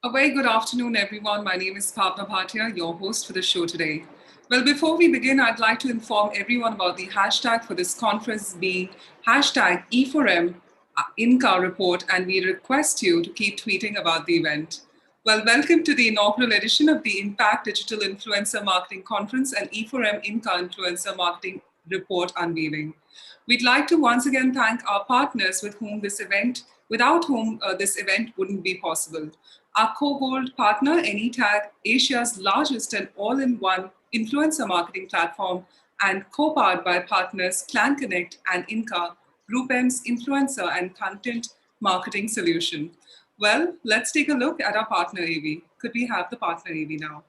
A very good afternoon, everyone. My name is Pavna Bhatia, your host for the show today. Well, before we begin, I'd like to inform everyone about the hashtag for this conference being hashtag e4m INCA report, and we request you to keep tweeting about the event. Well, welcome to the inaugural edition of the Impact Digital Influencer Marketing Conference and e4m INCA Influencer Marketing Report Unveiling. We'd like to once again thank our partners without whom this event wouldn't be possible. Our co-gold partner, AnyTag, Asia's largest and all-in-one influencer marketing platform, and co-powered by partners Clan Connect and Inca, Group M's influencer and content marketing solution. Well, let's take a look at our partner AV. Could we have the partner AV now?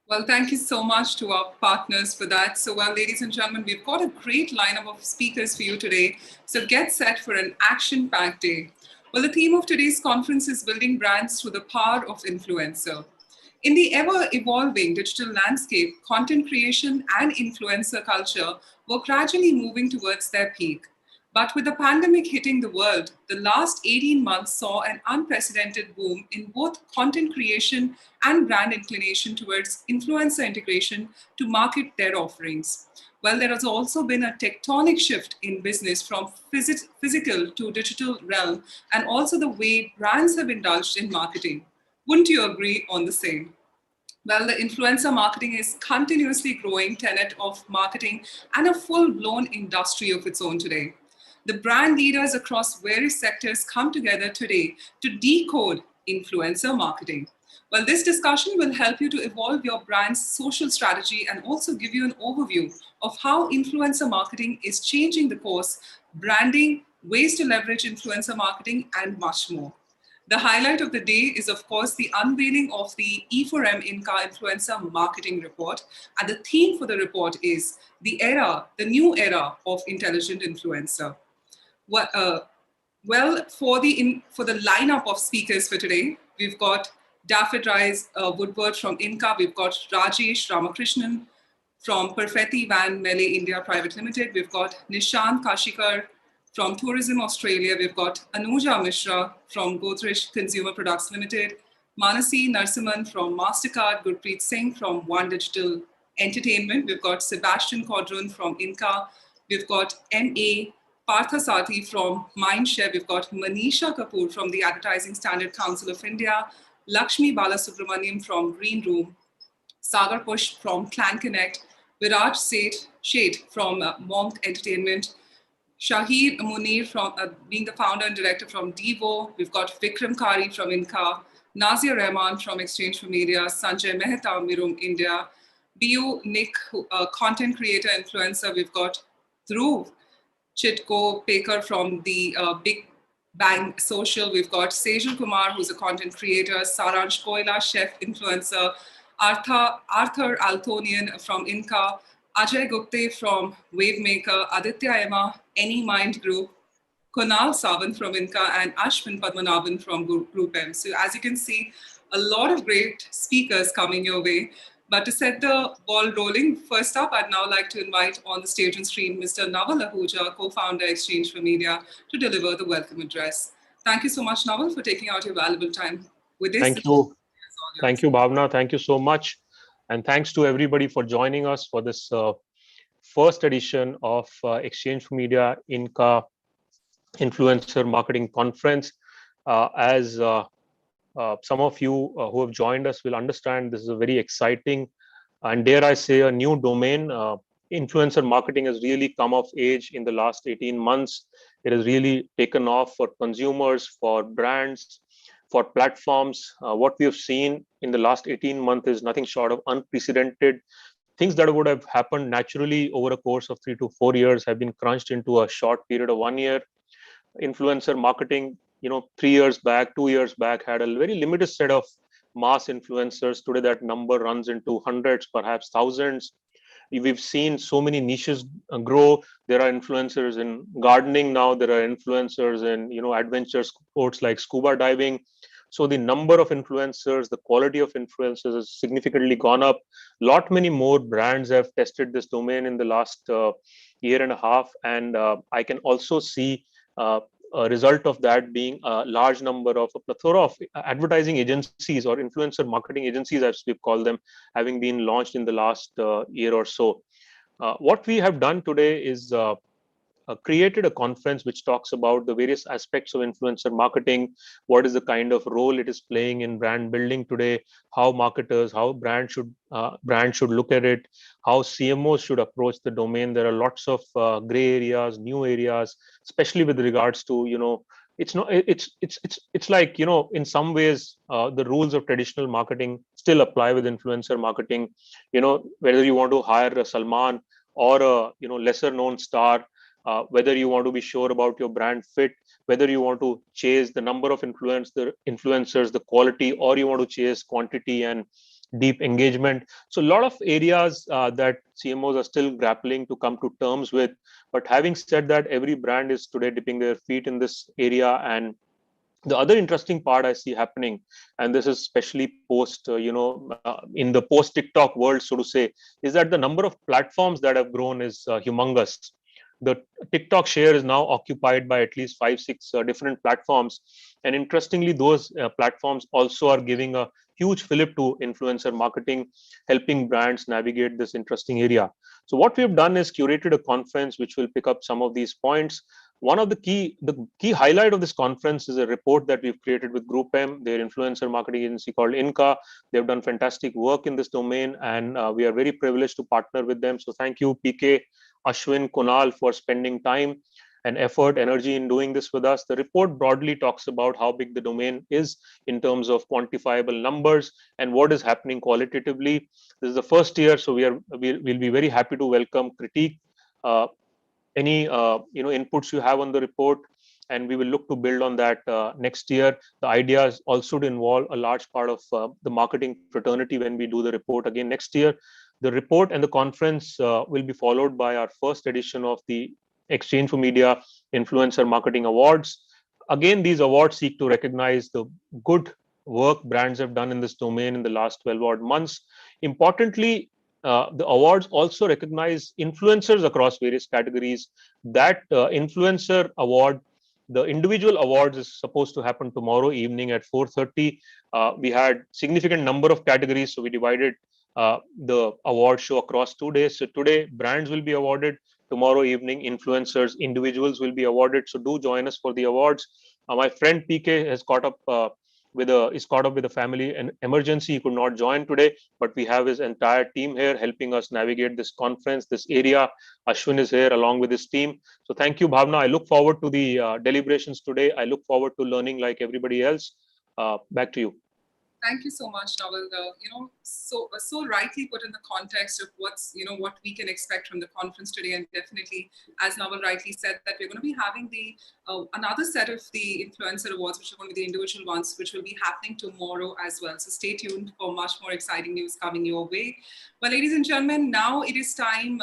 Well, thank you so much to our partners for that. So, well, ladies and gentlemen, we've got a great lineup of speakers for you today. So get set for an action-packed day. Well, the theme of today's conference is building brands through the power of influencer. In the ever-evolving digital landscape, content creation and influencer culture were gradually moving towards their peak. But with the pandemic hitting the world, the last 18 months saw an unprecedented boom in both content creation and brand inclination towards influencer integration to market their offerings. Well, there has also been a tectonic shift in business from physical to digital realm, and also the way brands have indulged in marketing. Wouldn't you agree on the same? Well, the influencer marketing is continuously growing tenet of marketing and a full-blown industry of its own today. The brand leaders across various sectors come together today to decode influencer marketing. Well, this discussion will help you to evolve your brand's social strategy and also give you an overview of how influencer marketing is changing the course, branding, ways to leverage influencer marketing, and much more. The highlight of the day is, of course, the unveiling of the E4M INCA Influencer Marketing Report. And the theme for the report is the new era of intelligent influencer. What, well, for the lineup of speakers for today, we've got Daffod Rise Woodward from INCA, we've got Rajesh Ramakrishnan from Perfetti Van Mele India Private Limited, we've got Nishant Kashikar from Tourism Australia, we've got Anuja Mishra from Godrej Consumer Products Limited, Manasi Narsiman from MasterCard, Gurpreet Singh from One Digital Entertainment, we've got Sebastian Codron from INCA, we've got M.A. Parthasati from Mindshare, we've got Manisha Kapoor from the Advertising Standard Council of India, Lakshmi Balasubramaniam from Green Room, Sagar Push from Clan Connect, Viraj Sheth from Monk Entertainment, Shahir Munir from being the founder and director from Devo. We've got Vikram Kari from Inca, Nazia Rahman from Exchange for Media, Sanjay Mehta, Mirum India, Bu Nick, content creator influencer. We've got Dhruv Chitko Pekar from the Big Bang Social. We've got Sejal Kumar, who's a content creator, Saransh Koila, chef influencer, Arthur Altonian from Inca, Ajay Gupte from Wavemaker, Aditya Emma, Any Mind Group, Kunal Sawant from Inca, and Ashwin Padmanabhan from Group M. So as you can see, a lot of great speakers coming your way. But to set the ball rolling, first up, I'd now like to invite on the stage and screen Mr. Naval Ahuja, co-founder Exchange for Media, to deliver the welcome address. Thank you so much, Naval, for taking out your valuable time with this. Thank you. Thank you, Bhavna. Thank you so much. And thanks to everybody for joining us for this first edition of Exchange for Media INCA Influencer Marketing Conference. As some of you who have joined us will understand, this is a very exciting and, dare I say, a new domain. Influencer marketing has really come of age in the last 18 months. It has really taken off for consumers, for brands, for platforms. What we have seen in the last 18 months is nothing short of unprecedented. Things that would have happened naturally over a course of 3 to 4 years have been crunched into a short period of 1 year. Influencer marketing, 3 years back, 2 years back, had a very limited set of mass influencers. Today that number runs into hundreds, perhaps thousands. We've seen so many niches grow. There are influencers in gardening now. There are influencers in adventure sports like scuba diving. So the number of influencers, the quality of influencers has significantly gone up. Lot many more brands have tested this domain in the last year and a half, and I can also see a result of that being a large number of a plethora of advertising agencies or influencer marketing agencies, as we've called them, having been launched in the last year or so. What we have done today is created a conference which talks about the various aspects of influencer marketing, what is the kind of role it is playing in brand building today, how marketers, how brands should look at it, how CMOs should approach the domain. There are lots of gray areas, new areas, especially with regards to it's not it's like in some ways the rules of traditional marketing still apply with influencer marketing. Whether you want to hire a Salman or a lesser known star, whether you want to be sure about your brand fit, whether you want to chase the number of influencers, the quality, or you want to chase quantity and deep engagement. So a lot of areas that CMOs are still grappling to come to terms with. But having said that, every brand is today dipping their feet in this area. And the other interesting part I see happening, and this is especially post, in the post TikTok world, so to say, is that the number of platforms that have grown is humongous. The TikTok share is now occupied by at least 5, 6 different platforms. And interestingly, those platforms also are giving a huge fillip to influencer marketing, helping brands navigate this interesting area. So what we've done is curated a conference which will pick up some of these points. One of the key highlight of this conference is a report that we've created with Group M, their influencer marketing agency called INCA. They've done fantastic work in this domain, and we are very privileged to partner with them. So thank you, PK, Ashwin, Kunal, for spending time and effort, energy in doing this with us. The report broadly talks about how big the domain is in terms of quantifiable numbers and what is happening qualitatively. This is the first year, so we'll be very happy to welcome critique, any inputs you have on the report, and we will look to build on that next year. The idea is also to involve a large part of the marketing fraternity when we do the report again next year. The report and the conference will be followed by our first edition of the Exchange for Media Influencer Marketing Awards. Again, these awards seek to recognize the good work brands have done in this domain in the last 12 odd months. Importantly, the awards also recognize influencers across various categories. That influencer award, the individual awards, is supposed to happen tomorrow evening at 4:30. We had significant number of categories, so we divided the award show across 2 days. So today, brands will be awarded. Tomorrow evening, influencers, individuals will be awarded. So do join us for the awards. My friend PK has caught up with a family and emergency. He could not join today, but we have his entire team here helping us navigate this conference, this area. Ashwin is here along with his team. So thank you, Bhavna. I look forward to the deliberations today. I look forward to learning like everybody else. Back to you. Thank you so much, Naval. So rightly put in the context of what we can expect from the conference today, and definitely, as Naval rightly said, that we're going to be having the another set of the influencer awards, which are going to be the individual ones, which will be happening tomorrow as well. So stay tuned for much more exciting news coming your way. Well, ladies and gentlemen, now it is time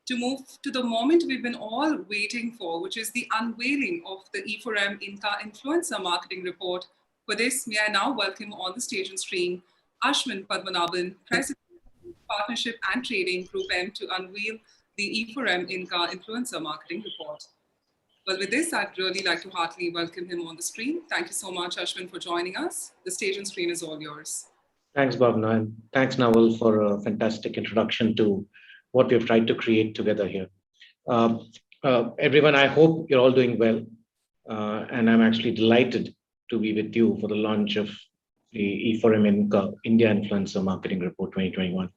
to move to the moment we've been all waiting for, which is the unveiling of the e4m INCA Influencer Marketing Report. For this, may I now welcome on the stage and stream Ashwin Padmanabhan, President of Partnership and Trading Group M, to unveil the e4m INCA Influencer Marketing Report. Well, with this, I'd really like to heartily welcome him on the screen. Thank you so much, Ashwin, for joining us. The stage and screen is all yours. Thanks, Bhavna, and thanks, Naval, for a fantastic introduction to what we've tried to create together here. Everyone, I hope you're all doing well. and I'm actually delighted to be with you for the launch of the E4m INCA India Influencer Marketing Report 2021.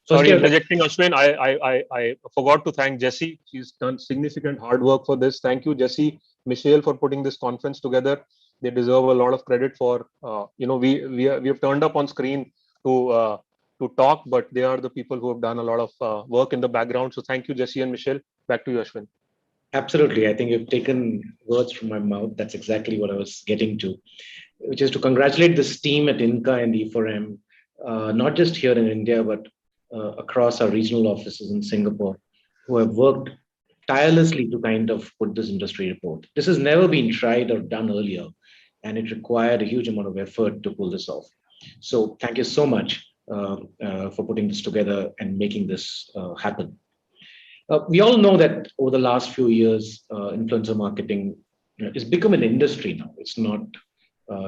Sorry, interjecting, Ashwin. I forgot to thank Jessie. She's done significant hard work for this. Thank you, Jessie, Michelle, for putting this conference together. They deserve a lot of credit for, we have turned up on screen to talk, but they are the people who have done a lot of work in the background. So thank you, Jessie and Michelle. Back to you, Ashwin. Absolutely. I think you've taken words from my mouth. That's exactly what I was getting to, which is to congratulate this team at INCA and E4m, not just here in India, but across our regional offices in Singapore, who have worked tirelessly to kind of put this industry report. This has never been tried or done earlier, and it required a huge amount of effort to pull this off. So thank you so much for putting this together and making this happen. We all know that over the last few years, influencer marketing has become an industry now. It's not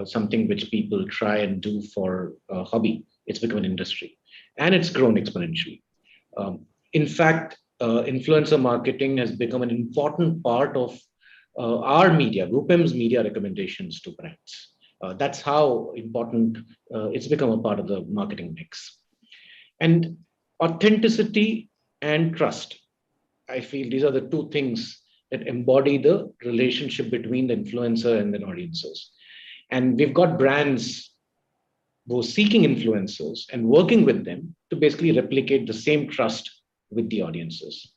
something which people try and do for a hobby. It's become an industry, and it's grown exponentially. In fact, influencer marketing has become an important part of our media, e4m's media recommendations to brands. That's how important it's become a part of the marketing mix. And authenticity and trust, I feel these are the two things that embody the relationship between the influencer and the audiences. And we've got brands who are seeking influencers and working with them to basically replicate the same trust with the audiences.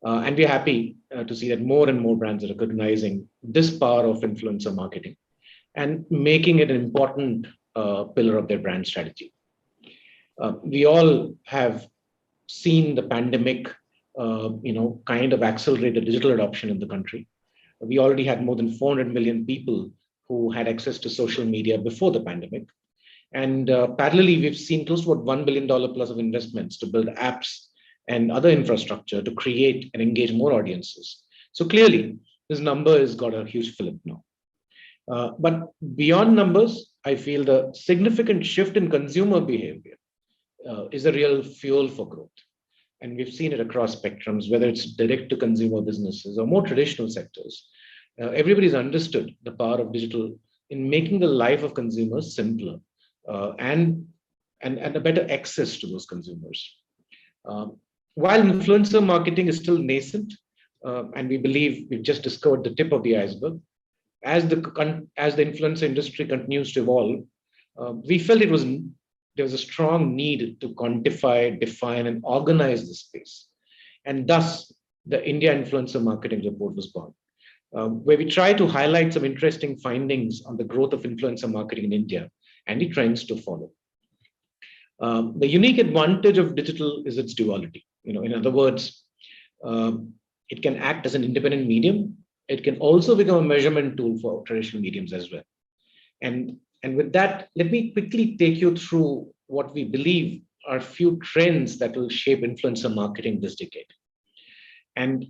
And we're happy to see that more and more brands are recognizing this power of influencer marketing and making it an important pillar of their brand strategy. We all have seen the pandemic kind of accelerate the digital adoption in the country. We already had more than 400 million people who had access to social media before the pandemic. And parallelly, we've seen close to about $1 billion plus of investments to build apps and other infrastructure to create and engage more audiences. So clearly, this number has got a huge fillip now. But beyond numbers, I feel the significant shift in consumer behavior is a real fuel for growth. And we've seen it across spectrums, whether it's direct to consumer businesses or more traditional sectors. Everybody's understood the power of digital in making the life of consumers simpler and a better access to those consumers. While influencer marketing is still nascent, and we believe we've just discovered the tip of the iceberg, as the influencer industry continues to evolve, we felt there was a strong need to quantify, define, and organize the space. And thus, the India Influencer Marketing Report was born, where we try to highlight some interesting findings on the growth of influencer marketing in India and the trends to follow. The unique advantage of digital is its duality. In other words, it can act as an independent medium. It can also become a measurement tool for traditional mediums as well. And with that, let me quickly take you through what we believe are a few trends that will shape influencer marketing this decade. And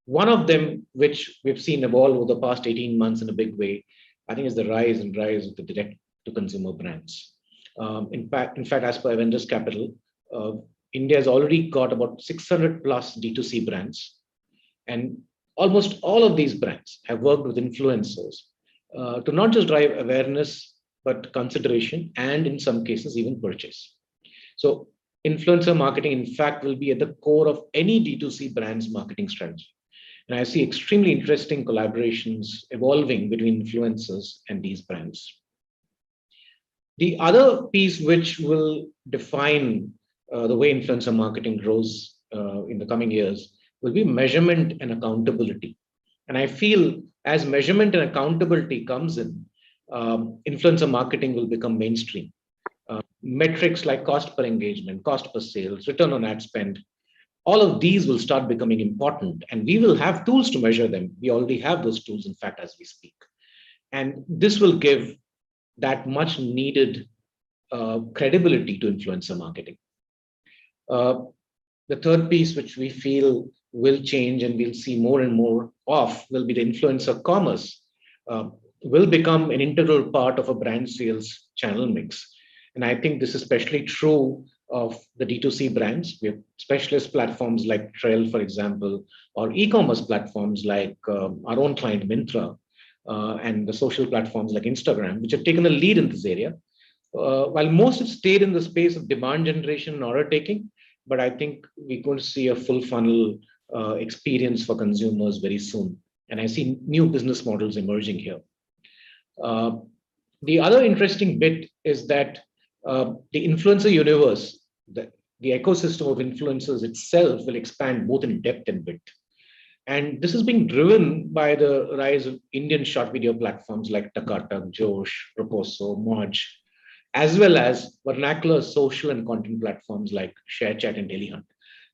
one of them, which we've seen evolve over the past 18 months in a big way, I think is the rise of the direct-to-consumer brands. In fact, as per Vendors Capital, India has already got about 600 plus D2C brands. And almost all of these brands have worked with influencers to not just drive awareness, but consideration, and in some cases, even purchase. So influencer marketing, in fact, will be at the core of any D2C brand's marketing strategy. And I see extremely interesting collaborations evolving between influencers and these brands. The other piece which will define the way influencer marketing grows in the coming years will be measurement and accountability. And I feel as measurement and accountability comes in, influencer marketing will become mainstream. Metrics like cost per engagement, cost per sales, return on ad spend, all of these will start becoming important, and we will have tools to measure them. We already have those tools, in fact, as we speak. And this will give that much needed credibility to influencer marketing. The third piece, which we feel will change and we'll see more and more of, will be the influencer commerce. Will become an integral part of a brand sales channel mix. And I think this is especially true of the D2C brands. We have specialist platforms like Trail, for example, or e-commerce platforms like our own client Myntra, and the social platforms like Instagram, which have taken a lead in this area. While most have stayed in the space of demand generation and order taking, but I think we're going to see a full funnel experience for consumers very soon. And I see new business models emerging here. The other interesting bit is that the influencer universe, the ecosystem of influencers itself will expand both in depth and width. And this is being driven by the rise of Indian short video platforms like Takatak, Josh, Proposo, Moj, as well as vernacular social and content platforms like ShareChat and DailyHunt.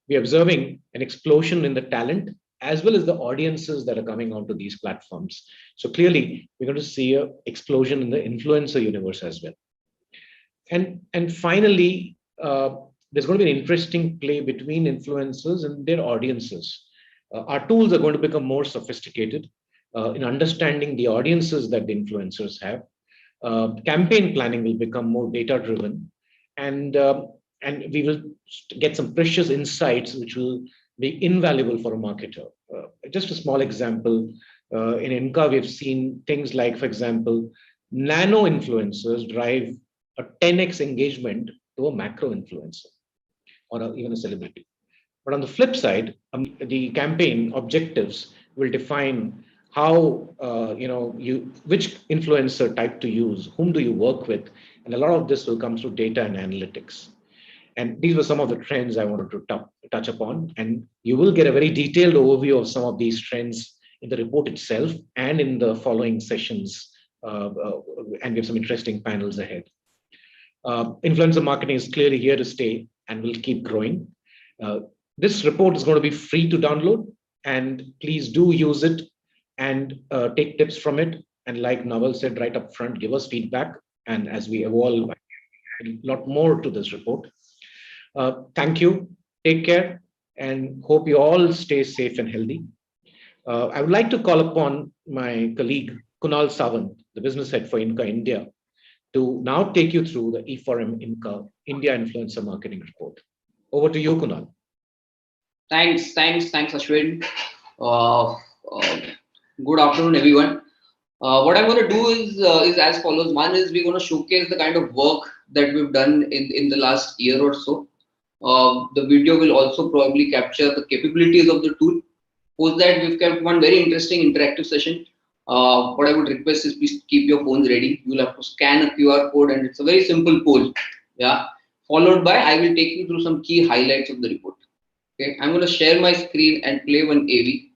We're observing an explosion in the talent as well as the audiences that are coming onto these platforms. So clearly, we're going to see an explosion in the influencer universe as well. And finally, there's going to be an interesting play between influencers and their audiences. Our tools are going to become more sophisticated in understanding the audiences that the influencers have. Campaign planning will become more data driven, and we will get some precious insights which will be invaluable for a marketer. Just a small example, in INCA, we've seen things like, for example, nano influencers drive a 10x engagement to a macro influencer or even a celebrity. But on the flip side, the campaign objectives will define how which influencer type to use, whom do you work with, and a lot of this will come through data and analytics. And these were some of the trends I wanted to touch upon. And you will get a very detailed overview of some of these trends in the report itself and in the following sessions. And we have some interesting panels ahead. Influencer marketing is clearly here to stay and will keep growing. This report is going to be free to download, and please do use it and take tips from it. And like Naval said right up front, give us feedback. And as we evolve, a lot more to this report. Thank you. Take care, and hope you all stay safe and healthy. I would like to call upon my colleague, Kunal Sawant, the business head for INCA India, to now take you through the e4m INCA India Influencer Marketing Report. Over to you, Kunal. Thanks, Ashwin. Good afternoon, everyone. What I'm going to do is as follows. One is we're going to showcase the kind of work that we've done in the last year or so. The video will also probably capture the capabilities of the tool. Post that, we've kept one very interesting interactive session. What I would request is please keep your phones ready. You'll have to scan a QR code, and it's a very simple poll. Yeah. Followed by, I will take you through some key highlights of the report. Okay. I'm going to share my screen and play one AV.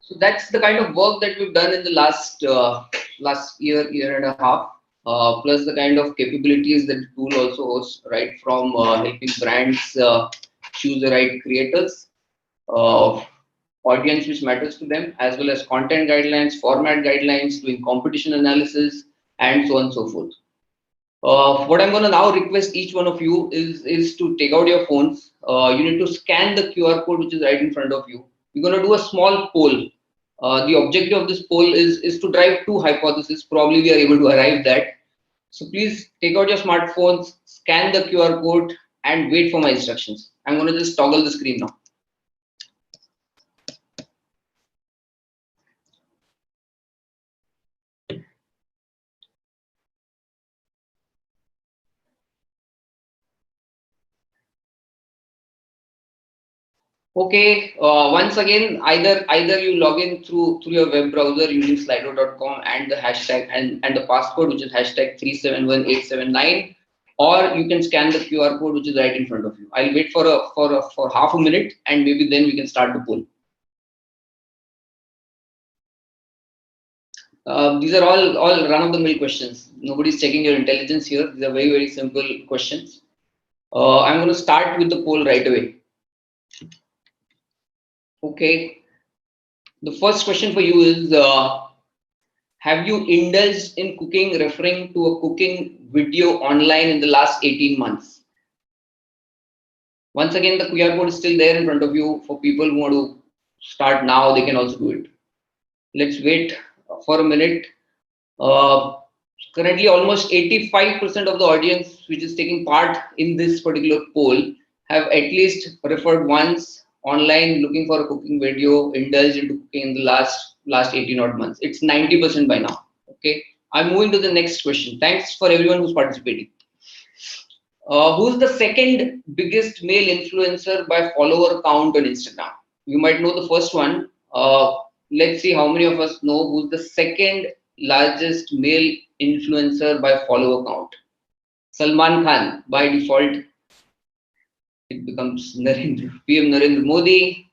So that's the kind of work that we've done in the last year and a half. Plus the kind of capabilities that the tool also hosts, right from helping brands choose the right creators, audience which matters to them, as well as content guidelines, format guidelines, doing competition analysis, and so on and so forth. What I'm going to now request each one of you is to take out your phones. You need to scan the QR code which is right in front of you. We're going to do a small poll. The objective of this poll is to drive two hypotheses. Probably we are able to arrive that. So please take out your smartphones, scan the QR code, and wait for my instructions. I'm going to just toggle the screen now. Okay, once again, either you log in through your web browser using slido.com and the hashtag and the passcode, which is hashtag 371879, or you can scan the QR code which is right in front of you. I'll wait for half a minute, and maybe then we can start the poll. These are all run-of-the-mill questions. Nobody's checking your intelligence here. These are very simple questions. I'm going to start with the poll right away. Okay, the first question for you is, have you indulged in cooking, referring to a cooking video online in the last 18 months? Once again, the QR code is still there in front of you. For people who want to start now, they can also do it. Let's wait for a minute. Currently, almost 85% of the audience which is taking part in this particular poll have at least referred once online looking for a cooking video, indulged into cooking in the last 18 odd months. It's 90% by now. Okay, I'm moving to the next question. Thanks for everyone who's participating. Who's the second biggest male influencer by follower count on Instagram? You might know the first one. Let's see how many of us know who's the second largest male influencer by follower count. Salman Khan. By default, it becomes PM Narendra Modi.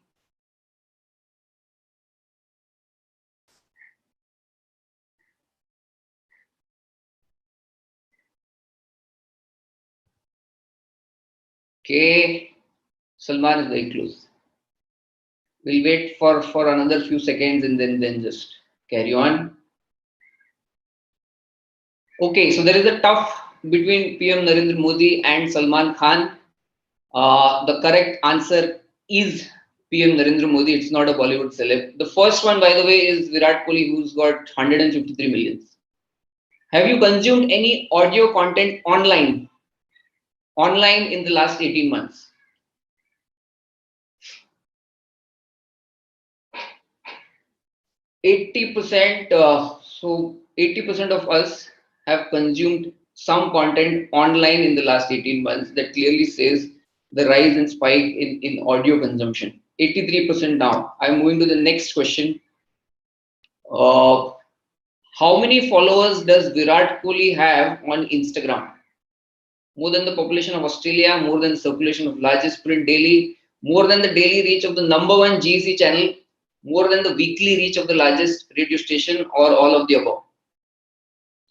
Okay, Salman is very close. We'll wait for another few seconds and then just carry on. Okay, so there is a tough between PM Narendra Modi and Salman Khan. The correct answer is PM Narendra Modi. It's not a Bollywood celeb. The first one, by the way, is Virat Kohli, who's got 153 millions. Have you consumed any audio content online in the last 18 months? So 80% of us have consumed some content online in the last 18 months. That clearly says the rise and spike in audio consumption. 83% now. I'm moving to the next question. How many followers does Virat Kohli have on Instagram? More than the population of Australia, more than the circulation of largest print daily, more than the daily reach of the #1 GEC channel, more than the weekly reach of the largest radio station, or all of the above?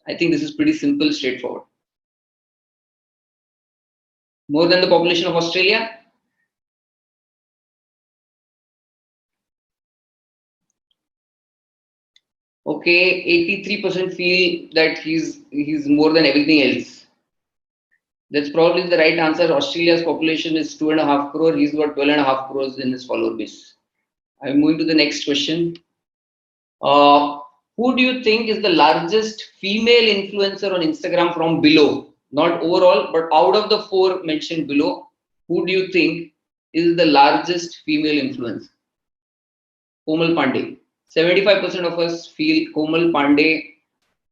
I think this is pretty simple, straightforward. More than the population of Australia? Okay, 83% feel that he's more than everything else. That's probably the right answer. Australia's population is 2.5 crore. He's got 12.5 crores in his follower base. I'm moving to the next question. Who do you think is the largest female influencer on Instagram from below? Not overall, but out of the 4 mentioned below, who do you think is the largest female influencer? Komal Pandey. 75% of us feel Komal Pandey,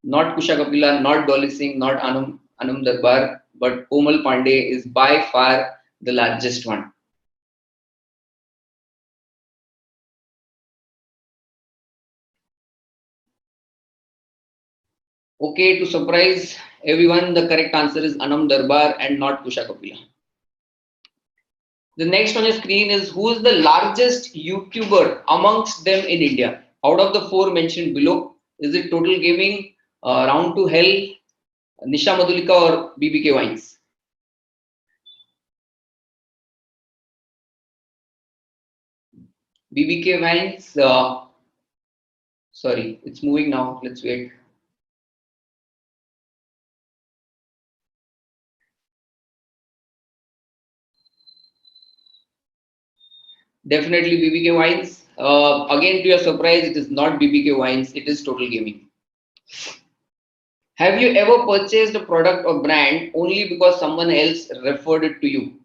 not Kusha Kapila, not Dolly Singh, not Anam Darbar, but Komal Pandey is by far the largest one. Okay, to surprise everyone, the correct answer is Anam Darbar and not Kusha Kapila. The next on your screen is who is the largest YouTuber amongst them in India? Out of the four mentioned below, is it Total Gaming, Round to Hell, Nisha Madhulika, or BBK Wines? BBK Wines, sorry, it's moving now. Let's wait. Definitely BBK Wines. Again, to your surprise, it is not BBK Wines, it is Total Gaming. Have you ever purchased a product or brand only because someone else referred it to you?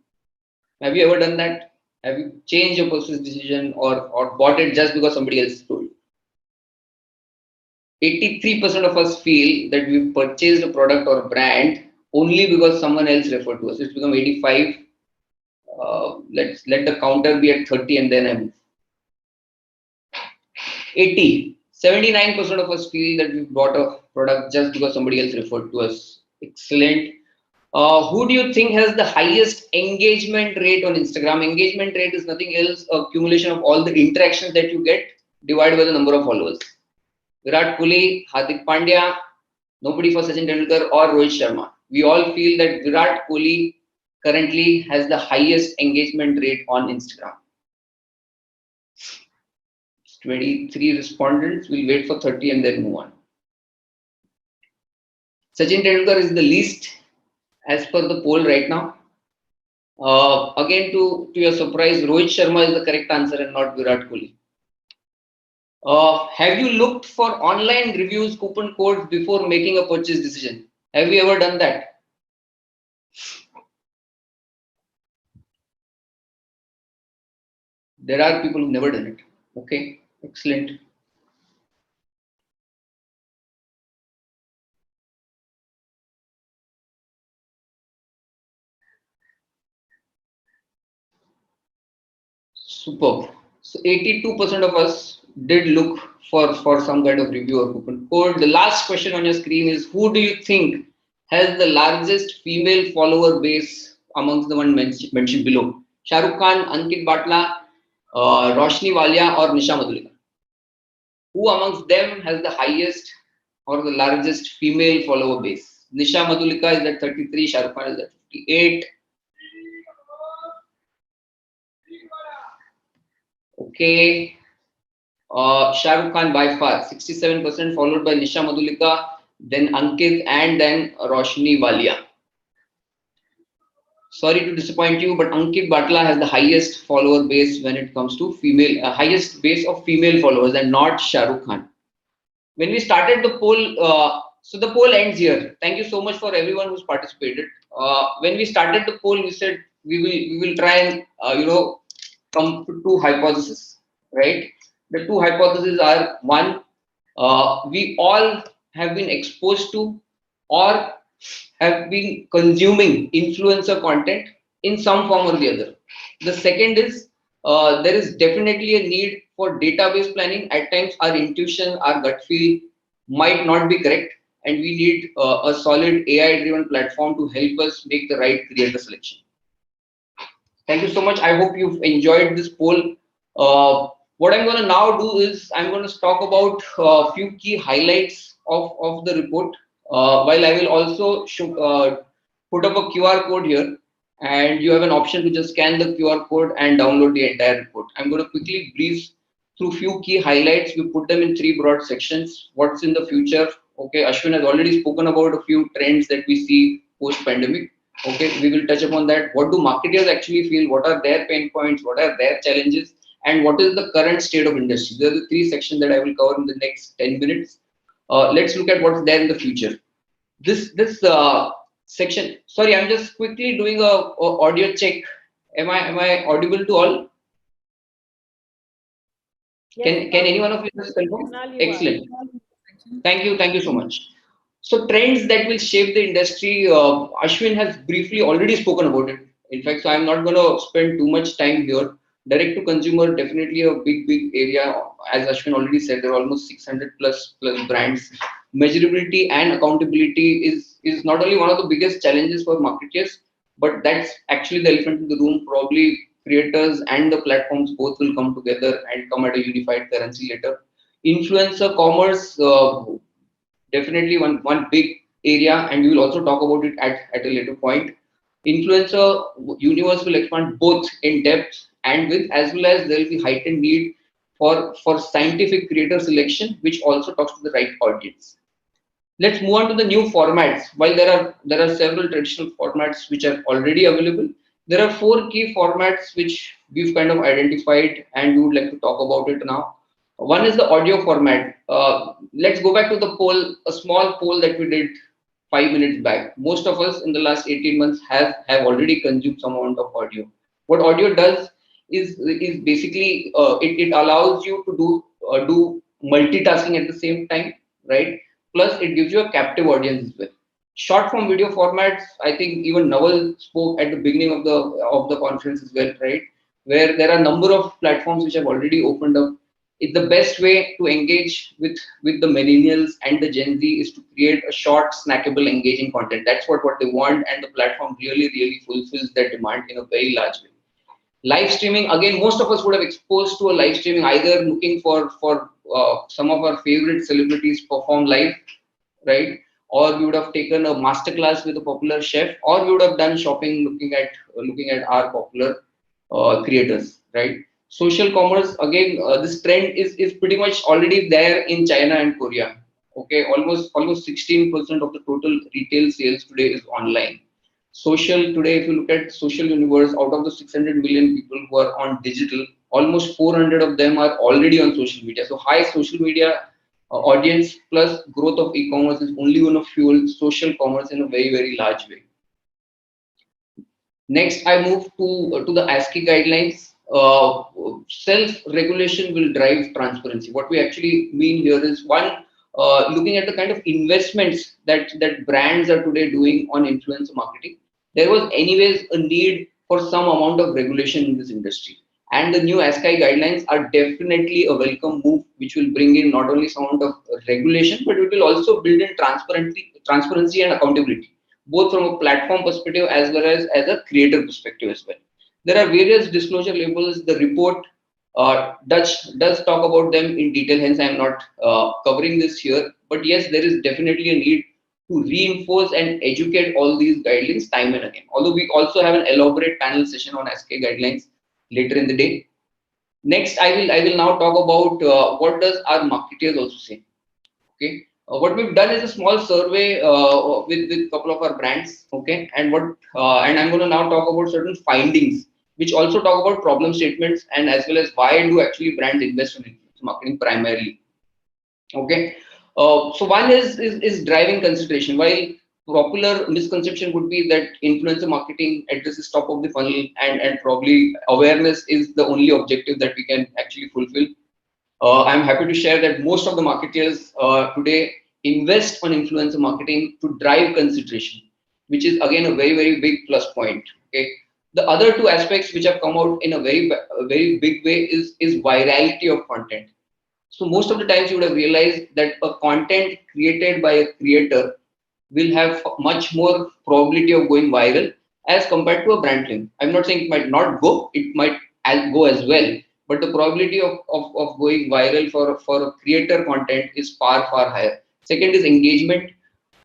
Have you ever done that? Have you changed your purchase decision or bought it just because somebody else told you? 83% of us feel that we've purchased a product or a brand only because someone else referred to us. It's become 85. Let's let the counter be at 30 and then I move. 80. 79% of us feel that we bought a product just because somebody else referred to us. Excellent. Who do you think has the highest engagement rate on Instagram? Engagement rate is nothing else, accumulation of all the interactions that you get divided by the number of followers. Virat Kohli, Hardik Pandya, nobody for Sachin Tendulkar or Rohit Sharma. We all feel that Virat Kohli currently has the highest engagement rate on Instagram. 23 respondents. We'll wait for 30 and then move on. Sachin Tendulkar is the least as per the poll right now. Again, to your surprise, Rohit Sharma is the correct answer and not Virat Kohli. Have you looked for online reviews, coupon codes before making a purchase decision? Have you ever done that? There are people who've never done it. Okay, excellent. Superb. So 82% of us did look for some kind of review or coupon code. The last question on your screen is who do you think has the largest female follower base amongst the one mentioned below? Shah Rukh Khan, Ankit Batla, Roshni Walia or Nisha Madhulika? Who amongst them has the highest or the largest female follower base? Nisha Madhulika is at 33, Shah Rukh Khan is at 58. Okay. Shah Rukh Khan by far, 67%, followed by Nisha Madhulika, then Ankit, and then Roshni Walia. Sorry to disappoint you, but Ankit Batla has the highest follower base when it comes to female, highest base of female followers, and not Shah Rukh Khan. When we started the poll, so the poll ends here. Thank you so much for everyone who's participated. When we started the poll, we said we will try and come to two hypotheses, right? The two hypotheses are one, we all have been exposed to or have been consuming influencer content in some form or the other. The second is there is definitely a need for database planning. At times our intuition, our gut feel might not be correct and we need a solid AI driven platform to help us make the right creator selection. Thank you so much. I hope you've enjoyed this poll. What I'm going to now do is I'm going to talk about a few key highlights of the report. While I will also put up a QR code here, and you have an option to just scan the QR code and download the entire report. I'm going to quickly brief through few key highlights. We put them in three broad sections. What's in the future? Okay, Ashwin has already spoken about a few trends that we see post-pandemic. Okay, we will touch upon that. What do marketers actually feel? What are their pain points? What are their challenges? And what is the current state of industry? There are the three sections that I will cover in the next 10 minutes. Let's look at what's there in the future. This section. Sorry, I'm just quickly doing a audio check. Am I audible to all? Yes, can any one of you just confirm? Excellent. Thank you so much. So trends that will shape the industry, Ashwin has briefly already spoken about it. In fact, so I'm not going to spend too much time here. Direct to consumer, definitely a big area. As Ashwin already said, there are almost 600 plus brands. Measurability and accountability is not only one of the biggest challenges for marketers, but that's actually the elephant in the room. Probably creators and the platforms both will come together and come at a unified currency later. Influencer commerce, definitely one big area, and we will also talk about it at a later point. Influencer universe will expand both in depth and width, as well as there will be heightened need for scientific creator selection, which also talks to the right audience. Let's move on to the new formats. While there are several traditional formats which are already available, there are four key formats which we've kind of identified, and we would like to talk about it now. One is the audio format. Let's go back to the poll, a small poll that we did 5 minutes back. Most of us in the last 18 months have already consumed some amount of audio. What audio does is basically it allows you to do multitasking at the same time, right? Plus, it gives you a captive audience as well. Short form video formats, I think even Naval spoke at the beginning of the conference as well, right? Where there are a number of platforms which have already opened up. It's the best way to engage with the millennials and the Gen Z is to create a short, snackable, engaging content. That's what they want, and the platform really fulfills that demand in a very large way. Live streaming, again, most of us would have exposed to a live streaming either looking for some of our favorite celebrities perform live, right? Or we would have taken a masterclass with a popular chef, or we would have done shopping looking at our popular creators, right? Social commerce, again, this trend is pretty much already there in China and Korea. Okay, almost 16% of the total retail sales today is online. Social today, if you look at social universe, out of the 600 million people who are on digital, almost 400 of them are already on social media. So high social media audience plus growth of e-commerce is only going to fuel social commerce in a very large way. Next, I move to the ASCI guidelines. Self-regulation will drive transparency. What we actually mean here is one, looking at the kind of investments that brands are today doing on influencer marketing. There was anyways a need for some amount of regulation in this industry. And the new ASCI guidelines are definitely a welcome move, which will bring in not only some amount of regulation, but it will also build in transparency and accountability, both from a platform perspective as well as a creator perspective as well. There are various disclosure labels. The report does talk about them in detail, hence I am not covering this here. But yes, there is definitely a need to reinforce and educate all these guidelines time and again. Although we also have an elaborate panel session on ASCI guidelines later in the day. Next, I will now talk about what does our marketeers also say. Okay, what we've done is a small survey with a couple of our brands. Okay, and and I'm going to now talk about certain findings, which also talk about problem statements and as well as why do actually brands invest in influencer marketing primarily. Okay, so one is driving consideration. While popular misconception would be that influencer marketing addresses top of the funnel and probably awareness is the only objective that we can actually fulfill. I'm happy to share that most of the marketers today invest on influencer marketing to drive consideration, which is again a very big plus point. Okay, the other two aspects which have come out in a very big way is virality of content. So most of the times you would have realized that a content created by a creator will have much more probability of going viral as compared to a brand claim. I'm not saying it might not go, it might go as well, but the probability of going viral for a creator content is far higher. Second is engagement.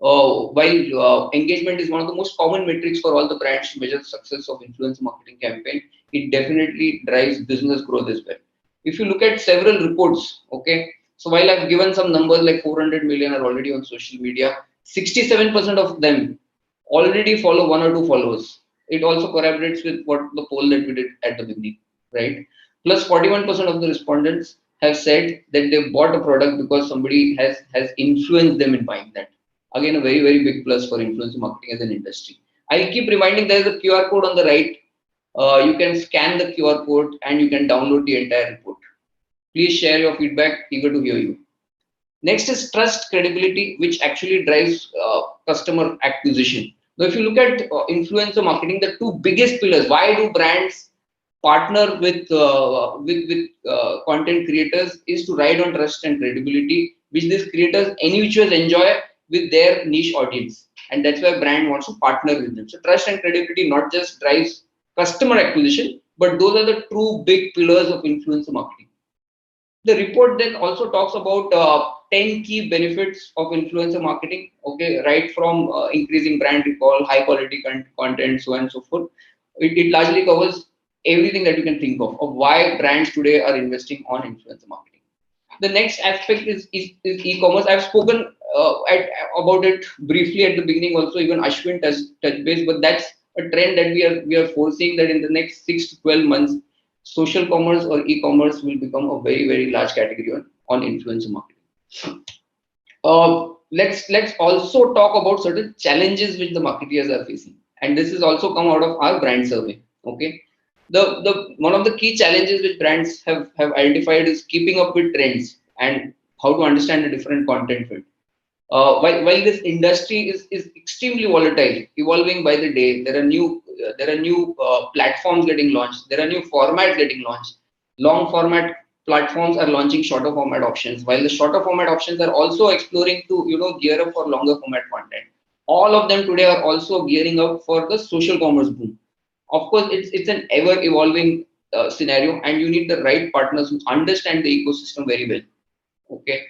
While engagement is one of the most common metrics for all the brands to measure the success of influencer marketing campaign, it definitely drives business growth as well. If you look at several reports, okay, so while I've given some numbers like 400 million are already on social media, 67% of them already follow one or two followers. It also corroborates with what the poll that we did at the beginning, right? Plus 41% of the respondents have said that they bought a product because somebody has influenced them in buying that. Again, a very big plus for influencer marketing as an industry. I'll keep reminding there is a QR code on the right. You can scan the QR code and you can download the entire report. Please share your feedback, eager to hear you. Next is trust credibility, which actually drives customer acquisition. Now, if you look at influencer marketing, the two biggest pillars, why do brands partner with content creators is to ride on trust and credibility, which these creators any which ways enjoy with their niche audience. And that's why brand wants to partner with them. So trust and credibility not just drives customer acquisition, but those are the true big pillars of influencer marketing. The report then also talks about 10 key benefits of influencer marketing. Okay, right from increasing brand recall, high quality content, so on and so forth. It largely covers everything that you can think of why brands today are investing on influencer marketing. The next aspect is e-commerce. I've spoken about it briefly at the beginning. Also, even Ashwin touched base, but that's a trend that we are foreseeing that in the next 6 to 12 months, social commerce or e-commerce will become a very large category on influencer marketing. Let's also talk about certain challenges which the marketers are facing, and this has also come out of our brand survey. Okay, the one of the key challenges which brands have identified is keeping up with trends and how to understand the different content fit. While this industry is extremely volatile, evolving by the day, there are new platforms getting launched, there are new formats getting launched. Long format platforms are launching shorter format options, while the shorter format options are also exploring to gear up for longer format content. All of them today are also gearing up for the social commerce boom. Of course, it's an ever evolving scenario, and you need the right partners who understand the ecosystem very well. Okay,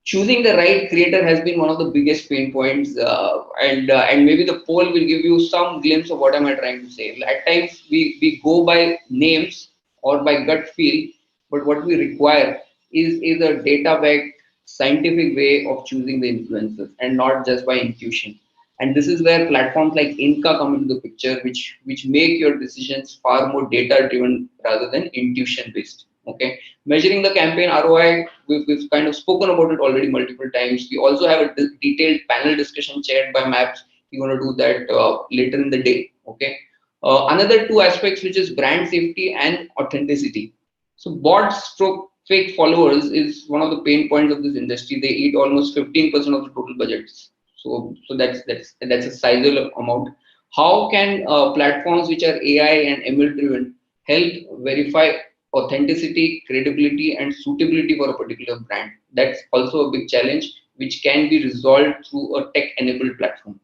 choosing the right creator has been one of the biggest pain points, and maybe the poll will give you some glimpse of what am I trying to say. At times we go by names or by gut feel, but what we require is a data backed scientific way of choosing the influencers and not just by intuition. And this is where platforms like Inca come into the picture, which make your decisions far more data driven rather than intuition based. Okay, measuring the campaign ROI, we've kind of spoken about it already multiple times. We also have a detailed panel discussion chaired by Maps. We're going to do that later in the day. Okay, another two aspects, which is brand safety and authenticity. So bot stroke fake followers is one of the pain points of this industry. They eat almost 15% of the total budgets. So that's a sizable amount. How can platforms which are AI and ML driven help verify authenticity, credibility, and suitability for a particular brand? That's also a big challenge, which can be resolved through a tech-enabled platform.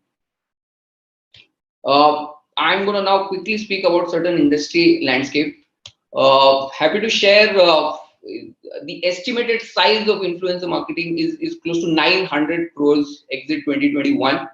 I'm going to now quickly speak about certain industry landscape. Happy to share the estimated size of influencer marketing is close to 900 crores exit 2021.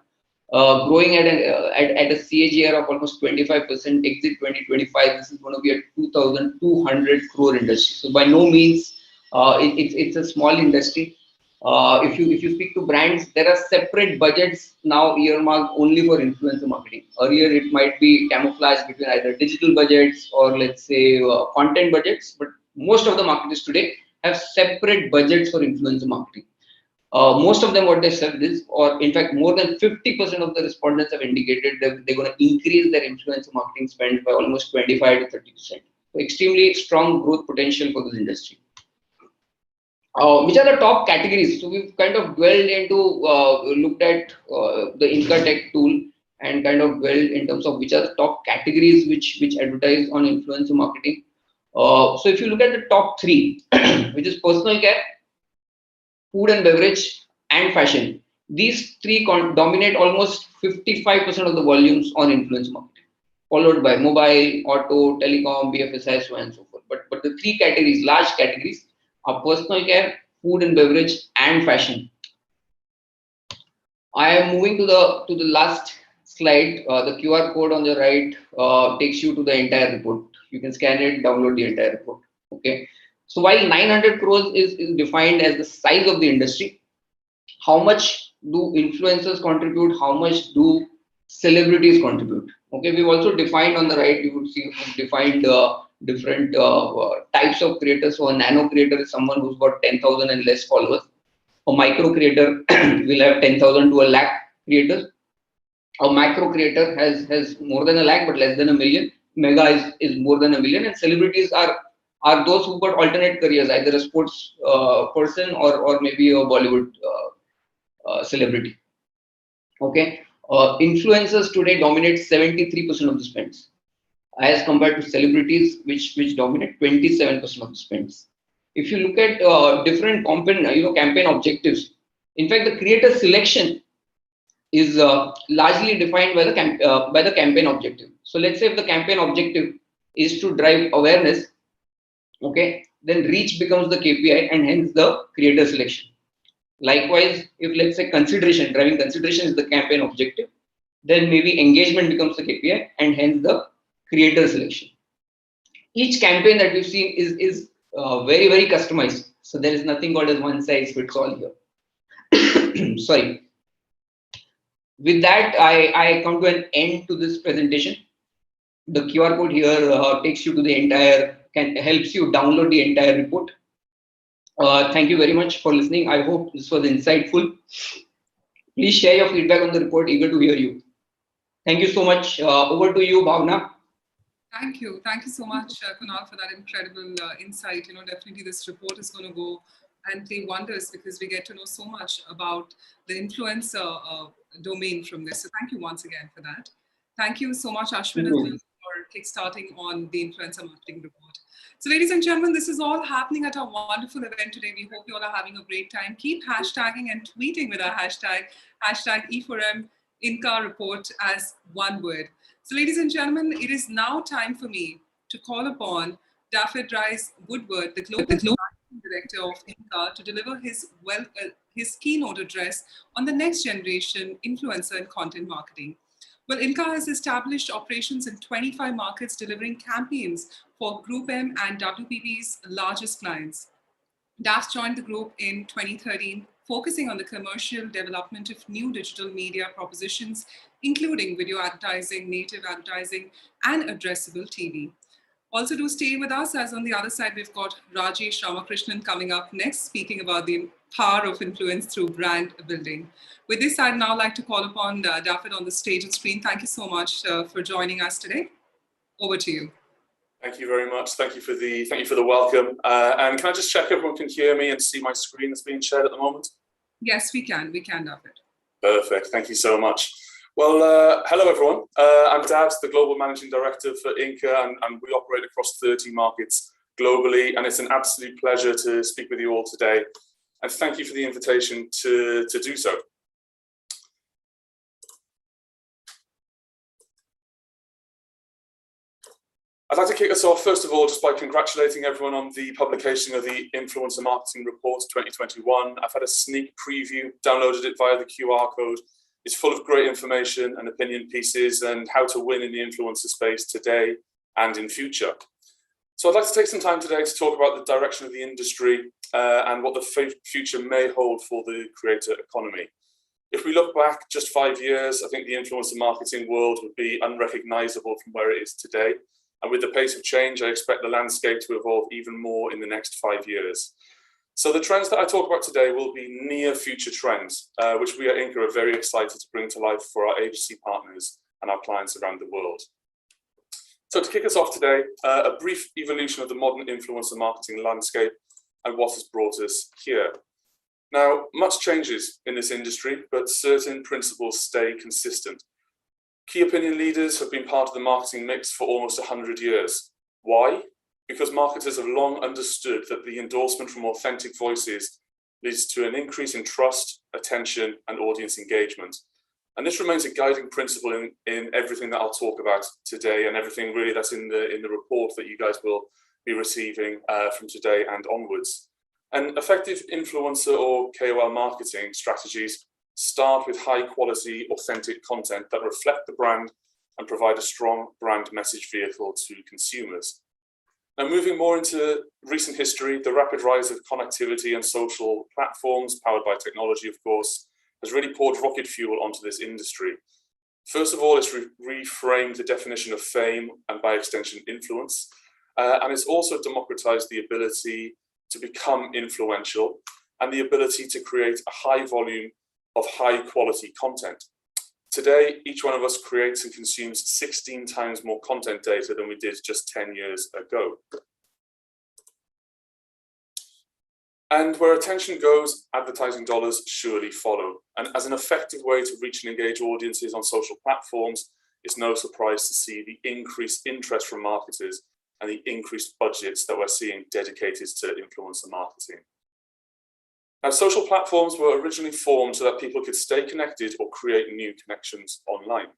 Growing at a CAGR of almost 25% exit 2025. This is going to be a 2,200 crore industry. So by no means it's a small industry. If you speak to brands, there are separate budgets now earmarked only for influencer marketing. Earlier it might be camouflaged between either digital budgets or let's say content budgets, but most of the marketers today have separate budgets for influencer marketing. Most of them, what they said is, or in fact, more than 50% of the respondents have indicated that they're going to increase their influencer marketing spend by almost 25 to 30%. So extremely strong growth potential for this industry. Which are the top categories? So we've kind of dwelled into, looked at the Inca Tech tool and kind of dwelled in terms of which are the top categories which advertise on influencer marketing. So if you look at the top three, which is personal care, food and beverage, and fashion. These three dominate almost 55% of the volumes on influencer marketing, followed by mobile, auto, telecom, BFSI, so on and so forth. But the three categories, large categories, are personal care, food and beverage, and fashion. I am moving to the last slide. The QR code on the right takes you to the entire report. You can scan it, download the entire report. Okay. So while 900 crores is defined as the size of the industry, how much do influencers contribute? How much do celebrities contribute? Okay, we've also defined on the right, you would see we've defined different types of creators. So a nano creator is someone who's got 10,000 and less followers. A micro creator will have 10,000 to a lakh creators. A macro creator has more than a lakh but less than a million. Mega is more than a million, and celebrities are those who've got alternate careers, either a sports person or maybe a Bollywood celebrity. Okay, influencers today dominate 73% of the spends, as compared to celebrities, which dominate 27% of the spends. If you look at different campaign objectives, in fact, the creator selection is largely defined by the campaign objective. So let's say if the campaign objective is to drive awareness, okay, then reach becomes the KPI and hence the creator selection. Likewise, if let's say driving consideration is the campaign objective, then maybe engagement becomes the KPI and hence the creator selection. Each campaign that we've seen is very, very customized. So there is nothing called as one size fits all here. Sorry. With that, I come to an end to this presentation. The QR code here takes you to the entire, helps you download the entire report. Thank you very much for listening. I hope this was insightful. Please share your feedback on the report. Eager to hear you. Thank you so much. Over to you, Bhavna. Thank you. Thank you so much, Kunal, for that incredible insight. Definitely this report is going to go and play wonders because we get to know so much about the influencer domain from this. So thank you once again for that. Thank you so much, Ashwin, as well, for kickstarting on the influencer marketing report. So ladies and gentlemen, this is all happening at our wonderful event today. We hope you all are having a great time. Keep hashtagging and tweeting with our hashtag e4m INCA report as one word. So ladies and gentlemen, it is now time for me to call upon David Rice-Woodward, the Global Director of INCA, to deliver his keynote address on the next generation influencer and content marketing. Well, INCA has established operations in 25 markets, delivering campaigns for Group M and WPP's largest clients. DAF joined the group in 2013, focusing on the commercial development of new digital media propositions, including video advertising, native advertising, and addressable TV. Also do stay with us, as on the other side, we've got Rajesh Ramakrishnan coming up next, speaking about the power of influence through brand building. With this, I'd now like to call upon David on the stage and screen. Thank you so much for joining us today. Over to you. Thank you very much. Thank you for the welcome. And can I just check everyone can hear me and see my screen that's being shared at the moment? Yes, we can. We can, David. Perfect. Thank you so much. Well, hello everyone. I'm Dad, the Global Managing Director for INCA, and we operate across 30 markets globally. And it's an absolute pleasure to speak with you all today. And thank you for the invitation to do so. I'd like to kick us off, first of all, just by congratulating everyone on the publication of the Influencer Marketing Report 2021. I've had a sneak preview, downloaded it via the QR code. It's full of great information and opinion pieces and how to win in the influencer space today and in future. So I'd like to take some time today to talk about the direction of the industry and what the future may hold for the creator economy. If we look back just 5 years, I think the influencer marketing world would be unrecognizable from where it is today. And with the pace of change, I expect the landscape to evolve even more in the next 5 years. So the trends that I talk about today will be near future trends, which we at INCA are very excited to bring to life for our agency partners and our clients around the world. So to kick us off today, a brief evolution of the modern influencer marketing landscape and what has brought us here. Now, much changes in this industry, but certain principles stay consistent. Key opinion leaders have been part of the marketing mix for almost 100 years. Why? Because marketers have long understood that the endorsement from authentic voices leads to an increase in trust, attention, and audience engagement. And this remains a guiding principle in everything that I'll talk about today and everything really that's in the report that you guys will be receiving from today and onwards. And effective influencer or KOL marketing strategies start with high quality, authentic content that reflect the brand and provide a strong brand message vehicle to consumers. Now, moving more into recent history, the rapid rise of connectivity and social platforms, powered by technology, of course, has really poured rocket fuel onto this industry. First of all, it's reframed the definition of fame and by extension influence. And it's also democratized the ability to become influential and the ability to create a high volume of high quality content. Today, each one of us creates and consumes 16 times more content data than we did just 10 years ago. And where attention goes, advertising dollars surely follow. And as an effective way to reach and engage audiences on social platforms, it's no surprise to see the increased interest from marketers and the increased budgets that we're seeing dedicated to influencer marketing. Now, social platforms were originally formed so that people could stay connected or create new connections online.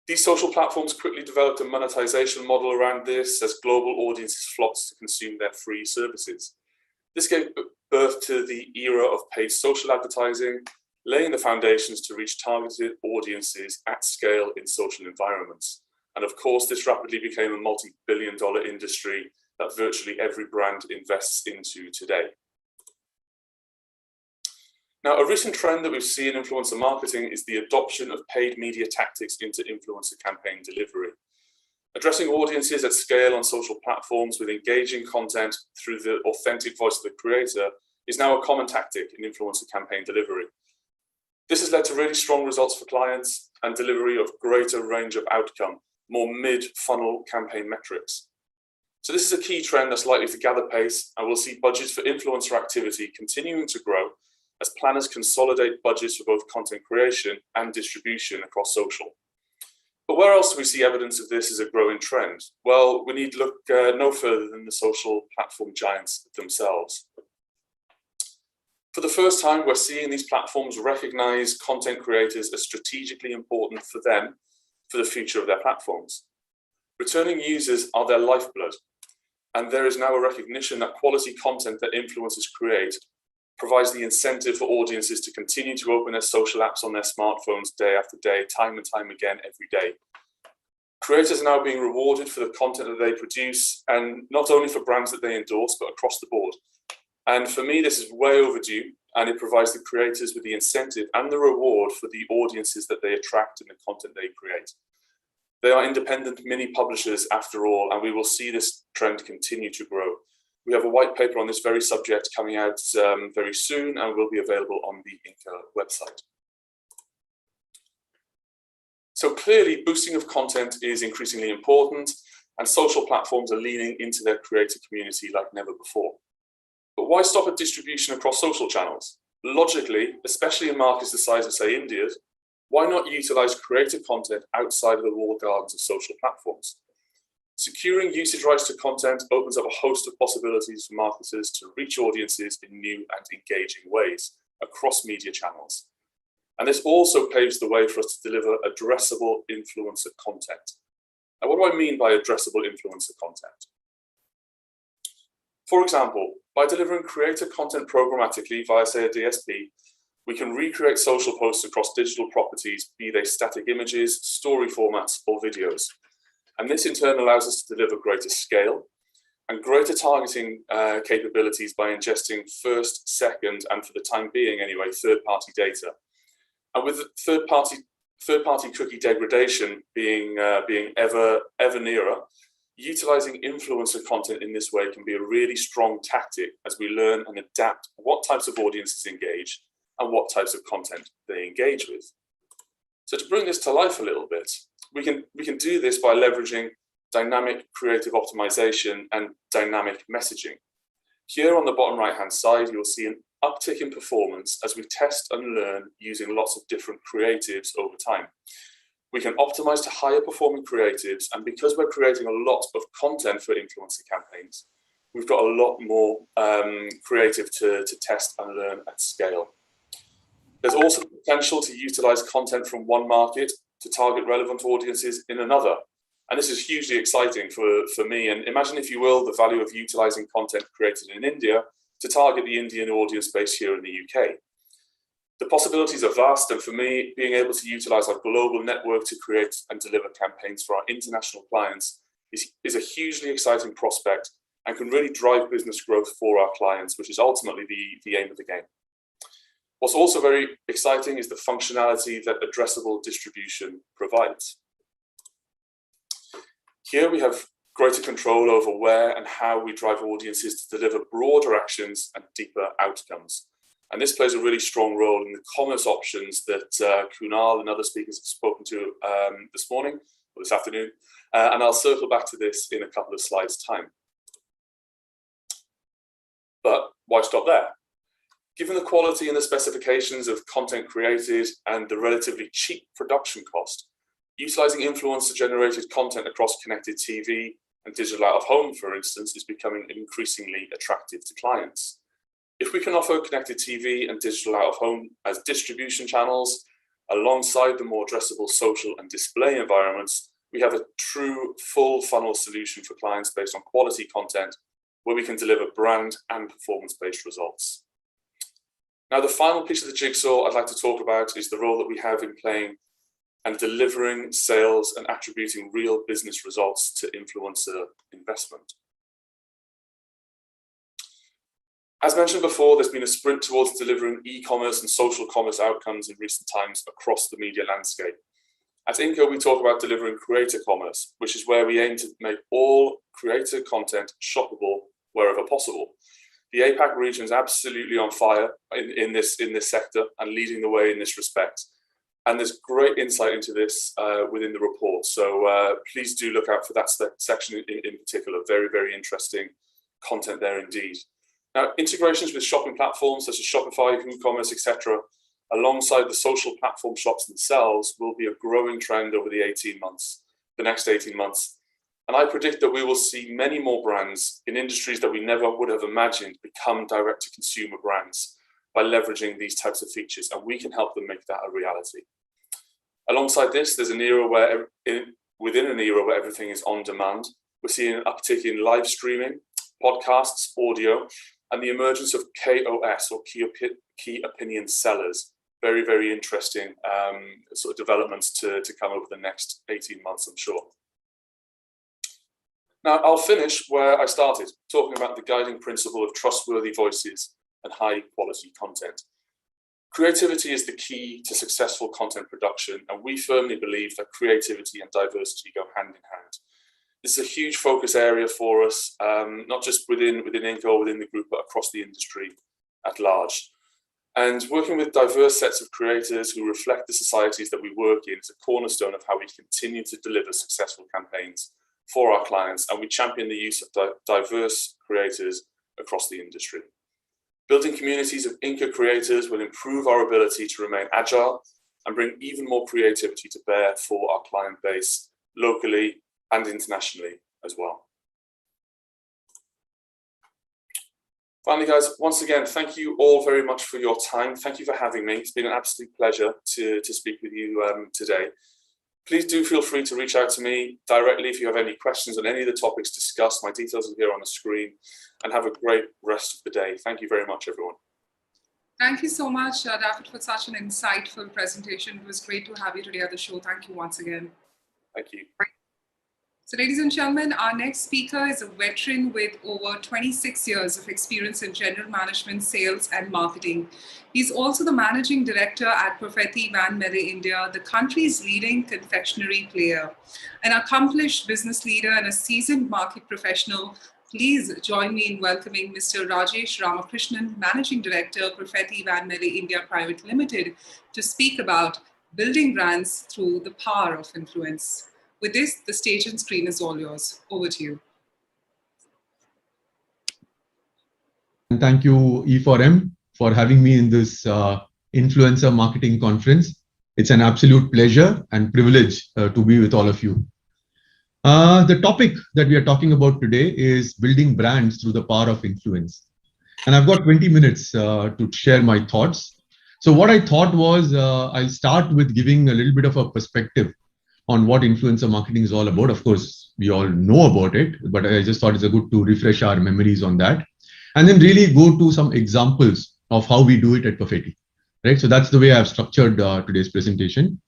These social platforms quickly developed a monetization model around this as global audiences flocked to consume their free services. This gave birth to the era of paid social advertising, laying the foundations to reach targeted audiences at scale in social environments. And of course, this rapidly became a multi-billion-dollar industry that virtually every brand invests into today. Now, a recent trend that we've seen in influencer marketing is the adoption of paid media tactics into influencer campaign delivery. Addressing audiences at scale on social platforms with engaging content through the authentic voice of the creator is now a common tactic in influencer campaign delivery. This has led to really strong results for clients and delivery of greater range of outcome, more mid-funnel campaign metrics. So this is a key trend that's likely to gather pace, and we'll see budgets for influencer activity continuing to grow as planners consolidate budgets for both content creation and distribution across social. But where else do we see evidence of this as a growing trend? Well, we need look no further than the social platform giants themselves. For the first time, we're seeing these platforms recognize content creators as strategically important for them for the future of their platforms. Returning users are their lifeblood, and there is now a recognition that quality content that influencers create provides the incentive for audiences to continue to open their social apps on their smartphones day after day, time and time again, every day. Creators are now being rewarded for the content that they produce, and not only for brands that they endorse, but across the board. And for me, this is way overdue, and it provides the creators with the incentive and the reward for the audiences that they attract and the content they create. They are independent mini publishers after all, and we will see this trend continue to grow. We have a white paper on this very subject coming out very soon and will be available on the INCA website. So clearly, boosting of content is increasingly important, and social platforms are leaning into their creator community like never before. But why stop at distribution across social channels? Logically, especially in markets the size of, say, India's, why not utilize creator content outside of the walled gardens of social platforms? Securing usage rights to content opens up a host of possibilities for marketers to reach audiences in new and engaging ways across media channels. And this also paves the way for us to deliver addressable influencer content. Now, what do I mean by addressable influencer content? For example, by delivering creator content programmatically via, say, a DSP, we can recreate social posts across digital properties, be they static images, story formats, or videos. And this in turn allows us to deliver greater scale and greater targeting capabilities by ingesting first, second, and for the time being anyway, third-party data. And with third-party cookie degradation being ever nearer, utilizing influencer content in this way can be a really strong tactic as we learn and adapt what types of audiences engage and what types of content they engage with. So to bring this to life a little bit, we can do this by leveraging dynamic creative optimization and dynamic messaging. Here on the bottom right-hand side, you'll see an uptick in performance as we test and learn using lots of different creatives over time. We can optimize to higher performing creatives, and because we're creating a lot of content for influencer campaigns, we've got a lot more creative to test and learn at scale. There's also the potential to utilize content from one market to target relevant audiences in another. And this is hugely exciting for me. And imagine, if you will, the value of utilizing content created in India to target the Indian audience base here in the UK. The possibilities are vast, and for me, being able to utilize our global network to create and deliver campaigns for our international clients is a hugely exciting prospect and can really drive business growth for our clients, which is ultimately the aim of the game. What's also very exciting is the functionality that addressable distribution provides. Here we have greater control over where and how we drive audiences to deliver broader actions and deeper outcomes. And this plays a really strong role in the commerce options that Kunal and other speakers have spoken to this morning or this afternoon. And I'll circle back to this in a couple of slides' time. But why stop there? Given the quality and the specifications of content created and the relatively cheap production cost, utilizing influencer-generated content across connected TV and digital out-of-home, for instance, is becoming increasingly attractive to clients. If we can offer connected TV and digital out-of-home as distribution channels, alongside the more addressable social and display environments, we have a true full funnel solution for clients based on quality content where we can deliver brand and performance-based results. Now, the final piece of the jigsaw I'd like to talk about is the role that we have in playing and delivering sales and attributing real business results to influencer investment. As mentioned before, there's been a sprint towards delivering e-commerce and social commerce outcomes in recent times across the media landscape. At INCA, we talk about delivering creator commerce, which is where we aim to make all creator content shoppable wherever possible. The APAC region is absolutely on fire in this sector and leading the way in this respect. And there's great insight into this within the report. So please do look out for that section in particular. Very, very interesting content there indeed. Now, integrations with shopping platforms such as Shopify, WooCommerce, etc., alongside the social platform shops themselves will be a growing trend over the next 18 months. And I predict that we will see many more brands in industries that we never would have imagined become direct-to-consumer brands by leveraging these types of features, and we can help them make that a reality. Alongside this, there's an era where, within an era where everything is on demand, we're seeing an uptick in live streaming, podcasts, audio, and the emergence of KOS, or key opinion sellers. Very, very interesting sort of developments to come over the next 18 months, I'm sure. Now, I'll finish where I started, talking about the guiding principle of trustworthy voices and high quality content. Creativity is the key to successful content production, and we firmly believe that creativity and diversity go hand in hand. This is a huge focus area for us, not just within INCA or within the group, but across the industry at large. And working with diverse sets of creators who reflect the societies that we work in is a cornerstone of how we continue to deliver successful campaigns for our clients, and we champion the use of diverse creators across the industry. Building communities of INCA creators will improve our ability to remain agile and bring even more creativity to bear for our client base locally and internationally as well. Finally, guys, once again, thank you all very much for your time. Thank you for having me. It's been an absolute pleasure to speak with you today. Please do feel free to reach out to me directly if you have any questions on any of the topics discussed. My details are here on the screen, and have a great rest of the day. Thank you very much, everyone. Thank you so much, David, for such an insightful presentation. It was great to have you today at the show. Thank you once again. Thank you. So, ladies and gentlemen, our next speaker is a veteran with over 26 years of experience in general management, sales, and marketing. He's also the managing director at Profetti Van Melle India, the country's leading confectionery player. An accomplished business leader and a seasoned market professional, please join me in welcoming Mr. Rajesh Ramakrishnan, Managing Director, Profetti Van Melle India Private Limited, to speak about building brands through the power of influence. With this, the stage and screen is all yours. Over to you. And thank you, E4m, for having me in this influencer marketing conference. It's an absolute pleasure and privilege to be with all of you. The topic that we are talking about today is building brands through the power of influence. And I've got 20 minutes to share my thoughts. So what I thought was I'll start with giving a little bit of a perspective on what influencer marketing is all about. Of course, we all know about it, but I just thought it's good to refresh our memories on that. And then really go to some examples of how we do it at Profetti, right? So that's the way I've structured today's presentation.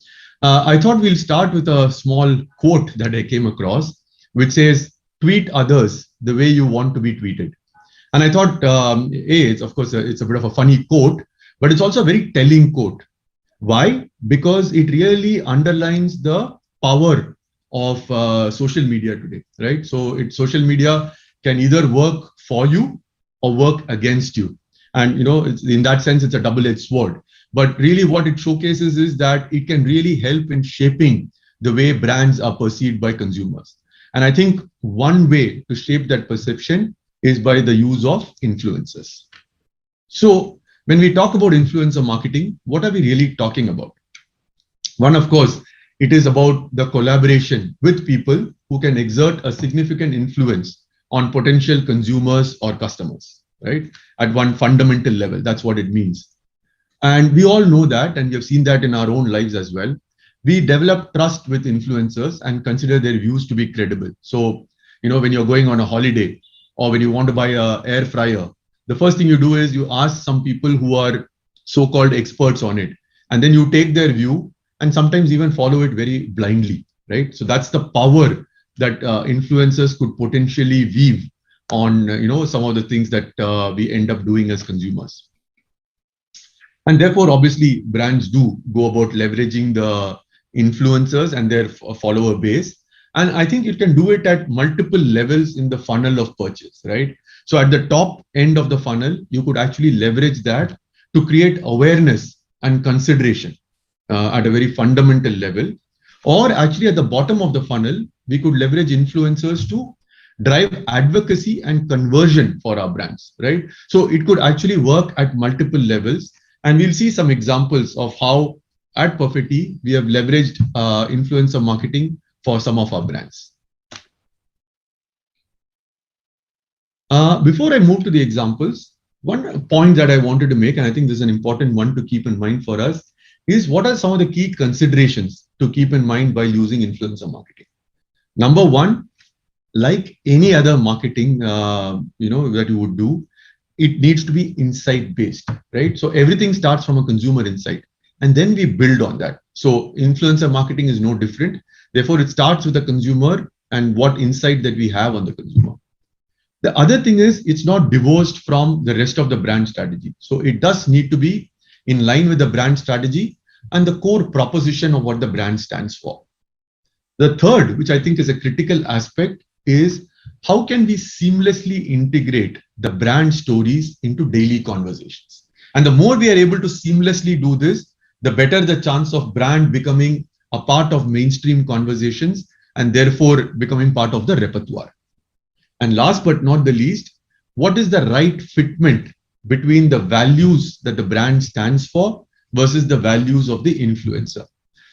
I thought we'll start with a small quote that I came across, which says, "Tweet others the way you want to be tweeted." And I thought, it's of course, it's a bit of a funny quote, but it's also a very telling quote. Why? Because it really underlines the power of social media today, right? So social media can either work for you or work against you. And, in that sense, it's a double-edged sword. But really what it showcases is that it can really help in shaping the way brands are perceived by consumers. And I think one way to shape that perception is by the use of influencers. So when we talk about influencer marketing, what are we really talking about? One, of course, it is about the collaboration with people who can exert a significant influence on potential consumers or customers, right? At one fundamental level, that's what it means. And we all know that, and we have seen that in our own lives as well. We develop trust with influencers and consider their views to be credible. So, when you're going on a holiday or when you want to buy an air fryer, the first thing you do is you ask some people who are so-called experts on it, and then you take their view and sometimes even follow it very blindly, right? So that's the power that influencers could potentially weave on, some of the things that we end up doing as consumers. And therefore, obviously, brands do go about leveraging the influencers and their follower base. And I think you can do it at multiple levels in the funnel of purchase, right? So at the top end of the funnel, you could actually leverage that to create awareness and consideration at a very fundamental level. Or actually at the bottom of the funnel, we could leverage influencers to drive advocacy and conversion for our brands, right? So it could actually work at multiple levels. And we'll see some examples of how at Perfectly, we have leveraged influencer marketing for some of our brands. Before I move to the examples, one point that I wanted to make, and I think this is an important one to keep in mind for us, is what are some of the key considerations to keep in mind while using influencer marketing? Number one, like any other marketing, that you would do, it needs to be insight-based, right? So everything starts from a consumer insight, and then we build on that. So influencer marketing is no different. Therefore, it starts with the consumer and what insight that we have on the consumer. The other thing is it's not divorced from the rest of the brand strategy. So it does need to be in line with the brand strategy and the core proposition of what the brand stands for. The third, which I think is a critical aspect, is how can we seamlessly integrate the brand stories into daily conversations? And the more we are able to seamlessly do this, the better the chance of brand becoming a part of mainstream conversations and therefore becoming part of the repertoire. And last but not the least, what is the right fitment between the values that the brand stands for versus the values of the influencer?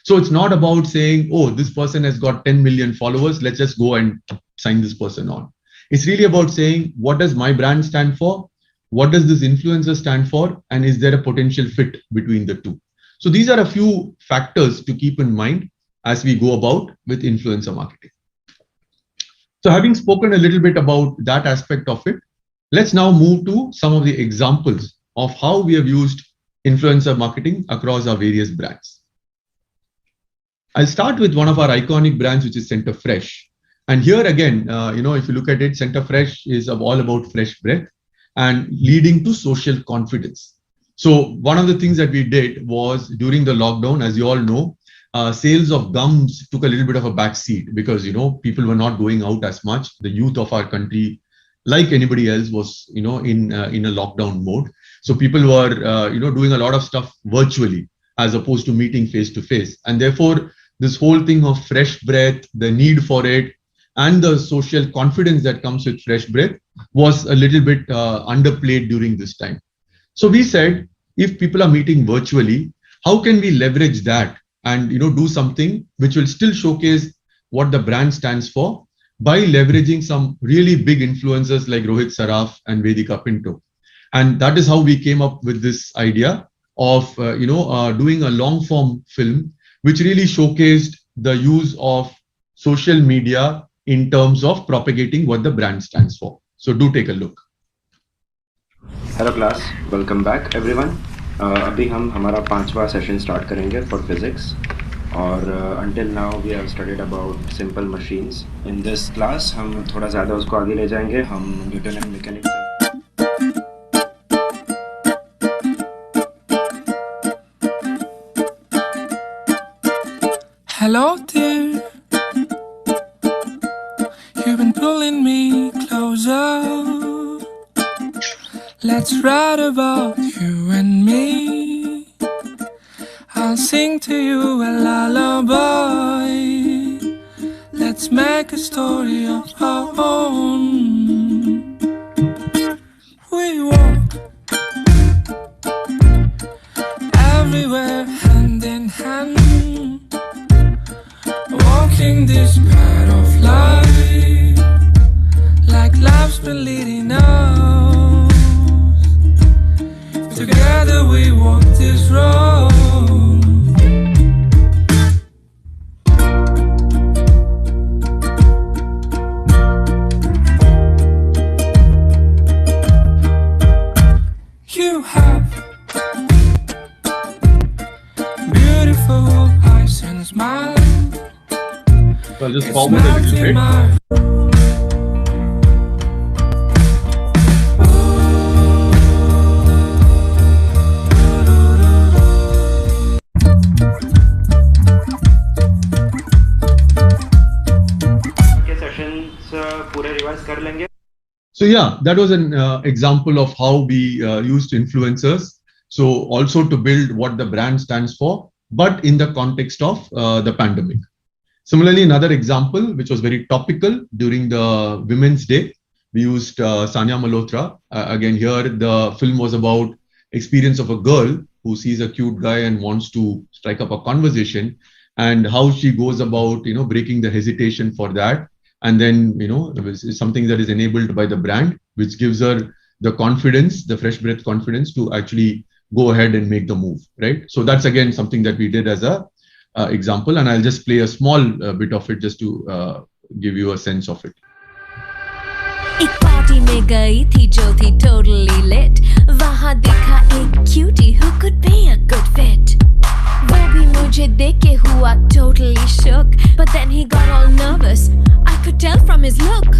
So it's not about saying, oh, this person has got 10 million followers, let's just go and sign this person on. It's really about saying, what does my brand stand for? What does this influencer stand for? And is there a potential fit between the two? So these are a few factors to keep in mind as we go about with influencer marketing. So having spoken a little bit about that aspect of it, let's now move to some of the examples of how we have used influencer marketing across our various brands. I'll start with one of our iconic brands, which is Center Fresh. And here again, if you look at it, Center Fresh is all about fresh breath and leading to social confidence. So one of the things that we did was during the lockdown, as you all know, sales of gums took a little bit of a backseat because, people were not going out as much. The youth of our country, like anybody else, was, in a lockdown mode. So people were, doing a lot of stuff virtually as opposed to meeting face to face. And therefore, this whole thing of fresh breath, the need for it, and the social confidence that comes with fresh breath was a little bit underplayed during this time. So we said, if people are meeting virtually, how can we leverage that and do something which will still showcase what the brand stands for by leveraging some really big influencers like Rohit Saraf and Vedika Pinto. And that is how we came up with this idea of doing a long form film which really showcased the use of social media in terms of propagating what the brand stands for. So do take a look. Hello class, welcome back everyone. अभी हम हमारा 5वां session start करेंगे for physics और until now we have studied about simple machines. In this class हम थोड़ा ज़्यादा उसको आगे ले जाएंगे. हम Newton and mechanics Hello dear, you've been pulling me closer. Let's write about you and me. I'll sing to you a lullaby. Let's make a story of our own. We walk everywhere hand in hand, walking this path of life like life's been leading us. Together we walk this road. You have beautiful eyes and a smile. So I'll just forward a little bit. So yeah, that was an example of how we used influencers. So also to build what the brand stands for, but in the context of the pandemic. Similarly, another example, which was very topical during the Women's Day, we used Sanya Malhotra. Again, here the film was about experience of a girl who sees a cute guy and wants to strike up a conversation, and how she goes about, breaking the hesitation for that. And then, it's something that is enabled by the brand, which gives her the confidence, the fresh breath confidence to actually go ahead and make the move, right? So that's again something that we did as a example, and I'll just play a small bit of it just to give you a sense of it. एक party में गई थी जो थी totally lit. वहाँ देखा एक cutie who could be a good fit. वो भी मुझे देख के हुआ totally shook, but then he got all nervous. I could tell from his look.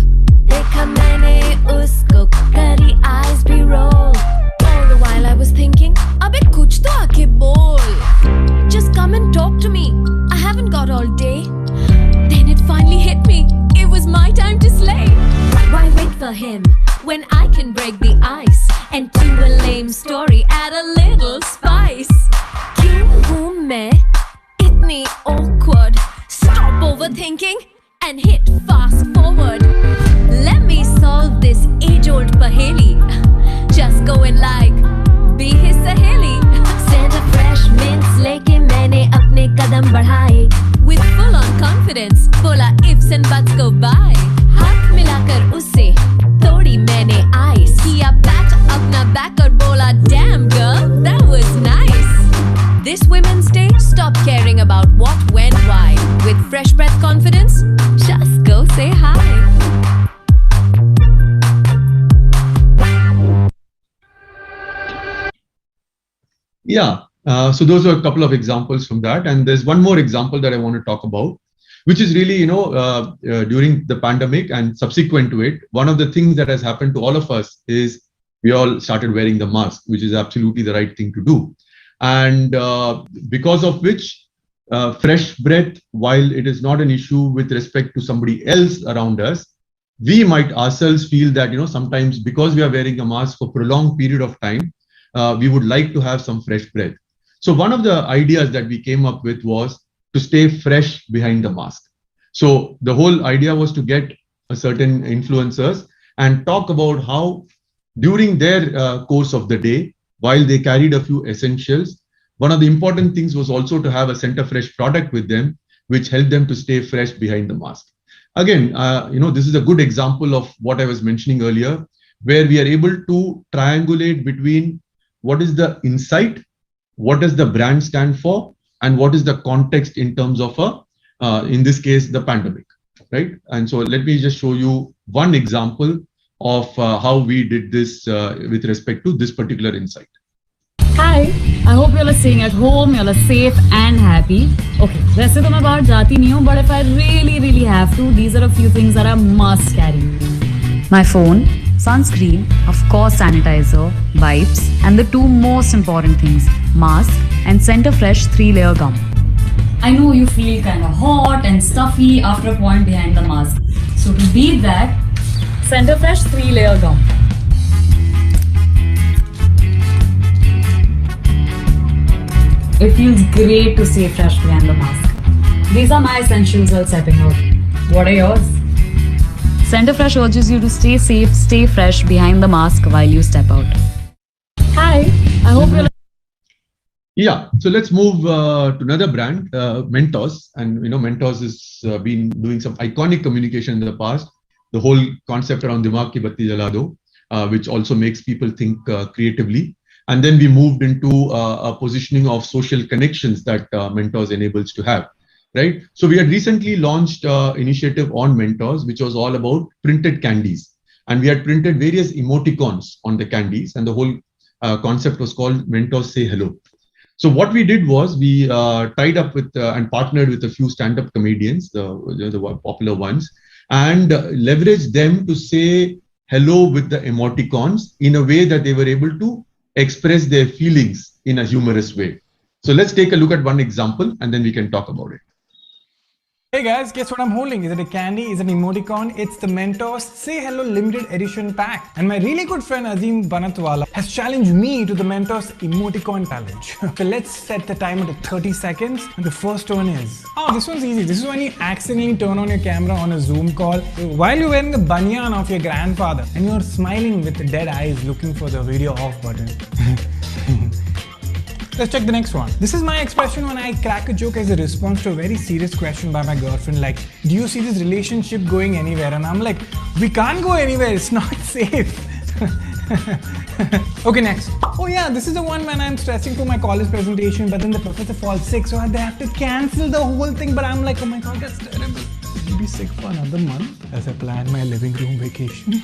देखा मैंने उसको करी eyes be roll. All the while I was thinking, अबे कुछ तो आके बोल. Just come and talk to me. I haven't got all day. Then it finally hit me. It was my time to slay. Why wait for him when I can break the ice and to a lame story add a little spice? क्यों हूँ मैं इतनी awkward? Stop overthinking and hit fast forward. Let me solve this age-old paheli. Just go and like be his saheli. Santa fresh mints लेके मैंने अपने कदम बढ़ाए. With full-on confidence, बोला ifs and buts go by. हाथ मिलाकर उससे तोड़ी मैंने ice. किया pat अपना back और बोला damn girl, that was nice. This Women's Day, stop caring about what, when, why. With fresh breath confidence, just go say hi. Yeah, so those are a couple of examples from that. And there's one more example that I want to talk about, which is really, during the pandemic and subsequent to it, one of the things that has happened to all of us is we all started wearing the mask, which is absolutely the right thing to do. And because of which, fresh breath, while it is not an issue with respect to somebody else around us, we might ourselves feel that, sometimes because we are wearing a mask for a prolonged period of time, we would like to have some fresh breath. So one of the ideas that we came up with was to stay fresh behind the mask. So the whole idea was to get a certain influencers and talk about how during their course of the day, while they carried a few essentials, one of the important things was also to have a Center Fresh product with them, which helped them to stay fresh behind the mask. Again, this is a good example of what I was mentioning earlier, where we are able to triangulate between what is the insight, what does the brand stand for, and what is the context in terms of, in this case, the pandemic, right? And so let me just show you one example of how we did this with respect to this particular insight. Hi, I hope you all are staying at home, you all are safe and happy. Okay, वैसे तो मैं बाहर जाती नहीं हूँ, but if I really have to, these are a few things that I must carry. My phone, sunscreen, of course sanitizer, wipes, and the two most important things, mask and Center Fresh 3-layer gum. I know you feel kind of hot and stuffy after a point behind the mask. So to beat that, Center Fresh 3-layer gum. It feels great to stay fresh behind the mask. These are my essentials while stepping out. What are yours? Center Fresh urges you to stay safe, stay fresh behind the mask while you step out. Hi, I hope you're... Yeah, so let's move to another brand, Mentos. And Mentos has been doing some iconic communication in the past. The whole concept around Dimag ki batti jala do, which also makes people think creatively. And then we moved into a positioning of social connections that Mentors enables to have, right? So we had recently launched initiative on Mentors, which was all about printed candies. And we had printed various emoticons on the candies, and the whole concept was called Mentors Say Hello. So what we did was we tied up with and partnered with a few stand-up comedians, the popular ones, and leveraged them to say hello with the emoticons in a way that they were able to express their feelings in a humorous way. So let's take a look at one example and then we can talk about it. Hey guys, guess what I'm holding? Is it a candy? Is it an emoticon? It's the Mentors Say Hello limited edition pack. And my really good friend Azim Banatwala has challenged me to the Mentors emoticon challenge. So let's set the timer to 30 seconds. And the first one is, oh, this one's easy. This is when you accidentally turn on your camera on a Zoom call while you're wearing the banyan of your grandfather and you're smiling with dead eyes looking for the video off button. Let's check the next one. This is my expression when I crack a joke as a response to a very serious question by my girlfriend, like, do you see this relationship going anywhere? And I'm like, we can't go anywhere, it's not safe. Okay, next. Oh yeah, this is the one when I'm stressing for my college presentation, but then the professor falls sick, so they have to cancel the whole thing, but I'm like, oh my god, that's terrible. I'll be sick for another month as I plan my living room vacation.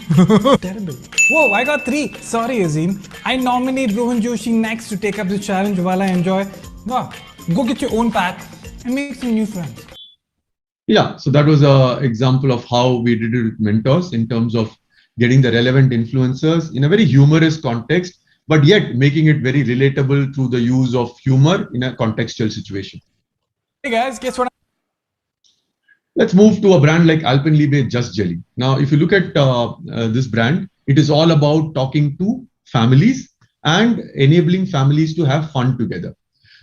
Terrible. Whoa, I got 3. Sorry, Azim. I nominate Rohan Joshi next to take up the challenge while I enjoy. Wow, go get your own pack and make some new friends. Yeah, so that was an example of how we did it with Mentors in terms of getting the relevant influencers in a very humorous context, but yet making it very relatable through the use of humor in a contextual situation. Hey guys, guess what? Let's move to a brand like Alpenliebe Just Jelly. Now, if you look at this brand, it is all about talking to families and enabling families to have fun together.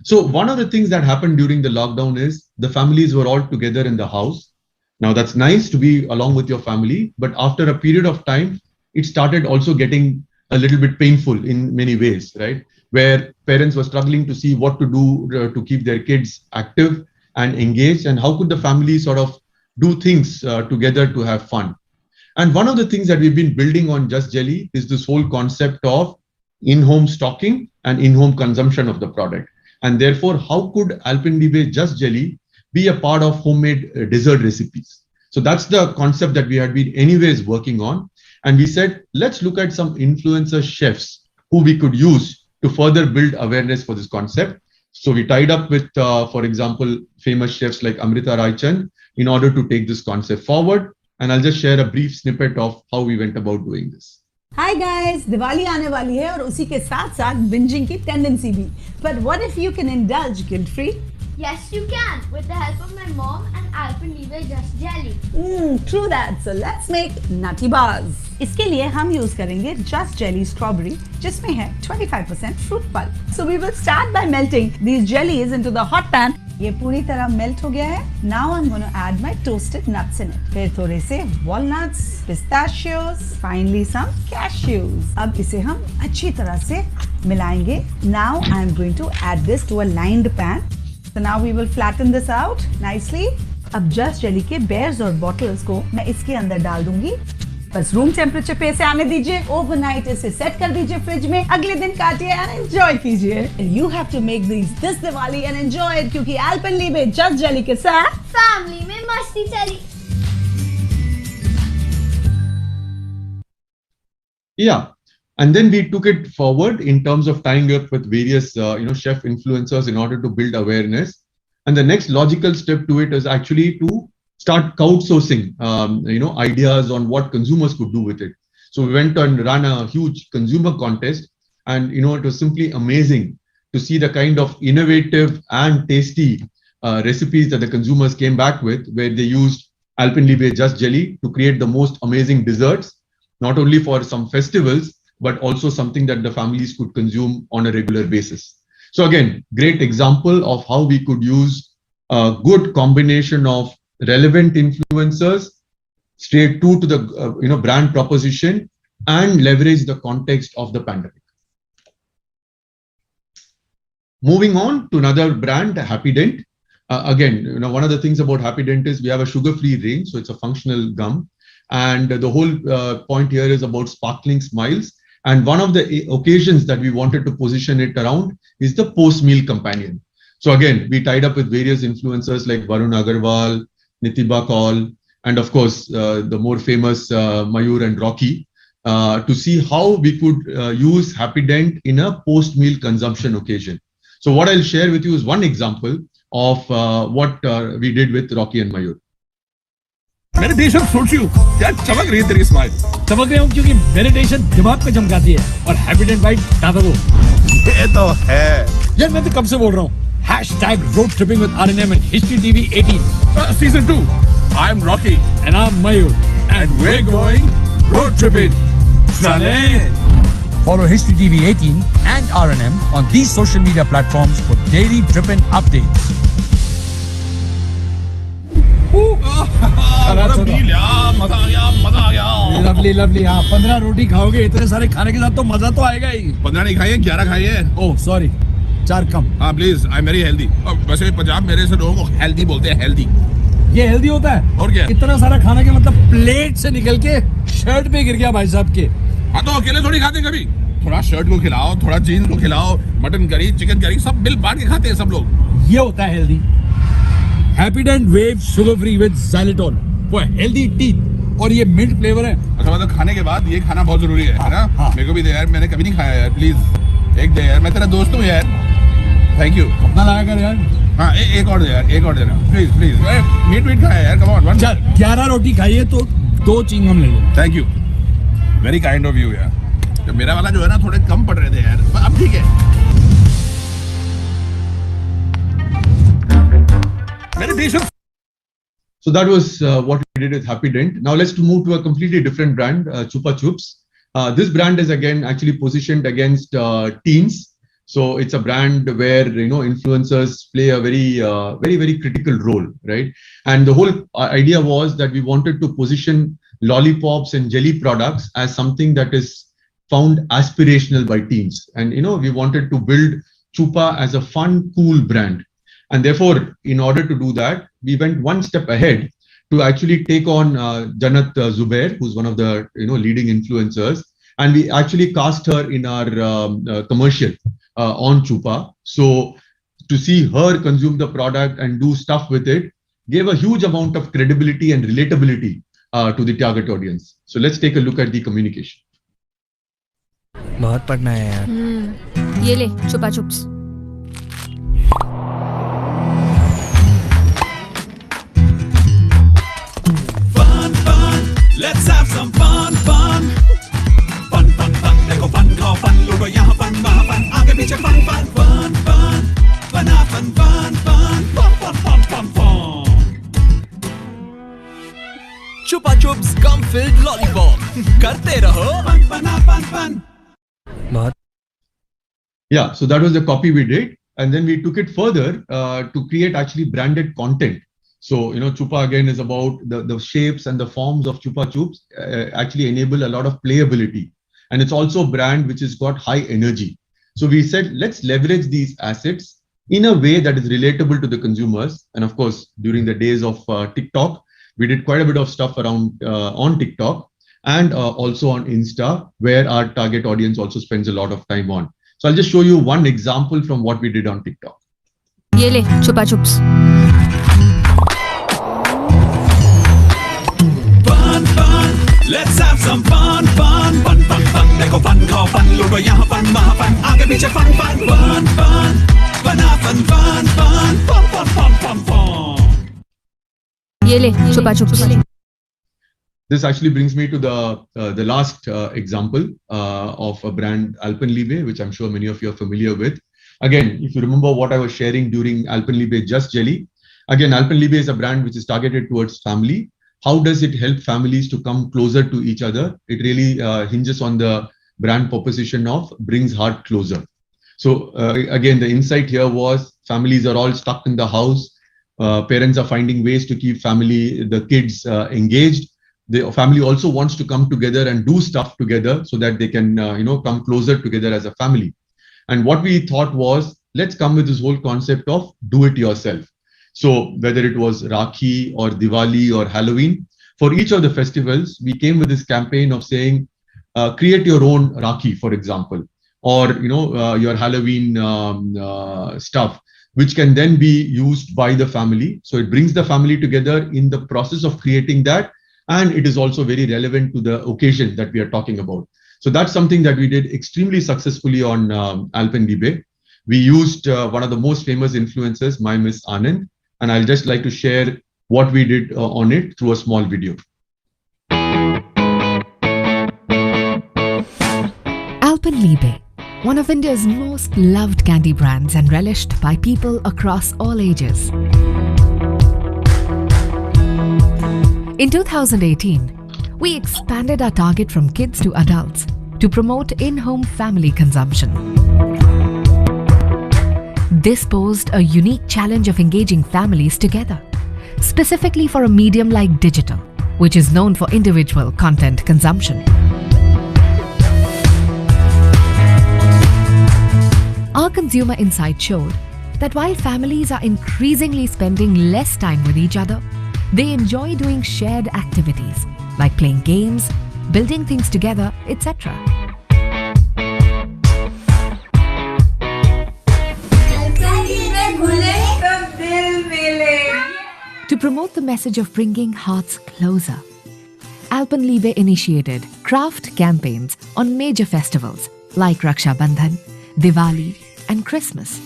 So one of the things that happened during the lockdown is the families were all together in the house. Now that's nice to be along with your family, but after a period of time, it started also getting a little bit painful in many ways, right? Where parents were struggling to see what to do to keep their kids active and engaged, and how could the family sort of do things together to have fun. And one of the things that we've been building on Just Jelly is this whole concept of in-home stocking and in-home consumption of the product. And therefore, how could Alpenliebe Just Jelly be a part of homemade dessert recipes? So that's the concept that we had been anyways working on. And we said, let's look at some influencer chefs who we could use to further build awareness for this concept. So we tied up with, for example, famous chefs like Amrita Raichand in order to take this concept forward. And I'll just share a brief snippet of how we went about doing this. Hi guys, Diwali आने वाली है और उसी के साथ साथ bingeing की tendency भी. But what if you can indulge guilt free? Yes, you can, with the help of my mom and Alpenliebe Just Jelly. True that. So let's make nutty bars. इसके लिए हम यूज करेंगे Just Jelly Strawberry, जिसमें है 25% fruit pulp. So we will start by melting these jellies into the hot pan. ये पूरी तरह melt हो गया है. Now I'm going to add my toasted nuts in it. फिर थोड़े से walnuts, pistachios, finally some cashews. अब इसे हम अच्छी तरह से मिलाएंगे. Now I'm going to add this to a lined pan. So now we will flatten this out nicely. अब Just Jelly के bears और bottles को मैं इसके अंदर डाल दूंगी. बस रूम टेम्परेचर पे इसे आने दीजिए. ओवरनाइट इसे सेट कर दीजिए फ्रिज में. अगले दिन काटिए एंड एंजॉय कीजिए. You have to make these this Diwali and enjoy it क्योंकि Alpenliebe Just Jelly के साथ फैमिली में मस्ती चली. Yeah. And then we took it forward in terms of tying up with various, chef influencers in order to build awareness. And the next logical step to it is actually to start crowdsourcing, ideas on what consumers could do with it. So we went and ran a huge consumer contest, and it was simply amazing to see the kind of innovative and tasty recipes that the consumers came back with, where they used Alpenliebe Just Jelly to create the most amazing desserts, not only for some festivals, but also something that the families could consume on a regular basis. So again, great example of how we could use a good combination of relevant influencers, stay true to the brand proposition, and leverage the context of the pandemic. Moving on to another brand, Happy Dent. Again, one of the things about Happy Dent is we have a sugar-free range, so it's a functional gum. And the whole point here is about sparkling smiles. And one of the occasions that we wanted to position it around is the post-meal companion. So again, we tied up with various influencers like Varun Agarwal, Nitiba Kaul, and of course, the more famous Mayur and Rocky, to see how we could use Happy Dent in a post-meal consumption occasion. So what I'll share with you is one example of what we did with Rocky and Mayur. Meditation सोच you क्या चमक रही है तेरी smile चमक रही हूँ क्योंकि मेडिटेशन दिमाग को चमकाती है और हैप्पी डेंट वाइट दादा को ये तो है यार मैं तो कब से बोल रहा हूँ hashtag road tripping with RNM and History TV 18 season 2 I'm Rocky and I'm Mayur and we're going road tripping चले Follow History TV 18 and RNM on these social media platforms for daily tripping updates. Lovely lovely हाँ 15 रोटी खाओगे इतने सारे खाने के साथ तो मजा तो आएगा ही 15 नहीं खाइए 11 खाइए ओह सॉरी 4 कम हाँ please I am very healthy वैसे पंजाब मेरे से लोगों को हेल्दी बोलते हैं हेल्दी ये हेल्दी होता है और क्या इतना सारा खाना के मतलब प्लेट से निकल के शर्ट पे गिर गया भाई साहब के हाँ तो अकेले थोड़ी खाते कभी थोड़ा शर्ट को खिलाओ थोड़ा जीन्स को खिलाओ मटन करी चिकन करी सब मिल बांट के खाते हैं सब लोग ये होता है healthy Happydent wave sugar free with xylitol for healthy teeth और ये मिंट फ्लेवर है अच्छा मतलब खाने के बाद ये खाना बहुत जरूरी है ना मेरे को भी दे यार मैंने कभी नहीं खाया यार प्लीज एक दे यार मैं तेरा दोस्त हूँ यार थैंक यू अपना लाया कर यार हाँ एक और दे यार एक और देना प्लीज प्लीज मीट खाया यार कम ऑन 11 रोटी खाइए तो 2 चिंगम ले लो thank you very kind of you यार मेरा वाला जो है ना थोड़े कम पड़ रहे थे यार अब ठीक है meditation. So that was what we did with Happy Dent. Now let's move to a completely different brand, Chupa Chups. This brand is again actually positioned against teens. So it's a brand where influencers play a very critical role, right? And the whole idea was that we wanted to position lollipops and jelly products as something that is found aspirational by teens. And we wanted to build Chupa as a fun, cool brand. And therefore, in order to do that, we went one step ahead to actually take on Janat Zubair, who's one of the leading influencers, and we actually cast her in our commercial on Chupa. So to see her consume the product and do stuff with it gave a huge amount of credibility and relatability to the target audience. So let's take a look at the communication. बहुत पढ़ना है यार ये ले चुपा चुप्स Let's have some fun, fun. Fun, fun, fun. देखो fun खाओ fun लूटो यहाँ fun वहाँ fun आगे पीछे fun, fun, fun, fun. Fun, fun, fun, fun. Fun, fun, fun, fun, fun. Chupa Chups gum filled lollipop. करते रहो. Fun, fun, fun, fun. बहुत. Yeah, so that was the copy we did, and then we took it further to create actually branded content. So, Chupa again is about the shapes and the forms of Chupa Chups actually enable a lot of playability. And it's also a brand which has got high energy. So we said, let's leverage these assets in a way that is relatable to the consumers. And of course, during the days of TikTok, we did quite a bit of stuff around on TikTok and also on Insta, where our target audience also spends a lot of time on. So I'll just show you one example from what we did on TikTok. ये ले चुपा चुप्स Let's have some fun, fun, fun, fun, fun. देखो fun खाओ fun लूटो यहाँ fun वहाँ fun आगे पीछे fun, fun, fun, fun. Fun, fun, fun, fun. Fun, fun, fun, fun, fun. ये ले चुपा चुप्स This actually brings me to the last example of a brand, Alpenliebe, which I'm sure many of you are familiar with. Again, if you remember what I was sharing during Alpenliebe Just Jelly, again, Alpenliebe is a brand which is targeted towards family. How does it help families to come closer to each other? It really hinges on the brand proposition of brings heart closer. So again, the insight here was families are all stuck in the house. Parents are finding ways to keep the kids engaged. The family also wants to come together and do stuff together so that they can, come closer together as a family. And what we thought was, let's come with this whole concept of do it yourself. So whether it was Rakhi or Diwali or Halloween, for each of the festivals, we came with this campaign of saying, create your own Rakhi, for example, or your Halloween stuff, which can then be used by the family. So it brings the family together in the process of creating that, and it is also very relevant to the occasion that we are talking about. So that's something that we did extremely successfully on Alpenliebe. We used one of the most famous influencers, my Miss Anand, and I'll just like to share what we did on it through a small video. Alpenliebe, one of India's most loved candy brands and relished by people across all ages. In 2018, we expanded our target from kids to adults to promote in-home family consumption. This posed a unique challenge of engaging families together, specifically for a medium like digital, which is known for individual content consumption. Our consumer insight showed that while families are increasingly spending less time with each other, they enjoy doing shared activities like playing games, building things together, etc. To promote the message of bringing hearts closer, Alpenliebe initiated craft campaigns on major festivals like Raksha Bandhan, Diwali, and Christmas,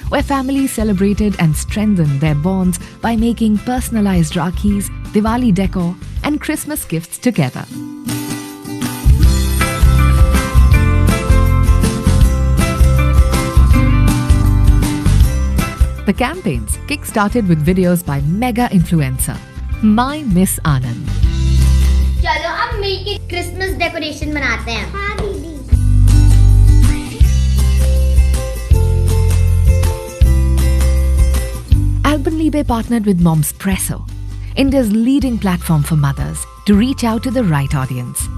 where families celebrated and strengthened their bonds by making personalized Rakhis, Diwali decor, and Christmas gifts together. The campaigns kick-started with videos by mega influencer, my Miss Anand. चलो अब मिलके Christmas decoration बनाते हैं। हाँ दीदी। Alpenliebe partnered with Momspresso, India's leading platform for mothers, to reach out to the right audience.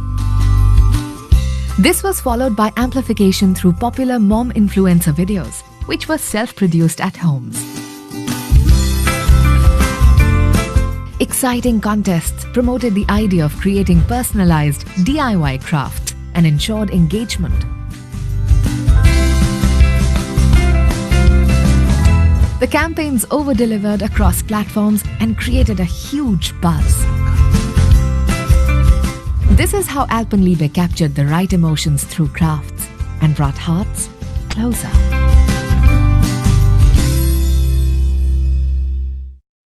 This was followed by amplification through popular mom influencer videos, which were self-produced at homes. Exciting contests promoted the idea of creating personalized DIY crafts and ensured engagement. The campaigns over-delivered across platforms and created a huge buzz. This is how Alpenliebe captured the right emotions through crafts and brought hearts closer.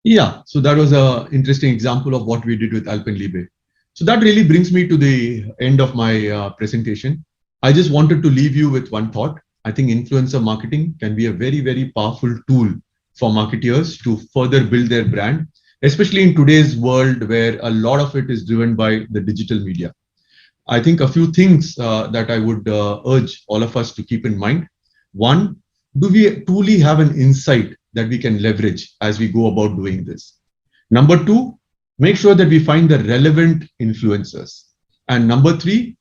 Yeah, so that was an interesting example of what we did with Alpenliebe. So that really brings me to the end of my presentation. I just wanted to leave you with one thought. I think influencer marketing can be a very, very powerful tool for marketers to further build their brand, especially in today's world where a lot of it is driven by the digital media. I think a few things that I would urge all of us to keep in mind. One, do we truly have an insight that we can leverage as we go about doing this? Number two, make sure that we find the relevant influencers. And number three,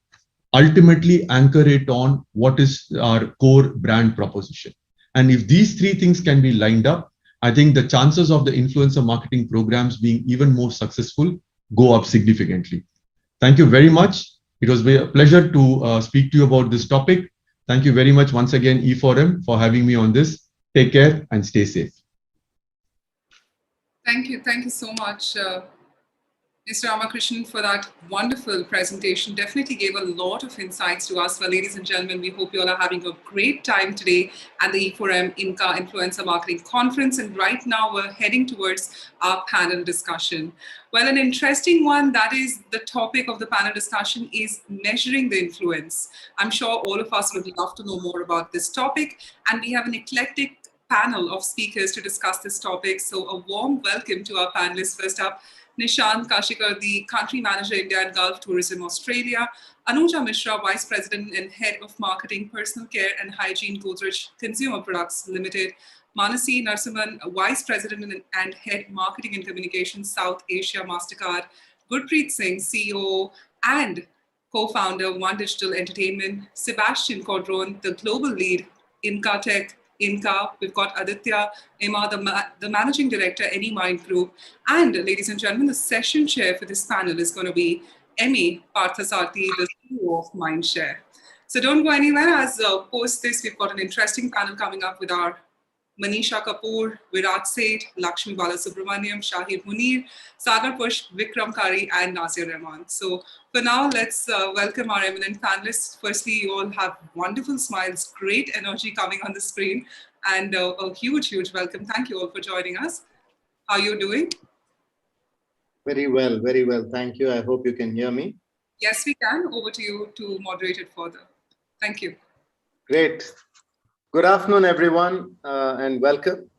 ultimately anchor it on what is our core brand proposition. And if these three things can be lined up, I think the chances of the influencer marketing programs being even more successful go up significantly. Thank you very much. It was a pleasure to speak to you about this topic. Thank you very much once again, e4m, for having me on this. Take care and stay safe. Thank you so much, Mr. Ramakrishnan, for that wonderful presentation. Definitely gave a lot of insights to us. Well, ladies and gentlemen, we hope you all are having a great time today at the e4m INCA Influencer Marketing Conference. And right now we're heading towards our panel discussion. Well, an interesting one, that is the topic of the panel discussion, is measuring the influence. I'm sure all of us would love to know more about this topic, and we have an eclectic panel of speakers to discuss this topic. So a warm welcome to our panelists. First up, Nishant Kashikar, the Country Manager, India and Gulf Tourism, Australia. Anuja Mishra, Vice President and Head of Marketing, Personal Care and Hygiene, Godrej Consumer Products Limited. Manasi Narsimhan, Vice President and Head Marketing and Communications, South Asia, MasterCard. Gurpreet Singh, CEO and co-founder, One Digital Entertainment. Sebastian Cordron, the Global Lead, Inca Tech, INCA. We've got Aditya Emma, the Managing Director, Any Mind Group. And ladies and gentlemen, the session chair for this panel is going to be Emmy Parthasarthi, the CEO of Mindshare. So don't go anywhere. As post this, we've got an interesting panel coming up with our Manisha Kapoor, Virat Seth, Lakshmi Balasubramaniam, Shahid Munir, Sagar Push, Vikram Kari, and Nazir Rahman. So for now, let's welcome our eminent panelists. Firstly, you all have wonderful smiles, great energy coming on the screen, and a huge, huge welcome. Thank you all for joining us. How are you doing? Very well, very well. Thank you. I hope you can hear me. Yes, we can. Over to you to moderate it further. Thank you. Great. Good afternoon, everyone, and welcome.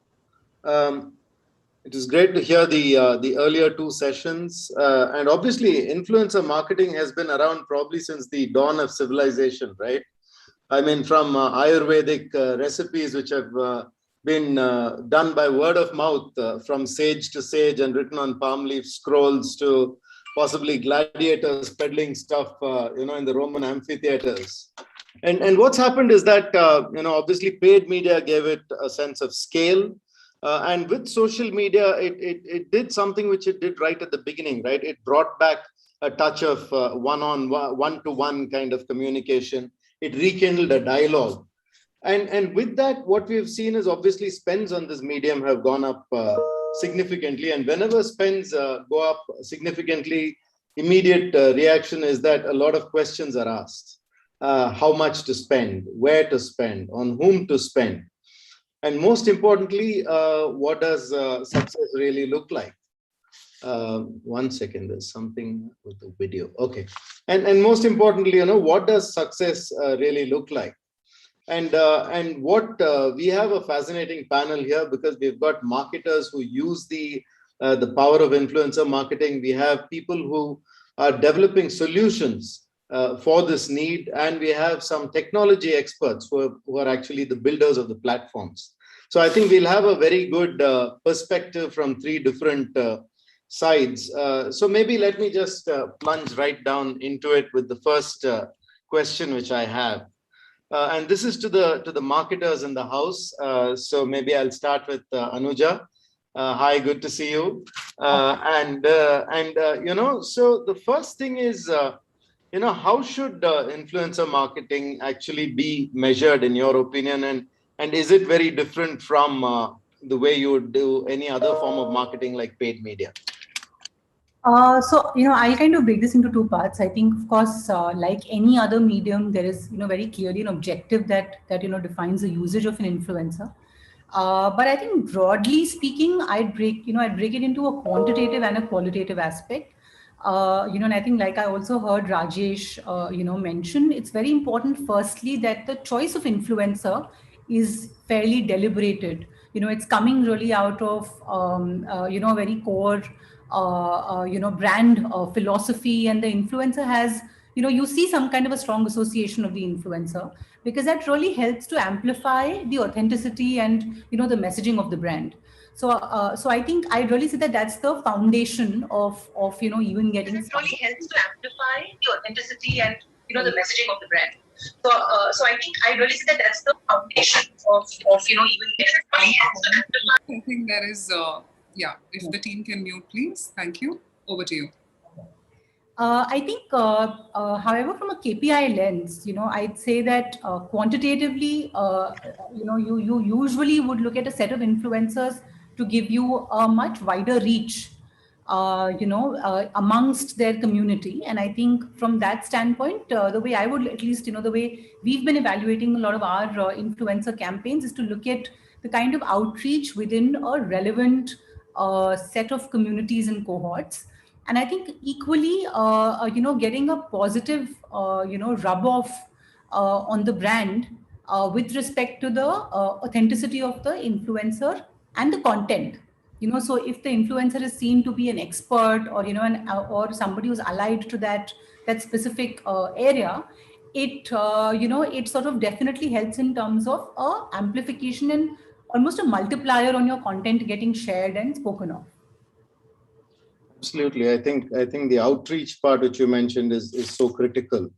It is great to hear the earlier two sessions. And obviously, influencer marketing has been around probably since the dawn of civilization, right? I mean, from Ayurvedic recipes, which have been done by word of mouth, from sage to sage and written on palm leaf scrolls, to possibly gladiators peddling stuff, in the Roman amphitheaters. And what's happened is that, obviously paid media gave it a sense of scale. And with social media, it did something which it did right at the beginning, right? It brought back a touch of one-to-one kind of communication. It rekindled a dialogue. And with that, what we've seen is obviously spends on this medium have gone up significantly. And whenever spends go up significantly, immediate reaction is that a lot of questions are asked. How much to spend, where to spend, on whom to spend. And most importantly, what does success really look like? 1 second, there's something with the video. Okay. And most importantly, what does success really look like? And what we have a fascinating panel here because we've got marketers who use the power of influencer marketing. We have people who are developing solutions for this need, and we have some technology experts who are actually the builders of the platforms. So I think we'll have a very good perspective from three different sides. So maybe let me just plunge right down into it with the first question which I have. And this is to the marketers in the house. So maybe I'll start with Anuja. Hi, good to see you. So the first thing is, how should influencer marketing actually be measured in your opinion? And is it very different from the way you would do any other form of marketing like paid media? So, I'll kind of break this into two parts. I think, of course, like any other medium, there is, very clearly an objective that defines the usage of an influencer. But I think broadly speaking, I'd break it into a quantitative and a qualitative aspect. And I think like I also heard Rajesh, mention, it's very important, firstly, that the choice of influencer is fairly deliberated. It's coming really out of, a very core, brand philosophy, and the influencer has, you see some kind of a strong association of the influencer, because that really helps to amplify the authenticity and, the messaging of the brand. So I think I really say that that's the foundation of even getting. It really helps to amplify the authenticity and, the messaging of the brand. So I think I really say that that's the foundation of even getting. I think there is, if the team can mute, please. Thank you. Over to you. I think, however, from a KPI lens, I'd say that quantitatively, you usually would look at a set of influencers to give you a much wider reach, amongst their community. And I think from that standpoint, the way I would, at least, the way we've been evaluating a lot of our influencer campaigns is to look at the kind of outreach within a relevant set of communities and cohorts. And I think equally, getting a positive, rub off on the brand with respect to the authenticity of the influencer and the content. So if the influencer is seen to be an expert or, or somebody who's allied to that specific area, it sort of definitely helps in terms of amplification and almost a multiplier on your content getting shared and spoken of. Absolutely. I think the outreach part which you mentioned is so critical.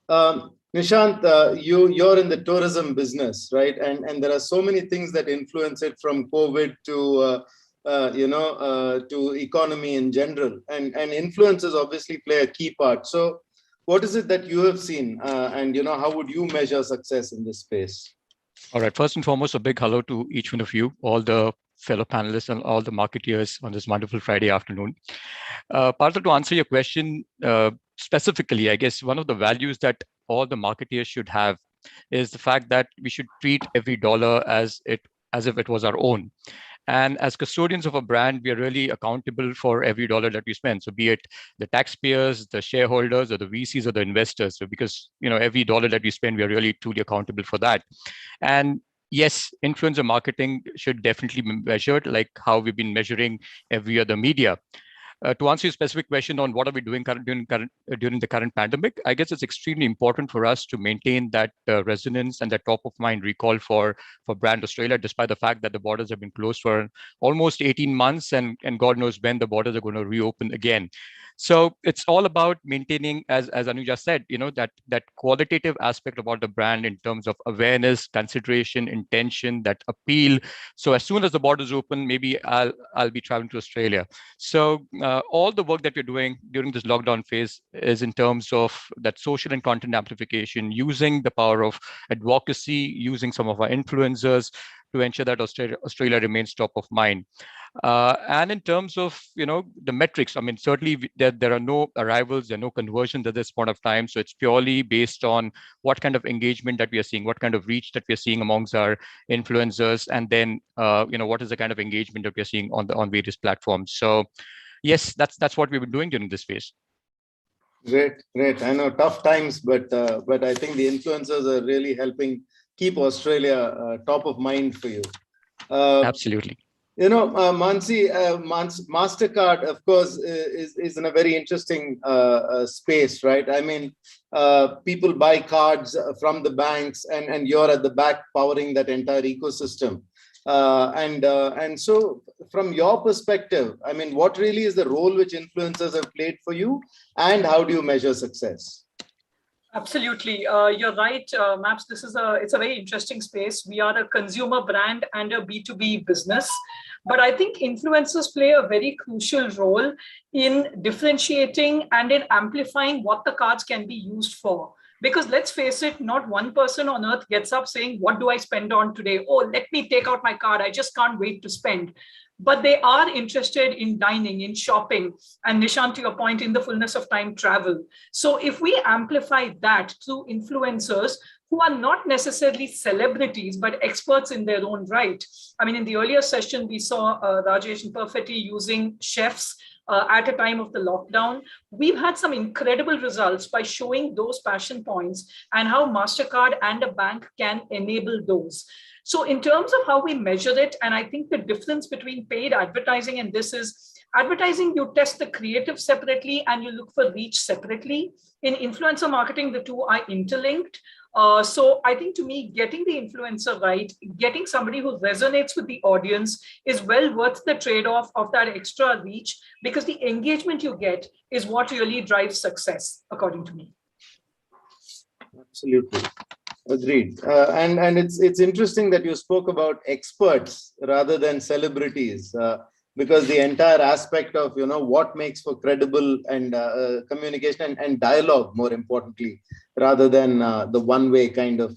Nishant, you're in the tourism business, right? And there are so many things that influence it, from COVID to to economy in general, and influencers obviously play a key part. So what is it that you have seen, and how would you measure success in this space? All right. First and foremost, a big hello to each one of you, all the fellow panelists and all the marketeers on this wonderful Friday afternoon. Partha, to answer your question specifically, I guess one of the values that all the marketeers should have is the fact that we should treat every dollar as if it was our own. And as custodians of a brand, we are really accountable for every dollar that we spend. So be it the taxpayers, the shareholders, or the VCs, or the investors. So because every dollar that we spend, we are really truly accountable for that. And yes, influencer marketing should definitely be measured like how we've been measuring every other media. To answer your specific question on what are we doing during the current pandemic, I guess it's extremely important for us to maintain that resonance and that top of mind recall for brand Australia, despite the fact that the borders have been closed for almost 18 months and God knows when the borders are going to reopen again. So it's all about maintaining, as Anu just said, that qualitative aspect about the brand in terms of awareness, consideration, intention, that appeal. So as soon as the borders open, maybe I'll be traveling to Australia. So all the work that we're doing during this lockdown phase is in terms of that social and content amplification, using the power of advocacy, using some of our influencers to ensure that Australia remains top of mind. And in terms of the metrics, I mean, certainly there are no arrivals, there are no conversions at this point of time. So it's purely based on what kind of engagement that we are seeing, what kind of reach that we are seeing amongst our influencers, and then what is the kind of engagement that we are seeing on various platforms. So yes, that's what we've been doing during this phase. Great. I know tough times, but I think the influencers are really helping keep Australia top of mind for you. Absolutely. Mansi, MasterCard, of course, is in a very interesting space, right? I mean, people buy cards from the banks, and you're at the back powering that entire ecosystem. And so, from your perspective, I mean, what really is the role which influencers have played for you, and how do you measure success? Absolutely, you're right, Maps. It's a very interesting space. We are a consumer brand and a B2B business, but I think influencers play a very crucial role in differentiating and in amplifying what the cards can be used for. Because let's face it, not one person on earth gets up saying, "What do I spend on today? Oh, let me take out my card. I just can't wait to spend." But they are interested in dining, in shopping, and Nishant, to your point, in the fullness of time, travel. So if we amplify that through influencers who are not necessarily celebrities, but experts in their own right. I mean, in the earlier session, we saw Rajesh and Perfetti using chefs at a time of the lockdown. We've had some incredible results by showing those passion points and how MasterCard and a bank can enable those. So in terms of how we measure it, and I think the difference between paid advertising and this is advertising, you test the creative separately and you look for reach separately. In influencer marketing, the two are interlinked. So I think to me, getting the influencer right, getting somebody who resonates with the audience is well worth the trade-off of that extra reach, because the engagement you get is what really drives success, according to me. Absolutely. Agreed. And it's interesting that you spoke about experts rather than celebrities, because the entire aspect of what makes for credible and communication and dialogue, more importantly, rather than the one-way kind of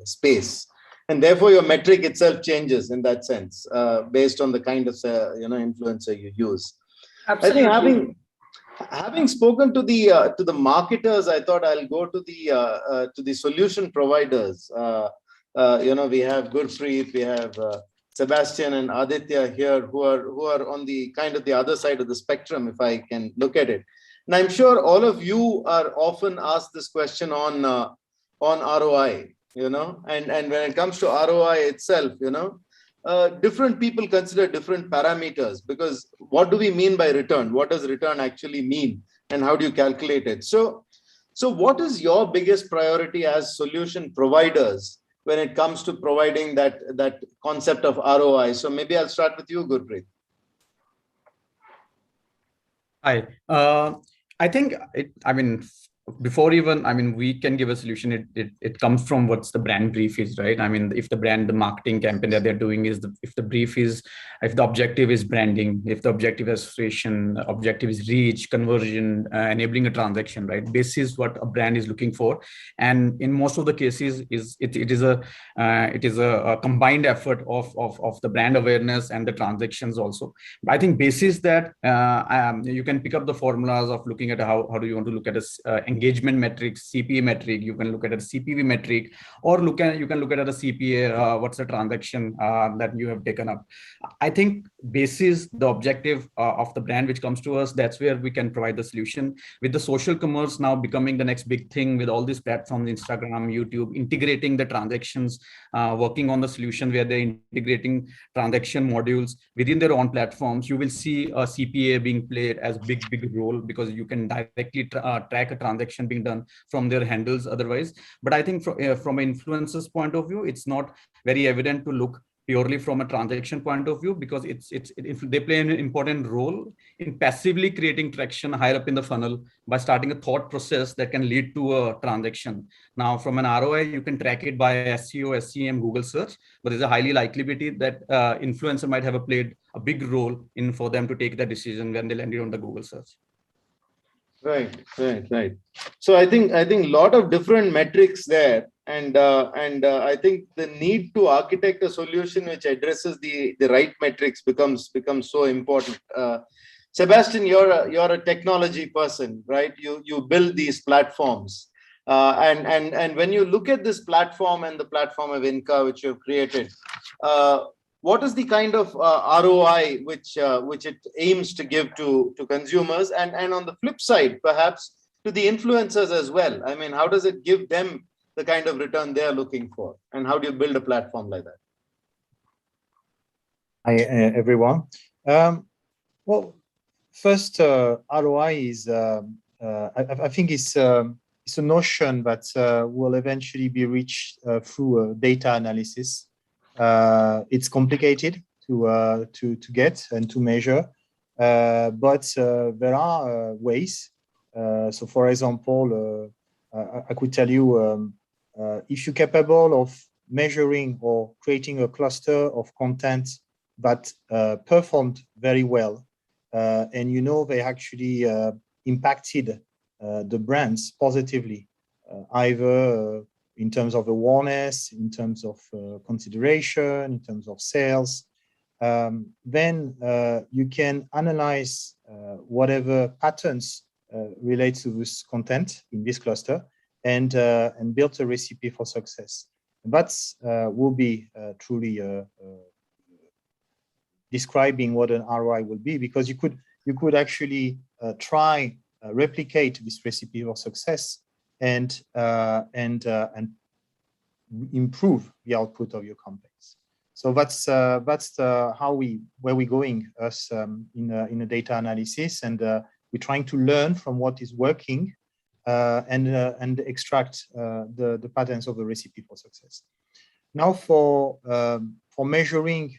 space. And therefore, your metric itself changes in that sense, based on the kind of influencer you use. Absolutely. I think having spoken to the marketers, I thought I'll go to the solution providers. We have Gurpreet, we have Sebastian and Aditya here, who are on the kind of the other side of the spectrum, if I can look at it. And I'm sure all of you are often asked this question on ROI. And when it comes to ROI itself, different people consider different parameters, because what do we mean by return? What does return actually mean? And how do you calculate it? So what is your biggest priority as solution providers when it comes to providing that concept of ROI? So maybe I'll start with you, Gurpreet. Hi. I think, before even, I mean, we can give a solution. It comes from what's the brand brief is, right? I mean, if the marketing campaign that they're doing is if the objective is branding, if the objective is association, objective is reach, conversion, enabling a transaction, right? This is what a brand is looking for. And in most of the cases it is a combined effort of the brand awareness and the transactions also. I think basis that you can pick up the formulas of looking at how do you want to look at a engagement metrics, CPA metric, you can look at a CPV metric, or you can look at a CPA, what's the transaction that you have taken up. I think basis the objective of the brand which comes to us, that's where we can provide the solution. With the social commerce now becoming the next big thing, with all these platforms, Instagram, YouTube, integrating the transactions, working on the solution where they're integrating transaction modules within their own platforms, you will see a CPA being played as big role, because you can directly track a transaction being done from their handles otherwise. But I think from an influencer's point of view, it's not very evident to look purely from a transaction point of view, because they play an important role in passively creating traction higher up in the funnel by starting a thought process that can lead to a transaction. Now, from an ROI, you can track it by SEO, SEM, Google search, but there's a highly likelibility that influencer might have played a big role in for them to take that decision when they landed on the Google search. Right. So I think a lot of different metrics there, and I think the need to architect a solution which addresses the right metrics becomes so important. Sebastian, you're a technology person, right? You build these platforms, and when you look at this platform and the platform of INCA which you've created, what is the kind of ROI which it aims to give to consumers, and on the flip side, perhaps to the influencers as well? I mean, how does it give them the kind of return they're looking for, and how do you build a platform like that? Hi, everyone. Well, first, ROI is, I think it's a notion that will eventually be reached through data analysis. It's complicated to get and to measure, but there are ways. So, for example, I could tell you, if you're capable of measuring or creating a cluster of content that performed very well, and you know they actually impacted the brands positively, either in terms of awareness, in terms of consideration, in terms of sales, then you can analyze whatever patterns relate to this content in this cluster, and build a recipe for success. That will be truly describing what an ROI will be, because you could actually try replicate this recipe for success and improve the output of your campaigns. So that's where we're going us in a data analysis, and we're trying to learn from what is working and extract the patterns of the recipe for success. Now, for measuring,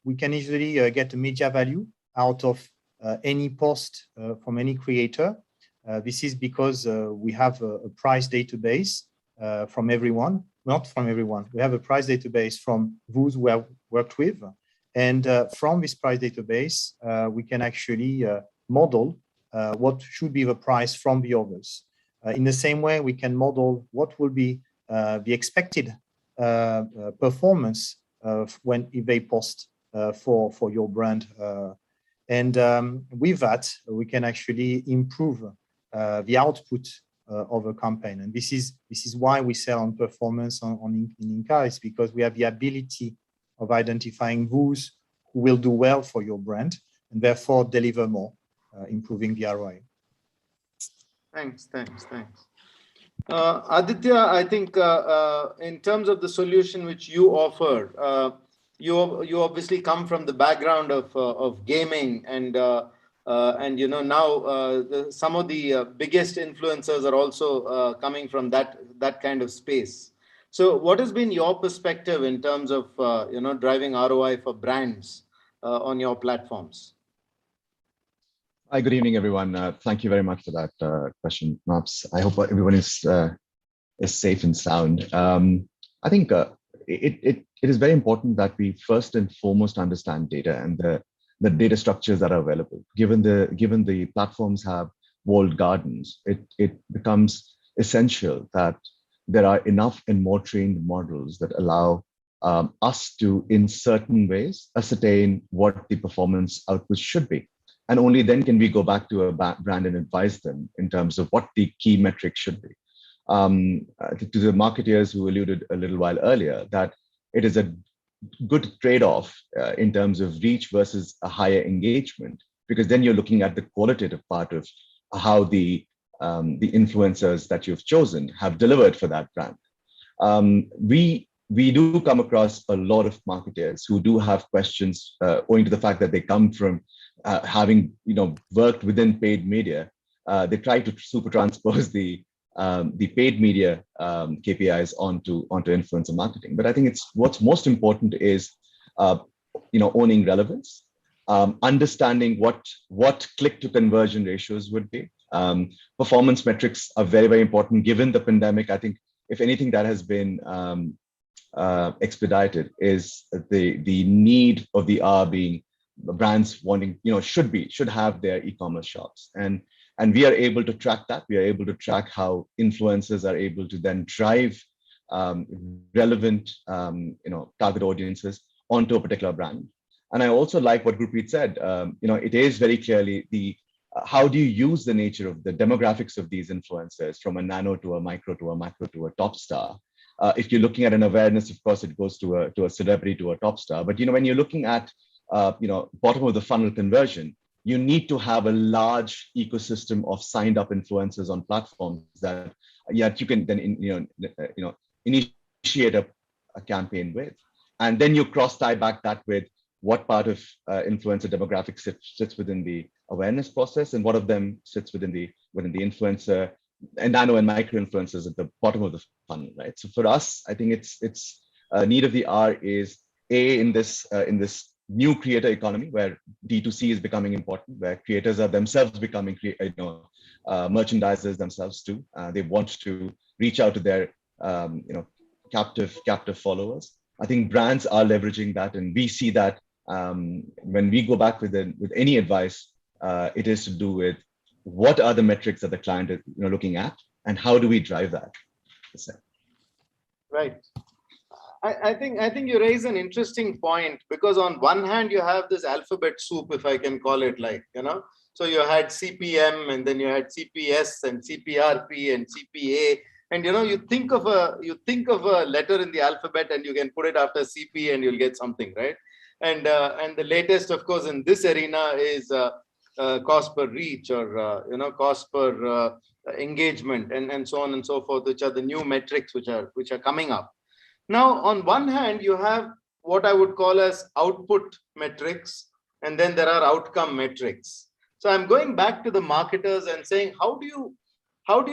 we can easily get a media value out of any post from any creator. This is because we have a price database from everyone, not from everyone. We have a price database from those we have worked with. And from this price database, we can actually model what should be the price from the others. In the same way, we can model what will be the expected performance if they post for your brand. And with that, we can actually improve the output of a campaign. And this is why we sell on performance in INCA, is because we have the ability of identifying those who will do well for your brand and therefore deliver more, improving the ROI. Thanks. Aditya, I think in terms of the solution which you offer, you obviously come from the background of gaming, and you know, now some of the biggest influencers are also coming from that kind of space. So what has been your perspective in terms of driving ROI for brands on your platforms? Hi, good evening, everyone. Thank you very much for that question, Maps. I hope everyone is safe and sound. I think it is very important that we first and foremost understand data and the data structures that are available. Given the platforms have walled gardens, it becomes essential that there are enough and more trained models that allow us to, in certain ways, ascertain what the performance output should be. And only then can we go back to a brand and advise them in terms of what the key metrics should be. To the marketeers who alluded a little while earlier, that it is a good trade-off in terms of reach versus a higher engagement, because then you're looking at the qualitative part of how the influencers that you've chosen have delivered for that brand. We do come across a lot of marketers who do have questions owing to the fact that they come from having worked within paid media. They try to super transpose the paid media KPIs onto influencer marketing. But I think what's most important is owning relevance, understanding what click to conversion ratios would be. Performance metrics are very, very important given the pandemic. I think if anything that has been expedited is the need of the hour being brands wanting, should have their e-commerce shops. And we are able to track that. We are able to track how influencers are able to then drive relevant, target audiences onto a particular brand. And I also like what Gurpreet said. It is very clearly how do you use the nature of the demographics of these influencers from a nano to a micro to a macro to a top star. If you're looking at an awareness, of course, it goes to a celebrity, to a top star. But when you're looking at bottom of the funnel conversion, you need to have a large ecosystem of signed up influencers on platforms that you can then initiate a campaign with, and then you cross tie back that with what part of influencer demographics sits within the awareness process, and what of them sits within the influencer and nano and micro influencers at the bottom of the funnel, right? So for us, I think it's need of the hour is in this new creator economy where D2C is becoming important, where creators are themselves becoming merchandisers themselves too. They want to reach out to their captive followers. I think brands are leveraging that, and we see that when we go back with any advice, it is to do with what are the metrics that the client is looking at, and how do we drive that? Right. I think you raise an interesting point, because on one hand you have this alphabet soup, if I can call it so you had CPM, and then you had CPS and CPRP and CPA, and you think of a letter in the alphabet and you can put it after CP and you'll get something, right? And the latest, of course, in this arena is cost per reach, or cost per engagement, and so on and so forth, which are the new metrics which are coming up. Now, on one hand, you have what I would call as output metrics, and then there are outcome metrics. So I'm going back to the marketers and saying, how do you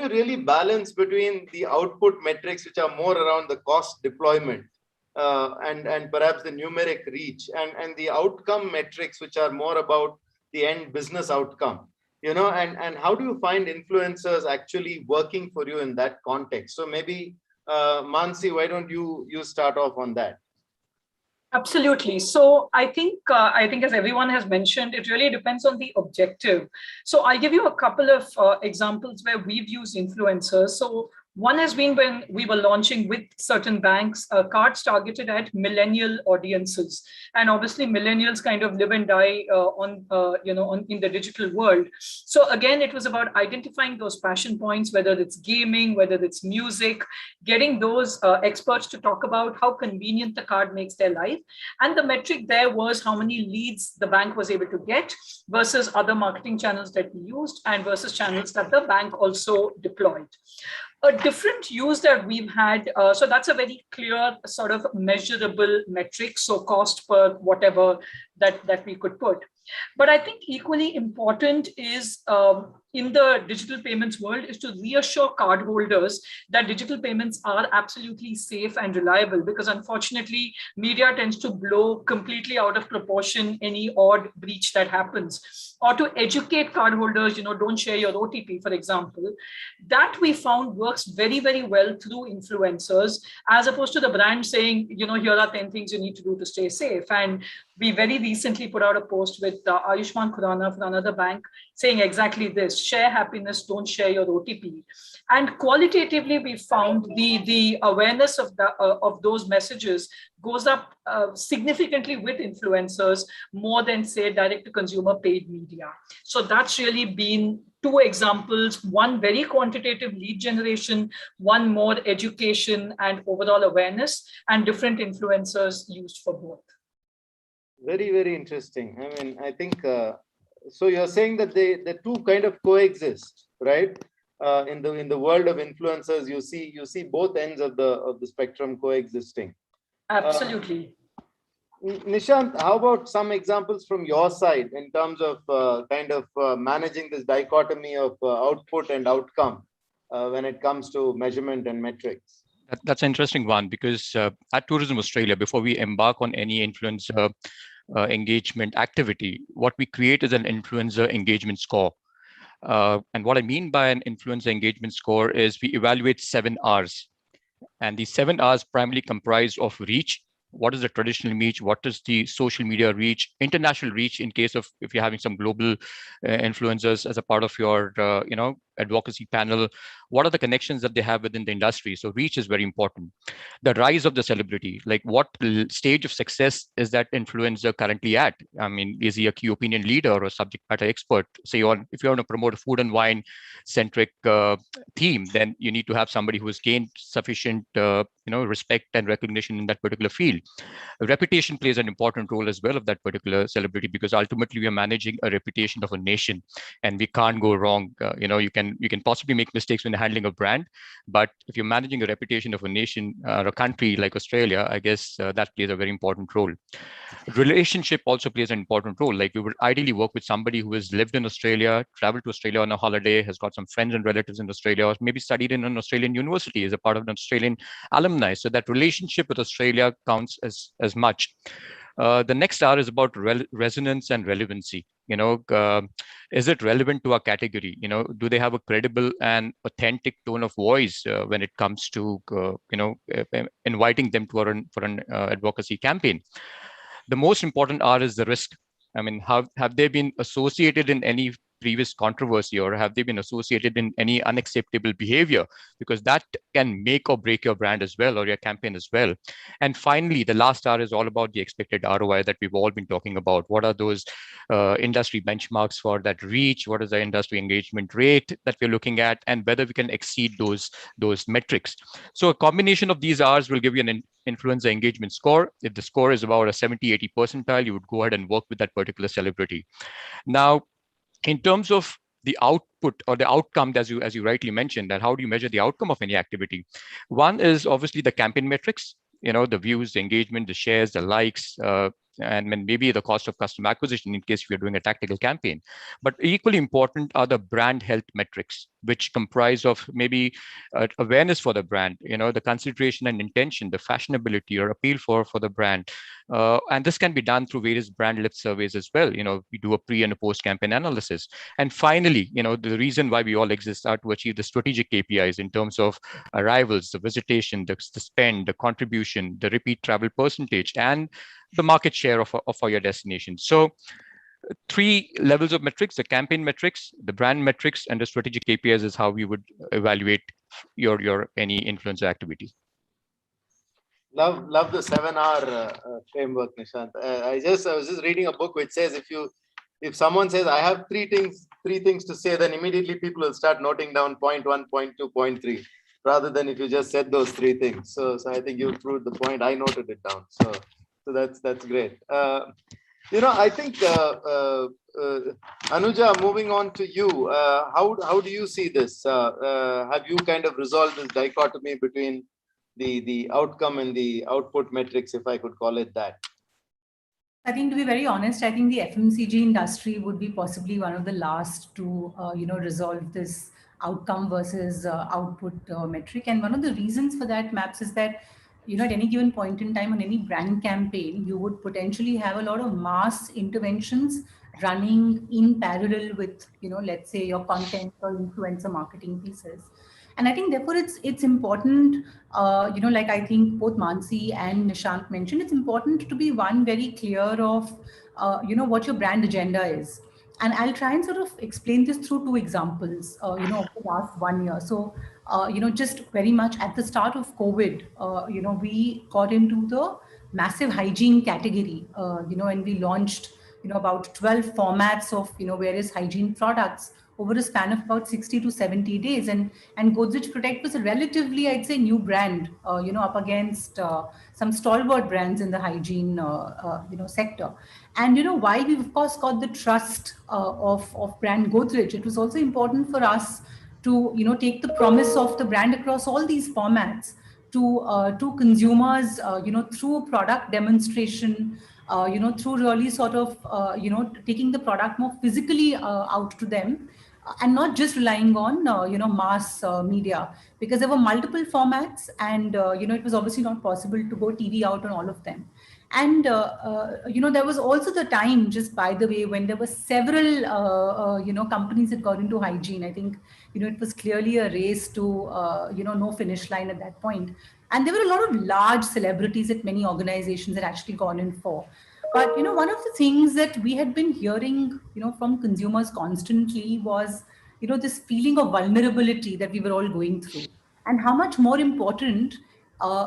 really balance between the output metrics, which are more around the cost deployment and perhaps the numeric reach, and the outcome metrics, which are more about the end business outcome, and how do you find influencers actually working for you in that context? So maybe Mansi, why don't you start off on that? Absolutely. So I think as everyone has mentioned, it really depends on the objective. So I'll give you a couple of examples where we've used influencers. So one has been when we were launching with certain banks, cards targeted at millennial audiences, and obviously millennials kind of live and die in the digital world. So again, it was about identifying those passion points, whether it's gaming, whether it's music, getting those experts to talk about how convenient the card makes their life. And the metric there was how many leads the bank was able to get versus other marketing channels that we used, and versus channels that the bank also deployed. A different use that we've had, so that's a very clear sort of measurable metric, so cost per whatever that we could put. But I think equally important is in the digital payments world is to reassure cardholders that digital payments are absolutely safe and reliable, because unfortunately media tends to blow completely out of proportion any odd breach that happens, or to educate cardholders, don't share your OTP, for example. That we found works very, very well through influencers, as opposed to the brand saying, here are 10 things you need to do to stay safe. And we very recently put out a post with Ayushman Khurrana for another bank saying exactly this: share happiness, don't share your OTP. And qualitatively, we found the awareness of those messages goes up significantly with influencers, more than, say, direct-to-consumer paid media. So that's really been two examples: one very quantitative lead generation, one more education and overall awareness, and different influencers used for both. Very, very interesting. I mean, I think, so you're saying that the two kind of coexist, right? In the world of influencers, you see both ends of the spectrum coexisting. Absolutely. Nishant, how about some examples from your side in terms of managing this dichotomy of output and outcome when it comes to measurement and metrics? That's an interesting one, because at Tourism Australia, before we embark on any influencer engagement activity, what we create is an influencer engagement score. And what I mean by an influencer engagement score is we evaluate 7 R's. And these 7 R's primarily comprise of reach. What is the traditional reach? What is the social media reach? International reach, in case of if you're having some global influencers as a part of your advocacy panel. What are the connections that they have within the industry? So reach is very important. The rise of the celebrity, like what stage of success is that influencer currently at? I mean, is he a key opinion leader or a subject matter expert? Say if you want to promote a food and wine centric theme, then you need to have somebody who has gained sufficient respect and recognition in that particular field. Reputation plays an important role as well of that particular celebrity, because ultimately we are managing a reputation of a nation, and we can't go wrong. You can possibly make mistakes when handling a brand, but if you're managing a reputation of a nation or a country like Australia, I guess that plays a very important role. Relationship also plays an important role. Like we would ideally work with somebody who has lived in Australia, traveled to Australia on a holiday, has got some friends and relatives in Australia, or maybe studied in an Australian university as a part of an Australian alumni. So that relationship with Australia counts as much. The next R is about resonance and relevancy. Is it relevant to our category? Do they have a credible and authentic tone of voice when it comes to inviting them for an advocacy campaign? The most important R is the risk. I mean, have they been associated in any previous controversy, or have they been associated in any unacceptable behavior? Because that can make or break your brand as well, or your campaign as well. And finally, the last R is all about the expected ROI that we've all been talking about. What are those industry benchmarks for that reach? What is the industry engagement rate that we're looking at, and whether we can exceed those metrics? So a combination of these R's will give you an influencer engagement score. If the score is about a 70-80 percentile, you would go ahead and work with that particular celebrity. Now, in terms of the output or the outcome, as you rightly mentioned, that how do you measure the outcome of any activity? One is obviously the campaign metrics, the views, the engagement, the shares, the likes, and maybe the cost of customer acquisition in case you're doing a tactical campaign. But equally important are the brand health metrics, which comprise of maybe awareness for the brand, the consideration and intention, the fashionability or appeal for the brand. And this can be done through various brand lip surveys as well. We do a pre and a post campaign analysis. And finally, the reason why we all exist are to achieve the strategic KPIs in terms of arrivals, the visitation, the spend, the contribution, the repeat travel percentage, and the market share of your destination. So 3 levels of metrics: the campaign metrics, the brand metrics, and the strategic KPIs is how we would evaluate your any influencer activity. Love the 7R framework, Nishant. I was just reading a book which says if someone says I have three things to say, then immediately people will start noting down point 1, point 2, point 3, rather than if you just said those 3 things. So I think you proved the point. I noted it down. So that's great. I think Anuja, moving on to you, how do you see this? Have you kind of resolved this dichotomy between the outcome and the output metrics, if I could call it that? I think, to be very honest, I think the FMCG industry would be possibly one of the last to, resolve this outcome versus output metric. And one of the reasons for that, Maps, is that, at any given point in time on any brand campaign, you would potentially have a lot of mass interventions running in parallel with, let's say your content or influencer marketing pieces. And I think therefore it's important, like I think both Mansi and Nishant mentioned, it's important to be very clear of, what your brand agenda is. And I'll try and sort of explain this through two examples, of the last 1 year. So, just very much at the start of COVID, we got into the massive hygiene category, and we launched, about 12 formats of, various hygiene products over a span of about 60 to 70 days. And Godrej Protect was a relatively, I'd say, new brand, up against some stalwart brands in the hygiene, sector. And, while we've, of course, got the trust of brand Godrej, it was also important for us to, take the promise of the brand across all these formats to consumers, through product demonstration, through really sort of, taking the product more physically out to them, and not just relying on, mass media, because there were multiple formats, and, it was obviously not possible to go TV out on all of them. And, there was also the time, just by the way, when there were several, companies that got into hygiene. I think, it was clearly a race to, no finish line at that point. And there were a lot of large celebrities that many organizations had actually gone in for. But, one of the things that we had been hearing, from consumers constantly was, this feeling of vulnerability that we were all going through, and how much more important,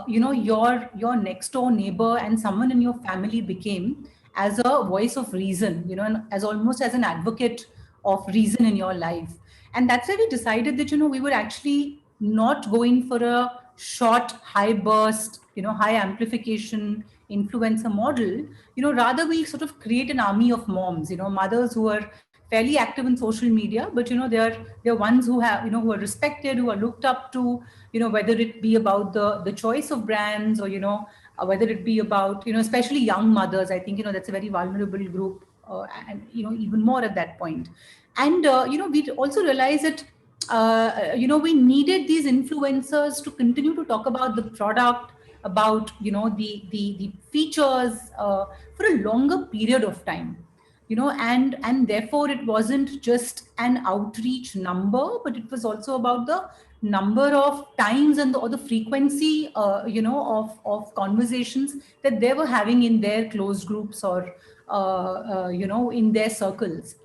your next door neighbor and someone in your family became as a voice of reason, and as almost as an advocate of reason in your life. And that's why we decided that, we would actually not go in for a short, high burst, high amplification influencer model. Rather we sort of create an army of moms, mothers who are fairly active in social media, but they're ones who have, who are respected, who are looked up to, whether it be about the choice of brands, or whether it be about, especially young mothers. I think, that's a very vulnerable group, and even more at that point. And we also realized that we needed these influencers to continue to talk about the product, about the features, for a longer period of time. And therefore it wasn't just an outreach number, but it was also about the number of times or the frequency, of conversations that they were having in their closed groups, or, in their circles.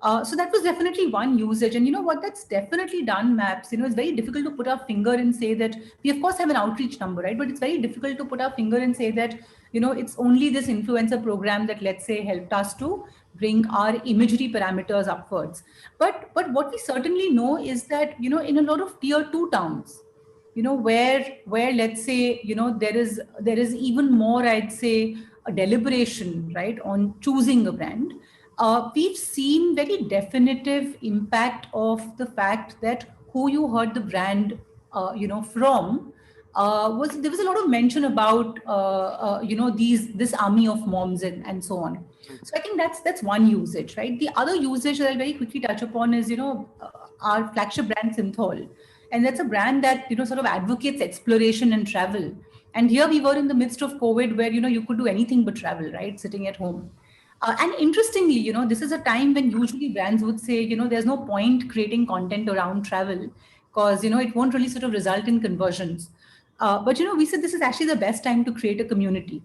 So that was definitely one usage. And what that's definitely done, Maps, it's very difficult to put our finger and say that we of course have an outreach number, right? But it's very difficult to put our finger and say that, it's only this influencer program that, let's say, helped us to bring our imagery parameters upwards. But what we certainly know is that, in a lot of tier 2 towns, where let's say, there is even more, I'd say, a deliberation, right, on choosing a brand. We've seen very definitive impact of the fact that who you heard the brand, from, there was a lot of mention about, this army of moms and so on. So I think that's one usage, right? The other usage that I'll very quickly touch upon is, our flagship brand Synthol. And that's a brand that, sort of advocates exploration and travel. And here we were in the midst of COVID, where, you could do anything but travel, right? Sitting at home. And interestingly, this is a time when usually brands would say, there's no point creating content around travel, because, it won't really sort of result in conversions. But, we said this is actually the best time to create a community,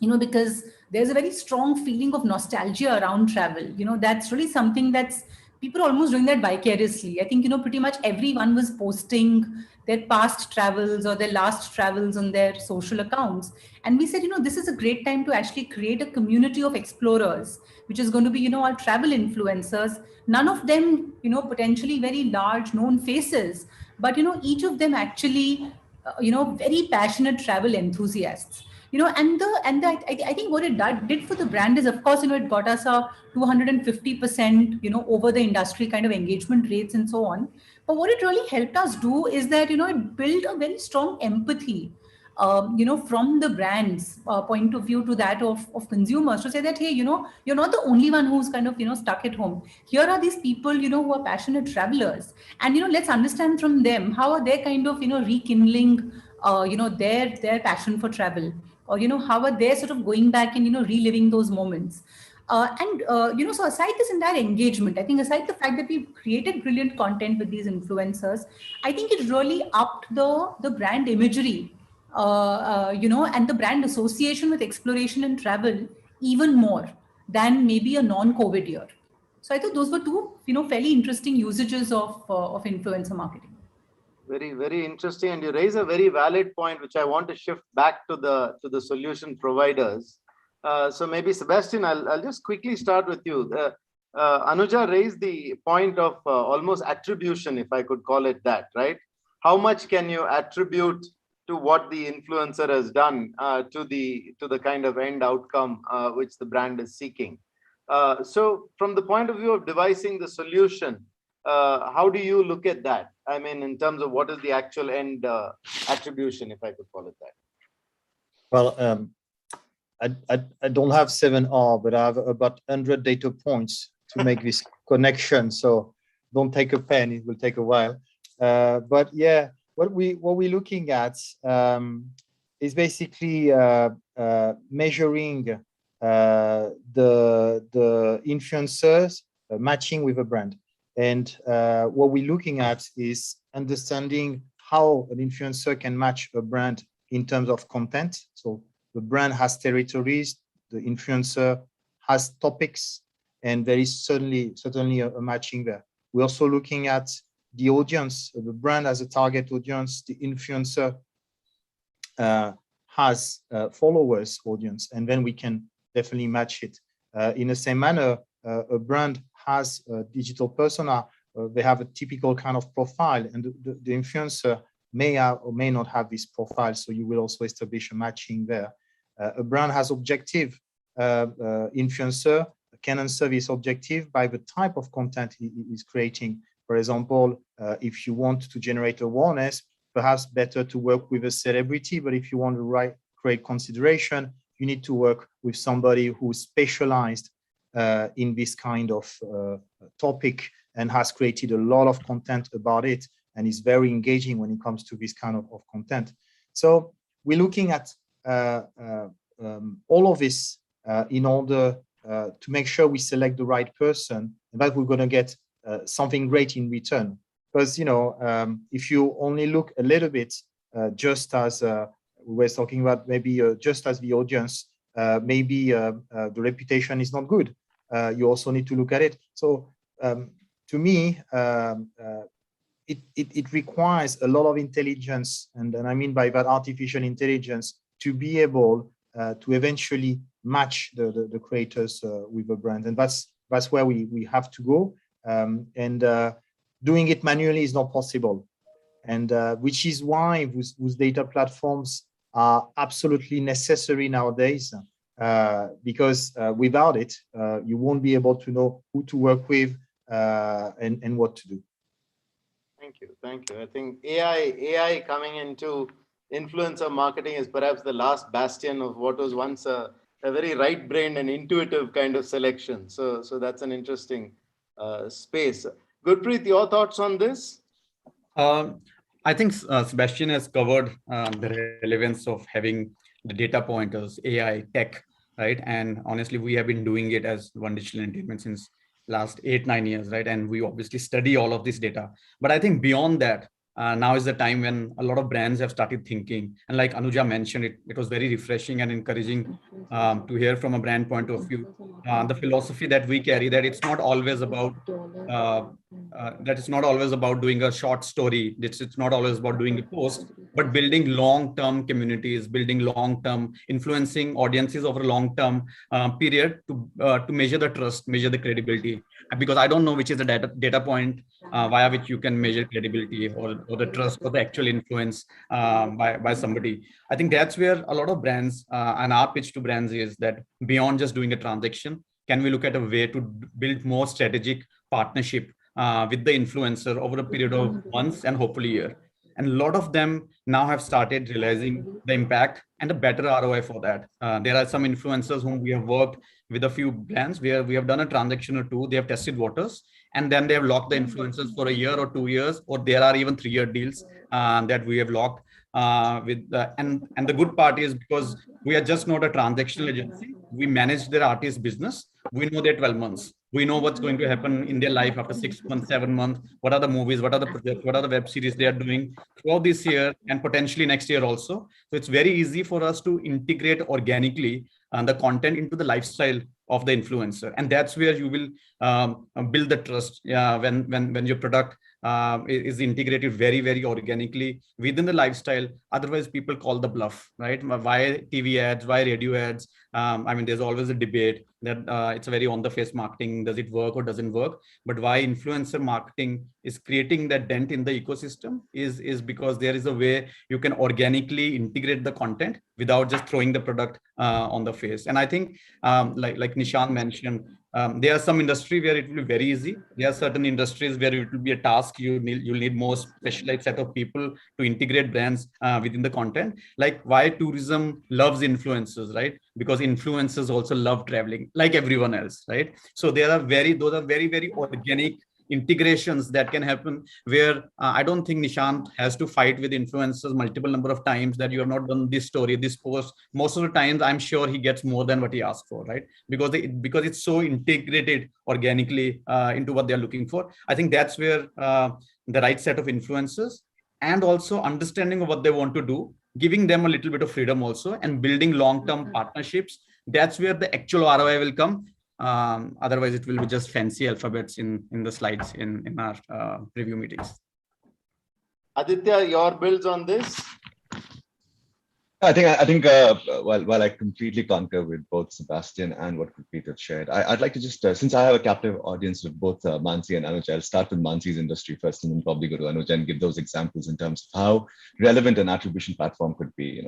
because there's a very strong feeling of nostalgia around travel. That's really something that's, people are almost doing that vicariously. I think, pretty much everyone was posting their past travels or their last travels on their social accounts. And we said, this is a great time to actually create a community of explorers, which is going to be, our travel influencers. None of them, potentially very large known faces, but, each of them actually, very passionate travel enthusiasts. I think what it did for the brand is, of course, it got us a 250%, over the industry kind of engagement rates and so on. But what it really helped us do is that, it built a very strong empathy, from the brand's point of view to that of consumers, to say that, hey, you're not the only one who's kind of, stuck at home. Here are these people, who are passionate travelers. And, let's understand from them, how are they kind of, rekindling, their passion for travel? Or, how are they sort of going back and, reliving those moments? So aside this entire engagement, I think aside the fact that we've created brilliant content with these influencers, I think it really upped the brand imagery, and the brand association with exploration and travel even more than maybe a non-COVID year. So I thought those were two, fairly interesting usages of influencer marketing. Very, very interesting. And you raise a very valid point, which I want to shift back to the solution providers. So maybe Sebastian, I'll just quickly start with you. Anuja raised the point of almost attribution, if I could call it that, right? How much can you attribute to what the influencer has done to the kind of end outcome which the brand is seeking? So from the point of view of devising the solution, how do you look at that? I mean, in terms of what is the actual end attribution, if I could call it that? Well, I don't have 7R, but I have about 100 data points to make this connection. So don't take a pen; it will take a while. But yeah, what we're looking at is basically measuring the influencers matching with a brand. And what we're looking at is understanding how an influencer can match a brand in terms of content. So the brand has territories, the influencer has topics, and there is certainly a matching there. We're also looking at the audience. The brand has a target audience, the influencer has followers audience, and then we can definitely match it. In the same manner, a brand has a digital persona. They have a typical kind of profile, and the influencer may have or may not have this profile, so you will also establish a matching there. A brand has objective. Influencer can answer this objective by the type of content he is creating. For example, if you want to generate awareness, perhaps better to work with a celebrity, but if you want to create consideration, you need to work with somebody who's specialized in this kind of topic and has created a lot of content about it and is very engaging when it comes to this kind of content. So we're looking at all of this in order to make sure we select the right person and that we're going to get something great in return. Because, if you only look a little bit, just as we were talking about, maybe just as the audience, maybe the reputation is not good. You also need to look at it. So to me, it requires a lot of intelligence, and I mean by that artificial intelligence, to be able to eventually match the creators with a brand. And that's where we have to go. Doing it manually is not possible. And which is why those data platforms are absolutely necessary nowadays, because without it, you won't be able to know who to work with and what to do. Thank you. I think AI coming into influencer marketing is perhaps the last bastion of what was once a very right-brained and intuitive kind of selection. So that's an interesting space. Gurpreet, your thoughts on this? I think Sebastian has covered the relevance of having the data pointers, AI, tech, right? And honestly, we have been doing it as One Digital Entertainment since last 8-9 years, right? And we obviously study all of this data. But I think beyond that, now is the time when a lot of brands have started thinking. And like Anuja mentioned, it was very refreshing and encouraging to hear from a brand point of view, the philosophy that we carry, that it's not always about doing a short story. It's not always about doing a post, but building long-term communities, building long-term, influencing audiences over a long-term period to measure the trust, measure the credibility. Because I don't know which is the data point via which you can measure credibility or the trust or the actual influence by somebody. I think that's where a lot of brands and our pitch to brands is that beyond just doing a transaction, can we look at a way to build more strategic partnership with the influencer over a period of months and hopefully a year? And a lot of them now have started realizing the impact and a better ROI for that. There are some influencers whom we have worked with a few brands where we have done a transaction or two, they have tested waters, and then they have locked the influencers for a year or 2 years, or there are even 3-year deals that we have locked and the good part is because we are just not a transactional agency. We manage their artist business. We know their 12 months. We know what's going to happen in their life after 6 months, 7 months. What are the movies? What are the projects? What are the web series they are doing throughout this year and potentially next year also? So it's very easy for us to integrate organically the content into the lifestyle of the influencer, and that's where you will build the trust when your product is integrated very organically within the lifestyle. Otherwise people call the bluff, right? Why TV ads, why radio ads? I mean, there's always a debate that it's a very on the face marketing. Does it work or doesn't work? But why influencer marketing is creating that dent in the ecosystem is because there is a way you can organically integrate the content without just throwing the product on the face. And I think like Nishant mentioned, there are some industry where it will be very easy. There are certain industries where it will be a task. You'll need more specialized set of people to integrate brands within the content. Like why tourism loves influencers, right? Because influencers also love traveling like everyone else, right? So those are very organic integrations that can happen where I don't think Nishant has to fight with influencers multiple number of times that you have not done this story, this post. Most of the times I'm sure he gets more than what he asked for, right? Because it's so integrated organically into what they're looking for. I think that's where the right set of influencers and also understanding of what they want to do, giving them a little bit of freedom also, and building long-term partnerships. That's where the actual ROI will come. Otherwise it will be just fancy alphabets in the slides in our review meetings. Aditya, your builds on this? I think while I completely concur with both Sebastian and what Gurpreet have shared, I'd like to just, since I have a captive audience with both Mansi and Anuj, I'll start with Mansi's industry first and then probably go to Anuj and give those examples in terms of how relevant an attribution platform could be,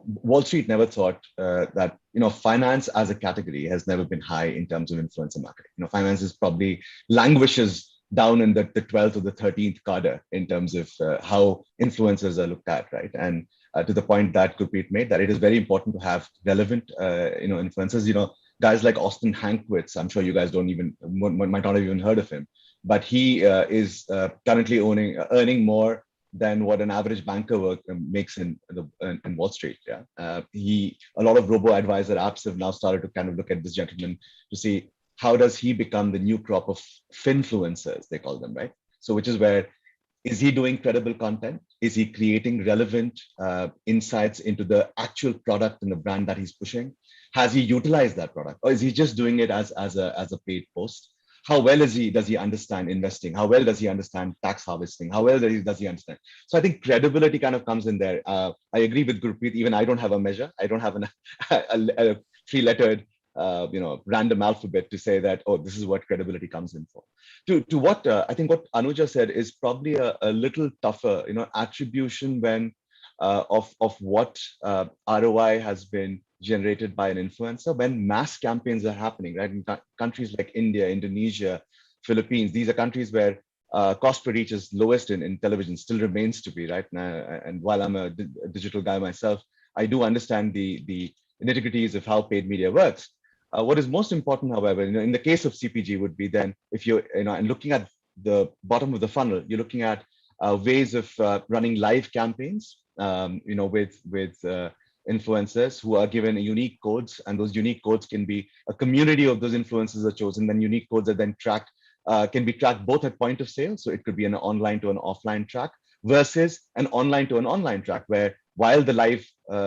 Wall Street never thought that, finance as a category has never been high in terms of influencer marketing. Finance is probably languishes down in the 12th or the 13th cadre in terms of how influencers are looked at, right? And to the point that Gurpreet made, that it is very important to have relevant, influencers. Guys like Austin Hankwitz, I'm sure you guys might not have even heard of him, but he is currently earning more than what an average banker makes in Wall Street. Yeah, a lot of robo-advisor apps have now started to kind of look at this gentleman to see how does he become the new crop of finfluencers, they call them, right? So which is where, is he doing credible content? Is he creating relevant insights into the actual product and the brand that he's pushing? Has he utilized that product, or is he just doing it as a paid post? How well does he understand investing? How well does he understand tax harvesting? How well does he understand? So I think credibility kind of comes in there. I agree with Gurpreet. Even I don't have a measure. I don't have a three-lettered random alphabet to say that, oh, this is what credibility comes in for. To what I think what Anuja said is probably a little tougher, attribution when of what ROI has been generated by an influencer when mass campaigns are happening, right? In countries like India, Indonesia, Philippines, these are countries where cost per reach is lowest in television, still remains to be, right? And while I'm a digital guy myself, I do understand the nitty-gritties of how paid media works. What is most important, however, in the case of CPG would be then, if you're, and looking at the bottom of the funnel, you're looking at ways of running live campaigns, with influencers who are given unique codes, and those unique codes can be a community of those influencers are chosen, then unique codes are then tracked, can be tracked both at point of sale. So it could be an online to an offline track versus an online to an online track, where while the live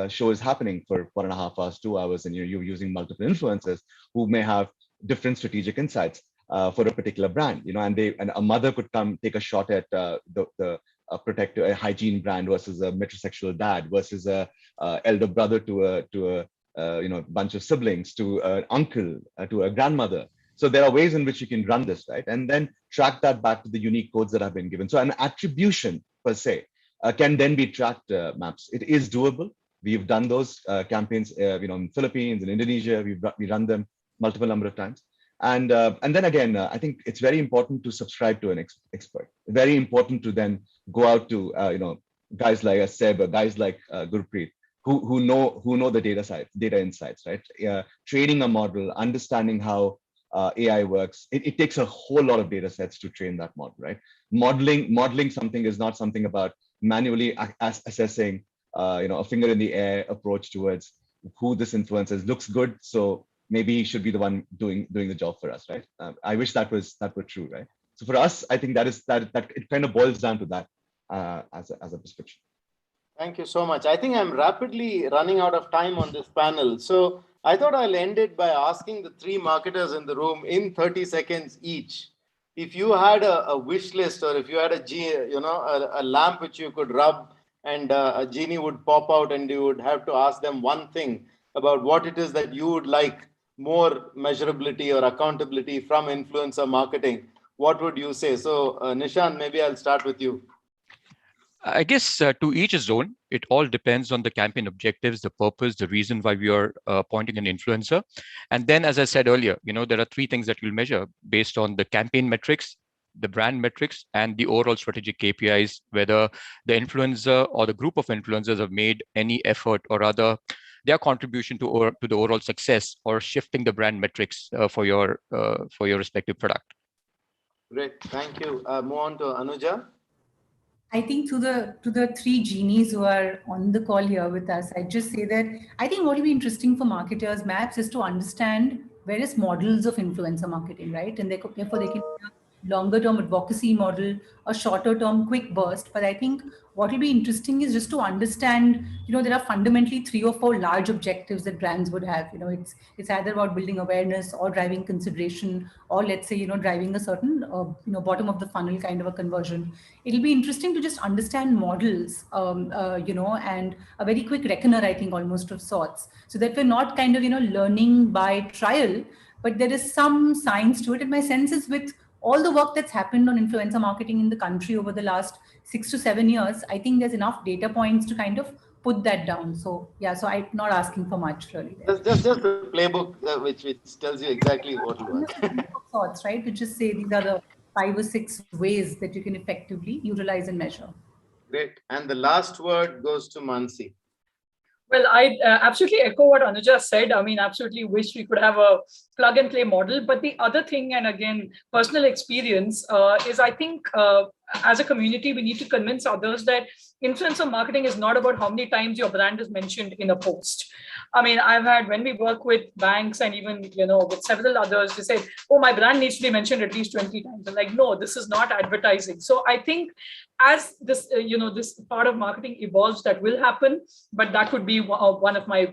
show is happening for 1.5 hours, 2 hours, and you're using multiple influencers who may have different strategic insights for a particular brand, and a mother could come take a shot at protect a hygiene brand versus a metrosexual dad versus a elder brother to a bunch of siblings, to an uncle, to a grandmother. So there are ways in which you can run this, right? And then track that back to the unique codes that have been given. So an attribution per se can then be tracked, Maps. It is doable. We've done those campaigns, in Philippines and Indonesia. We run them multiple number of times. And then again, I think it's very important to subscribe to an expert. Very important to then go out to guys like Seb or guys like Gurpreet who know the data insights, right? Training a model, understanding how AI works. It takes a whole lot of data sets to train that model, right? Modeling something is not something about manually assessing a finger in the air approach towards who this influencer is. Looks good, so maybe he should be the one doing the job for us, right? I wish that were true, right? So for us, I think that it kind of boils down to that as a prescription. Thank you so much. I think I'm rapidly running out of time on this panel. So I thought I'll end it by asking the three marketers in the room in 30 seconds each. If you had a wish list, or if you had a lamp which you could rub and a genie would pop out and you would have to ask them one thing about what it is that you would like more measurability or accountability from influencer marketing, what would you say? So Nishant, maybe I'll start with you. I guess to each his own. It all depends on the campaign objectives, the purpose, the reason why we are appointing an influencer. And then, as I said earlier, there are three things that you'll measure based on the campaign metrics, the brand metrics, and the overall strategic KPIs, whether the influencer or the group of influencers have made any effort or rather their contribution to the overall success or shifting the brand metrics for your respective product. Great, thank you. Move on to Anuja. I think to the three genies who are on the call here with us, I'd just say that I think what will be interesting for marketers, Maps, is to understand various models of influencer marketing, right? And therefore they can be a longer term advocacy model, a shorter term quick burst. But I think what will be interesting is just to understand, there are fundamentally 3 or 4 large objectives that brands would have. It's either about building awareness or driving consideration, or let's say, driving a certain, bottom of the funnel kind of a conversion. It'll be interesting to just understand models, and a very quick reckoner, I think, almost of sorts, so that we're not kind of, learning by trial, but there is some science to it. And my sense is with all the work that's happened on influencer marketing in the country over the last 6 to 7 years, I think there's enough data points to kind of put that down. So yeah, so I'm not asking for much really. Just a playbook which tells you exactly what to work. Thoughts, right? Which just say these are the 5 or 6 ways that you can effectively utilize and measure. Great. And the last word goes to Mansi. Well, I absolutely echo what Anuja said. I mean, absolutely wish we could have a plug and play model. But the other thing, and again, personal experience, is I think as a community, we need to convince others that influencer marketing is not about how many times your brand is mentioned in a post. I mean, I've had, when we work with banks and even, with several others, they say, oh, my brand needs to be mentioned at least 20 times. I'm like, no, this is not advertising. So I think as this, this part of marketing evolves, that will happen, but that could be one of my,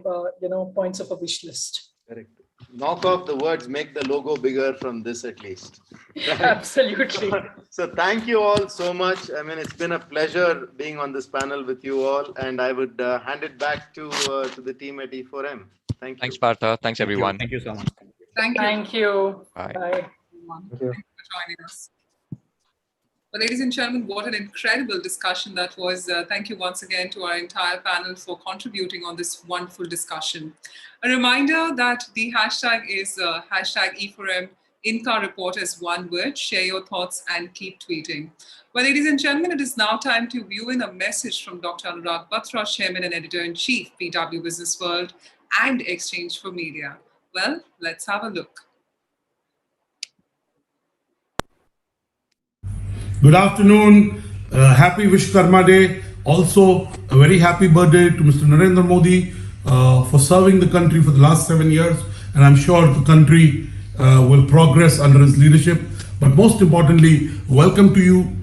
points of a wish list. Correct. Knock off the words, make the logo bigger from this at least. Absolutely. So thank you all so much. I mean, it's been a pleasure being on this panel with you all, and I would hand it back to the team at E4M. Thank you. Thanks, Partha. Thanks, everyone. Thank you so much. Thank you. Thank you. Bye. Bye. Thank you for joining us. Well, ladies and gentlemen, what an incredible discussion that was. Thank you once again to our entire panel for contributing on this wonderful discussion. A reminder that the hashtag is hashtag E4M INCA report as one word. Share your thoughts and keep tweeting. Well, ladies and gentlemen, it is now time to view in a message from Dr. Anurag Batra, Chairman and Editor-in-Chief, PW Business World and Exchange for Media. Well, let's have a look. Good afternoon. Happy Vishwakarma Day. Also, a very happy birthday to Mr. Narendra Modi for serving the country for the last 7 years. And I'm sure the country will progress under his leadership. But most importantly, welcome to you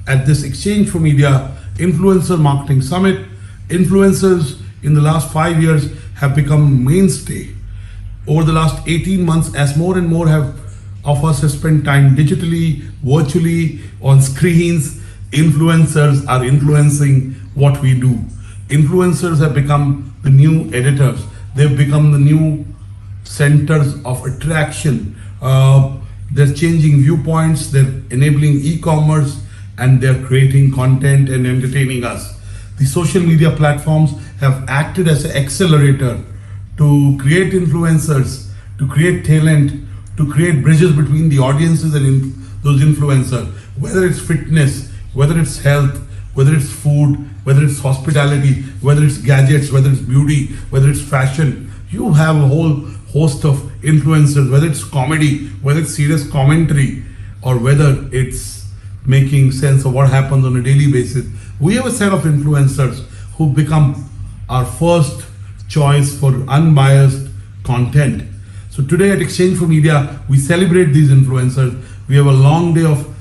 at this Exchange for Media Influencer Marketing Summit. Influencers in the last 5 years have become mainstay. Over the last 18 months, as more and more of us have spent time digitally, virtually, on screens, influencers are influencing what we do. Influencers have become the new editors. They've become the new centers of attraction. They're changing viewpoints, they're enabling e-commerce, and they're creating content and entertaining us. The social media platforms have acted as an accelerator to create influencers, to create talent, to create bridges between the audiences and those influencers, whether it's fitness, whether it's health, whether it's food, whether it's hospitality, whether it's gadgets, whether it's beauty, whether it's fashion. You have a whole host of influencers, whether it's comedy, whether it's serious commentary, or whether it's making sense of what happens on a daily basis. We have a set of influencers who become our first choice for unbiased content. So today at Exchange4Media, we celebrate these influencers. We have a long day of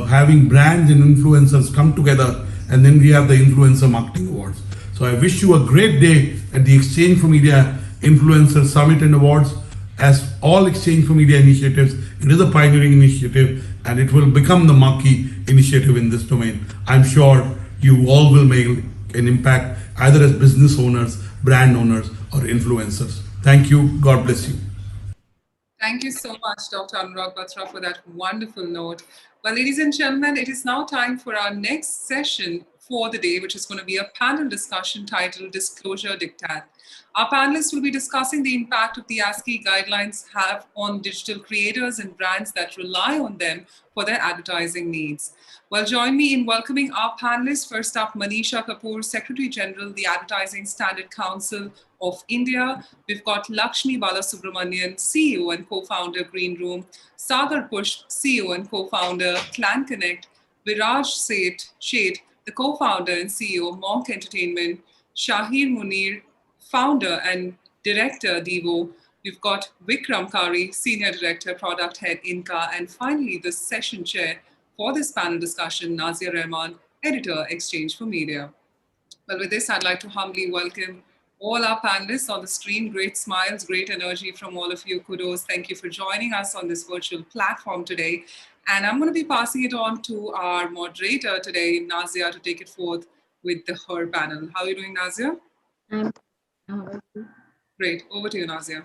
having brands and influencers come together, and then we have the Influencer Marketing Awards. So I wish you a great day at the Exchange4Media Influencer Summit and Awards. As all Exchange4Media initiatives, it is a pioneering initiative, and it will become the marquee initiative in this domain. I'm sure you all will make an impact either as business owners, brand owners, or influencers. Thank you. God bless you. Thank you so much, Dr. Anurag Batra, for that wonderful note. Well, ladies and gentlemen, it is now time for our next session for the day, which is going to be a panel discussion titled Disclosure Diktat. Our panelists will be discussing the impact of the ASCI guidelines have on digital creators and brands that rely on them for their advertising needs. Well, join me in welcoming our panelists. First up, Manisha Kapoor, Secretary General, the Advertising Standard Council of India. We've got Lakshmi Balasubramanian, CEO and co-founder, Green Room. Sagar Pushp, CEO and co-founder, Clan Connect. Viraj Sheth, the co-founder and CEO, Monk Entertainment. Shahir Munir, founder and director, Devo. We've got Vikram Kari, Senior Director, Product Head, INCA. And finally, the session chair for this panel discussion, Nazia Rahman, Editor, Exchange4Media. Well, with this, I'd like to humbly welcome all our panelists on the stream. Great smiles, great energy from all of you. Kudos. Thank you for joining us on this virtual platform today. And I'm going to be passing it on to our moderator today, Nazia, to take it forth with her panel. How are you doing, Nazia? Great. Over to you, Nazia.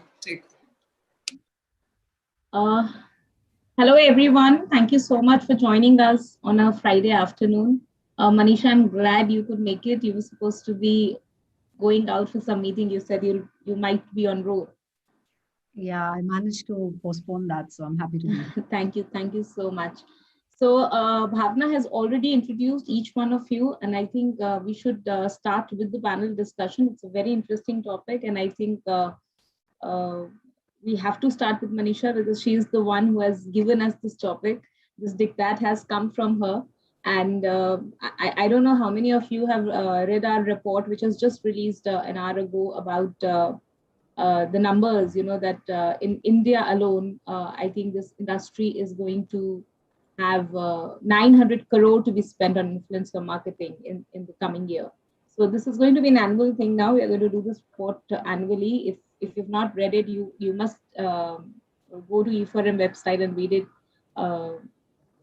Hello, everyone. Thank you so much for joining us on a Friday afternoon. Manisha, I'm glad you could make it. You were supposed to be going out for some meeting. You said you might be on road. Yeah, I managed to postpone that, so I'm happy to be here. Thank you. Thank you so much. So Bhavna has already introduced each one of you, and I think we should start with the panel discussion. It's a very interesting topic, and I think we have to start with Manisha because she is the one who has given us this topic. This diktat has come from her. And I don't know how many of you have read our report, which was just released an hour ago about the numbers, that in India alone, I think this industry is going to have 900 crore to be spent on influencer marketing in the coming year. So this is going to be an annual thing now. We are going to do this report annually. If you've not read it, you must go to e4m website and read it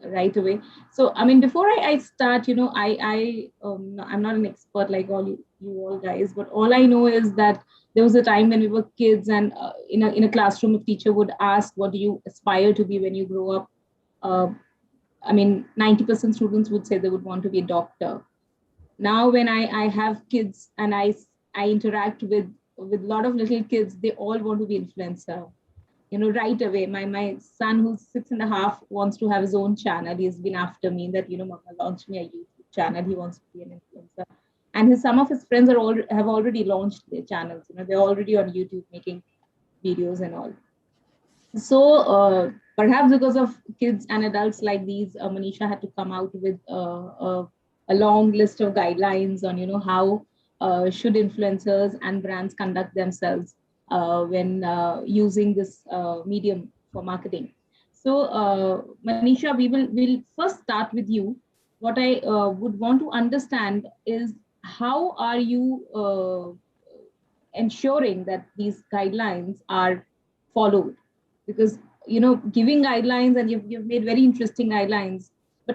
right away. So, I mean, before I start, I'm not an expert like you all guys, but all I know is that there was a time when we were kids and in a classroom, a teacher would ask, what do you aspire to be when you grow up? 90% students would say they would want to be a doctor. Now, when I have kids and I interact with a lot of little kids, they all want to be influencer. Right away, my son who's 6.5 wants to have his own channel. He's been after me that, Mama, launch me a YouTube channel. He wants to be an influencer. And some of his friends have already launched their channels. They're already on YouTube making videos and all. So perhaps because of kids and adults like these, Manisha had to come out with a long list of guidelines on, how should influencers and brands conduct themselves when using this medium for marketing. So Manisha, we'll first start with you. What I would want to understand is how are you ensuring that these guidelines are followed? Because, giving guidelines, and you've made very interesting guidelines,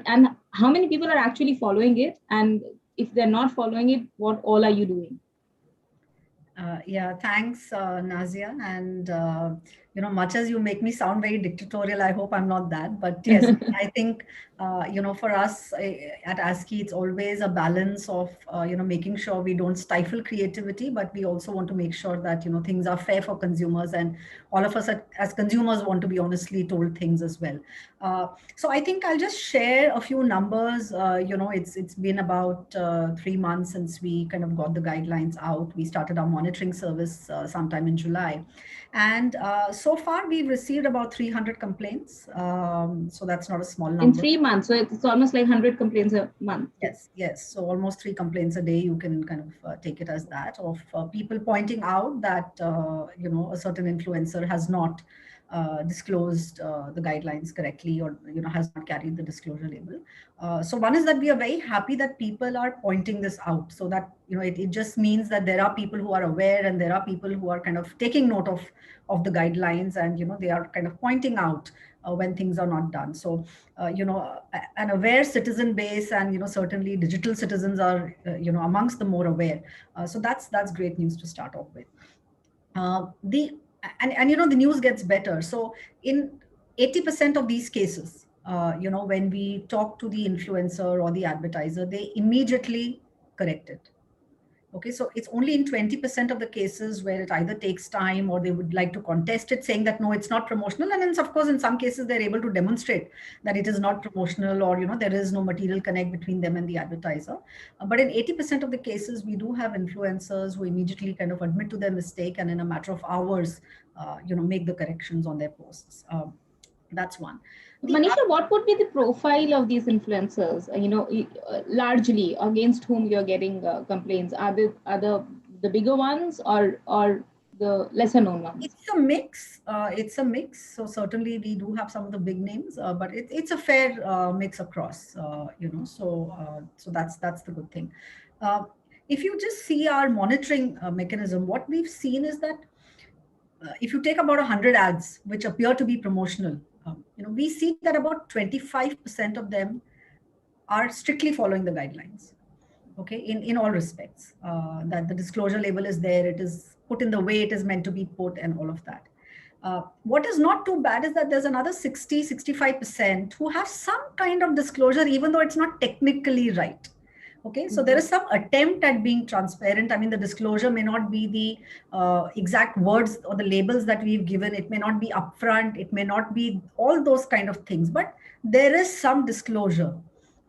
and how many people are actually following it? And if they're not following it, what all are you doing? Yeah, thanks, Nazia. And much as you make me sound very dictatorial, I hope I'm not that. But yes, I think, for us at ASCI, it's always a balance of, making sure we don't stifle creativity, but we also want to make sure that, things are fair for consumers, and all of us as consumers want to be honestly told things as well. So I think I'll just share a few numbers. It's been about 3 months since we kind of got the guidelines out. We started our monitoring service sometime in July. And so far, we've received about 300 complaints. So that's not a small number. In 3 months, so it's almost like 100 complaints a month. Yes. So almost 3 complaints a day. You can kind of take it as that, of people pointing out that a certain influencer has not disclosed the guidelines correctly, or has not carried the disclosure label. So one is that we are very happy that people are pointing this out, so that it just means that there are people who are aware, and there are people who are kind of taking note of the guidelines, and they are kind of pointing out when things are not done. So an aware citizen base, and certainly digital citizens are amongst the more aware. So that's great news to start off with. The news gets better. So in 80% of these cases, when we talk to the influencer or the advertiser, they immediately correct it. Okay, so it's only in 20% of the cases where it either takes time, or they would like to contest it, saying that no, it's not promotional. And then, of course, in some cases, they're able to demonstrate that it is not promotional, or there is no material connect between them and the advertiser. But in 80% of the cases, we do have influencers who immediately kind of admit to their mistake, and in a matter of hours, make the corrections on their posts. That's one. Manisha, what would be the profile of these influencers? Largely against whom you're getting complaints? Are the bigger ones, or the lesser known ones? It's a mix. So certainly we do have some of the big names, but it's a fair mix across. So that's the good thing. If you just see our monitoring mechanism, what we've seen is that if you take about 100 ads which appear to be promotional, we see that about 25% of them are strictly following the guidelines. Okay, in all respects, that the disclosure label is there, it is put in the way it is meant to be put, and all of that. What is not too bad is that there's another 65% who have some kind of disclosure, even though it's not technically right. Okay, so there is some attempt at being transparent. I mean, the disclosure may not be the exact words or the labels that we've given. It may not be upfront. It may not be all those kind of things, but there is some disclosure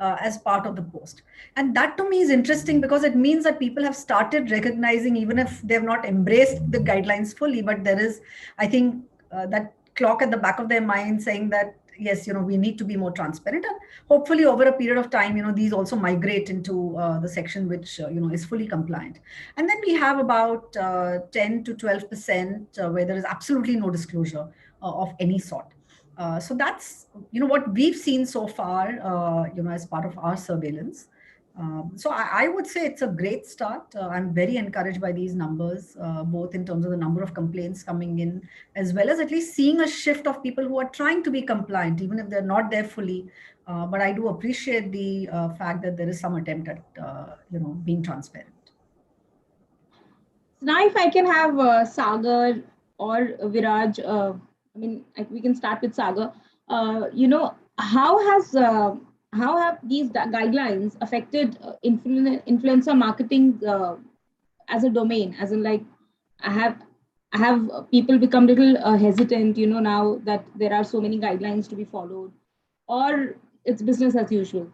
as part of the post. And that to me is interesting, because it means that people have started recognizing, even if they've not embraced the guidelines fully, but there is, I think, that clock at the back of their mind saying that, yes, we need to be more transparent, and hopefully over a period of time, these also migrate into the section which, is fully compliant. And then we have about 10 to 12% where there is absolutely no disclosure of any sort. So that's, what we've seen so far, as part of our surveillance. So I would say it's a great start. I'm very encouraged by these numbers, both in terms of the number of complaints coming in, as well as at least seeing a shift of people who are trying to be compliant, even if they're not there fully. But I do appreciate the fact that there is some attempt at, being transparent. Now, if I can have Sagar or Viraj, we can start with Sagar. How have these guidelines affected influencer marketing as a domain? As in, like, have people become a little hesitant, now that there are so many guidelines to be followed, or it's business as usual?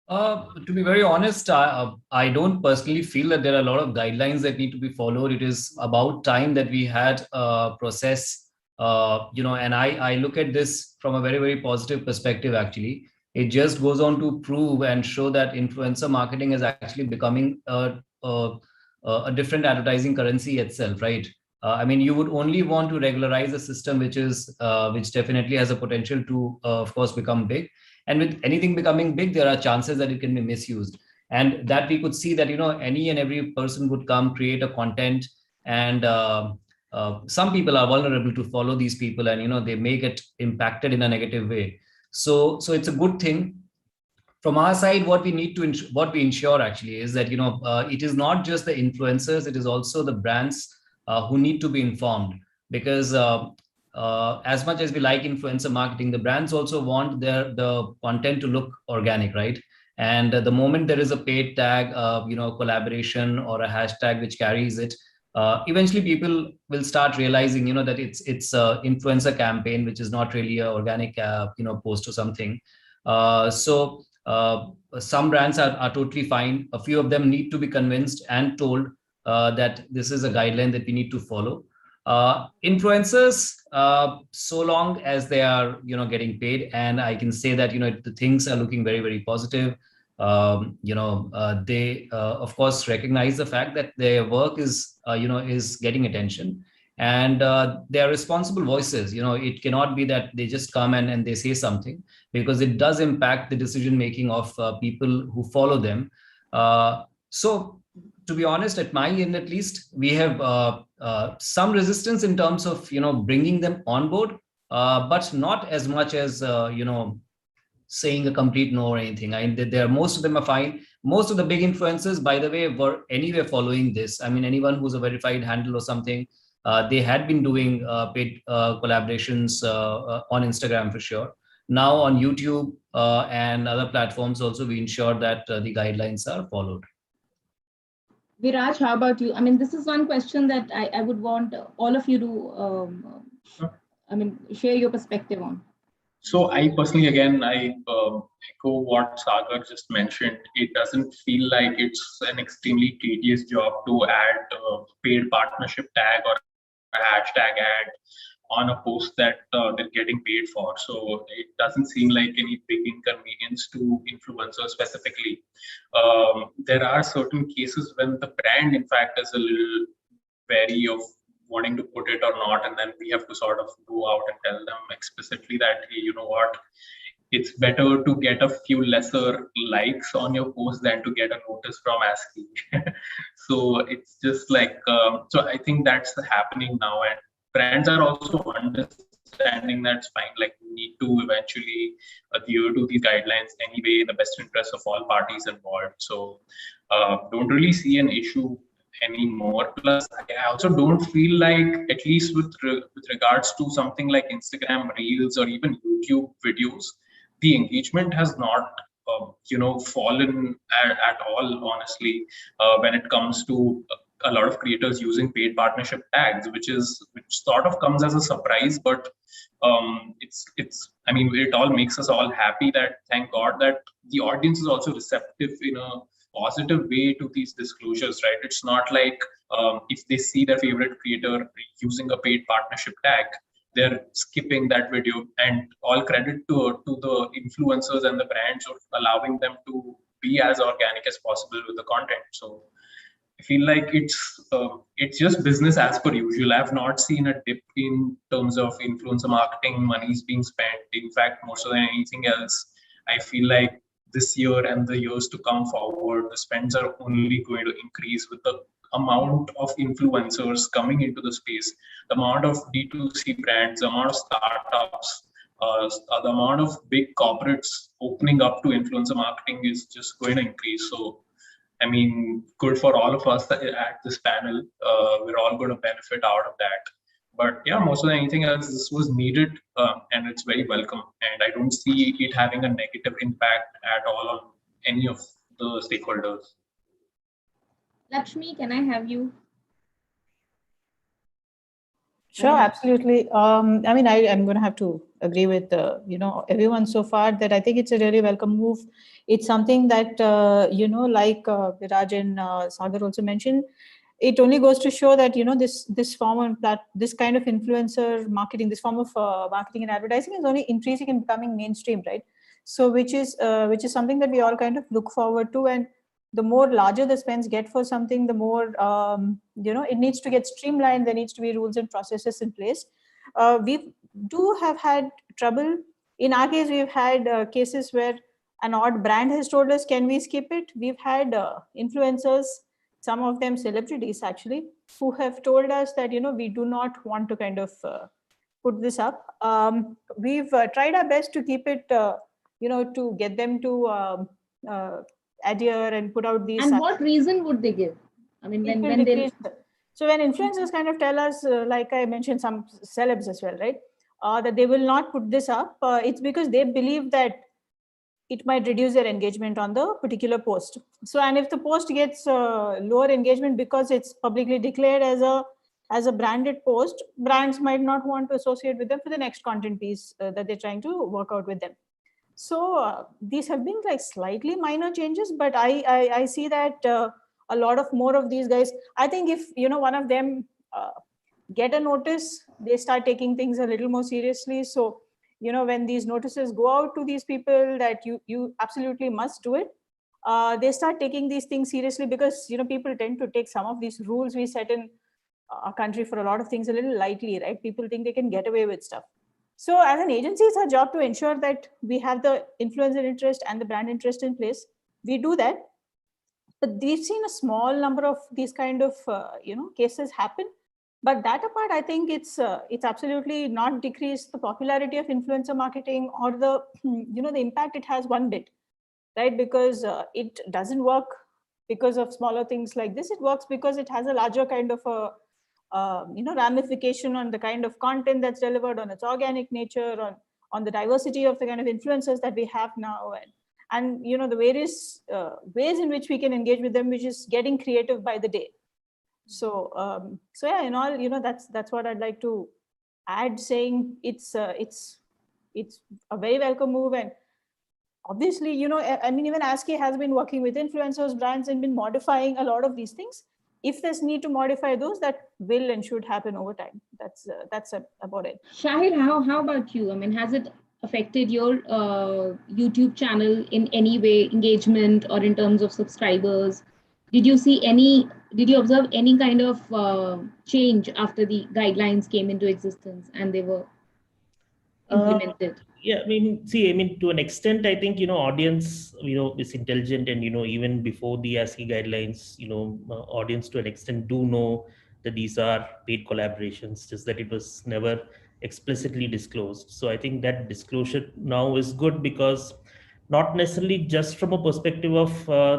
To be very honest, I don't personally feel that there are a lot of guidelines that need to be followed. It is about time that we had a process. And I look at this from a very, very positive perspective, actually. It just goes on to prove and show that influencer marketing is actually becoming a different advertising currency itself, right? You would only want to regularize a system which definitely has a potential to, of course, become big. And with anything becoming big, there are chances that it can be misused. And that we could see that, any and every person would come, create a content, and some people are vulnerable to follow these people, and they may get impacted in a negative way. So it's a good thing. From our side, what we ensure actually is that it is not just the influencers, it is also the brands who need to be informed, because as much as we like influencer marketing, the brands also want the content to look organic, right? And the moment there is a paid tag, collaboration or a hashtag which carries it, eventually people will start realizing, that it's a influencer campaign, which is not really a organic, post or something. So some brands are totally fine. A few of them need to be convinced and told that this is a guideline that we need to follow. Influencers, so long as they are, getting paid, and I can say that, the things are looking very, very positive. They of course recognize the fact that their work is, is getting attention, and they are responsible voices. It cannot be that they just come and they say something, because it does impact the decision making of people who follow them. So to be honest, at my end at least, we have some resistance in terms of, bringing them on board, but not as much as, saying a complete no or anything. Most of them are fine. Most of the big influencers, by the way, were anyway following this. I mean, anyone who's a verified handle or something, they had been doing paid collaborations on Instagram for sure. Now on YouTube and other platforms also, we ensure that the guidelines are followed. Viraj, how about you? I mean, this is one question that I would want all of you to, share your perspective on. So I personally, again, I echo what Sagar just mentioned. It doesn't feel like it's an extremely tedious job to add a paid partnership tag or a hashtag ad on a post that they're getting paid for. So it doesn't seem like any big inconvenience to influencers specifically. There are certain cases when the brand, in fact, is a little wary of wanting to put it or not, and then we have to sort of go out and tell them explicitly that, hey, you know what, it's better to get a few lesser likes on your post than to get a notice from ASCI. So it's just like, so I think that's happening now, and brands are also understanding that's fine. Like, we need to eventually adhere to these guidelines anyway in the best interest of all parties involved. So don't really see an issue anymore. Plus, I also don't feel like, at least with regards to something like Instagram Reels or even YouTube videos, the engagement has not fallen at all, honestly, when it comes to a lot of creators using paid partnership tags, which sort of comes as a surprise, but it all makes us all happy that, thank God, that the audience is also receptive in a positive way to these disclosures, right? It's not like if they see their favorite creator using a paid partnership tag, they're skipping that video, and all credit to the influencers and the brands of allowing them to be as organic as possible with the content. So I feel like it's just business as per usual. I've not seen a dip in terms of influencer marketing monies being spent. In fact, more so than anything else, I feel like this year and the years to come forward, the spends are only going to increase with the amount of influencers coming into the space, the amount of D2C brands, the amount of startups, the amount of big corporates opening up to influencer marketing is just going to increase. So, I mean, good for all of us at this panel. We're all going to benefit out of that. But yeah, more so than anything else, this was needed, and it's very welcome. And I don't see it having a negative impact at all on any of the stakeholders. Lakshmi, can I have you? Sure, absolutely. I'm going to have to agree with everyone so far that I think it's a really welcome move. It's something that like Viraj and Sagar also mentioned. It only goes to show that this form of this kind of influencer marketing, this form of marketing and advertising is only increasing and becoming mainstream, right? So which is something that we all kind of look forward to, and the more larger the spends get for something, the more it needs to get streamlined. There needs to be rules and processes in place. We do have had trouble. In our case, we've had cases where an odd brand has told us, can we skip it? We've had influencers, some of them celebrities actually, who have told us that, we do not want to kind of put this up. We've tried our best to keep it, to get them to adhere and put out these. And what reason would they give? I mean, when they So when influencers kind of tell us, like I mentioned, some celebs as well, right, that they will not put this up, it's because they believe that it might reduce their engagement on the particular post. So, and if the post gets lower engagement because it's publicly declared as a branded post, brands might not want to associate with them for the next content piece that they're trying to work out with them. So these have been like slightly minor changes, but I see that a lot of more of these guys, I think if, one of them get a notice, they start taking things a little more seriously. So, when these notices go out to these people that you absolutely must do it, they start taking these things seriously, because, people tend to take some of these rules we set in our country for a lot of things a little lightly, right? People think they can get away with stuff. So as an agency, it's our job to ensure that we have the influencer interest and the brand interest in place. We do that. But we've seen a small number of these kind of, cases happen. But that apart, I think it's absolutely not decreased the popularity of influencer marketing or the, the impact it has one bit, right? Because it doesn't work because of smaller things like this. It works because it has a larger kind of a, ramification on the kind of content that's delivered, on its organic nature, on the diversity of the kind of influencers that we have now, and the various ways in which we can engage with them, which is getting creative by the day. So yeah, in all, that's what I'd like to add, saying it's a very welcome move. And obviously, I mean, even ASCI has been working with influencers, brands, and been modifying a lot of these things. If there's need to modify those, that will and should happen over time. That's about it. Shahir, how about you? I mean, has it affected your YouTube channel in any way, engagement or in terms of subscribers? Did you observe any kind of change after the guidelines came into existence and they were implemented? Yeah, I mean, to an extent, I think, audience, is intelligent, and, even before the ASCI guidelines, audience to an extent do know that these are paid collaborations, just that it was never explicitly disclosed. So I think that disclosure now is good, because not necessarily just from a perspective of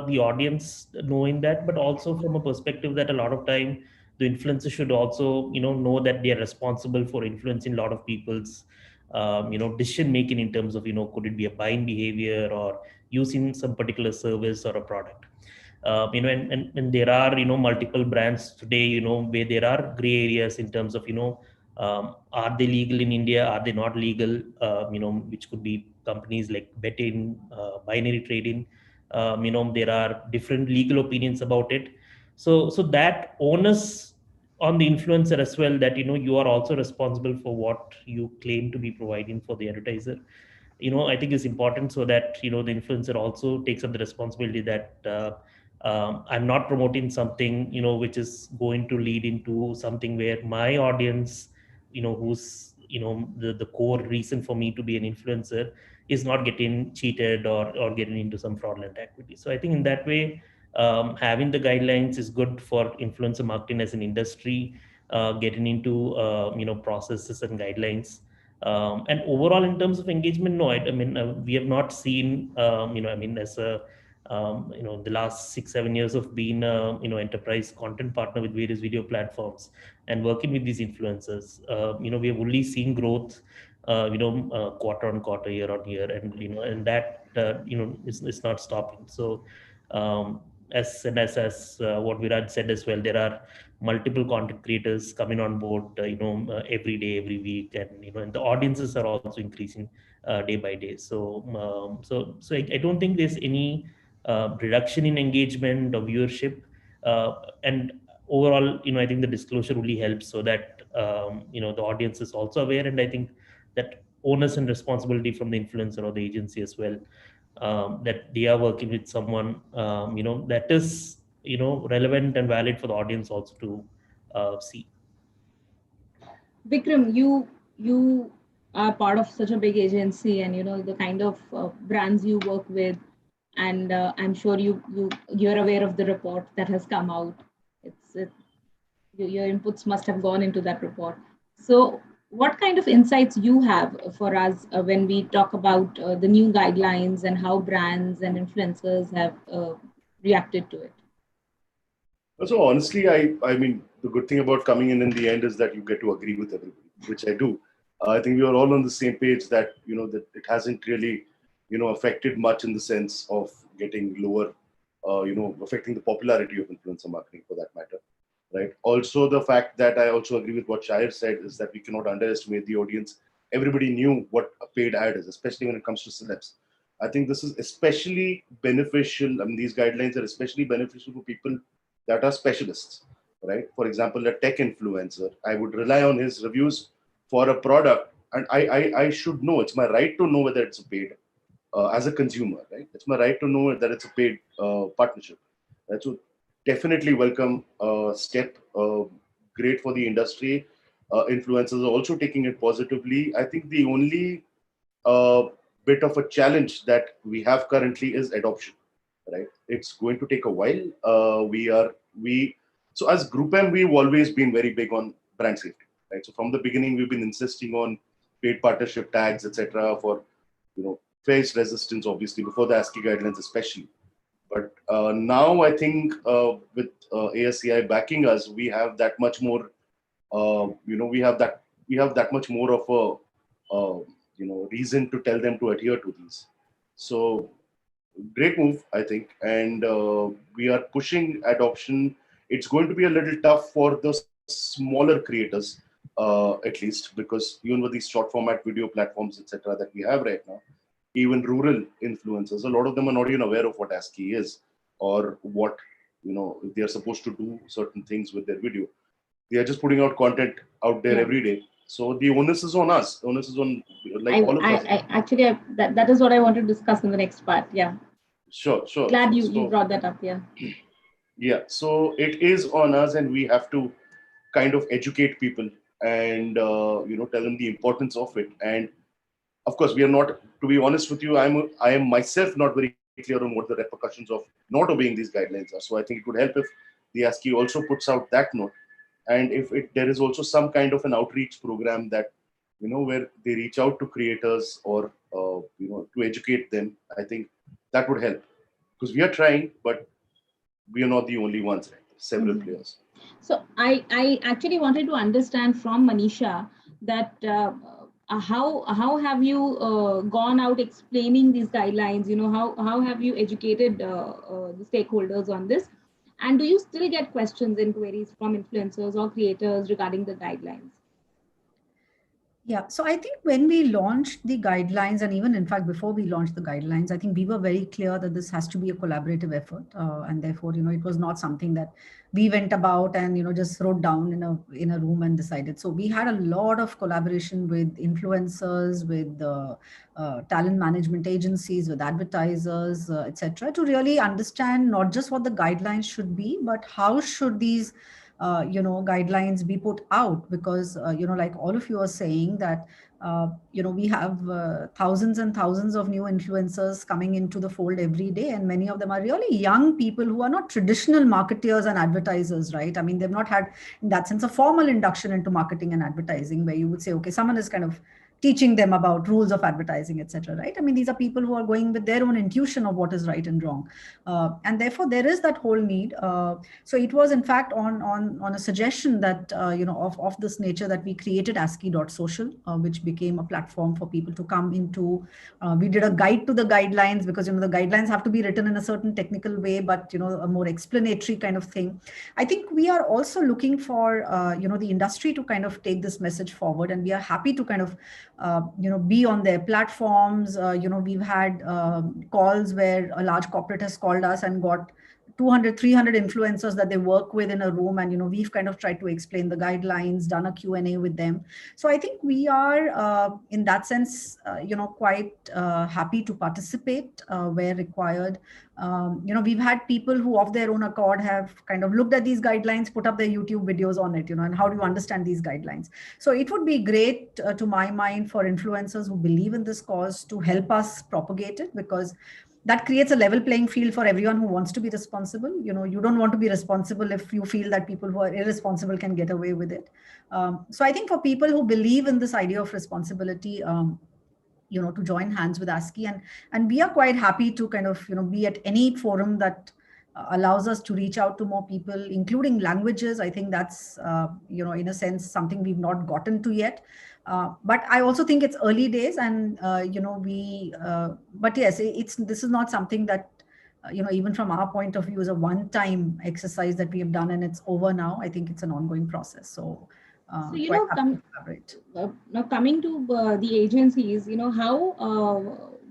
the audience knowing that, but also from a perspective that a lot of time the influencer should also, know that they are responsible for influencing a lot of people's decision making in terms of, could it be a buying behavior or using some particular service or a product. And there are, multiple brands today, where there are gray areas in terms of, are they legal in India? Are they not legal? Which could be companies like betting, binary trading. There are different legal opinions about it. So that onus on the influencer as well, that you are also responsible for what you claim to be providing for the advertiser, I think is important, so that the influencer also takes up the responsibility that I'm not promoting something which is going to lead into something where my audience, who's the core reason for me to be an influencer, is not getting cheated or getting into some fraudulent activity. So I think in that way, having the guidelines is good for influencer marketing as an industry, getting into processes and guidelines. And overall, in terms of engagement, no, I mean, we have not seen, as a, the last 6-7 years of being enterprise content partner with various video platforms and working with these influencers, we have only seen growth, quarter on quarter, year on year, and and that is not stopping. So as what Viraj said as well, there are multiple content creators coming on board, every day, every week, and and the audiences are also increasing day by day. So I don't think there's any reduction in engagement or viewership, and overall, I think the disclosure really helps, so that the audience is also aware, and I think that onus and responsibility from the influencer or the agency as well, that they are working with someone that is relevant and valid for the audience also to see. Vikram, you are part of such a big agency, and the kind of brands you work with, and I'm sure you're aware of the report that has come out. Your inputs must have gone into that report. So what kind of insights you have for us when we talk about the new guidelines and how brands and influencers have reacted to it? So honestly, I mean, the good thing about coming in the end is that you get to agree with everybody, which I do. I think we are all on the same page that, that it hasn't really, affected much in the sense of getting lower, affecting the popularity of influencer marketing for that matter, right? Also, the fact that I also agree with what Shahir said is that we cannot underestimate the audience. Everybody knew what a paid ad is, especially when it comes to celebs. I think this is especially beneficial. I mean, these guidelines are especially beneficial for people that are specialists, right? For example, a tech influencer, I would rely on his reviews for a product, and I should know. It's my right to know whether it's a paid as a consumer, right? It's my right to know that it's a paid partnership. Right? So definitely welcome step, great for the industry. Influencers are also taking it positively. I think the only bit of a challenge that we have currently is adoption, right? It's going to take a while. So as Group M, we've always been very big on brand safety, right? So from the beginning, we've been insisting on paid partnership tags, etc., for face resistance, obviously before the ASCI guidelines, especially. But now I think with ASCI backing us, we have that much more. We have that much more of a reason to tell them to adhere to these. So great move, I think, and we are pushing adoption. It's going to be a little tough for the smaller creators, at least, because even with these short format video platforms, etc., that we have right now, even rural influencers, a lot of them are not even aware of what ASCI is or what, if they are supposed to do certain things with their video. They are just putting out content out there every day. So the onus is on us. The onus is on all of us. Actually, that is what I want to discuss in the next part. Yeah. Sure. Glad you brought that up. Yeah. Yeah. So it is on us, and we have to kind of educate people and tell them the importance of it. And of course, we are not. To be honest with you, I am myself not very clear on what the repercussions of not obeying these guidelines are. So I think it would help if the ASCI also puts out that note. And if there is also some kind of an outreach program that, where they reach out to creators or, to educate them, I think that would help. Because we are trying, but we are not the only ones, right? Several players. So I actually wanted to understand from Manisha that how have you gone out explaining these guidelines? How have you educated the stakeholders on this? And do you still get questions and queries from influencers or creators regarding the guidelines? Yeah, so I think when we launched the guidelines, and even in fact before we launched the guidelines, I think we were very clear that this has to be a collaborative effort, and therefore it was not something that we went about and just wrote down in a room and decided. So we had a lot of collaboration with influencers, with talent management agencies, with advertisers, etc., to really understand not just what the guidelines should be, but how should these guidelines be put out, because like all of you are saying that we have thousands and thousands of new influencers coming into the fold every day, and many of them are really young people who are not traditional marketeers and advertisers, right? I mean, they've not had, in that sense, a formal induction into marketing and advertising, where you would say, okay, someone is kind of teaching them about rules of advertising, etc., right? I mean, these are people who are going with their own intuition of what is right and wrong, and therefore there is that whole need. So it was in fact on a suggestion that of this nature that we created ASCI.social, which became a platform for people to come into. We did a guide to the guidelines, because the guidelines have to be written in a certain technical way, but a more explanatory kind of thing. I think we are also looking for the industry to kind of take this message forward, and we are happy to kind of be on their platforms. We've had calls where a large corporate has called us and got 200, 300 influencers that they work with in a room. And, we've kind of tried to explain the guidelines, done a Q&A with them. So I think we are, in that sense, quite happy to participate where required. We've had people who of their own accord have kind of looked at these guidelines, put up their YouTube videos on it, and how do you understand these guidelines? So it would be great, to my mind, for influencers who believe in this cause to help us propagate it, because that creates a level playing field for everyone who wants to be responsible. You don't want to be responsible if you feel that people who are irresponsible can get away with it. So I think for people who believe in this idea of responsibility, to join hands with ASCI, and we are quite happy to kind of be at any forum that allows us to reach out to more people, including languages. I think that's, in a sense, something we've not gotten to yet. But I also think it's early days, and but yes, this is not something that even from our point of view is a one-time exercise that we have done and it's over now. I think it's an ongoing process. So now coming to the agencies,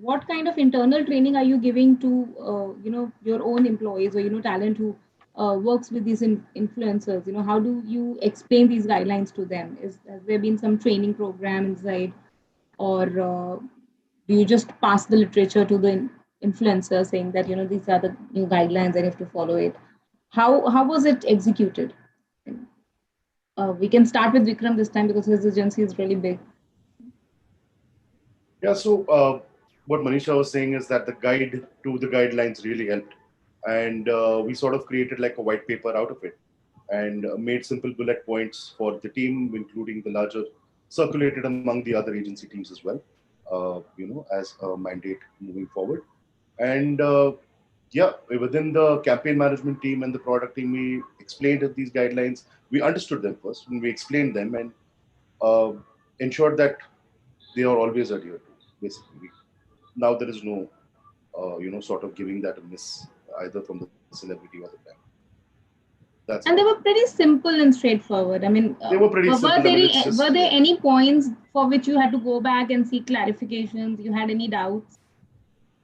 what kind of internal training are you giving to your own employees or talent who works with these influencers? How do you explain these guidelines to them? Has there been some training program inside, or do you just pass the literature to the influencer saying that these are the new guidelines and you have to follow it? How was it executed? We can start with Vikram this time because his agency is really big. Yeah, so what Manisha was saying is that the guide to the guidelines really helped. And we sort of created like a white paper out of it and made simple bullet points for the team, including the larger, circulated among the other agency teams as well, as a mandate moving forward. And yeah, within the campaign management team and the product team, we explained these guidelines. We understood them first and we explained them and ensured that they are always adhered to, basically. Now there is no, sort of giving that a miss either from the celebrity or the brand. And they were pretty simple and straightforward. I mean, they were pretty simple. Were there any points for which you had to go back and seek clarifications? You had any doubts?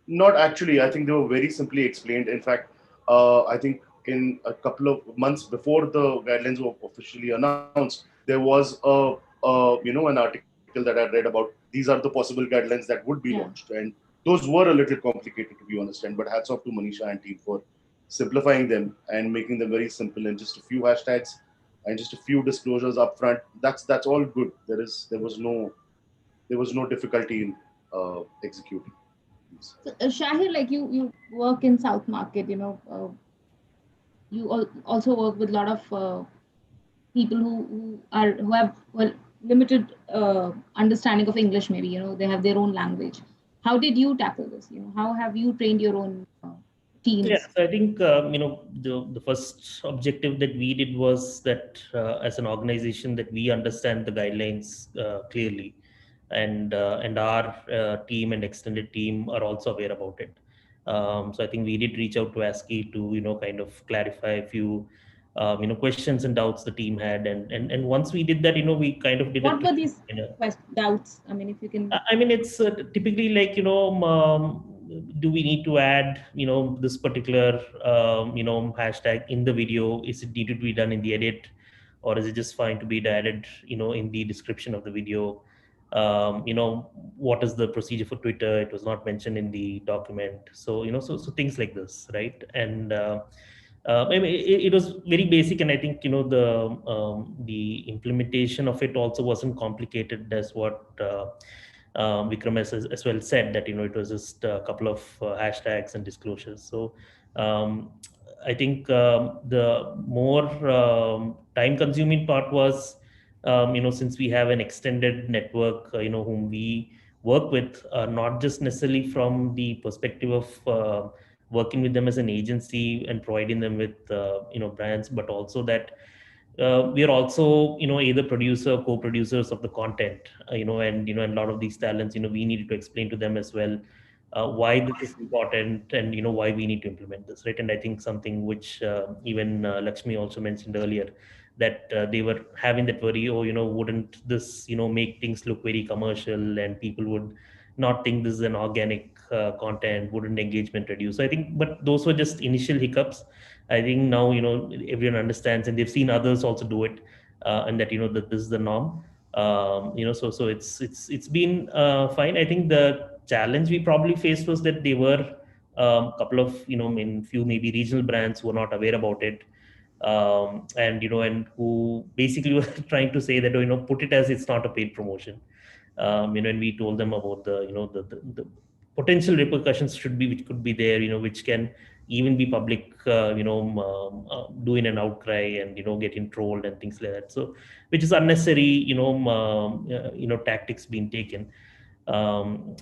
Not actually. I think they were very simply explained. In fact, I think in a couple of months before the guidelines were officially announced, there was an article that I read about these are the possible guidelines that would be launched, and those were a little complicated to be understood. But hats off to Manisha and team for simplifying them and making them very simple and just a few hashtags and just a few disclosures up front. That's all good. There was no difficulty in executing. So, Shahir, like you work in South Market, you also work with a lot of people who have limited understanding of English. Maybe they have their own language. How did you tackle this? How have you trained your own teams? Yeah, so I think the first objective that we did was that as an organization that we understand the guidelines clearly, and our team and extended team are also aware about it. So I think we did reach out to ASCI to kind of clarify a few questions and doubts the team had, and once we did that, we kind of did. What were these doubts? I mean, if you can. I mean, it's typically like do we need to add this particular hashtag in the video? Is it needed to be done in the edit, or is it just fine to be added in the description of the video? What is the procedure for Twitter? It was not mentioned in the document. So so things like this, right? And I mean, it was very basic, and I think the implementation of it also wasn't complicated, as what Vikram has as well said, that it was just a couple of hashtags and disclosures. So I think the more time-consuming part was since we have an extended network whom we work with, not just necessarily from the perspective of working with them as an agency and providing them with brands, but also that we are also either producer, co-producers of the content, and a lot of these talents, we needed to explain to them as well why this is important and why we need to implement this, right? And I think something which even Lakshmi also mentioned earlier, that they were having that worry, wouldn't this make things look very commercial and people would not think this is an organic content, wouldn't engagement reduce? So I think, but those were just initial hiccups. I think now everyone understands, and they've seen others also do it, and that that this is the norm. So it's been fine. I think the challenge we probably faced was that they were a couple of few maybe regional brands who were not aware about it, and who basically were trying to say that put it as it's not a paid promotion. And we told them about the potential repercussions which could be there, which can even be public, doing an outcry and getting trolled and things like that. So, which is unnecessary, tactics being taken.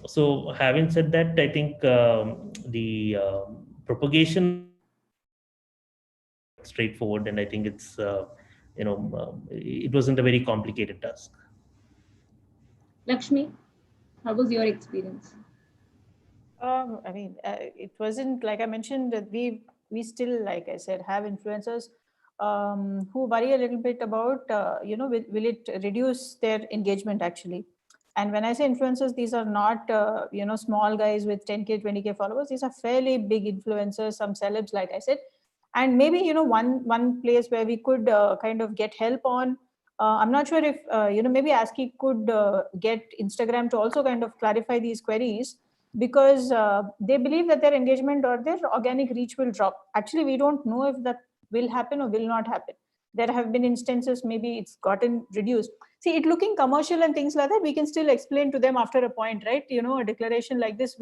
So, having said that, I think the propagation straightforward, and I think it's it wasn't a very complicated task. Lakshmi, how was your experience? I mean, it wasn't, like I mentioned, that we still, like I said, have influencers who worry a little bit about, will it reduce their engagement actually? And when I say influencers, these are not, small guys with 10K, 20K followers. These are fairly big influencers, some celebs, like I said. And maybe, one place where we could kind of get help on, I'm not sure if, maybe ASCI could get Instagram to also kind of clarify these queries, because they believe that their engagement or their organic reach will drop. Actually, we don't know if that will happen or will not happen. There have been instances, maybe it's gotten reduced. See, it looking commercial and things like that, we can still explain to them after a point, right? A declaration like this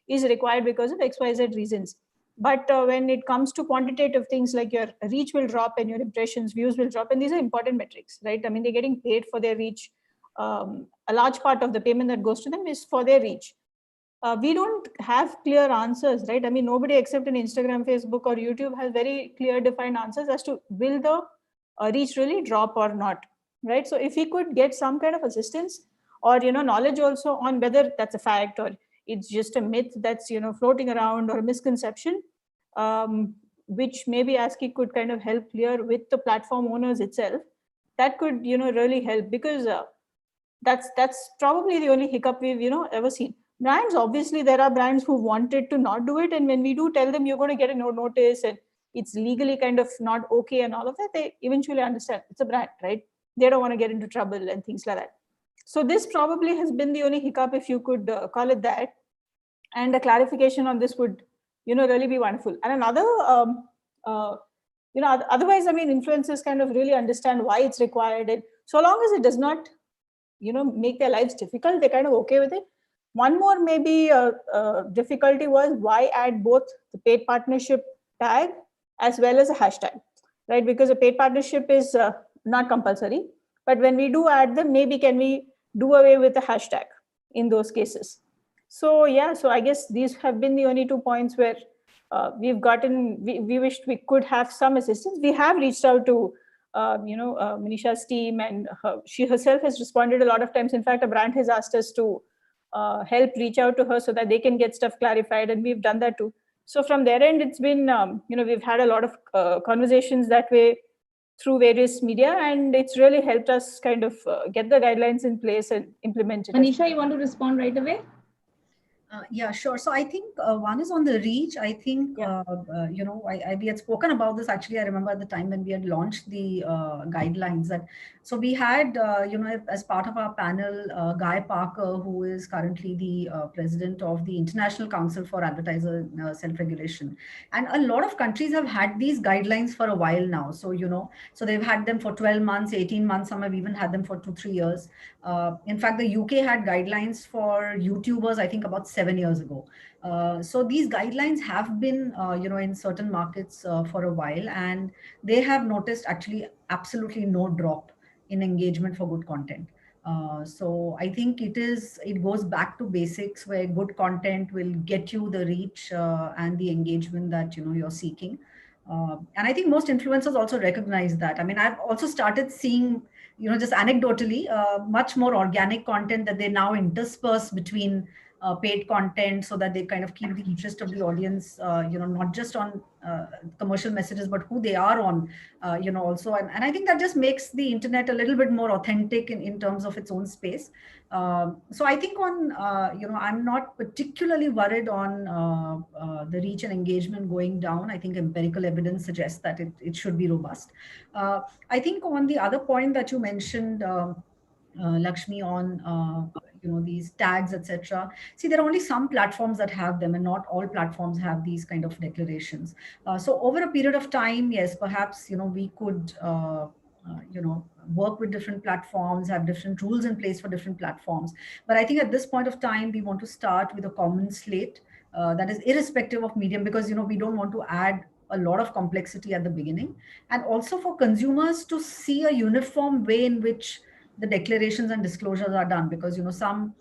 is required because of XYZ reasons. But when it comes to quantitative things, like your reach will drop and your impressions, views will drop, and these are important metrics, right? I mean, they're getting paid for their reach. A large part of the payment that goes to them is for their reach. We don't have clear answers, right? I mean, nobody except in Instagram, Facebook, or YouTube has very clear defined answers as to will the reach really drop or not, right? So if we could get some kind of assistance or, knowledge also on whether that's a fact or it's just a myth that's, floating around, or a misconception, which maybe ASCI could kind of help clear with the platform owners itself, that could, really help, because that's probably the only hiccup we've, ever seen. Brands, obviously, there are brands who wanted to not do it. And when we do tell them you're going to get a no notice and it's legally kind of not okay and all of that, they eventually understand it's a brand, right? They don't want to get into trouble and things like that. So this probably has been the only hiccup, if you could call it that. And a clarification on this would, really be wonderful. And another, otherwise, I mean, influencers kind of really understand why it's required. And so long as it does not, make their lives difficult, they're kind of okay with it. One more maybe difficulty was why add both the paid partnership tag as well as a hashtag, right? Because a paid partnership is not compulsory, but when we do add them, maybe can we do away with the hashtag in those cases? So yeah, so I guess these have been the only 2 points where we've gotten, we wished we could have some assistance. We have reached out to Manisha's team, and she herself has responded a lot of times. In fact, a brand has asked us to help reach out to her so that they can get stuff clarified, and we've done that too. So from their end, it's been, we've had a lot of conversations that way through various media, and it's really helped us kind of get the guidelines in place and implement it. Manisha, you want to respond right away? Yeah, sure. So I think one is on the reach. I think, we had spoken about this. Actually, I remember at the time when we had launched the guidelines that, so we had, as part of our panel, Guy Parker, who is currently the president of the International Council for Advertiser Self-Regulation. And a lot of countries have had these guidelines for a while now. So, so they've had them for 12 months, 18 months. Some have even had them for 2-3 years. In fact, the UK had guidelines for YouTubers, I think about 7 years ago. So these guidelines have been, in certain markets for a while, and they have noticed actually absolutely no drop in engagement for good content. So I think it goes back to basics, where good content will get you the reach and the engagement that, you're seeking. And I think most influencers also recognize that. I mean, I've also started seeing, just anecdotally, much more organic content that they now intersperse between paid content, so that they kind of keep the interest of the audience, not just on commercial messages, but who they are on, also. And I think that just makes the internet a little bit more authentic in terms of its own space. So I think on, I'm not particularly worried on the reach and engagement going down. I think empirical evidence suggests that it should be robust. I think on the other point that you mentioned, Lakshmi, on these tags, etc. See, there are only some platforms that have them, and not all platforms have these kind of declarations. So over a period of time, yes, perhaps we could work with different platforms, have different rules in place for different platforms. But I think at this point of time, we want to start with a common slate that is irrespective of medium, because we don't want to add a lot of complexity at the beginning, and also for consumers to see a uniform way in which the declarations and disclosures are done, because some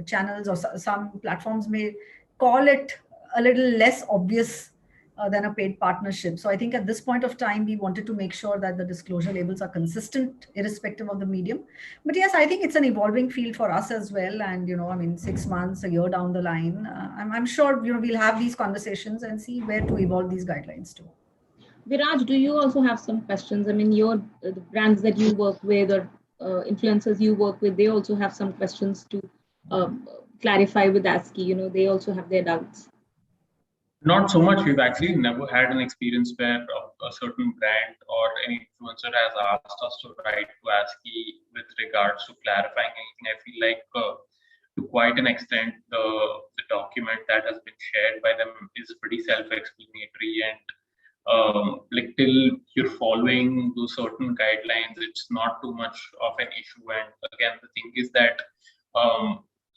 channels or some platforms may call it a little less obvious than a paid partnership. So I think at this point of time, we wanted to make sure that the disclosure labels are consistent, irrespective of the medium. But yes, I think it's an evolving field for us as well. And, I mean, 6 months, a year down the line, I'm sure, we'll have these conversations and see where to evolve these guidelines to. Viraj, do you also have some questions? I mean, the brands that you work with or influencers you work with, they also have some questions to clarify with ASCI. They also have their doubts. Not so much. We've actually never had an experience where a certain brand or an influencer has asked us to write to ASCI with regards to clarifying anything. I feel like to quite an extent, the document that has been shared by them is pretty self-explanatory, and like till you're following those certain guidelines, it's not too much of an issue. And again, the thing is that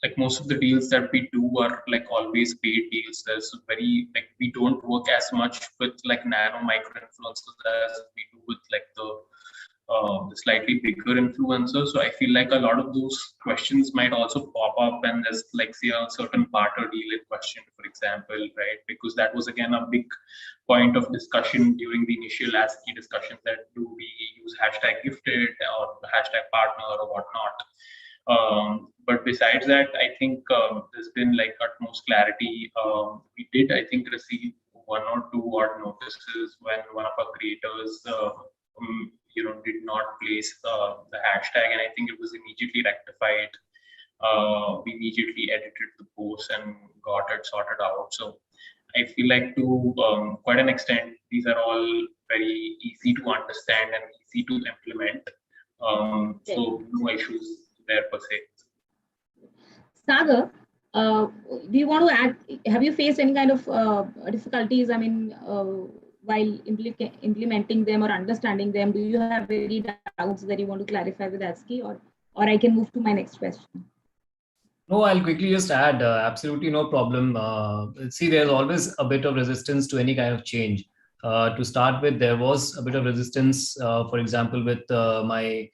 like most of the deals that we do are like always paid deals. There's we don't work as much with like nano micro influencers as we do with like the slightly bigger influencers. So I feel like a lot of those questions might also pop up when there's like say a certain barter deal in question, for example, right? Because that was again a big point of discussion during the initial ASCI discussions, that do we use hashtag gifted or hashtag partner or whatnot. But besides that, I think there's been like utmost clarity. We did, I think, receive 1 or 2 odd notices when one of our creators, did not place the hashtag, and I think it was immediately rectified. We immediately edited the post and got it sorted out. So I feel like to quite an extent, these are all very easy to understand and easy to implement. So no issues there per se. Sagar, do you want to add, have you faced any kind of difficulties, I mean, while implementing them or understanding them? Do you have any doubts that you want to clarify with ASCI, or I can move to my next question? No, I'll quickly just add, absolutely no problem. See, there's always a bit of resistance to any kind of change. To start with, there was a bit of resistance, for example, with my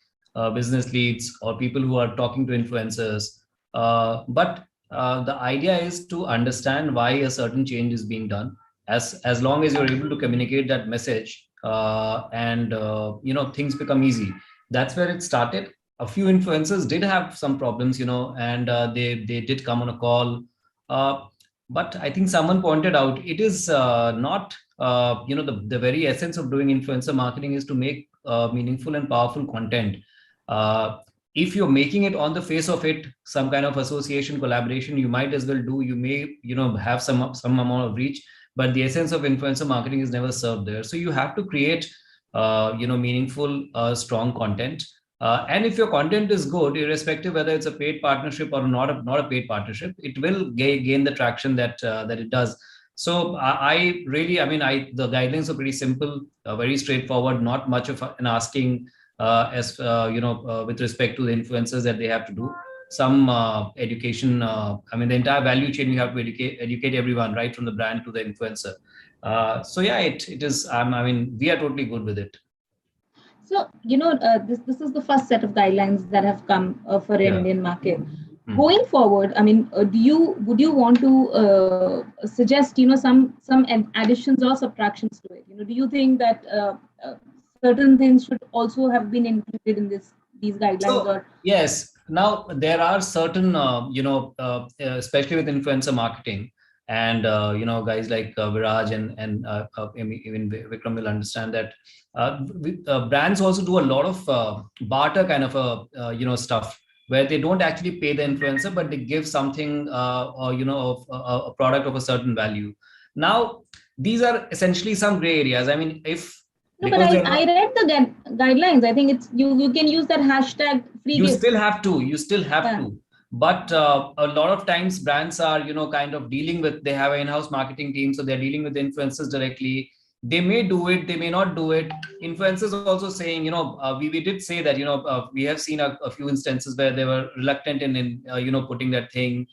business leads or people who are talking to influencers. But the idea is to understand why a certain change is being done. As long as you're able to communicate that message, and things become easy. That's where it started. A few influencers did have some problems, and they did come on a call. But I think someone pointed out it is not, the very essence of doing influencer marketing is to make meaningful and powerful content. If you're making it on the face of it, some kind of association collaboration, you might as well do. You may, have some amount of reach, but the essence of influencer marketing is never served there. So you have to create, meaningful, strong content. And if your content is good, irrespective whether it's a paid partnership or not a paid partnership, it will gain the traction that it does. So the guidelines are pretty simple, very straightforward, not much of an asking with respect to the influencers that they have to do. Some education, the entire value chain, you have to educate everyone, right from the brand to the influencer. So yeah, it is, we are totally good with it. So, this is the first set of guidelines that have come for Indian market. Going forward, would you want to suggest, some additions or subtractions to it? Do you think that certain things should also have been included in these guidelines? Yes. Now there are certain, especially with influencer marketing, and guys like Viraj and even Vikram will understand that brands also do a lot of barter kind of stuff, where they don't actually pay the influencer, but they give something, a product of a certain value. Now, these are essentially some gray areas. I read the guidelines. I think it's you can use that hashtag free you gift. Still have to. But a lot of times brands are, kind of dealing with, they have an in-house marketing team, so they're dealing with the influencers directly. They may do it, they may not do it. Influencers are also saying, we did say that, we have seen a few instances where they were reluctant in putting that thing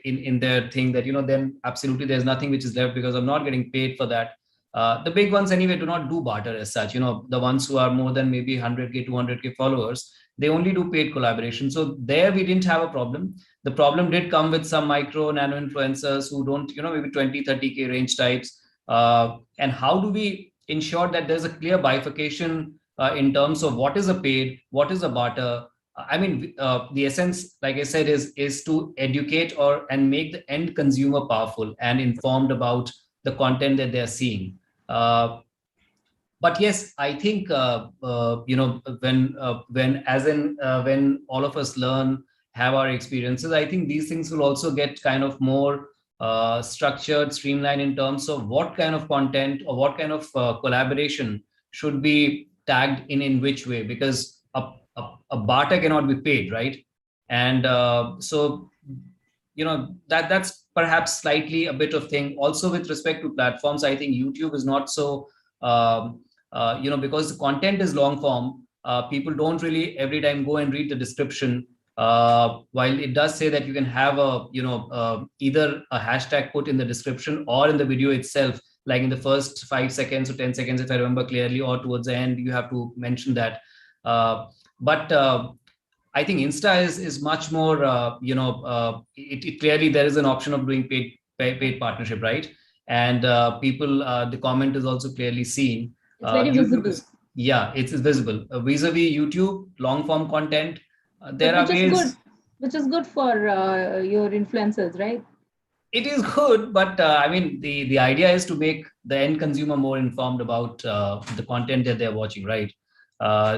in their thing, that, then absolutely there's nothing which is left because I'm not getting paid for that. The big ones anyway do not do barter as such. The ones who are more than maybe 100K, 200K followers, they only do paid collaboration. So there we didn't have a problem. The problem did come with some micro nano influencers who don't, maybe 20, 30K range types. And how do we ensure that there's a clear bifurcation in terms of what is a paid, what is a barter? I mean, the essence, like I said, is to educate and make the end consumer powerful and informed about the content that they're seeing. But yes, I think when all of us learn, have our experiences, I think these things will also get kind of more structured, streamlined in terms of what kind of content or what kind of collaboration should be tagged in which way, because a barter cannot be paid, right? And so that's perhaps slightly a bit of thing. Also with respect to platforms, I think YouTube is not so because the content is long form, people don't really every time go and read the description. While it does say that you can have either a hashtag put in the description or in the video itself, like in the first 5 seconds or 10 seconds, if I remember clearly, or towards the end, you have to mention that. But I think Insta is much more, it clearly there is an option of doing paid partnership, right? And people, the comment is also clearly seen. It's very visible. It's visible. Vis-a-vis YouTube, long form content, there are ways. Which is good for your influencers, right? It is good, but I mean, the idea is to make the end consumer more informed about the content that they're watching, right?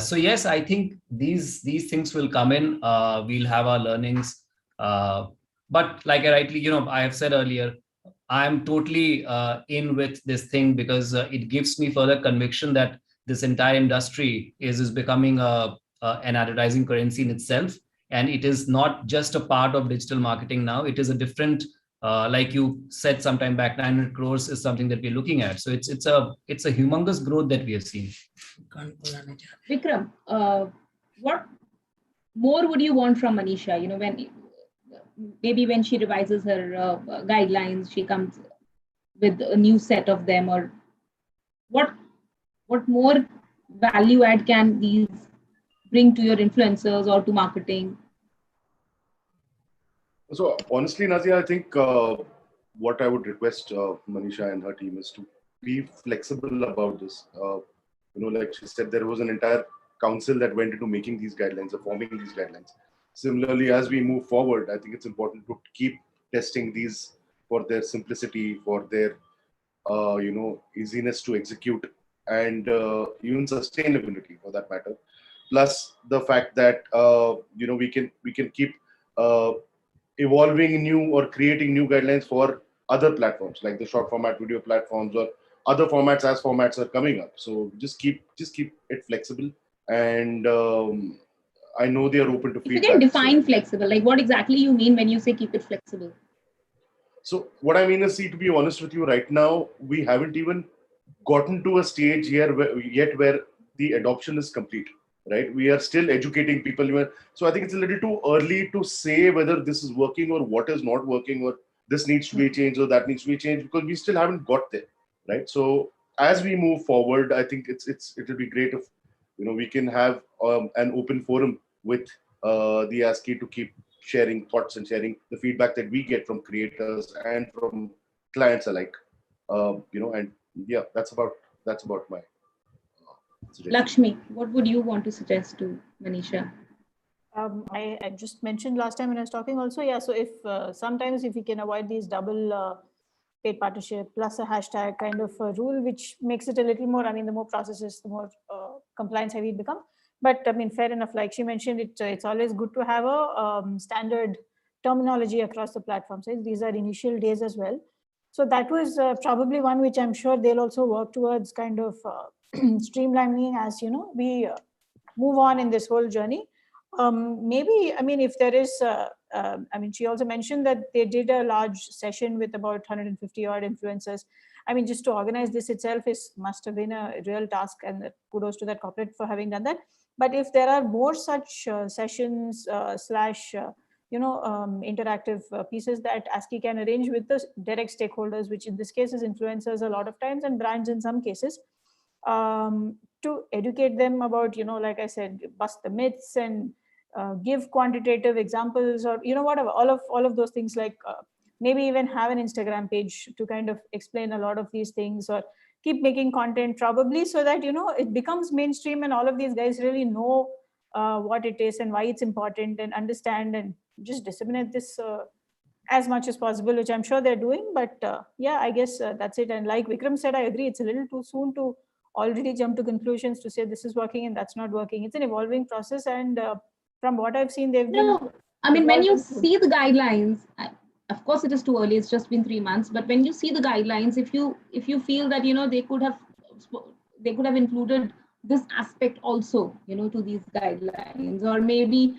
So yes, I think these things will come in. We'll have our learnings. But like I have said earlier, I'm totally in with this thing because it gives me further conviction that this entire industry is becoming an advertising currency in itself. And it is not just a part of digital marketing now. It is a different, like you said sometime back, 900 crores is something that we're looking at. So it's a humongous growth that we have seen. Vikram, what more would you want from Manisha? When she revises her guidelines, she comes with a new set of them, or what more value add can these bring to your influencers or to marketing? So honestly, Nazia, I think what I would request Manisha and her team is to be flexible about this. Like she said, there was an entire council that went into making these guidelines, or forming these guidelines. Similarly, as we move forward, I think it's important to keep testing these for their simplicity, for their easiness to execute, and even sustainability for that matter. Plus the fact that we can keep evolving new or creating new guidelines for other platforms like the short format video platforms or other formats as formats are coming up. So just keep it flexible, and I know they are open to feedback. If you can define flexible, like what exactly you mean when you say keep it flexible? So what I mean is, see, to be honest with you, right now we haven't even gotten to a stage here yet where the adoption is complete. Right, we are still educating people. So I think it's a little too early to say whether this is working or what is not working, or this needs to be changed or that needs to be changed, because we still haven't got there. Right. So as we move forward, I think it'll be great if we can have an open forum with the ASCI to keep sharing thoughts and sharing the feedback that we get from creators and from clients alike. And yeah, that's about my. Lakshmi, what would you want to suggest to Manisha? I just mentioned last time when I was talking also, so if sometimes if we can avoid these double paid partnership plus a hashtag kind of a rule, which makes it a little more, the more processes, the more compliance heavy it become. But fair enough, like she mentioned, it's always good to have a standard terminology across the platform. So these are initial days as well. So that was probably one which I'm sure they'll also work towards kind of streamlining as we move on in this whole journey. Maybe if there is she also mentioned that they did a large session with about 150 odd influencers. Just to organize this itself must have been a real task, and kudos to that corporate for having done that. But if there are more such sessions slash interactive pieces that ASCI can arrange with the direct stakeholders, which in this case is influencers a lot of times and brands in some cases, to educate them about, like I said, bust the myths and give quantitative examples, or whatever, all of those things, like maybe even have an Instagram page to kind of explain a lot of these things, or keep making content probably, so that it becomes mainstream and all of these guys really know what it is and why it's important, and understand and just disseminate this as much as possible, which I'm sure they're doing. But yeah, I guess that's it. And like Vikram said, I agree, it's a little too soon to already jump to conclusions to say this is working and that's not working. It's an evolving process, and from what I've seen, they've been. No, I mean, when you see the guidelines, of course it is too early, it's just been 3 months, but when you see the guidelines, if you feel that they could have included this aspect also to these guidelines, or maybe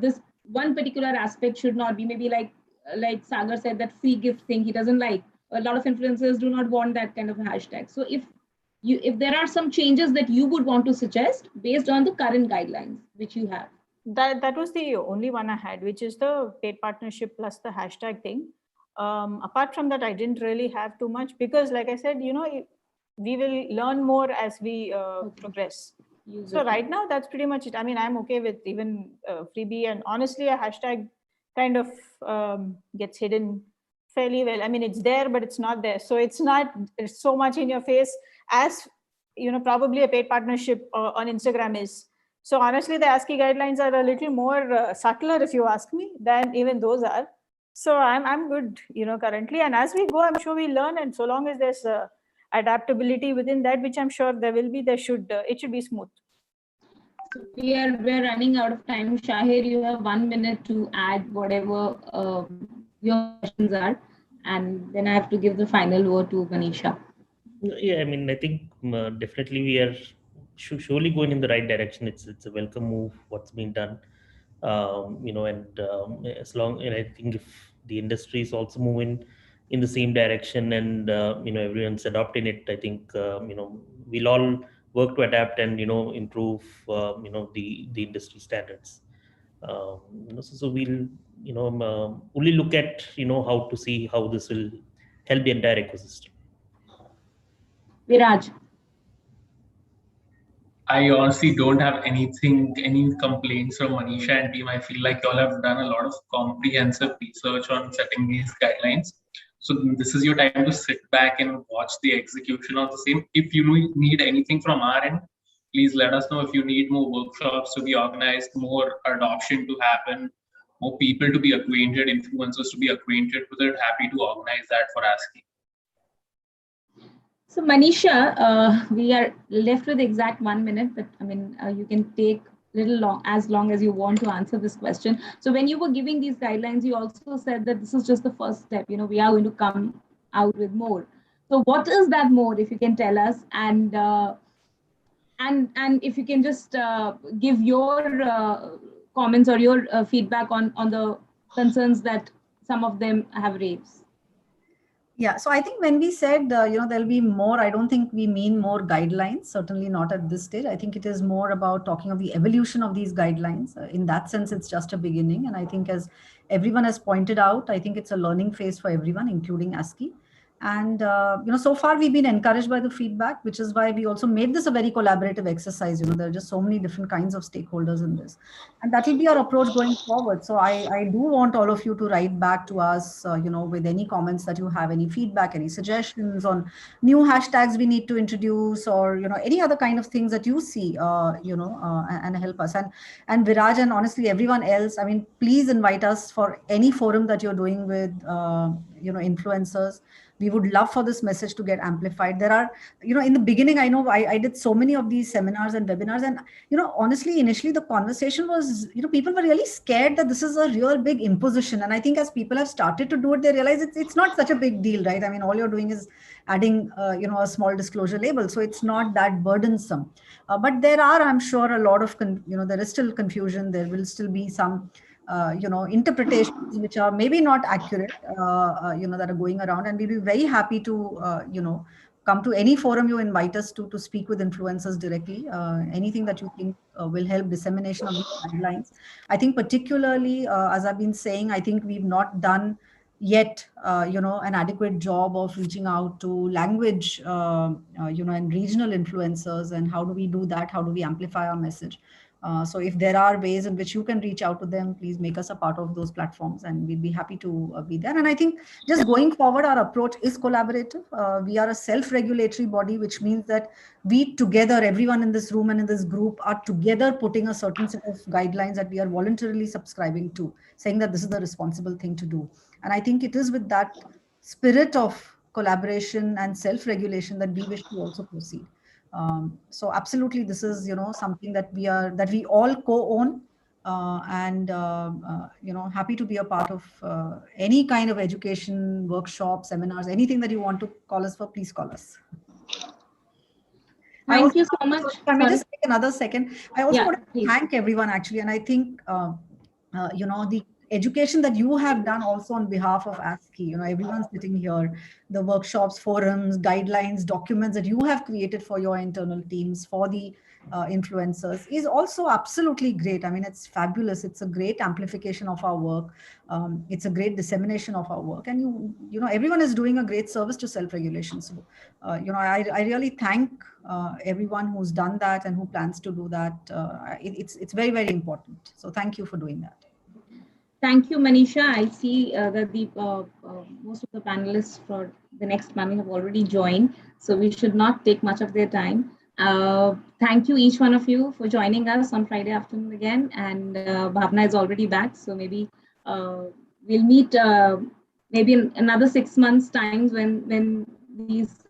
this one particular aspect should not be, maybe like Sagar said, that free gift thing he doesn't like. A lot of influencers do not want that kind of hashtag. So if there are some changes that you would want to suggest based on the current guidelines which you have. That was the only one I had, which is the paid partnership plus the hashtag thing. Apart from that, I didn't really have too much, because like I said, we will learn more as we progress. So right now, that's pretty much it. I mean, I'm okay with even freebie, and honestly, a hashtag kind of gets hidden fairly well. I mean, it's there, but it's not there. So it's not so much in your face as, probably a paid partnership on Instagram is. So honestly, the ASCI guidelines are a little more subtler, if you ask me, than even those are. So I'm good, currently. And as we go, I'm sure we learn. And so long as there's adaptability within that, which I'm sure there will be, it should be smooth. So we're running out of time. Shahir, you have 1 minute to add whatever your questions are, and then I have to give the final word to Manisha. Yeah, I mean, I think definitely we are surely going in the right direction. It's a welcome move what's been done, as long, and I think if the industry is also moving in the same direction, and everyone's adopting it, I think we'll all work to adapt and improve the industry standards. So we'll only look at how to see how this will help the entire ecosystem. Viraj. I honestly don't have any complaints from Manisha and team. I feel like y'all have done a lot of comprehensive research on setting these guidelines. So this is your time to sit back and watch the execution of the same. If you need anything from our end, please let us know. If you need more workshops to be organized, more adoption to happen, more people to be acquainted, influencers to be acquainted with it, happy to organize that for ASCI. So Manisha, we are left with exact 1 minute, but I mean, you can take as long as you want to answer this question. So when you were giving these guidelines, you also said that this is just the first step. We are going to come out with more. So what is that more, if you can tell us, and if you can just give your comments or your feedback on the concerns that some of them have raised. Yeah, so I think when we said, there'll be more, I don't think we mean more guidelines, certainly not at this stage. I think it is more about talking of the evolution of these guidelines. In that sense, it's just a beginning. And I think, as everyone has pointed out, I think it's a learning phase for everyone, including ASCI. And, so far we've been encouraged by the feedback, which is why we also made this a very collaborative exercise. There are just so many different kinds of stakeholders in this. And that will be our approach going forward. So I do want all of you to write back to us, with any comments that you have, any feedback, any suggestions on new hashtags we need to introduce, or, any other kind of things that you see, and help us. And Viraj, and honestly, everyone else, I mean, please invite us for any forum that you're doing with, influencers. We would love for this message to get amplified. There are, in the beginning, I know I did so many of these seminars and webinars, and, honestly, initially the conversation was, people were really scared that this is a real big imposition. And I think as people have started to do it, they realize it's not such a big deal, right? I mean, all you're doing is adding, a small disclosure label. So it's not that burdensome. But there are, I'm sure, a lot of, there is still confusion. There will still be some interpretations which are maybe not accurate, that are going around, and we'll be very happy to, come to any forum you invite us to speak with influencers directly. Anything that you think will help dissemination of these guidelines. I think particularly, as I've been saying, I think we've not done yet, an adequate job of reaching out to language, and regional influencers, and how do we do that? How do we amplify our message? So if there are ways in which you can reach out to them, please make us a part of those platforms, and we'd be happy to be there. And I think just going forward, our approach is collaborative. We are a self-regulatory body, which means that we together, everyone in this room and in this group, are together putting a certain set of guidelines that we are voluntarily subscribing to, saying that this is the responsible thing to do. And I think it is with that spirit of collaboration and self-regulation that we wish to also proceed. So absolutely, this is something that we all co-own, and happy to be a part of any kind of education, workshop, seminars, anything that you want to call us for. Please call us. Thank you so much. Can I just take another second? I also want to please. thank everyone actually, and I think the education that you have done also on behalf of ASCI, everyone sitting here, the workshops, forums, guidelines, documents that you have created for your internal teams, for the influencers, is also absolutely great. I mean, it's fabulous. It's a great amplification of our work. It's a great dissemination of our work, and everyone is doing a great service to self-regulation. So, I really thank everyone who's done that and who plans to do that. It's very, very important. So thank you for doing that. Thank you, Manisha. I see that the most of the panelists for the next panel have already joined, so we should not take much of their time. Thank you, each one of you, for joining us on Friday afternoon again. And Bhavna is already back, so maybe we'll meet maybe in another 6 months' times when these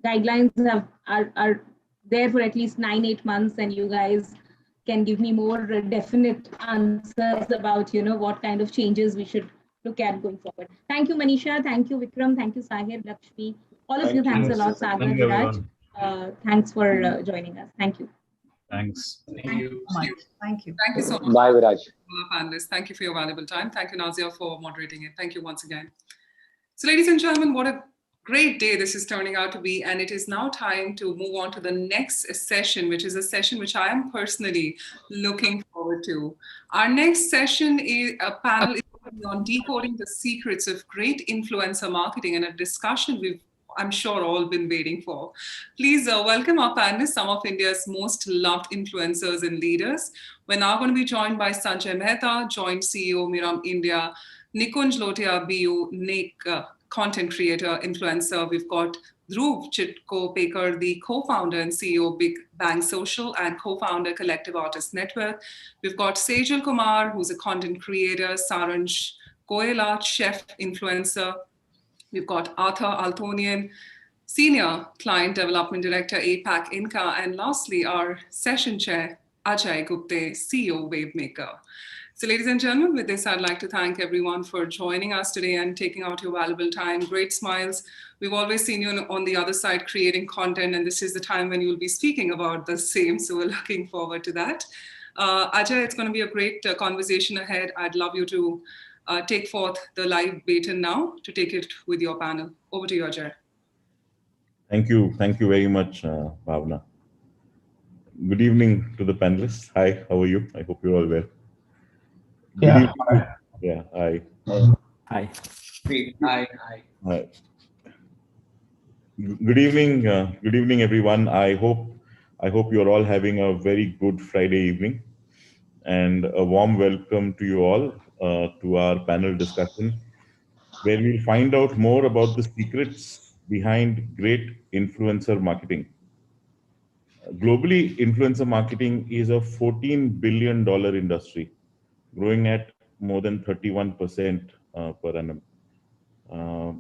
guidelines are there for at least 9-8 months, and you guys can give me more definite answers about what kind of changes we should look at going forward. Thank you, Manisha. Thank you, Vikram. Thank you, Sahir, Lakshmi. All of you, thanks a lot, Sagar, Viraj. Thanks for joining us. Thank you. Thanks. Thank you so much. Thank you. Thank you so much. Bye, Viraj. Panelists. Thank you for your valuable time. Thank you, Nazia, for moderating it. Thank you once again. So, ladies and gentlemen, what a great day this is turning out to be, and it is now time to move on to the next session, which is a session which I am personally looking forward to. Our next session is a panel on decoding the secrets of great influencer marketing, and a discussion I'm sure all been waiting for. Please welcome our panelists, some of India's most loved influencers and leaders. We're now going to be joined by Sanjay Mehta, Joint CEO, e4m India, Nikunj Lotia, BU, Nick, content creator, influencer. We've got Dhruv Chitko-Pekar, the co-founder and CEO, Big Bang Social, and co-founder, Collective Artists Network. We've got Sejal Kumar, who's a content creator, Saransh Koela, chef, influencer. We've got Arthur Altonian, Senior Client Development Director, e4m INCA. And lastly, our session chair, Ajay Gupte, CEO, Wavemaker. So ladies and gentlemen, with this, I'd like to thank everyone for joining us today and taking out your valuable time. Great smiles. We've always seen you on the other side creating content, and this is the time when you'll be speaking about the same. So we're looking forward to that. Ajay, it's going to be a great conversation ahead. I'd love you to take forth the live baton now to take it with your panel. Over to you, Ajay. Thank you. Thank you very much, Bhavna. Good evening to the panelists. Hi, how are you? I hope you're all well. Yeah. Yeah. Hi. Hi. Hi. Hi. Good evening. Good evening, everyone. I hope you're all having a very good Friday evening, and a warm welcome to you all to our panel discussion, where we'll find out more about the secrets behind great influencer marketing. Globally, influencer marketing is a $14 billion industry, growing at more than 31% per annum.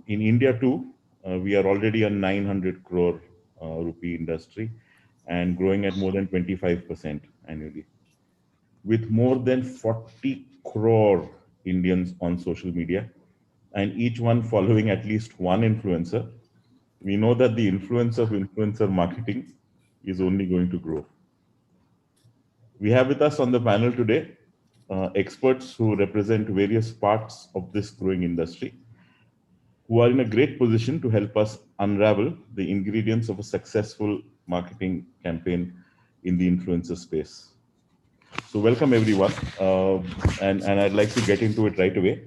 In India too, we are already a 900 crore rupee industry and growing at more than 25% annually. With more than 40 crore Indians on social media and each one following at least one influencer, we know that the influence of influencer marketing is only going to grow. We have with us on the panel today experts who represent various parts of this growing industry, who are in a great position to help us unravel the ingredients of a successful marketing campaign in the influencer space. So welcome everyone, and I'd like to get into it right away.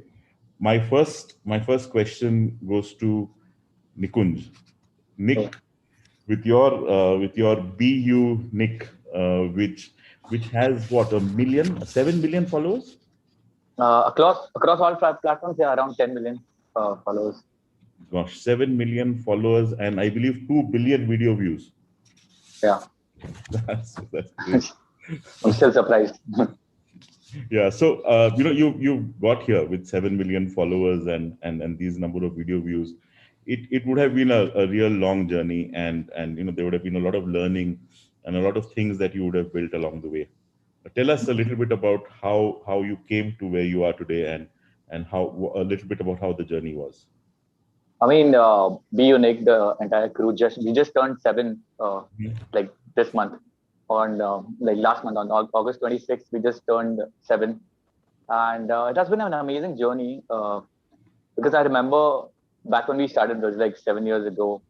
My first question goes to Nikunj. Nick, with your BU Nick which has what, 7 million followers? Across all platforms, there are around 10 million followers. Gosh, 7 million followers, and I believe 2 billion video views. Yeah. That's great. I'm still surprised. Yeah, so you got here with 7 million followers and these number of video views. It would have been a real long journey, and there would have been a lot of learning and a lot of things that you would have built along the way. Tell us a little bit about how you came to where you are today, and how a little bit about how the journey was. I mean, be unique, the entire crew we just turned 7 like this month. On like last month on August 26th, we just turned 7, and it has been an amazing journey because I remember back when we started, it was like 7 years ago,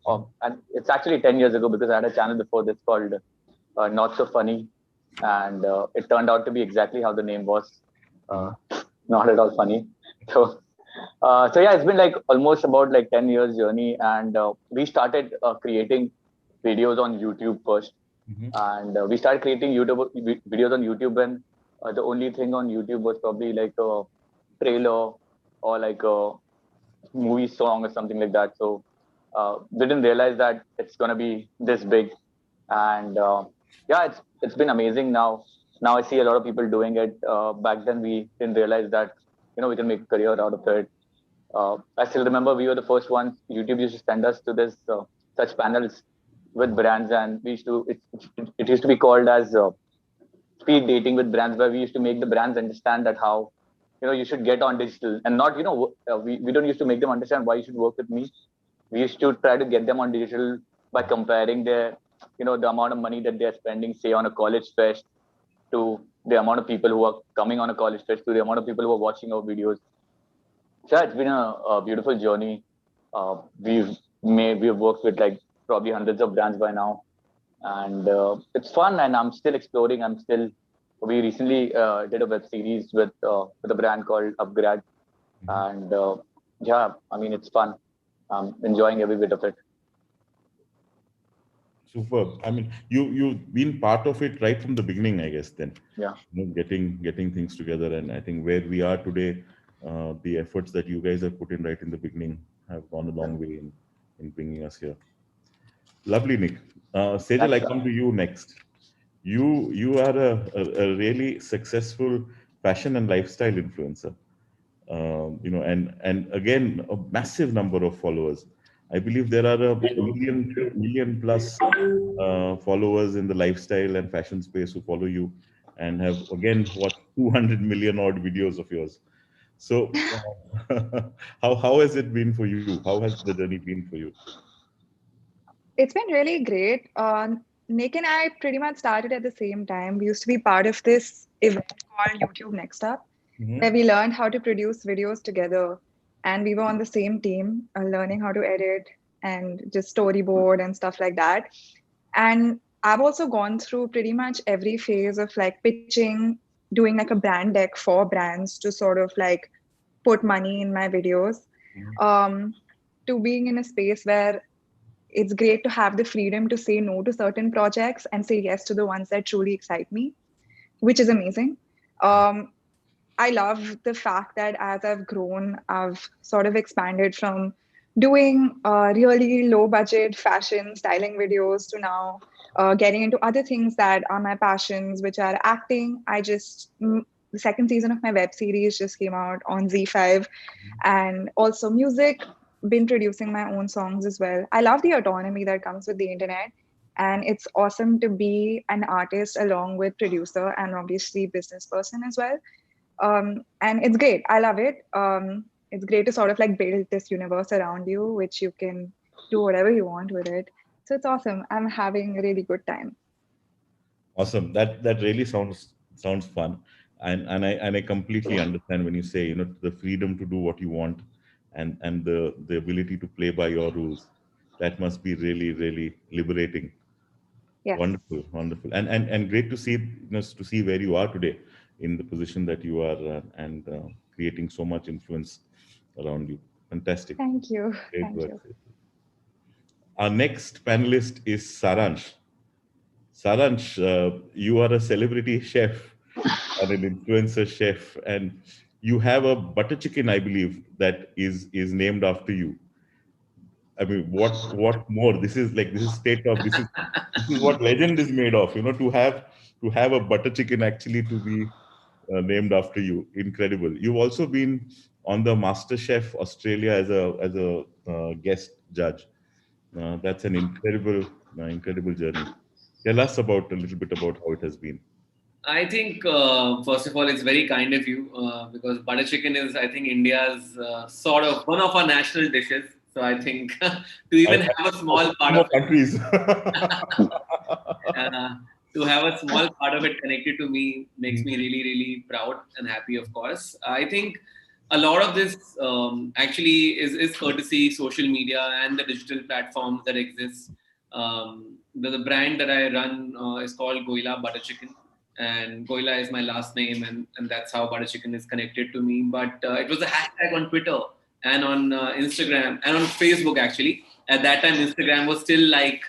and it's actually 10 years ago because I had a channel before this called Not So Funny, and it turned out to be exactly how the name was, not at all funny. So yeah, it's been like almost about like 10 years journey, and we started creating videos on YouTube first. And we started creating videos on YouTube when the only thing on YouTube was probably like a trailer or like a movie song or something like that. So didn't realize that it's gonna be this big, and yeah, it's been amazing. Now I see a lot of people doing it. Back then we didn't realize that we can make a career out of it. I still remember we were the first ones. YouTube used to send us to this such panels with brands, and we used to it used to be called as speed dating with brands, where we used to make the brands understand that how you should get on digital, and not we don't used to make them understand why you should work with me. We used to try to get them on digital by comparing their the amount of money that they're spending, say, on a college fest, to the amount of people who are coming on a college fest, to the amount of people who are watching our videos. So yeah, it's been a beautiful journey. We've worked with like probably hundreds of brands by now, and it's fun, and I'm still exploring. We recently did a web series with a brand called Upgrad, and yeah, I mean, it's fun. I'm enjoying every bit of it. Superb. I mean, you've been part of it right from the beginning, I guess. Then, yeah, getting things together, and I think where we are today, the efforts that you guys have put in right in the beginning have gone a long way in bringing us here. Lovely, Nick. Sejal, I come to you next. You are a really successful fashion and lifestyle influencer. And again, a massive number of followers. I believe there are a million plus followers in the lifestyle and fashion space who follow you, and have again watched 200 million odd videos of yours. So how has it been for you? How has the journey been for you? It's been really great. Nick and I pretty much started at the same time. We used to be part of this event called YouTube Next Up, where we learned how to produce videos together. And we were on the same team, learning how to edit and just storyboard and stuff like that. And I've also gone through pretty much every phase of like pitching, doing like a brand deck for brands to sort of like put money in my videos, to being in a space where it's great to have the freedom to say no to certain projects and say yes to the ones that truly excite me, which is amazing. I love the fact that as I've grown, I've sort of expanded from doing really low budget fashion styling videos to now getting into other things that are my passions, which are acting. The second season of my web series just came out on Z5, and also music. Been producing my own songs as well. I love the autonomy that comes with the internet, and it's awesome to be an artist along with producer and obviously business person as well. And it's great. I love it. It's great to sort of like build this universe around you, which you can do whatever you want with it. So it's awesome. I'm having a really good time. Awesome. That really sounds fun, and I completely understand when you say the freedom to do what you want, and the ability to play by your rules. That must be really, really liberating. Yes. Wonderful, and great to see where you are today, in the position that you are, and creating so much influence around you. Fantastic. Thank you. Great work. Our next panelist is Saransh. Saransh, you are a celebrity chef and an influencer chef, and you have a butter chicken, I believe, that is named after you. I mean, what more? This is state of this is what legend is made of. You know, to have a butter chicken actually to be named after you. Incredible. You've also been on the MasterChef Australia as a guest judge. That's an incredible journey. Tell us a little bit about how it has been. I think, first of all, it's very kind of you because butter chicken is, I think, India's sort of one of our national dishes. So I think to even have a small part of countries. To have a small part of it connected to me makes me really, really proud and happy, of course. I think a lot of this actually is courtesy social media and the digital platforms that exist. The brand that I run is called Goila Butter Chicken. And Goila is my last name, and that's how butter chicken is connected to me. But it was a hashtag on Twitter and on Instagram and on Facebook, actually. At that time, Instagram was still like,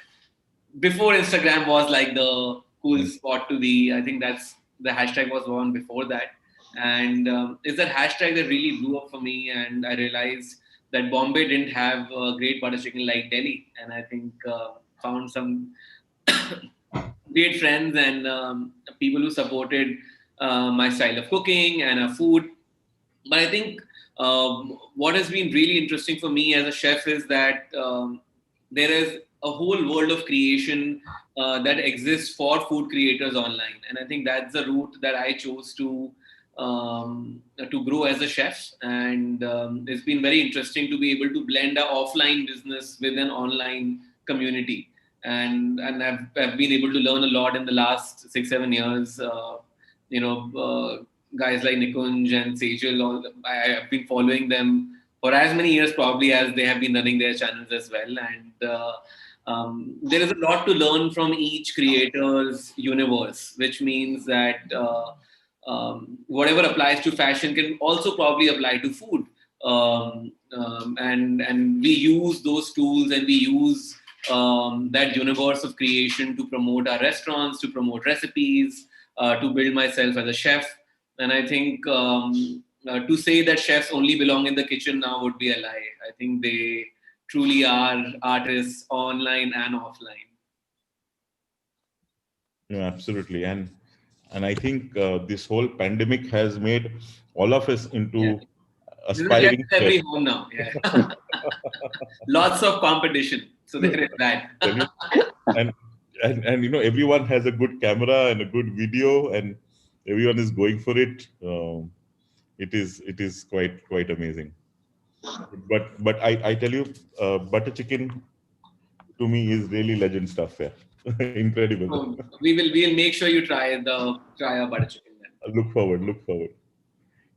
before Instagram was like the cool spot to be. I think that's the hashtag was one before that. And it's that hashtag that really blew up for me. And I realized that Bombay didn't have a great butter chicken like Delhi. And I think found some great friends and people who supported my style of cooking and food. But I think what has been really interesting for me as a chef is that there is a whole world of creation that exists for food creators online. And I think that's the route that I chose to grow as a chef. And it's been very interesting to be able to blend an offline business with an online community. And I've been able to learn a lot in the last 6-7 years. Guys like Nikunj and Sejal, I have been following them for as many years probably as they have been running their channels as well. And there is a lot to learn from each creator's universe, which means that whatever applies to fashion can also probably apply to food. And we use those tools and we use that universe of creation to promote our restaurants, to promote recipes, to build myself as a chef. And I think to say that chefs only belong in the kitchen now would be a lie. I think they truly are artists online and offline. No, absolutely. And I think this whole pandemic has made all of us into aspiring chefs every home now. Yeah. Lots of competition. So there is that. and everyone has a good camera and a good video, and everyone is going for it. It is quite amazing. But I tell you, butter chicken to me is really legend stuff. Yeah, incredible. So we'll make sure you try our butter chicken then. Look forward.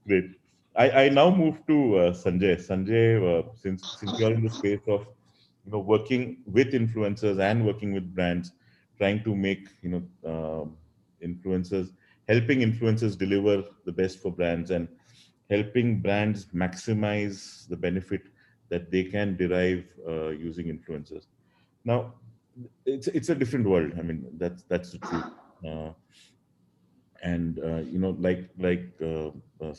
Great. I now move to Sanjay. Sanjay, since you're in the space of working with influencers and working with brands, trying to make influencers, helping influencers deliver the best for brands and helping brands maximize the benefit that they can derive using influencers. Now, it's a different world. I mean, that's the truth. And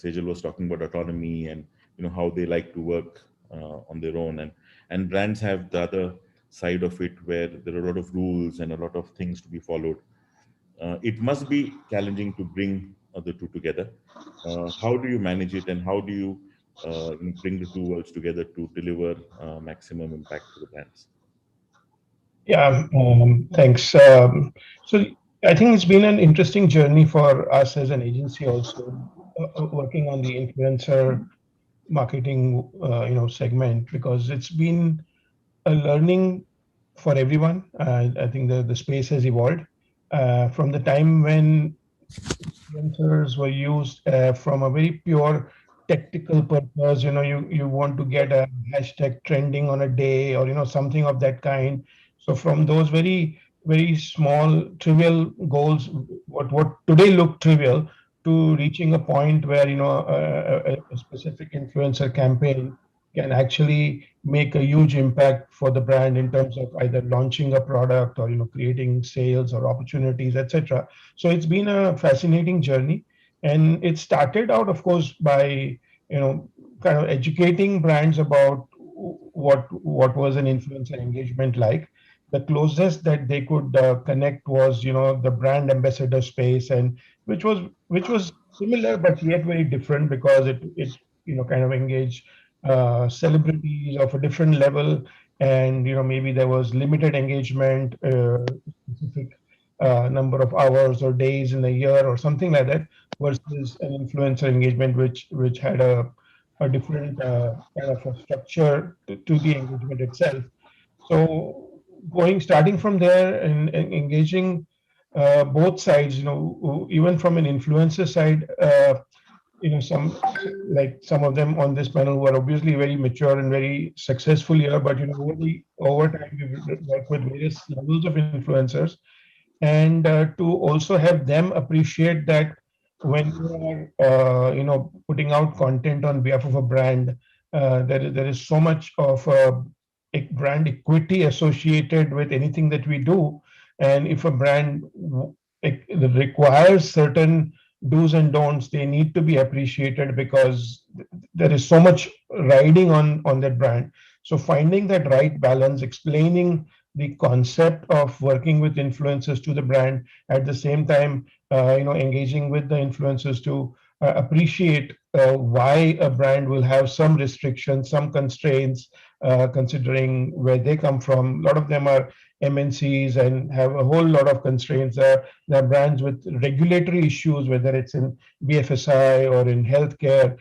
Sejal was talking about autonomy and how they like to work on their own, and brands have the other side of it where there are a lot of rules and a lot of things to be followed. It must be challenging to bring the two together. How do you manage it, and how do you bring the two worlds together to deliver maximum impact to the brands? Yeah, thanks. So I think it's been an interesting journey for us as an agency also, working on the influencer marketing segment, because it's been a learning for everyone. I think the space has evolved from the time when influencers were used from a very pure technical purpose. You want to get a hashtag trending on a day, or something of that kind. So from those very small trivial goals, what today look trivial, to reaching a point where a specific influencer campaign can actually make a huge impact for the brand in terms of either launching a product or creating sales or opportunities, etc. So it's been a fascinating journey, and it started out, of course, by kind of educating brands about what was an influencer engagement like. The closest that they could connect was the brand ambassador space, and which was similar but yet very different, because it kind of engaged celebrities of a different level, and maybe there was limited engagement, specific number of hours or days in a year or something like that, versus an influencer engagement which had a different kind of a structure to the engagement itself. So starting from there and engaging both sides, even from an influencer side, some of them on this panel were obviously very mature and very successful here, but over time we've worked with various levels of influencers, and to also have them appreciate that when you are putting out content on behalf of a brand, there is so much of brand equity associated with anything that we do. And if a brand requires certain do's and don'ts, they need to be appreciated, because there is so much riding on that brand. So finding that right balance, explaining the concept of working with influencers to the brand, at the same time engaging with the influencers to appreciate why a brand will have some restrictions, some constraints, considering where they come from. A lot of them are MNCs and have a whole lot of constraints. There are brands with regulatory issues, whether it's in BFSI or in healthcare.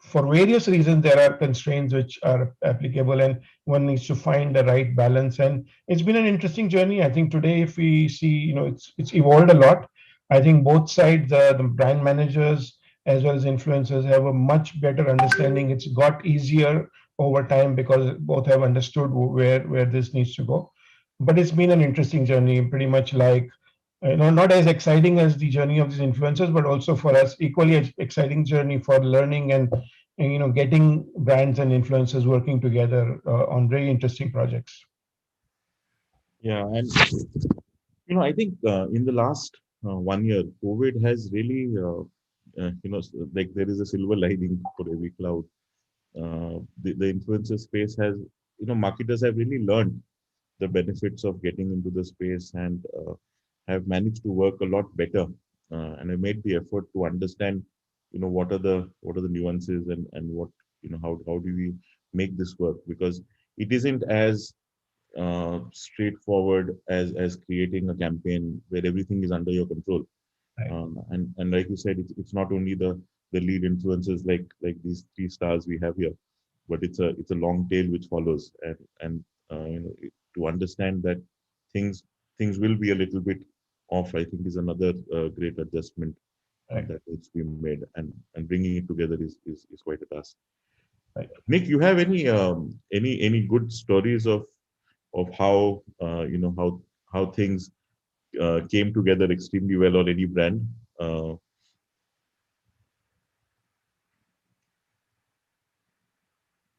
For various reasons, there are constraints which are applicable, and one needs to find the right balance. And it's been an interesting journey. I think today, if we see, it's evolved a lot. I think both sides, the brand managers as well as influencers, have a much better understanding. It's got easier over time because both have understood where this needs to go. But it's been an interesting journey, pretty much like, not as exciting as the journey of these influencers, but also for us equally exciting journey for learning and getting brands and influencers working together on very interesting projects. Yeah, and I think in the last 1 year, COVID has really, like there is a silver lining for every cloud. The influencer space has, marketers have really learned the benefits of getting into the space, and have managed to work a lot better, and have made the effort to understand, what are the nuances, and what, how do we make this work, because it isn't as straightforward as creating a campaign where everything is under your control. And like you said, it's not only the lead influencers like these 3 stars we have here, but it's a long tail which follows, and to understand that things will be a little bit off, I think, is another great adjustment that needs to be made, and bringing it together is quite a task. Nick, you have any good stories of how how things came together extremely well on any brand?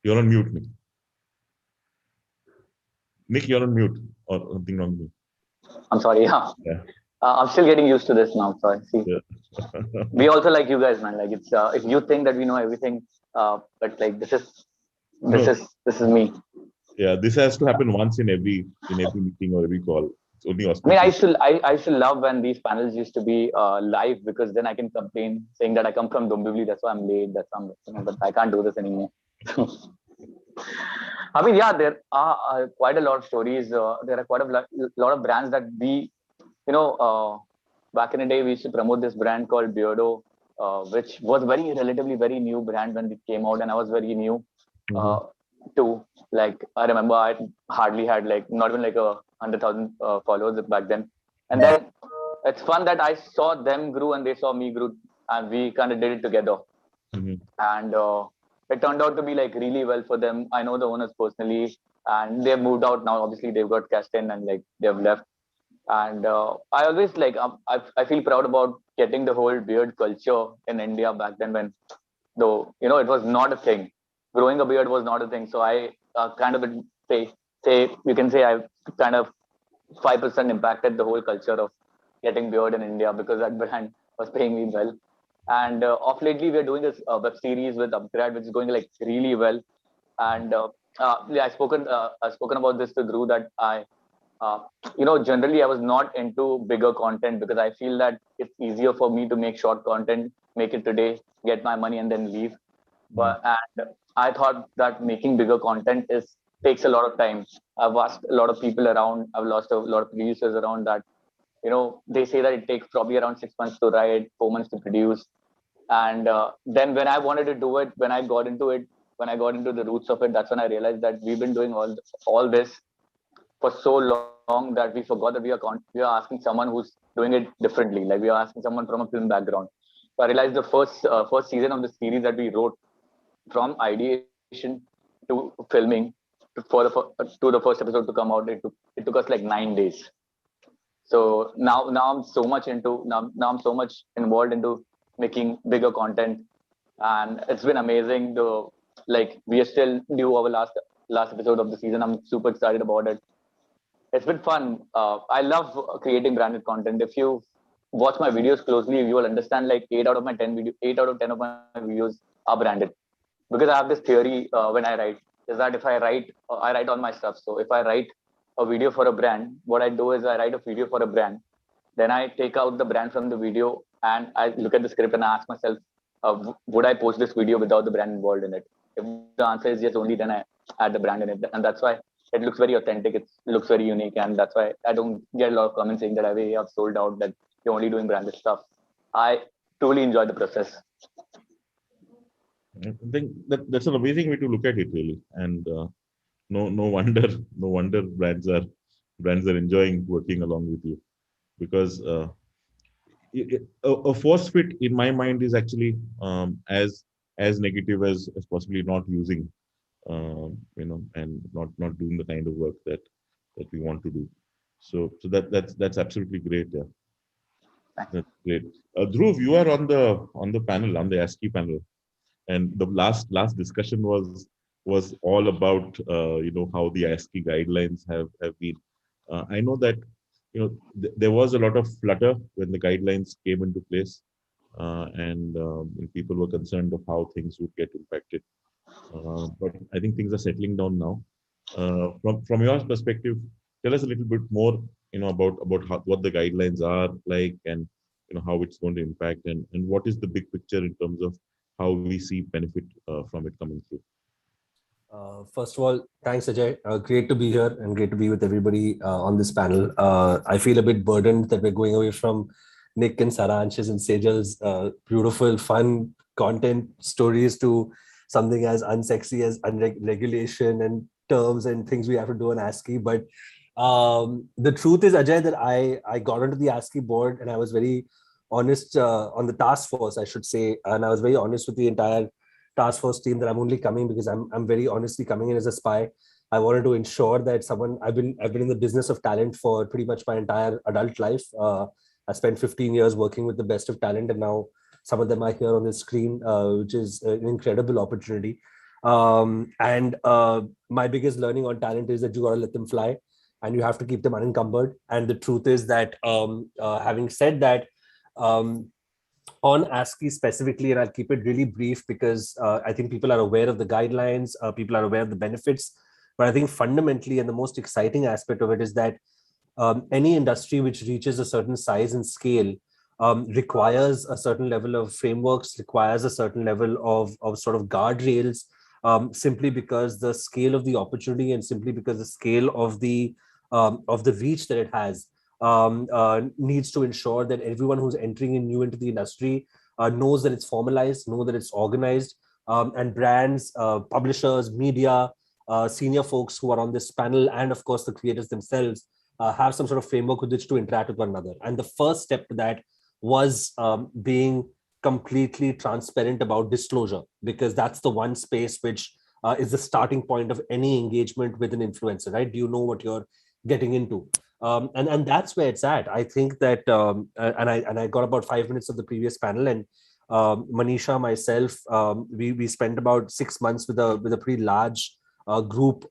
You're on mute, Nick. Nick, you're on mute, or something wrong with you. I'm sorry. Yeah. I'm still getting used to this now. So see, we also like you guys, man. Like it's if you think that we know everything, but like this is me. Yeah, this has to happen once in every meeting or every call. It's only I mean, I used to love when these panels used to be live, because then I can complain saying that I come from Dombivli, that's why I'm late, but I can't do this anymore. I mean, yeah, there are quite a lot of stories. There are quite a lot of brands that we, back in the day, we used to promote this brand called Beardo, which was relatively very new brand when it came out, and I was very new too. Like, I remember I hardly had not even 100,000 followers back then. And then it's fun that I saw them grow and they saw me grow, and we kind of did it together. And it turned out to be really well for them. I know the owners personally, and they've moved out now. Obviously, they've got cashed in and they've left. And I always I feel proud about getting the whole beard culture in India back then, when though it was not a thing. growing a beard was not a thing. So I kind of say you can say I kind of 5% impacted the whole culture of getting beard in India because that brand was paying me well. And off lately, we are doing this web series with Upgrad, which is going like really well. And yeah, I've spoken about this to Dhruv that generally I was not into bigger content because I feel that it's easier for me to make short content, make it today, get my money, and then leave. And I thought that making bigger content takes a lot of time. I've asked a lot of people around. I've lost a lot of producers around that. They say that it takes probably around 6 months to write, 4 months to produce. And then when I wanted to do it, when I got into the roots of it, that's when I realized that we've been doing all this for so long that we forgot that we are asking someone who's doing it differently. Like we are asking someone from a film background. So I realized the first season of the series that we wrote, from ideation to filming to the first episode to come out, it took us like 9 days. So now I'm so much involved into making bigger content, and it's been amazing. We are still due our last episode of the season. I'm super excited about it. It's been fun. I love creating branded content. If you watch my videos closely, you will understand like 8 out of 10 of my videos are branded, because I have this theory when I write, is that if I write on my stuff. So if I write a video for a brand, what I do is I write a video for a brand, then I take out the brand from the video and I look at the script and I ask myself, would I post this video without the brand involved in it? If the answer is yes, only then I add the brand in it. And that's why it looks very authentic. It looks very unique. And that's why I don't get a lot of comments saying that I have sold out, that you're only doing branded stuff. I truly enjoy the process. I think that's an amazing way to look at it, really. And no wonder brands are enjoying working along with you, because a force fit in my mind is actually as negative as possibly not using, and not doing the kind of work that we want to do. So that's absolutely great. Yeah, that's great. Dhruv, you are on the panel, on the ASCI panel, and the last discussion was all about how the ASCI guidelines have been. I know that there was a lot of flutter when the guidelines came into place, and people were concerned of how things would get impacted. But I think things are settling down now. From your perspective, tell us a little bit more, about what the guidelines are like, and how it's going to impact, and what is the big picture in terms of how we see benefit from it coming through. First of all, thanks, Ajay. Great to be here and great to be with everybody on this panel. I feel a bit burdened that we're going away from Nick and Saransh's and Sejal's beautiful, fun content stories to something as unsexy as regulation and terms and things we have to do on ASCI. But the truth is, Ajay, that I got onto the ASCI board and I was very honest on the task force, I should say. And I was very honest with the entire task force team that I'm only coming because I'm very honestly coming in as a spy. I wanted to ensure that I've been in the business of talent for pretty much my entire adult life. I spent 15 years working with the best of talent, and now some of them are here on the screen, which is an incredible opportunity. And my biggest learning on talent is that you got to let them fly and you have to keep them unencumbered. And the truth is that having said that, on ASCI specifically, and I'll keep it really brief because I think people are aware of the guidelines, people are aware of the benefits, but I think fundamentally and the most exciting aspect of it is that any industry which reaches a certain size and scale requires a certain level of frameworks, requires a certain level of sort of guardrails, simply because the scale of the opportunity and simply because the scale of the reach that it has needs to ensure that everyone who's entering in new into the industry knows that it's formalized, know that it's organized, and brands, publishers, media, senior folks who are on this panel, and of course the creators themselves have some sort of framework with which to interact with one another. And the first step to that was being completely transparent about disclosure, because that's the one space which is the starting point of any engagement with an influencer, right? Do you know what you're getting into? And that's where it's at. I think that, and I got about 5 minutes of the previous panel, and Manisha, myself, we spent about 6 months with a pretty large group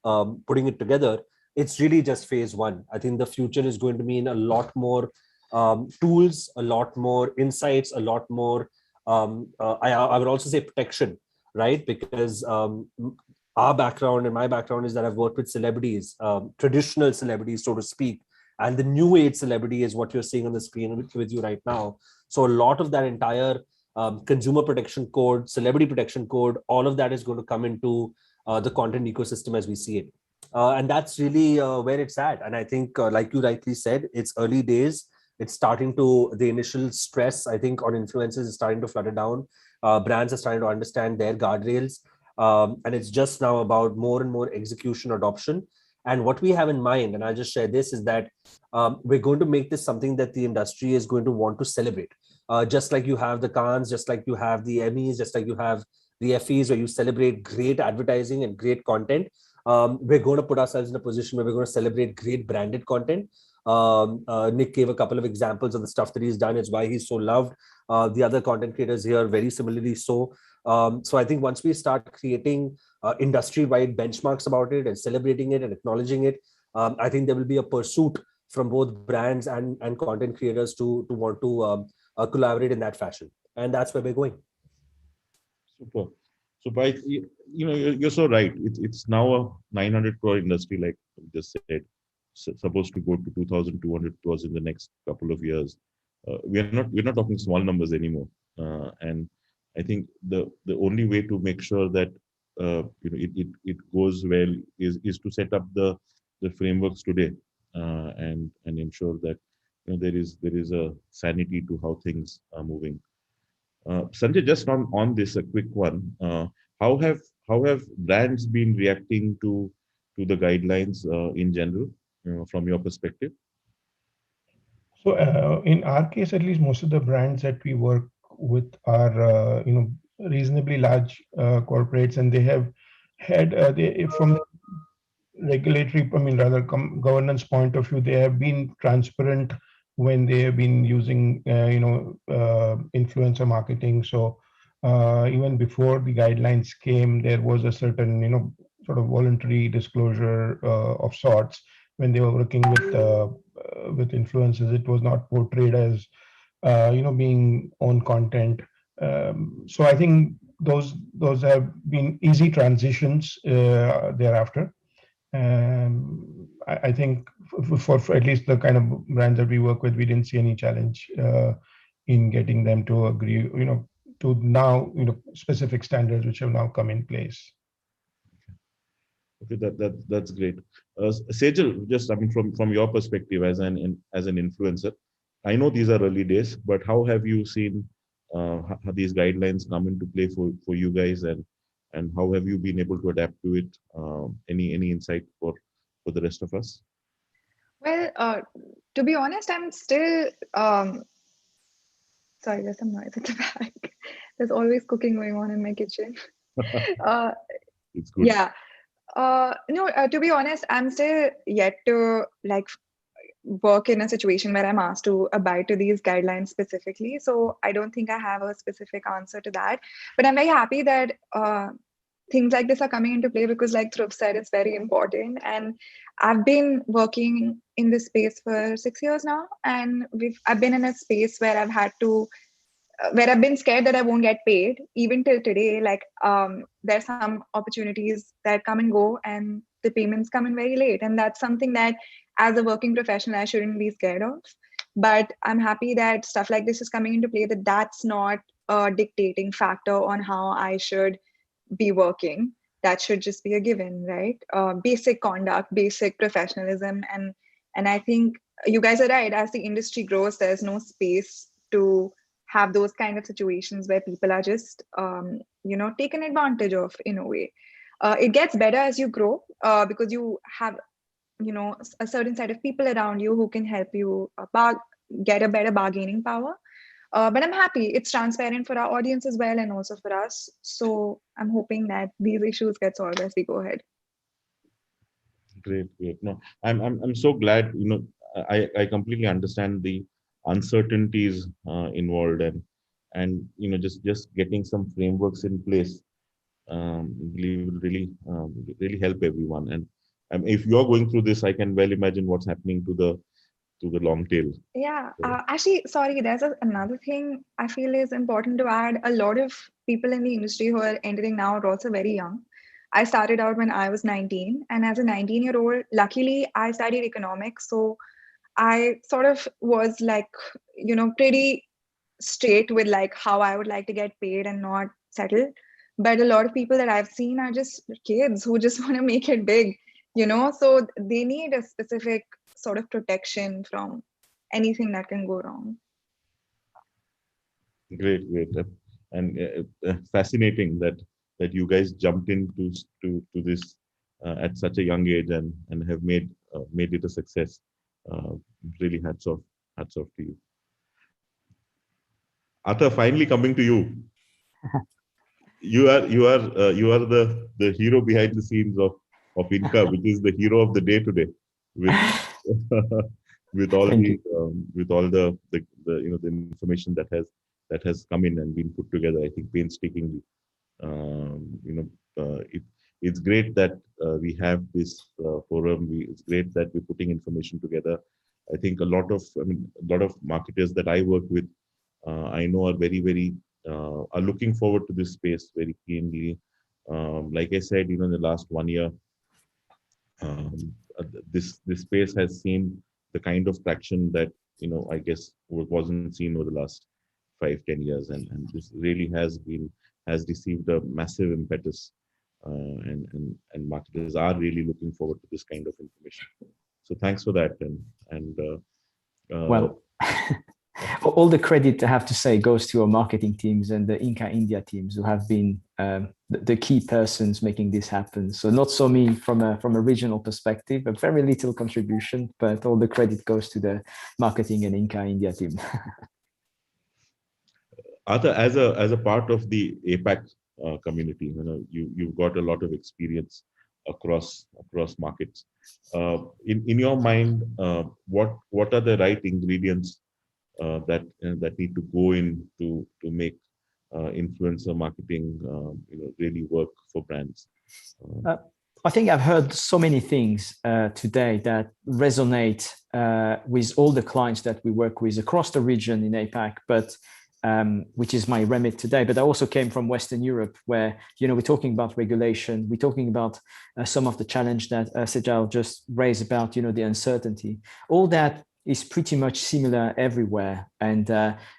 putting it together. It's really just phase one. I think the future is going to mean a lot more tools, a lot more insights, a lot more, I would also say protection, right? Because our background and my background is that I've worked with celebrities, traditional celebrities, so to speak. And the new age celebrity is what you're seeing on the screen with you right now. So a lot of that entire consumer protection code, celebrity protection code, all of that is going to come into the content ecosystem as we see it. And that's really where it's at. And I think, like you rightly said, it's early days. It's starting to, the initial stress, I think, on influencers is starting to flutter down. Brands are starting to understand their guardrails. And it's just now about more and more execution adoption. And what we have in mind, and I'll just share this, is that we're going to make this something that the industry is going to want to celebrate. Just like you have the Cannes, just like you have the Emmys, just like you have the Effies, where you celebrate great advertising and great content. We're going to put ourselves in a position where we're going to celebrate great branded content. Nick gave a couple of examples of the stuff that he's done. It's why he's so loved. The other content creators here, very similarly so. So I think once we start creating industry-wide benchmarks about it and celebrating it and acknowledging it, I think there will be a pursuit from both brands and content creators to want to collaborate in that fashion. And that's where we're going. Super. So you're so right. It's now a 900 crore industry, like you just said, supposed to go to 2,200 crores in the next couple of years. We're not talking small numbers anymore. And I think the only way to make sure that it goes well is to set up the frameworks today and ensure that there is a sanity to how things are moving. Sanjay, just on this, a quick one. How have brands been reacting to the guidelines in general, from your perspective? So in our case, at least, most of the brands that we work with are reasonably large corporates, and they have had from regulatory, governance point of view, they have been transparent when they have been using influencer marketing. So even before the guidelines came, there was a certain sort of voluntary disclosure of sorts. When they were working with influencers, it was not portrayed as being own content. So I think those have been easy transitions thereafter. I think for at least the kind of brands that we work with, we didn't see any challenge in getting them to agree, to now, specific standards which have now come in place. Okay, that's great. Sejal, just from your perspective as an influencer, I know these are early days, but how have you seen how these guidelines come into play for you guys, and how have you been able to adapt to it? Any insight for the rest of us? Well, to be honest, I'm still sorry, there's some noise at the back. There's always cooking going on in my kitchen. It's good. Yeah. No, to be honest, I'm still yet to work in a situation where I'm asked to abide to these guidelines specifically. So I don't think I have a specific answer to that. But I'm very happy that things like this are coming into play, because like Dhruv said, it's very important. And I've been working in this space for 6 years now. And I've been in a space where I've been scared that I won't get paid. Even till today, there's some opportunities that come and go, and the payments come in very late. And that's something that as a working professional, I shouldn't be scared of. But I'm happy that stuff like this is coming into play, that's not a dictating factor on how I should be working. That should just be a given, right? Basic conduct, basic professionalism. And I think you guys are right. As the industry grows, there's no space to have those kind of situations where people are just, taken advantage of in a way. It gets better as you grow because you have, a certain set of people around you who can help you get a better bargaining power. But I'm happy it's transparent for our audience as well, and also for us. So I'm hoping that these issues get solved as we go ahead. Great. No, I'm so glad. I completely understand the uncertainties involved, and just getting some frameworks in place, will really help everyone. And if you're going through this, I can well imagine what's happening to the long tail. Yeah, actually, sorry, there's another thing I feel is important to add. A lot of people in the industry who are entering now are also very young. I started out when I was 19, and as a 19-year-old, luckily I studied economics. So I sort of was like, pretty straight with like how I would like to get paid and not settle. But a lot of people that I've seen are just kids who just want to make it big, so they need a specific sort of protection from anything that can go wrong. Great. And fascinating that you guys jumped into this at such a young age and have made it a success. Really hats off to you. Atha, finally coming to you. You are the hero behind the scenes of INCA, which is the hero of the day today, with with all the information that has come in and been put together, I think painstakingly. It's great that we have this forum. It's great that we're putting information together. I think a lot of marketers that I work with, I know are are looking forward to this space very keenly. Like I said, in the last 1 year, this space has seen the kind of traction that I guess wasn't seen over the last 5-10 years, and this really has received a massive impetus, and marketers are really looking forward to this kind of information. So thanks for that, well, all the credit, I have to say, goes to our marketing teams and the INCA India teams, who have been the key persons making this happen. So not so me from a regional perspective, a very little contribution, but all the credit goes to the marketing and INCA India team. Arthur, as a part of the APAC community, you've got a lot of experience across markets. In your mind, what are the right ingredients that need to go in to make influencer marketing really work for brands? I think I've heard so many things today that resonate with all the clients that we work with across the region in APAC, but which is my remit today. But I also came from Western Europe, where we're talking about regulation, we're talking about some of the challenge that Sejal just raised about the uncertainty. All that is pretty much similar everywhere, and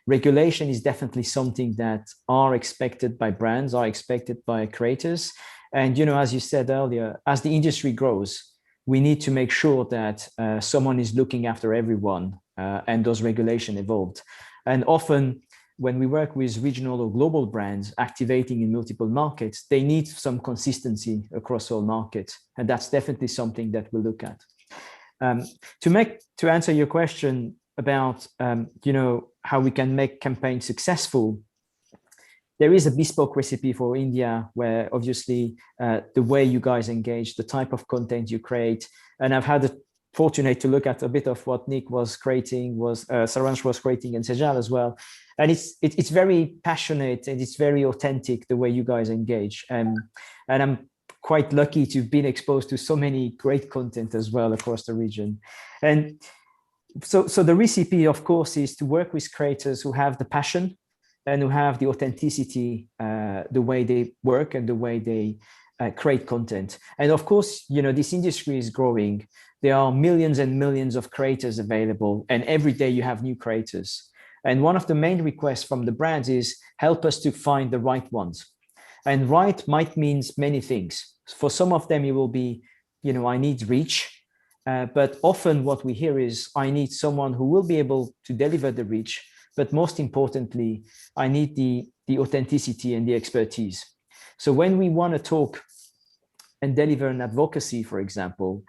regulation is definitely something that are expected by brands, are expected by creators. And as you said earlier, as the industry grows, we need to make sure that someone is looking after everyone, and those regulations evolved. And often when we work with regional or global brands activating in multiple markets, they need some consistency across all markets, and that's definitely something that we'll look at. To answer your question about how we can make campaigns successful, there is a bespoke recipe for India, where obviously the way you guys engage, the type of content you create, and I've had the fortunate to look at a bit of what Nick was creating, Saransh was creating, and Sejal as well, and it's very passionate and it's very authentic the way you guys engage, and I'm quite lucky to have been exposed to so many great content as well across the region. And so the recipe, of course, is to work with creators who have the passion and who have the authenticity, the way they work and the way they create content. And of course, this industry is growing. There are millions and millions of creators available, and every day you have new creators. And one of the main requests from the brands is help us to find the right ones. And right might means many things. For some of them, it will be, I need reach. But often what we hear is, I need someone who will be able to deliver the reach. But most importantly, I need the authenticity and the expertise. So when we want to talk and deliver an advocacy, for example,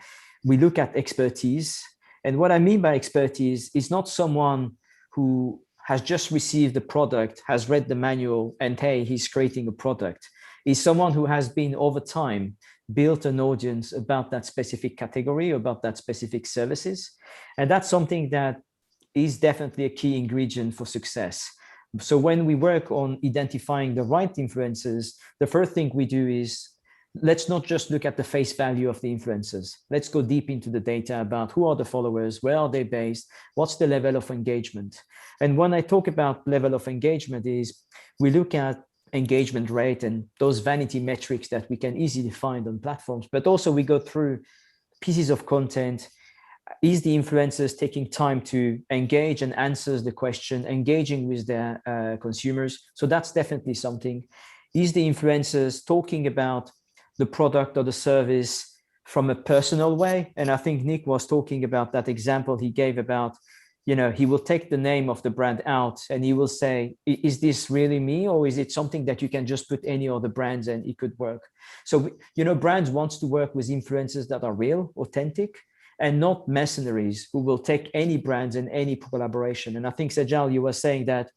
we look at expertise. And what I mean by expertise is not someone who has just received the product, has read the manual, and hey, he's creating a product. Is someone who has been over time built an audience about that specific category, about that specific services. And that's something that is definitely a key ingredient for success. So when we work on identifying the right influencers, the first thing we do is let's not just look at the face value of the influencers. Let's go deep into the data about who are the followers, where are they based, what's the level of engagement. And when I talk about level of engagement is we look at engagement rate and those vanity metrics that we can easily find on platforms, but also we go through pieces of content. Is the influencers taking time to engage and answers the question, engaging with their consumers? So that's definitely something. Is the influencers talking about the product or the service from a personal way? And I think Nick was talking about that example he gave about, you know, he will take the name of the brand out and he will say, is this really me? Or is it something that you can just put any other brands and it could work? So, you know, brands want to work with influencers that are real, authentic, and not mercenaries who will take any brands and any collaboration. And I think, Sajal, you were saying that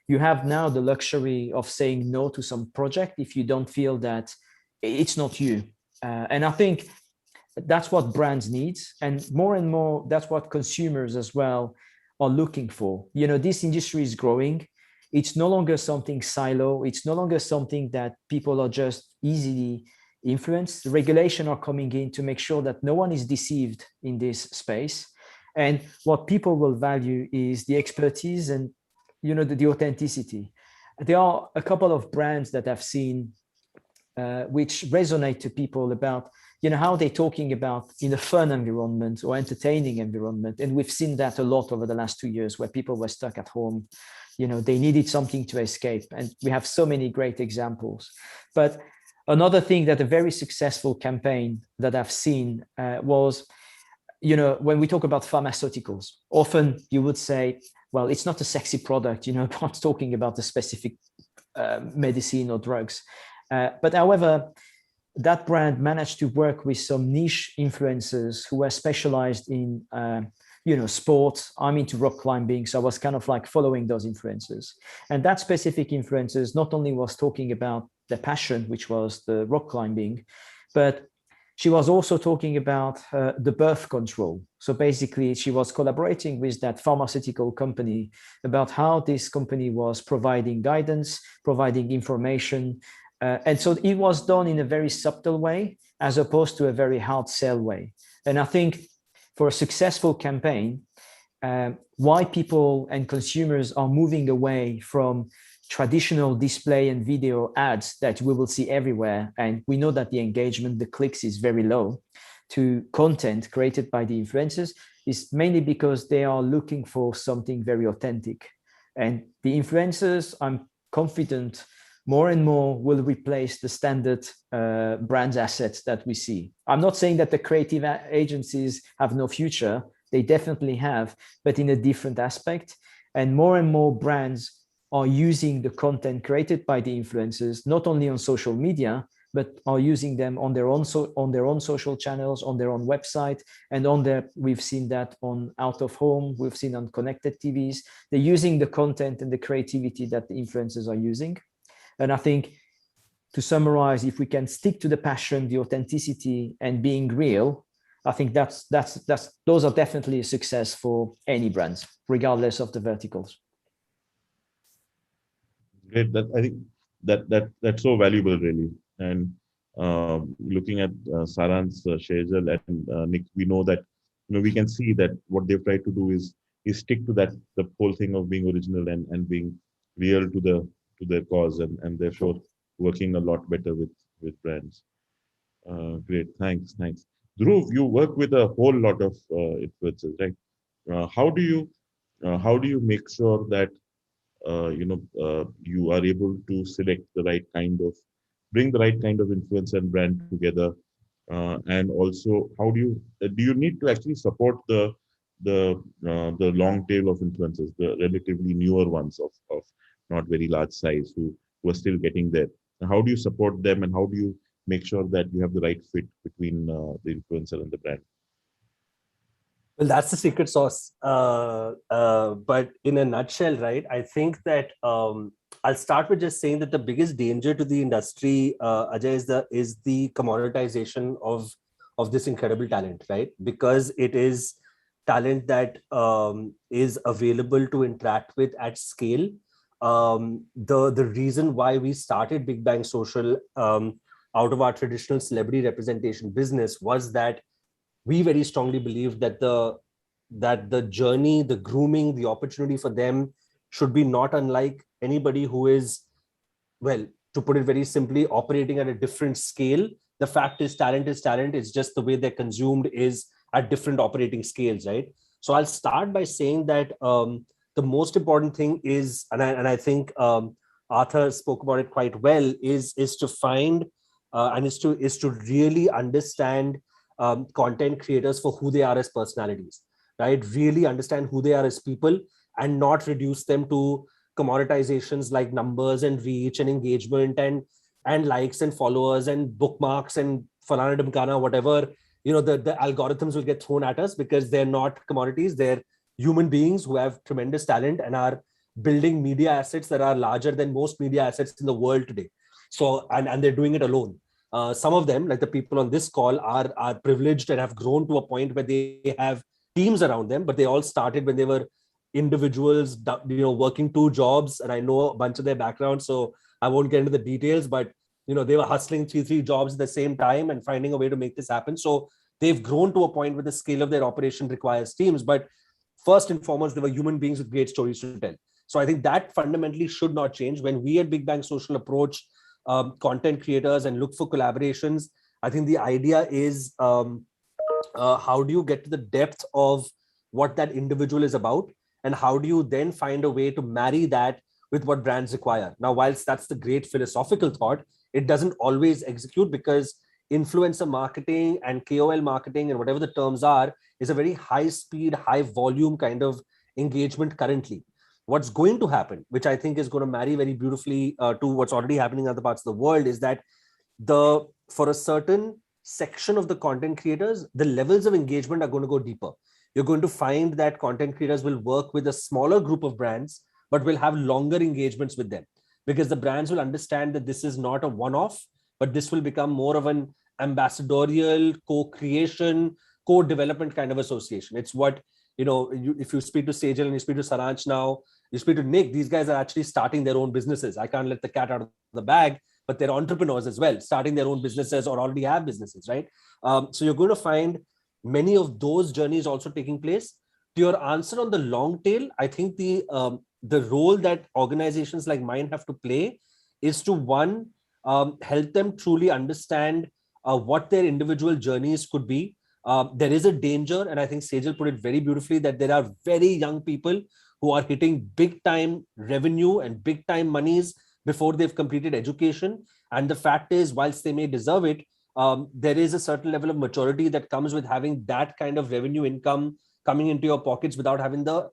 you have now the luxury of saying no to some project if you don't feel that it's not you. And I think that's what brands need. And more, that's what consumers as well are looking for. You know, this industry is growing. It's no longer something silo. It's no longer something that people are just easily influenced. The regulation are coming in to make sure that no one is deceived in this space. And what people will value is the expertise and, you know, the authenticity. There are a couple of brands that I've seen which resonate to people about, you know, how they're talking about in a fun environment or entertaining environment. And we've seen that a lot over the last 2 years where people were stuck at home. You know, they needed something to escape. And we have so many great examples. But another thing that a very successful campaign that I've seen was, you know, when we talk about pharmaceuticals, often you would say, well, it's not a sexy product, you know, not talking about the specific medicine or drugs. But however, that brand managed to work with some niche influencers who were specialized in, you know, sports. I'm into rock climbing, so I was kind of like following those influencers. And that specific influencers not only was talking about their passion, which was the rock climbing, but she was also talking about the birth control. So basically, she was collaborating with that pharmaceutical company about how this company was providing guidance, providing information. And so it was done in a very subtle way, as opposed to a very hard sell way. And I think for a successful campaign, why people and consumers are moving away from traditional display and video ads that we will see everywhere, and we know that the engagement, the clicks is very low, to content created by the influencers, is mainly because they are looking for something very authentic. And the influencers, I'm confident, more and more will replace the standard brand assets that we see. I'm not saying that the creative agencies have no future. They definitely have, but in a different aspect. And more brands are using the content created by the influencers, not only on social media, but are using them on their own social channels, on their own website, and we've seen that on out of home, we've seen on connected TVs. They're using the content and the creativity that the influencers are using. And I think, to summarize, if we can stick to the passion, the authenticity, and being real, I think those are definitely a success for any brands, regardless of the verticals. Great. I think that's so valuable, really. And looking at Sarans, Shejal, and Nick, we know that, you know, we can see that what they've tried to do is stick to that, the whole thing of being original and being real to their cause, and therefore working a lot better with brands. Great, thanks. Dhruv, you work with a whole lot of influencers, right? How do you make sure that you are able to select the right bring the right kind of influence and brand together, and also how do you need to actually support the long tail of influencers, the relatively newer ones of not very large size who are still getting there? How do you support them, and how do you make sure that you have the right fit between the influencer and the brand? Well, that's the secret sauce. But in a nutshell, right, I think that I'll start with just saying that the biggest danger to the industry, Ajay, is the commoditization of this incredible talent, right? Because it is talent that is available to interact with at scale. the reason why we started Big Bang Social out of our traditional celebrity representation business was that we very strongly believed that the journey, the grooming, the opportunity for them should be not unlike anybody who is, well, to put it very simply, operating at a different scale. The fact is talent is talent. It's just the way they're consumed is at different operating scales, right? So I'll start by saying that the most important thing is, and I think Arthur spoke about it quite well, is to find and is to really understand content creators for who they are as personalities, right? Really understand who they are as people and not reduce them to commoditizations like numbers and reach and engagement and likes and followers and bookmarks and falana dimkana, whatever, the algorithms will get thrown at us because they're not commodities. They're human beings who have tremendous talent and are building media assets that are larger than most media assets in the world today. So, and they're doing it alone. Some of them, like the people on this call, are privileged and have grown to a point where they have teams around them, but they all started when they were individuals, working two jobs. And I know a bunch of their backgrounds, so I won't get into the details, but they were hustling three jobs at the same time and finding a way to make this happen. So they've grown to a point where the scale of their operation requires teams. But first and foremost, they were human beings with great stories to tell. So I think that fundamentally should not change. When we at Big Bang Social approach content creators and look for collaborations, I think the idea is how do you get to the depth of what that individual is about, and how do you then find a way to marry that with what brands require. Now, whilst that's the great philosophical thought, it doesn't always execute, because influencer marketing and KOL marketing and whatever the terms are is a very high speed, high volume kind of engagement currently. What's going to happen, which I think is going to marry very beautifully to what's already happening in other parts of the world, is that for a certain section of the content creators, the levels of engagement are going to go deeper. You're going to find that content creators will work with a smaller group of brands, but will have longer engagements with them, because the brands will understand that this is not a one-off, but this will become more of an ambassadorial, co-creation, co-development kind of association. It's what, if you speak to Sejal and you speak to Saranch now, you speak to Nick, these guys are actually starting their own businesses. I can't let the cat out of the bag, but they're entrepreneurs as well, starting their own businesses or already have businesses, right? So you're going to find many of those journeys also taking place. To your answer on the long tail, I think the role that organizations like mine have to play is to, one, help them truly understand what their individual journeys could be. There is a danger, and I think Sejal put it very beautifully, that there are very young people who are hitting big time revenue and big time monies before they've completed education. And the fact is, whilst they may deserve it, there is a certain level of maturity that comes with having that kind of revenue income coming into your pockets without having the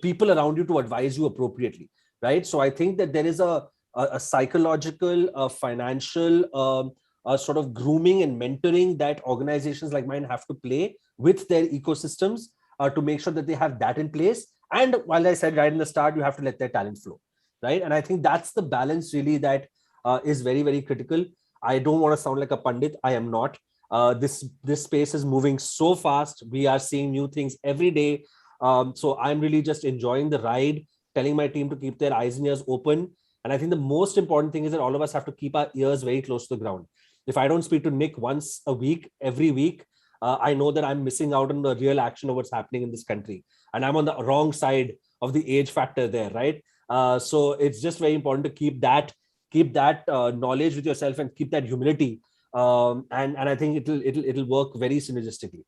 people around you to advise you appropriately, right? So I think that there is a psychological, financial sort of grooming and mentoring that organizations like mine have to play with their ecosystems to make sure that they have that in place. And while I said right in the start, you have to let their talent flow, right? And I think that's the balance really that is very, very critical. I don't want to sound like a pundit. I am not. This space is moving so fast. We are seeing new things every day. So I'm really just enjoying the ride, telling my team to keep their eyes and ears open. And I think the most important thing is that all of us have to keep our ears very close to the ground. If I don't speak to Nick once a week, every week, I know that I'm missing out on the real action of what's happening in this country. And I'm on the wrong side of the age factor there, right? So it's just very important to keep that knowledge with yourself and keep that humility. And I think it'll work very synergistically.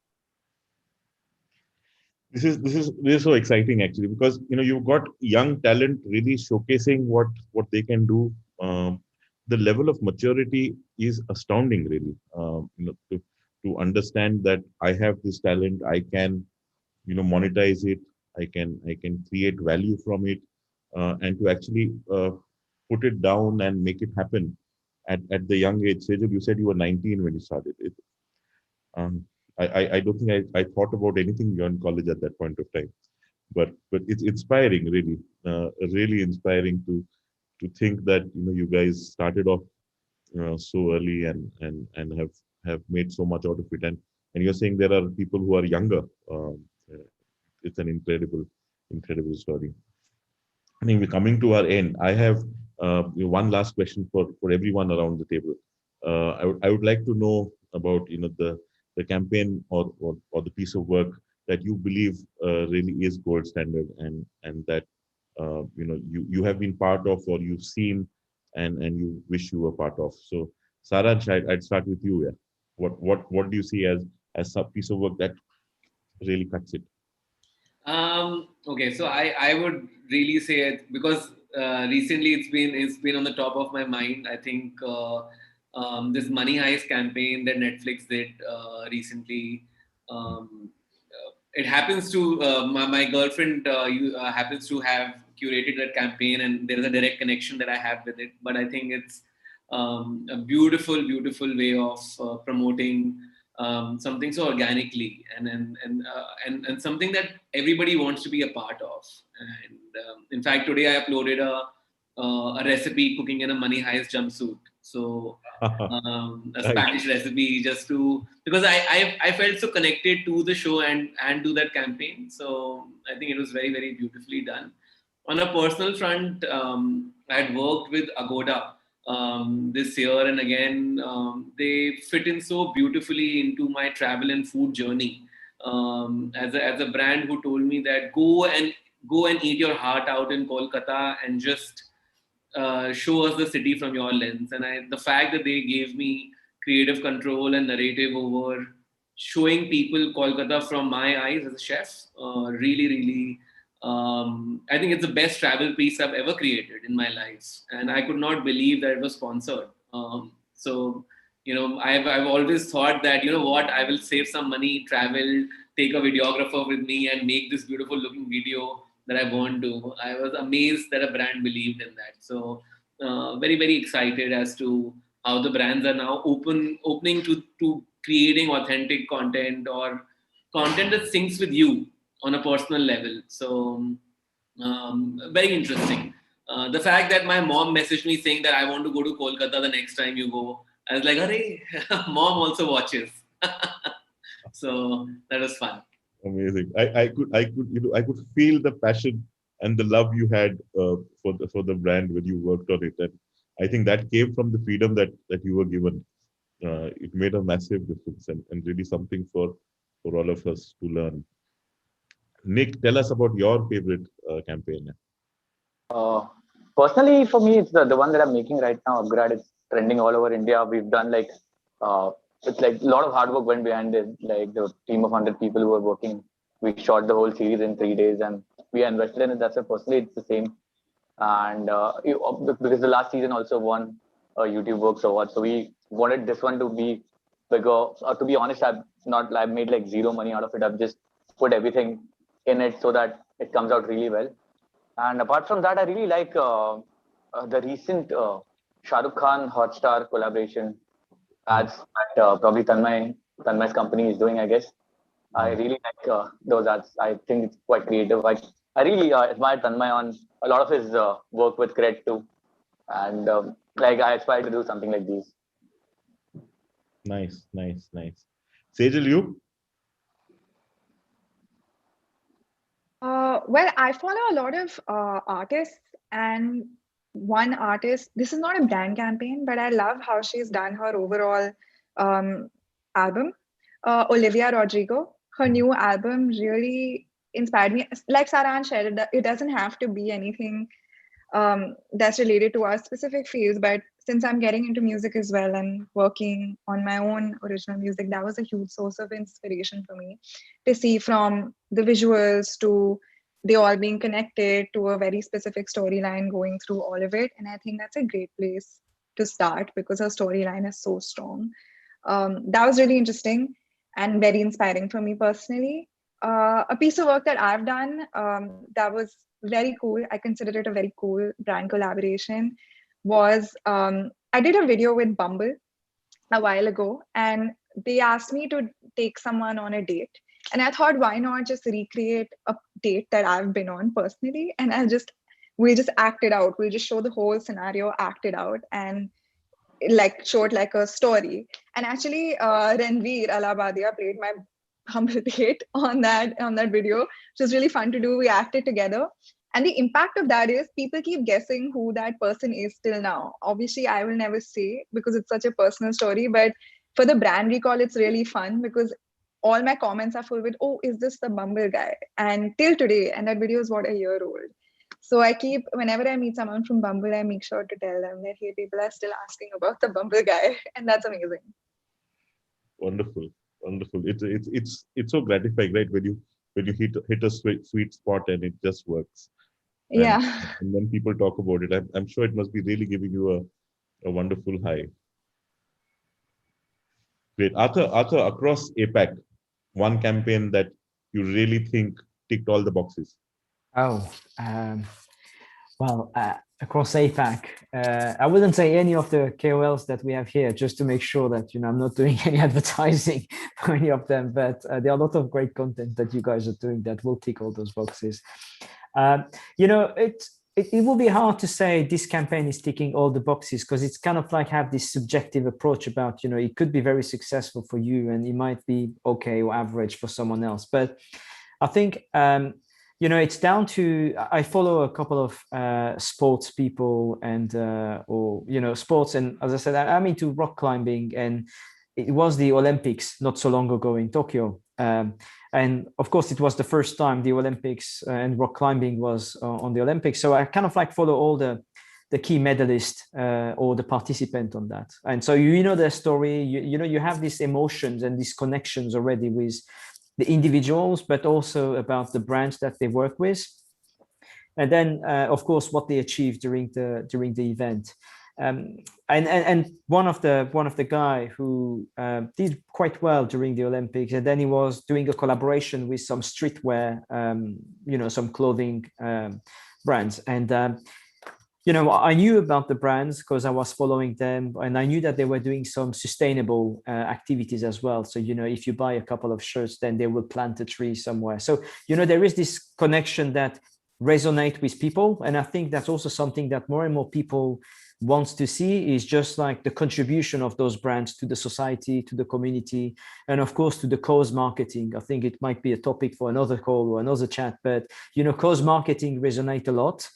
This is so exciting actually, because you've got young talent really showcasing what they can do. The level of maturity is astounding, really. To understand that I have this talent, I can monetize it, I can create value from it, and to actually put it down and make it happen at the young age. Sejal, you said you were 19 when you started it. I don't think I thought about anything beyond college at that point of time, but it's inspiring, really, really inspiring to think that you guys started off so early and have made so much out of it, and you're saying there are people who are younger. It's an incredible story. I think we're coming to our end. I have one last question for everyone around the table. I would like to know about the campaign or the piece of work that you believe really is gold standard and that you have been part of or you've seen and you wish you were part of. So Saransh, I'd start with you. Yeah. What do you see as a piece of work that really cuts it? Okay, so I would really say it because recently it's been on the top of my mind. I think this Money Heist campaign that Netflix did recently. It happens to my girlfriend happens to have curated that campaign, and there is a direct connection that I have with it. But I think it's a beautiful way of promoting something so organically and something that everybody wants to be a part of. And in fact, today I uploaded a recipe cooking in a Money Heist jumpsuit. So a Spanish recipe just to, because I felt so connected to the show and to that campaign. So I think it was very, very beautifully done. On a personal front, I had worked with Agoda this year, and again they fit in so beautifully into my travel and food journey. As a brand who told me that go and eat your heart out in Kolkata and just show us the city from your lens. And the fact that they gave me creative control and narrative over showing people Kolkata from my eyes as a chef, really, I think it's the best travel piece I've ever created in my life. And I could not believe that it was sponsored. So, I've always thought that, I will save some money, travel, take a videographer with me and make this beautiful looking video that I want to. I was amazed that a brand believed in that. So very, very excited as to how the brands are now opening to creating authentic content or content that syncs with you on a personal level. So very interesting. The fact that my mom messaged me saying that I want to go to Kolkata the next time you go, I was like, "Arey, mom also watches." So that was fun. Amazing. I could feel the passion and the love you had for the brand when you worked on it, and I think that came from the freedom that you were given. It made a massive difference and really something for all of us to learn. Nick, tell us about your favorite campaign. Personally, for me, it's the one that I'm making right now. Upgrade is trending all over India. We've done it's like a lot of hard work went behind it. Like the team of 100 people who were working, we shot the whole series in 3 days, and we invested in it. That's why personally it's the same. And because the last season also won a YouTube Works Award, so we wanted this one to be bigger. To be honest, I've made like zero money out of it. I've just put everything in it so that it comes out really well. And apart from that, I really like the recent Shah Rukh Khan Hotstar collaboration ads that probably Tanmay's company is doing, I guess. I really like those ads. I think it's quite creative. I really admire Tanmay on a lot of his work with Cred too. And I aspire to do something like these. Nice. Sejal, you? Well, I follow a lot of artists, and one artist, this is not a brand campaign, but I love how she's done her overall album. Olivia Rodrigo, her new album really inspired me. Like Saransh said, it doesn't have to be anything that's related to our specific fields, but since I'm getting into music as well and working on my own original music, that was a huge source of inspiration for me to see from the visuals to they all being connected to a very specific storyline going through all of it. And I think that's a great place to start because her storyline is so strong. That was really interesting and very inspiring for me personally. A piece of work that I've done that was very cool, I consider it a very cool brand collaboration, was I did a video with Bumble a while ago, and they asked me to take someone on a date. And I thought, why not just recreate a date that I've been on personally? And we just act it out. We just show the whole scenario, act it out, and show it like a story. And actually, Ranveer Alabadia played my Humble date on that video, which was really fun to do. We acted together. And the impact of that is people keep guessing who that person is till now. Obviously, I will never say because it's such a personal story, but for the brand recall, it's really fun because all my comments are full with, oh, is this the Bumble guy? And till today, and that video is what, a year old. So I keep, whenever I meet someone from Bumble, I make sure to tell them that, hey, people are still asking about the Bumble guy. And that's amazing. Wonderful, wonderful. It's so gratifying, right? When you hit a sweet spot and it just works. Yeah. And when people talk about it, I'm sure it must be really giving you a wonderful high. Great. Arthur, across APAC, one campaign that you really think ticked all the boxes? Oh, well, across APAC, I wouldn't say any of the KOLs that we have here, just to make sure that, you know, I'm not doing any advertising for any of them, but there are a lot of great content that you guys are doing that will tick all those boxes. You know, it will be hard to say this campaign is ticking all the boxes because it's kind of like have this subjective approach about, you know, it could be very successful for you and it might be okay or average for someone else. But I think, you know, it's down to, I follow a couple of sports people and, or, you know, sports. And as I said, I'm into rock climbing, and it was the Olympics not so long ago in Tokyo. And of course, it was the first time the Olympics and rock climbing was on the Olympics. So I kind of like follow all the key medalists or the participant on that. And so, you know, their story, you know, you have these emotions and these connections already with the individuals, but also about the brands that they work with. And then, of course, what they achieved during the event. And one of the guy who did quite well during the Olympics, and then he was doing a collaboration with some streetwear, you know, some clothing brands. And you know, I knew about the brands because I was following them, and I knew that they were doing some sustainable activities as well. So, you know, if you buy a couple of shirts, then they will plant a tree somewhere. So, you know, there is this connection that resonate with people, and I think that's also something that more and more people wants to see, is just like the contribution of those brands to the society, to the community, and of course to the cause marketing. I think it might be a topic for another call or another chat, but you know, cause marketing resonate a lot.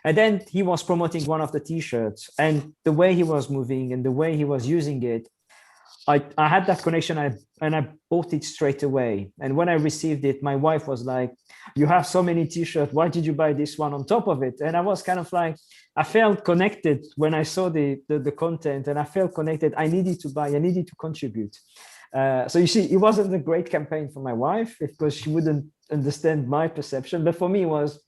And then he was promoting one of the t-shirts, and the way he was moving and the way he was using it, I had that connection, and I bought it straight away. And when I received it, my wife was like, you have so many t-shirts, why did you buy this one on top of it? And I was kind of like, I felt connected when I saw the content, and I felt connected. I needed to buy, I needed to contribute. So you see, it wasn't a great campaign for my wife because she wouldn't understand my perception, but for me it was,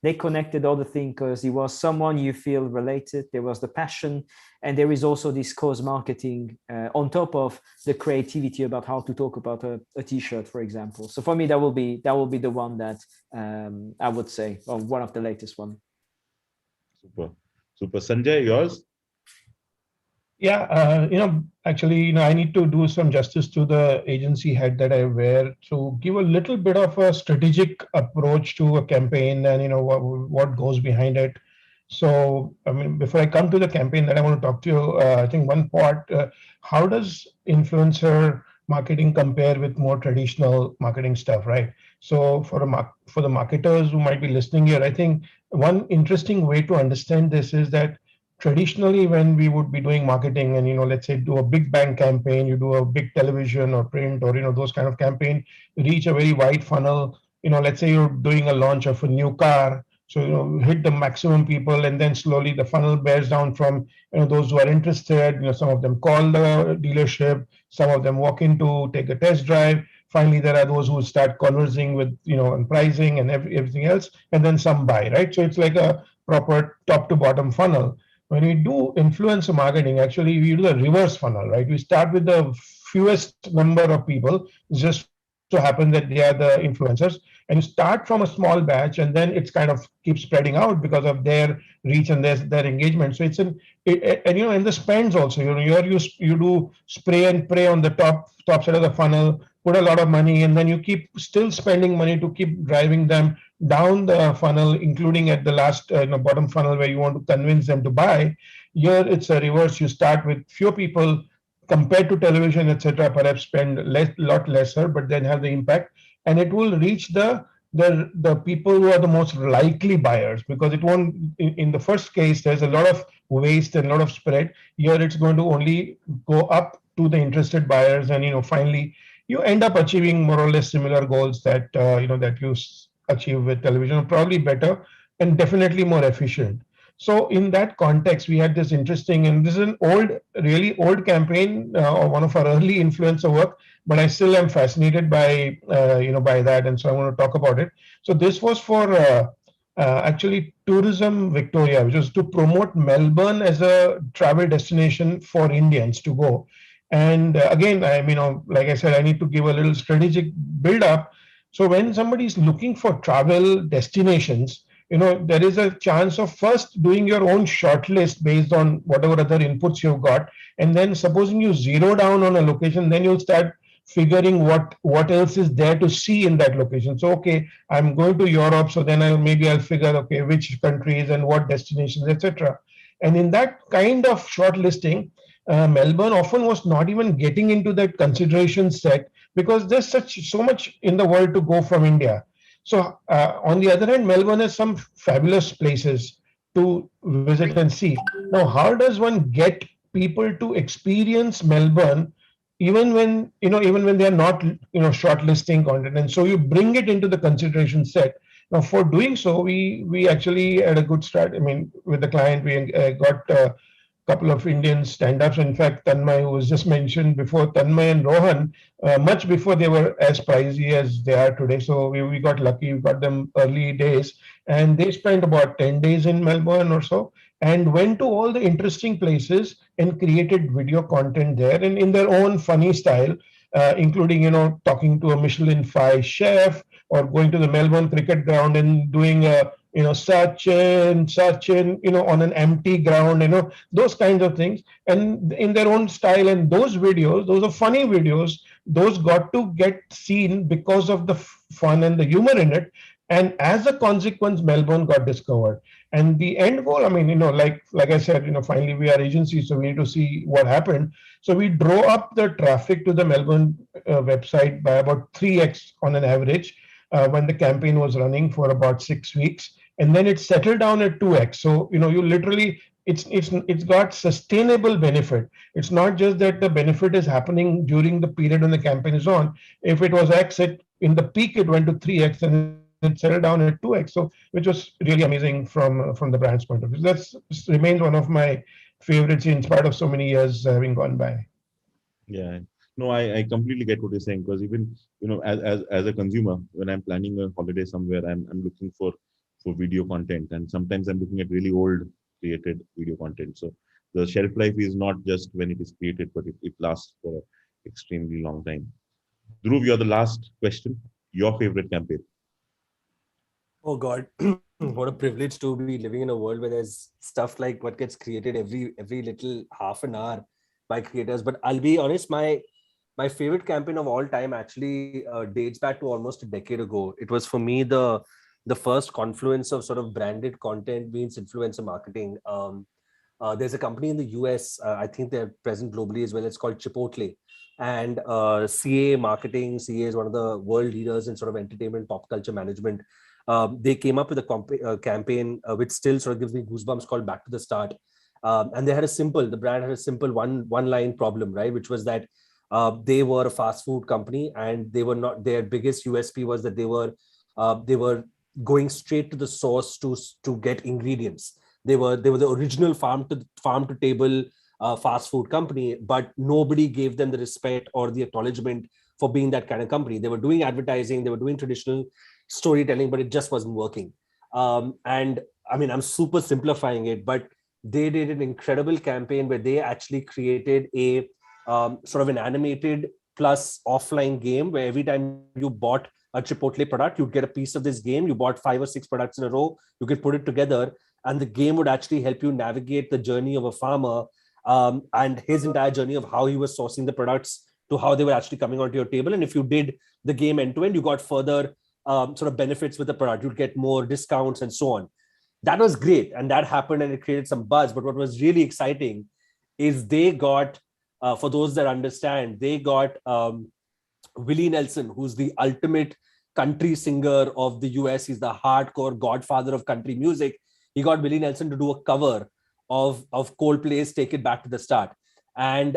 they connected all the things because it was someone you feel related. There was the passion, and there is also this cause marketing on top of the creativity about how to talk about a t-shirt, for example. So for me, that will be the one that I would say, or one of the latest one. Super. Sanjay, yours? Yeah, you know, actually, you know, I need to do some justice to the agency head that I wear to give a little bit of a strategic approach to a campaign, and, you know, what goes behind it. So, I mean, before I come to the campaign that I want to talk to you, I think one part, how does influencer marketing compare with more traditional marketing stuff, right? So for the marketers who might be listening here, I think one interesting way to understand this is that traditionally, when we would be doing marketing and, you know, let's say do a big bang campaign, you do a big television or print or, you know, those kind of campaign, you reach a very wide funnel. You know, let's say you're doing a launch of a new car. So, you know, hit the maximum people, and then slowly the funnel bears down from, you know, those who are interested. You know, some of them call the dealership, some of them walk in to take a test drive. Finally, there are those who start conversing with, you know, on pricing and everything else, and then some buy, right? So it's like a proper top to bottom funnel. When we do influencer marketing, actually we do the reverse funnel, right? We start with the fewest number of people. It just so happens that they are the influencers, and you start from a small batch, and then it's kind of keeps spreading out because of their reach and their engagement. So it's and you know, in the spends also, you know, you do spray and pray on the top side of the funnel, put a lot of money, and then you keep still spending money to keep driving them down the funnel, including at the last bottom funnel where you want to convince them to buy. Here it's a reverse. You start with few people compared to television, etc. Perhaps spend lot lesser, but then have the impact, and it will reach the the people who are the most likely buyers, because it won't, in the first case, there's a lot of waste and a lot of spread. Here it's going to only go up to the interested buyers, and finally you end up achieving more or less similar goals that that you achieve with television, probably better and definitely more efficient. So in that context, we had this interesting, and this is an really old campaign, or one of our early influencer work, but I still am fascinated by by that, and so I want to talk about it. So this was for actually Tourism Victoria, which was to promote Melbourne as a travel destination for Indians to go. And again, like I said, I need to give a little strategic build up. So when somebody is looking for travel destinations, there is a chance of first doing your own shortlist based on whatever other inputs you've got. And then supposing you zero down on a location, then you'll start figuring what else is there to see in that location. So, okay, I'm going to Europe, so then I'll figure, okay, which countries and what destinations, etc. And in that kind of shortlisting, Melbourne often was not even getting into that consideration set, because there's so much in the world to go from India. So on the other hand, Melbourne has some fabulous places to visit and see. Now, how does one get people to experience Melbourne even when they are not shortlisting content? And so you bring it into the consideration set. Now, for doing so, we actually had a good start. With the client, we got couple of Indian stand-ups. In fact, Tanmay, who was just mentioned before, Tanmay and Rohan, much before they were as pricey as they are today. So we got lucky, we got them early days, and they spent about 10 days in Melbourne or so, and went to all the interesting places and created video content there, and in their own funny style, including, talking to a Michelin 5 chef, or going to the Melbourne cricket ground and doing a Sachin, on an empty ground, those kinds of things, and in their own style. And those videos, those are funny videos, those got to get seen because of the fun and the humor in it. And as a consequence, Melbourne got discovered. And the end goal, like I said, finally we are agency, so we need to see what happened. So we drove up the traffic to the Melbourne website by about 3x on an average, when the campaign was running for about 6 weeks, and then it settled down at 2x. So you literally, it's got sustainable benefit. It's not just that the benefit is happening during the period when the campaign is on. If it was x, in the peak it went to 3x, and it settled down at 2x. So which was really amazing from the brand's point of view. That remains one of my favorites in spite of so many years having gone by. Yeah. No, I completely get what you're saying, because even as a consumer, when I'm planning a holiday somewhere, I'm looking for video content, and sometimes I'm looking at really old created video content. So the shelf life is not just when it is created, but it lasts for an extremely long time. Dhruv, you're the last question. Your favorite campaign? Oh God, what a privilege to be living in a world where there's stuff like what gets created every little half an hour by creators. But I'll be honest, my favorite campaign of all time actually dates back to almost a decade ago. It was for me the first confluence of sort of branded content means influencer marketing. There's a company in the US, I think they're present globally as well. It's called Chipotle. And CA Marketing, CA is one of the world leaders in sort of entertainment, pop culture management. They came up with a campaign which still sort of gives me goosebumps, called Back to the Start. And the brand had a simple one-line problem, right? Which was that they were a fast food company, and their biggest USP was that they were going straight to the source to get ingredients. They were the original farm to table fast food company, but nobody gave them the respect or the acknowledgement for being that kind of company. They were doing advertising, they were doing traditional storytelling, but it just wasn't working. And I'm super simplifying it, but they did an incredible campaign where they actually created a sort of an animated plus offline game where every time you bought a Chipotle product, you'd get a piece of this game. You bought 5 or 6 products in a row, you could put it together, and the game would actually help you navigate the journey of a farmer and his entire journey of how he was sourcing the products to how they were actually coming onto your table. And if you did the game end to end, you got further sort of benefits with the product. You'd get more discounts and so on. That was great. And that happened and it created some buzz. But what was really exciting is they got, for those that understand, they got Willie Nelson, who's the ultimate country singer of the US. He's the hardcore godfather of country music. He got Willie Nelson to do a cover of Coldplay's Take It Back to the Start. And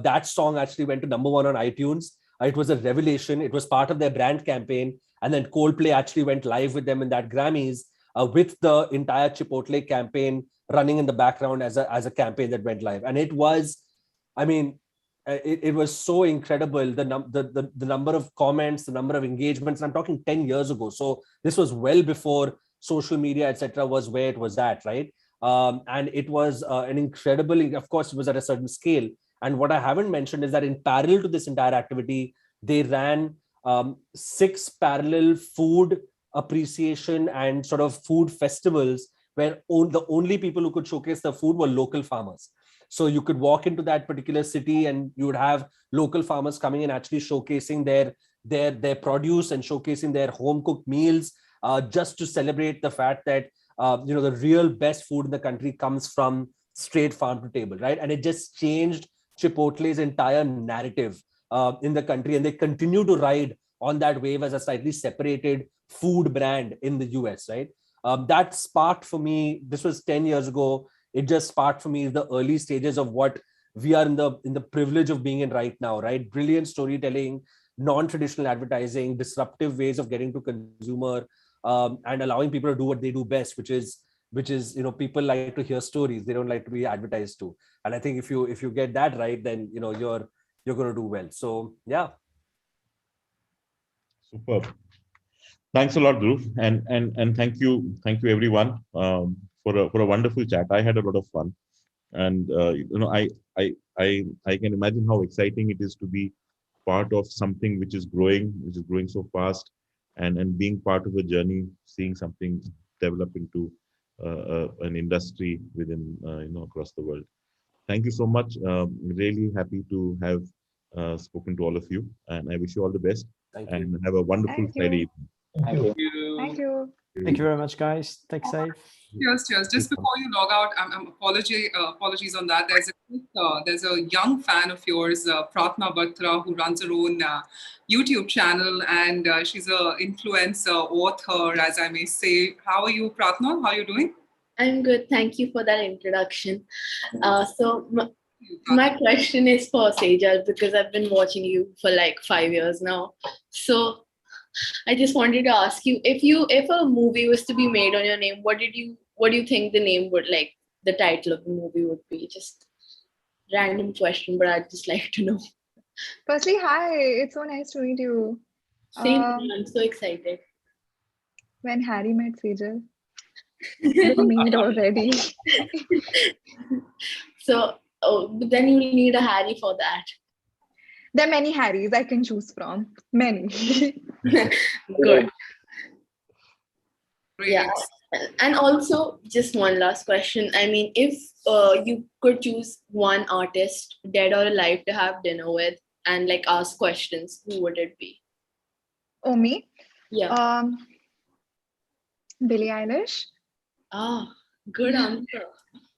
that song actually went to #1 on iTunes. It was a revelation. It was part of their brand campaign. And then Coldplay actually went live with them in that Grammys with the entire Chipotle campaign running in the background as a campaign that went live. And it was, I mean, it was so incredible, the number of comments, the number of engagements. And I'm talking 10 years ago. So this was well before social media, etc., was where it was at, right? And it was an incredible, of course, it was at a certain scale. And what I haven't mentioned is that in parallel to this entire activity, they ran 6 parallel food appreciation and sort of food festivals where the only people who could showcase the food were local farmers. So you could walk into that particular city and you would have local farmers coming in actually showcasing their produce and showcasing their home cooked meals, just to celebrate the fact that the real best food in the country comes from straight farm to table, right? And it just changed Chipotle's entire narrative in the country, and they continue to ride on that wave as a slightly separated food brand in the US, right? That sparked for me, this was 10 years ago, it just sparked for me the early stages of what we are in the privilege of being in right now, right? Brilliant storytelling, non-traditional advertising, disruptive ways of getting to consumer, and allowing people to do what they do best, which is people like to hear stories, they don't like to be advertised to. And I think if you get that right, then you're going to do well. So yeah. Superb. Thanks a lot, Dhruv, and thank you everyone for a wonderful chat. I had a lot of fun, and I can imagine how exciting it is to be part of something which is growing so fast, and being part of a journey, seeing something develop into an industry within across the world. Thank you so much. Really happy to have spoken to all of you, and I wish you all the best. And have a wonderful Friday evening. Thank you. Thank you very much, guys. Take safe. Cheers. Just before you log out, apologies on that. There's a young fan of yours, Pratna Batra, who runs her own YouTube channel, and she's an influencer, author, as I may say. How are you, Pratna? How are you doing? I'm good. Thank you for that introduction. So my question is for Sejal, because I've been watching you for like 5 years now. So I just wanted to ask you, if a movie was to be made on your name, what do you think the name would, like the title of the movie would be? Just random question, but I'd just like to know. Firstly, hi, it's so nice to meet you. Same, I'm so excited. When Harry met Sejal, we meet already. So, but then you need a Harry for that. There are many Harrys I can choose from. Many. Good. Yeah. And also, just one last question. I mean, if you could choose one artist, dead or alive, to have dinner with and like ask questions, who would it be? Oh, me? Yeah. Billie Eilish. Ah, good answer.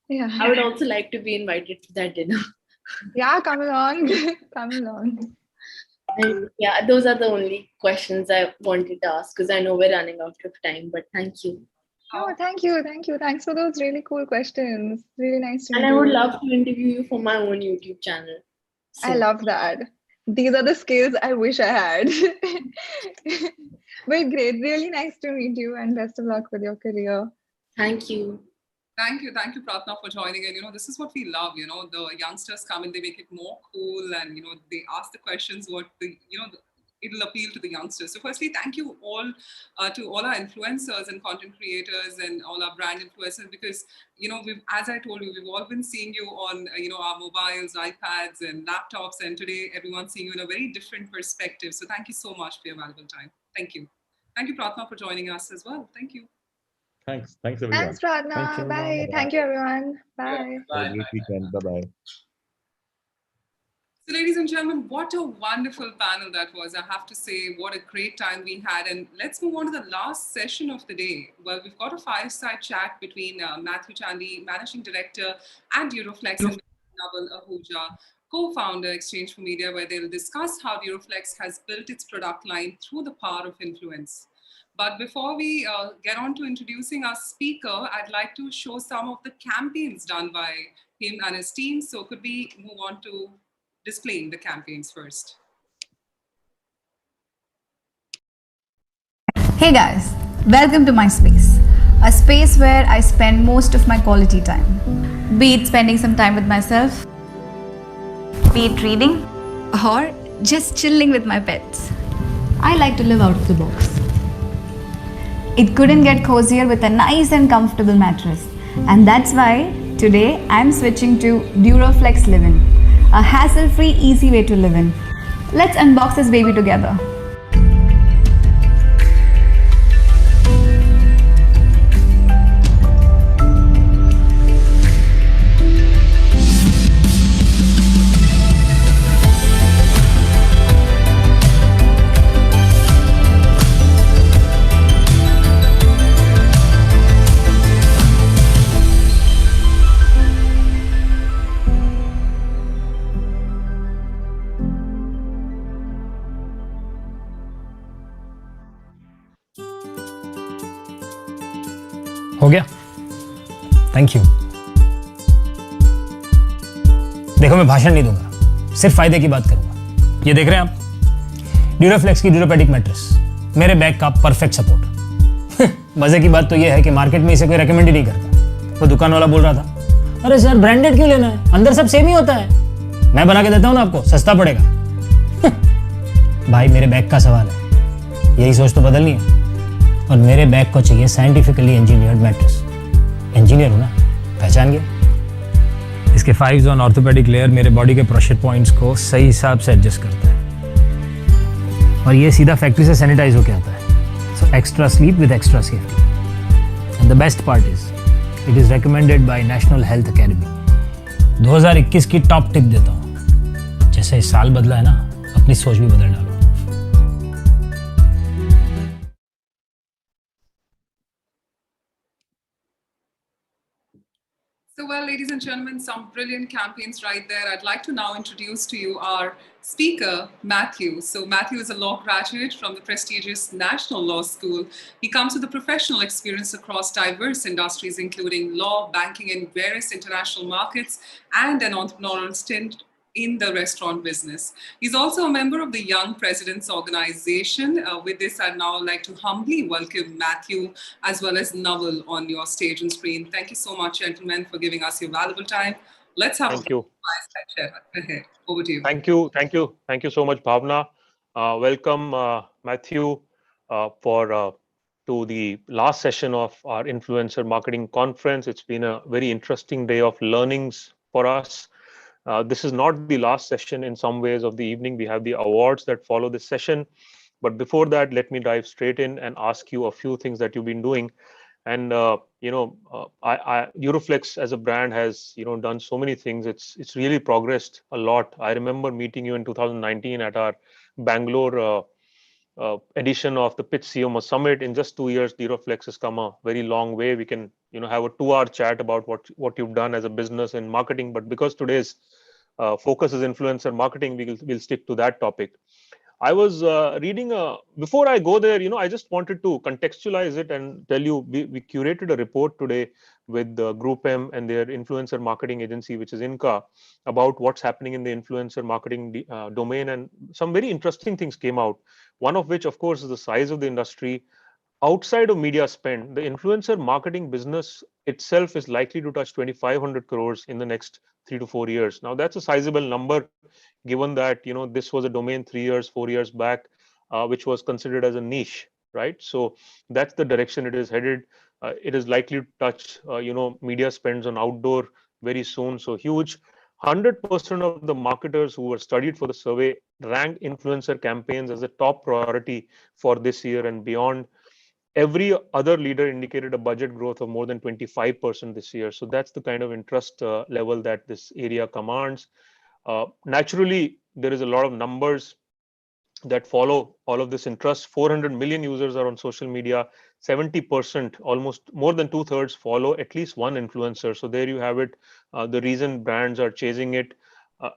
Yeah. I would also like to be invited to that dinner. Yeah, come along. Come along. And yeah, those are the only questions I wanted to ask, because I know we're running out of time, but thank you. Oh, thank you. Thanks for those really cool questions. Really nice to meet you. And I would love to interview you for my own YouTube channel. So. I love that. These are the skills I wish I had. But great. Really nice to meet you, and best of luck with your career. Thank you. Thank you, Pratna, for joining. And this is what we love. The youngsters come and they make it more cool, and they ask the questions what it'll appeal to the youngsters. So firstly, thank you all to all our influencers and content creators and all our brand influencers, because as I told you, we've all been seeing you on our mobiles, iPads, and laptops, and today everyone's seeing you in a very different perspective. So thank you so much for your valuable time. Thank you, Pratna, for joining us as well. Thank you. Thanks everyone. Thanks, Pratna. Bye. Thank you, everyone. Bye. Have a great weekend. Bye-bye. So ladies and gentlemen, what a wonderful panel that was. I have to say, what a great time we had. And let's move on to the last session of the day. Well, we've got a fireside chat between Matthew Chandy, Managing Director at Duroflex, and Naval Ahuja, co-founder, Exchange for Media, where they'll discuss how Duroflex has built its product line through the power of influence. But before we get on to introducing our speaker, I'd like to show some of the campaigns done by him and his team. So could we move on to displaying the campaigns first? Hey guys, welcome to my space. A space where I spend most of my quality time. Be it spending some time with myself, be it reading, or just chilling with my pets. I like to live out of the box. It couldn't get cozier with a nice and comfortable mattress. And that's why today I'm switching to Duroflex Live-In, a hassle-free, easy way to live in. Let's unbox this baby together. हो गया? Thank you. देखो मैं भाषण नहीं दूंगा, सिर्फ फायदे की बात करूंगा। ये देख रहे हैं आप, ड्यूरोफ्लेक्स की ड्यूरोपेडिक मैट्रेस, मेरे बैग का परफेक्ट सपोर्ट। मजे की बात तो ये है कि मार्केट में इसे कोई रेकमेंड ही नहीं करता। वो दुकान वाला बोल रहा था, अरे सर ब्रांडेड क्यों लेना है, अंदर सब सेम ही होता है। मैं बना के देता हूँ ना आपको, सस्ता पड़ेगा। भाई मेरे बैग का सवाल है, यही सोच तो बदलनी है। और मेरे बैग को चाहिए साइंटिफिकली इंजीनियर्ड मैट्रेस। इंजीनियर हूं ना, पहचान गया। इसके 5 जोन ऑर्थोपेडिक लेयर मेरे बॉडी के प्रेशर पॉइंट्स को सही हिसाब से एडजस्ट करता है, और ये सीधा फैक्ट्री से सैनिटाइज होके आता है। So extra sleep with extra safety. And the best part is it is recommended by national health academy. 2021 की टॉप टिप देता हूँ, जैसे इस साल बदला है ना, अपनी सोच भी बदल डालो। So, well, ladies and gentlemen, some brilliant campaigns right there. I'd like to now introduce to you our speaker, Matthew. So Matthew is a law graduate from the prestigious National Law School. He comes with a professional experience across diverse industries, including law, banking, and various international markets, and an entrepreneurial stint in the restaurant business. He's also a member of the Young Presidents Organization. With this, I'd now like to humbly welcome Matthew as well as Naval on your stage and screen. Thank you so much, gentlemen, for giving us your valuable time. Let's have a fireside chat ahead. Over to you. Thank you so much, Bhavna. Welcome, Matthew, to the last session of our Influencer Marketing Conference. It's been a very interesting day of learnings for us. This is not the last session in some ways of the evening. We have the awards that follow this session. But before that, let me dive straight in and ask you a few things that you've been doing. And, Duroflex as a brand has, done so many things. It's really progressed a lot. I remember meeting you in 2019 at our Bangalore edition of the Pitch CMO Summit. In just 2 years, Duroflex has come a very long way. We can, have a 2-hour chat about what you've done as a business and marketing. But because today's focus is influencer marketing, we'll stick to that topic. I was reading before I go there, I just wanted to contextualize it and tell you we curated a report today with Group M and their influencer marketing agency, which is INCA, about what's happening in the influencer marketing domain, and some very interesting things came out. One of which, of course, is the size of the industry. Outside of media spend, the influencer marketing business itself is likely to touch 2,500 crores in the next 3 to 4 years. Now, that's a sizable number, given that this was a domain 3 years, 4 years back, which was considered as a niche, right? So that's the direction it is headed. It is likely to touch media spends on outdoor very soon. So huge. 100% of the marketers who were studied for the survey ranked influencer campaigns as a top priority for this year and beyond. Every other leader indicated a budget growth of more than 25% this year. So that's the kind of interest level that this area commands. Naturally, there is a lot of numbers that follow all of this interest. 400 million users are on social media. 70%, almost more than 2/3, follow at least one influencer. So there you have it. The reason brands are chasing it.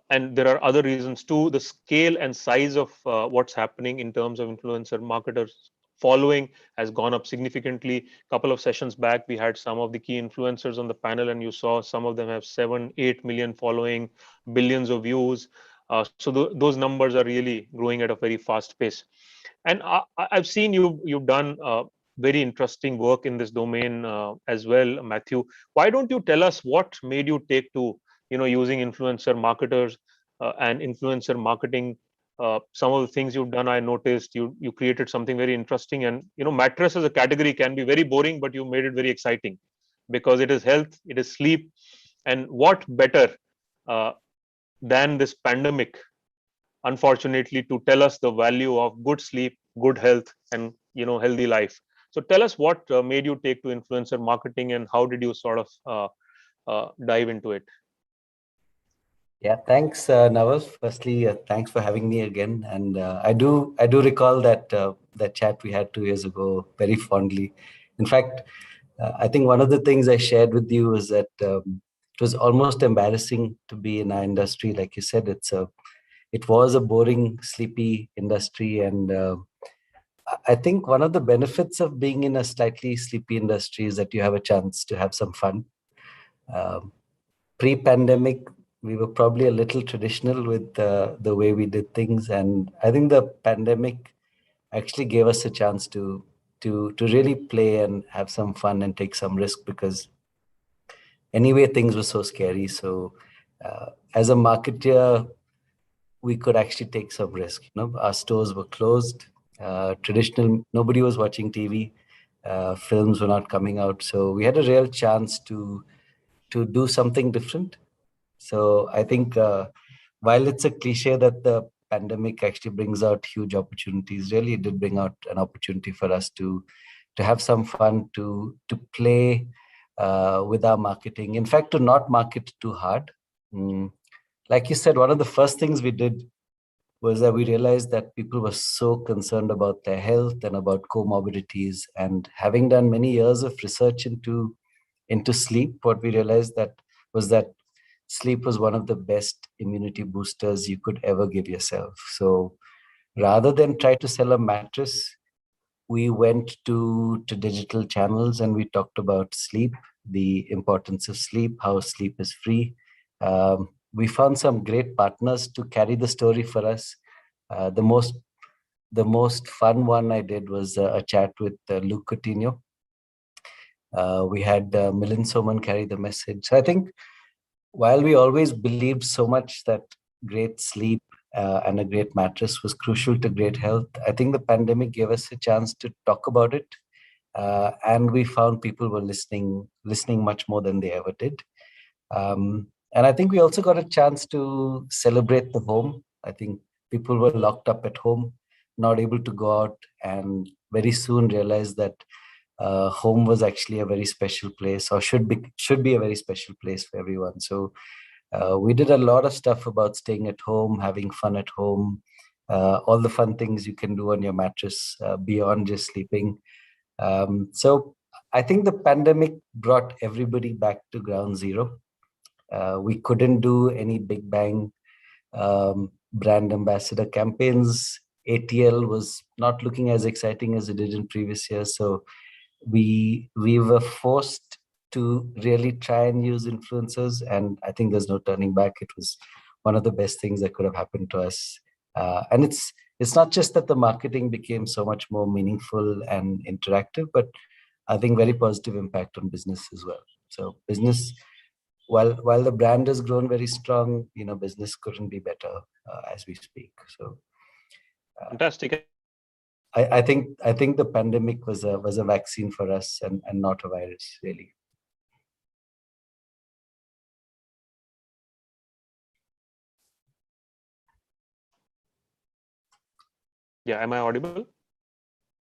and there are other reasons too. The scale and size of what's happening in terms of influencer marketers following has gone up significantly. A couple of sessions back, we had some of the key influencers on the panel, and you saw some of them have 7-8 million following, billions of views. So those numbers are really growing at a very fast pace. And I've seen you've done very interesting work in this domain as well, Matthew. Why don't you tell us what made you take to using influencer marketers and influencer marketing? Some of the things you've done, I noticed you created something very interesting. And mattress as a category can be very boring, but you made it very exciting because it is health, it is sleep, and what better than this pandemic, unfortunately, to tell us the value of good sleep, good health, and healthy life. So tell us what made you take to influencer marketing, and how did you sort of dive into it? Yeah, thanks, Naval. Firstly, thanks for having me again. And I do recall that that chat we had 2 years ago very fondly. In fact, I think one of the things I shared with you was that it was almost embarrassing to be in our industry. Like you said, it was a boring, sleepy industry, and I think one of the benefits of being in a slightly sleepy industry is that you have a chance to have some fun. Pre-pandemic, we were probably a little traditional with the way we did things, and I think the pandemic actually gave us a chance to really play and have some fun and take some risk, because anyway things were so scary. So as a marketer, we could actually take some risk. Our stores were closed. Traditional, nobody was watching TV. Films were not coming out, so we had a real chance to do something different. So I think while it's a cliche that the pandemic actually brings out huge opportunities, really it did bring out an opportunity for us to have some fun, to play with our marketing. In fact, to not market too hard. Like you said, one of the first things we did was that we realized that people were so concerned about their health and about comorbidities. And having done many years of research into sleep, what we realized was that sleep was one of the best immunity boosters you could ever give yourself. So rather than try to sell a mattress, we went to digital channels and we talked about sleep, the importance of sleep, how sleep is free. We found some great partners to carry the story for us. The most fun one I did was a chat with Luke Coutinho. We had Milind Soman carry the message. So I think while we always believed so much that great sleep and a great mattress was crucial to great health, I think the pandemic gave us a chance to talk about it. And we found people were listening much more than they ever did. And I think we also got a chance to celebrate the home. I think people were locked up at home, not able to go out, and very soon realized that home was actually a very special place, or should be a very special place for everyone. So we did a lot of stuff about staying at home, having fun at home, all the fun things you can do on your mattress beyond just sleeping. So I think the pandemic brought everybody back to ground zero. We couldn't do any big bang brand ambassador campaigns. ATL was not looking as exciting as it did in previous years. So we were forced to really try and use influencers, and I think there's no turning back. It was one of the best things that could have happened to us. And it's not just that the marketing became so much more meaningful and interactive, but I think very positive impact on business as well. So business, while the brand has grown very strong, business couldn't be better as we speak. So fantastic. I think the pandemic was a vaccine for us and not a virus, really. Yeah, am I audible?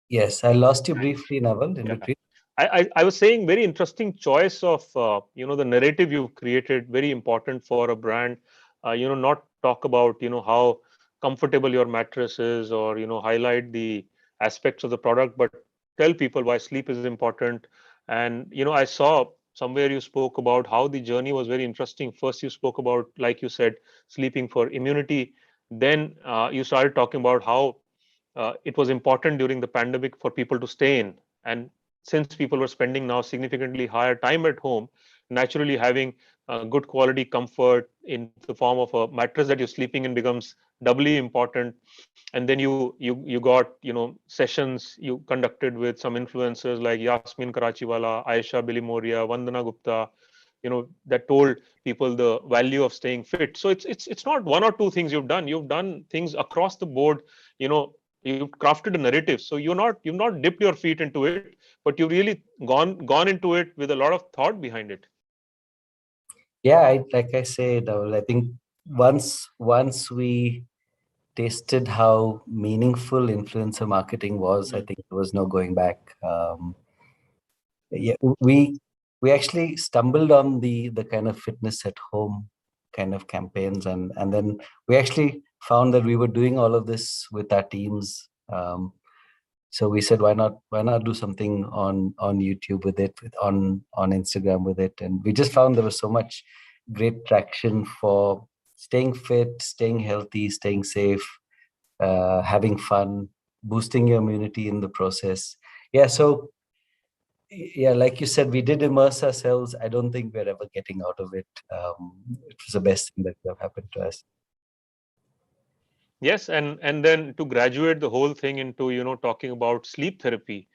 Yes, I lost you briefly, Naval, in between. I was saying very interesting choice of the narrative you've created, very important for a brand. Not talk about how comfortable your mattress is, or highlight the aspects of the product, but tell people why sleep is important. And I saw somewhere you spoke about how the journey was very interesting. First, you spoke about, like you said, sleeping for immunity. Then you started talking about how it was important during the pandemic for people to stay in. And since people were spending now significantly higher time at home, naturally having good quality comfort in the form of a mattress that you're sleeping in becomes doubly important. And then you got sessions you conducted with some influencers like Yasmin Karachiwala, Aisha Bilimoria, Vandana Gupta, that told people the value of staying fit. So it's not one or two things you've done things across the board. You've crafted a narrative, so you've not dipped your feet into it, but you've really gone into it with a lot of thought behind it. Yeah, like I said, I think once we tasted how meaningful influencer marketing was, I think there was no going back. Yeah, we actually stumbled on the kind of fitness at home kind of campaigns, and then we actually found that we were doing all of this with our teams. So we said, why not do something on YouTube with it, on Instagram with it, and we just found there was so much great traction for staying fit, staying healthy, staying safe, having fun, boosting your immunity in the process. Yeah, so yeah, like you said, we did immerse ourselves. I don't think we're ever getting out of it. It was the best thing that could have happened to us. Yes, and then to graduate the whole thing into talking about sleep therapy,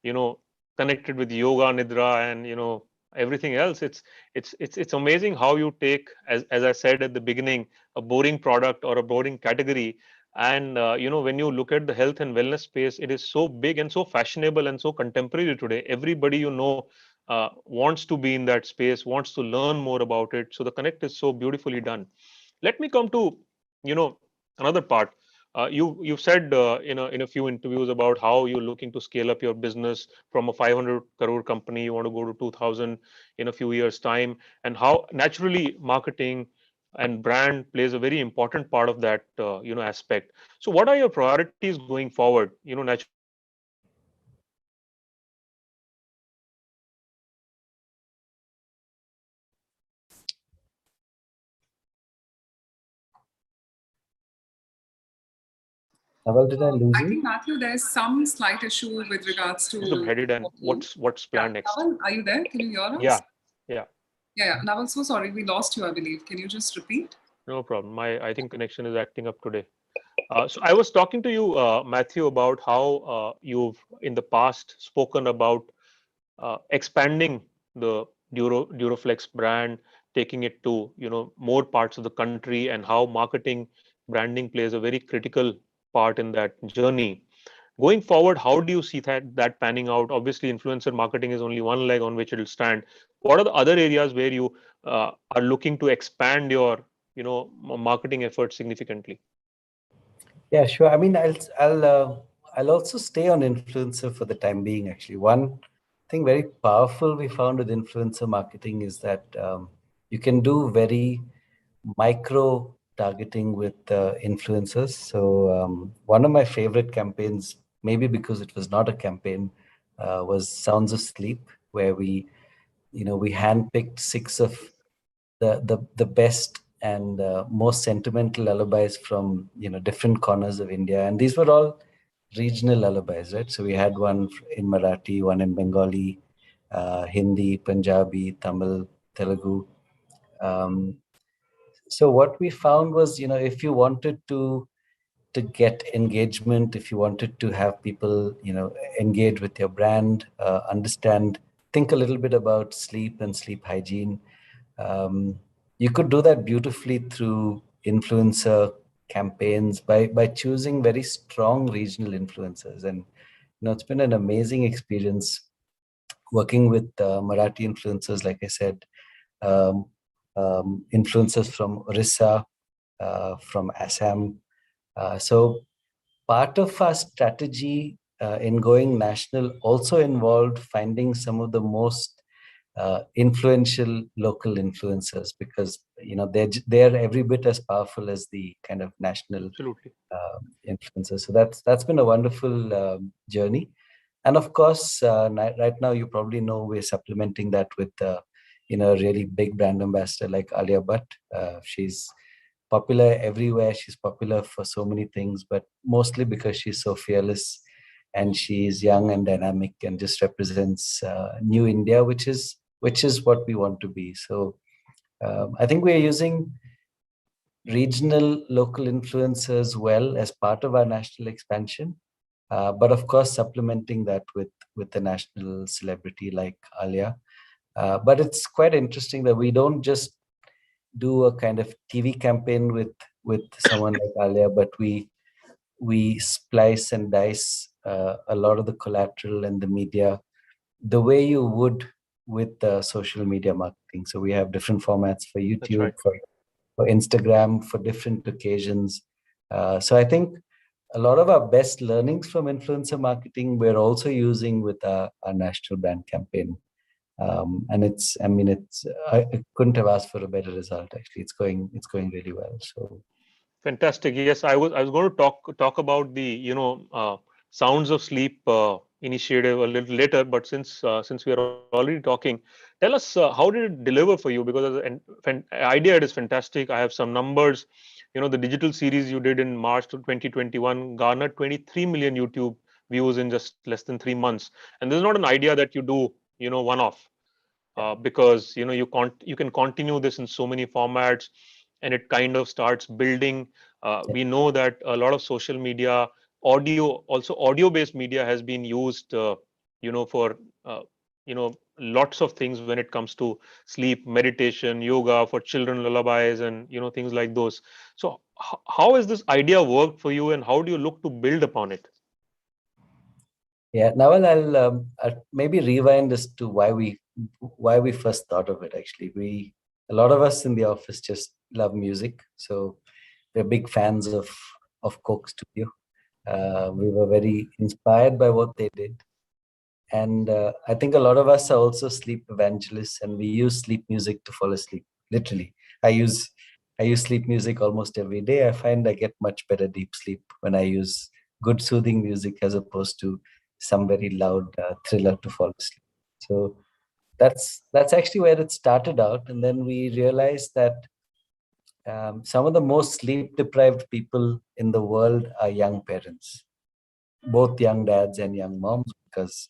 connected with yoga nidra and everything else. It's amazing how you take, as I said at the beginning, a boring product or a boring category, and when you look at the health and wellness space, it is so big and so fashionable and so contemporary today. Everybody wants to be in that space, wants to learn more about it. So the connect is so beautifully done. Let me come to another part. You've said in a few interviews about how you're looking to scale up your business from a 500 crore company. You want to go to 2,000 in a few years' time, and how naturally marketing and brand plays a very important part of that aspect. So, what are your priorities going forward? Naturally. Well, did I lose I you? think, Matthew, there's some slight issue with regards to Headed and what's planned next? Naval, are you there? Can you hear us? Yeah. Yeah. Naval, so sorry, we lost you, I believe. Can you just repeat? No problem. I think connection is acting up today. So I was talking to you, Matthew, about how you've in the past spoken about expanding the Duroflex brand, taking it to more parts of the country, and how marketing branding plays a very critical part in that journey. Going forward, how do you see that panning out? Obviously, influencer marketing is only one leg on which it will stand. What are the other areas where you are looking to expand your marketing efforts significantly? Yeah, sure. I mean, I'll also stay on influencer for the time being. Actually, one thing very powerful we found with influencer marketing is that you can do very micro targeting with influencers. So one of my favorite campaigns, maybe because it was not a campaign, was Sounds of Sleep, where we handpicked 6 of the best and most sentimental lullabies from different corners of India, and these were all regional lullabies, right? So we had one in Marathi, one in Bengali, Hindi, Punjabi, Tamil, Telugu. So what we found was, if you wanted to get engagement, if you wanted to have people, engage with your brand, think a little bit about sleep and sleep hygiene, you could do that beautifully through influencer campaigns by choosing very strong regional influencers. And it's been an amazing experience working with Marathi influencers, like I said, influencers from Orissa, from Assam. So part of our strategy in going national also involved finding some of the most influential local influencers, because they're every bit as powerful as the kind of national influencers. So that's been a wonderful journey. And of course, right now you probably know we're supplementing that with really big brand ambassador like Alia Bhatt. She's popular everywhere. She's popular for so many things, but mostly because she's so fearless and she's young and dynamic and just represents new India, which is what we want to be. So I think we're using regional local influencers well as part of our national expansion, but of course supplementing that with a national celebrity like Alia. But it's quite interesting that we don't just do a kind of TV campaign with someone like Alia, but we splice and dice a lot of the collateral and the media the way you would with social media marketing. So we have different formats for YouTube, for Instagram, for different occasions. So I think a lot of our best learnings from influencer marketing we're also using with our national brand campaign. And I couldn't have asked for a better result. Actually, it's going really well. So fantastic. Yes, I was going to talk about the Sounds of Sleep initiative a little later, but since we are already talking, tell us how did it deliver for you? Because the idea, it is fantastic. I have some numbers. The digital series you did in March 2021 garnered 23 million YouTube views in just less than 3 months. And this is not an idea that you do one off, because you can continue this in so many formats, and it kind of starts building. We know that a lot of social media, audio based media has been used for lots of things when it comes to sleep, meditation, yoga, for children, lullabies, and things like those. So how has this idea worked for you, and how do you look to build upon it? Yeah, Nawal, I'll maybe rewind as to why we first thought of it. Actually, a lot of us in the office just love music, so we're big fans of Coke Studio. We were very inspired by what they did, and I think a lot of us are also sleep evangelists, and we use sleep music to fall asleep. Literally, I use sleep music almost every day. I find I get much better deep sleep when I use good soothing music as opposed to some very loud thriller to fall asleep. So that's actually where it started out, and then we realized that some of the most sleep deprived people in the world are young parents, both young dads and young moms, because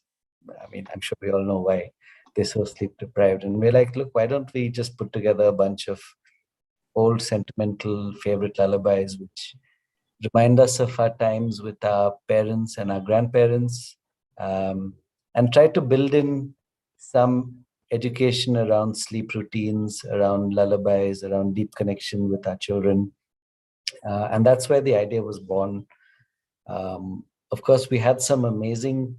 I'm sure we all know why they're so sleep deprived. And we're like, look, why don't we just put together a bunch of old sentimental favorite lullabies which remind us of our times with our parents and our grandparents, and try to build in some education around sleep routines, around lullabies, around deep connection with our children. And that's where the idea was born. Of course, we had some amazing,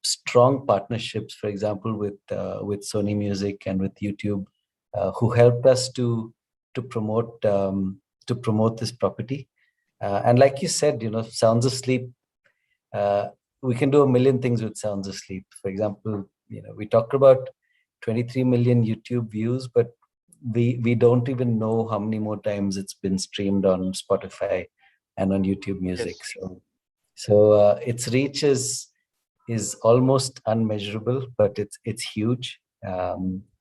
strong partnerships, for example, with Sony Music and with YouTube, who helped us to promote this property. And like you said, Sounds of Sleep, we can do a million things with Sounds of Sleep. For example, we talked about 23 million YouTube views, but we don't even know how many more times it's been streamed on Spotify and on YouTube Music. Yes. So its reach is almost unmeasurable, but it's huge.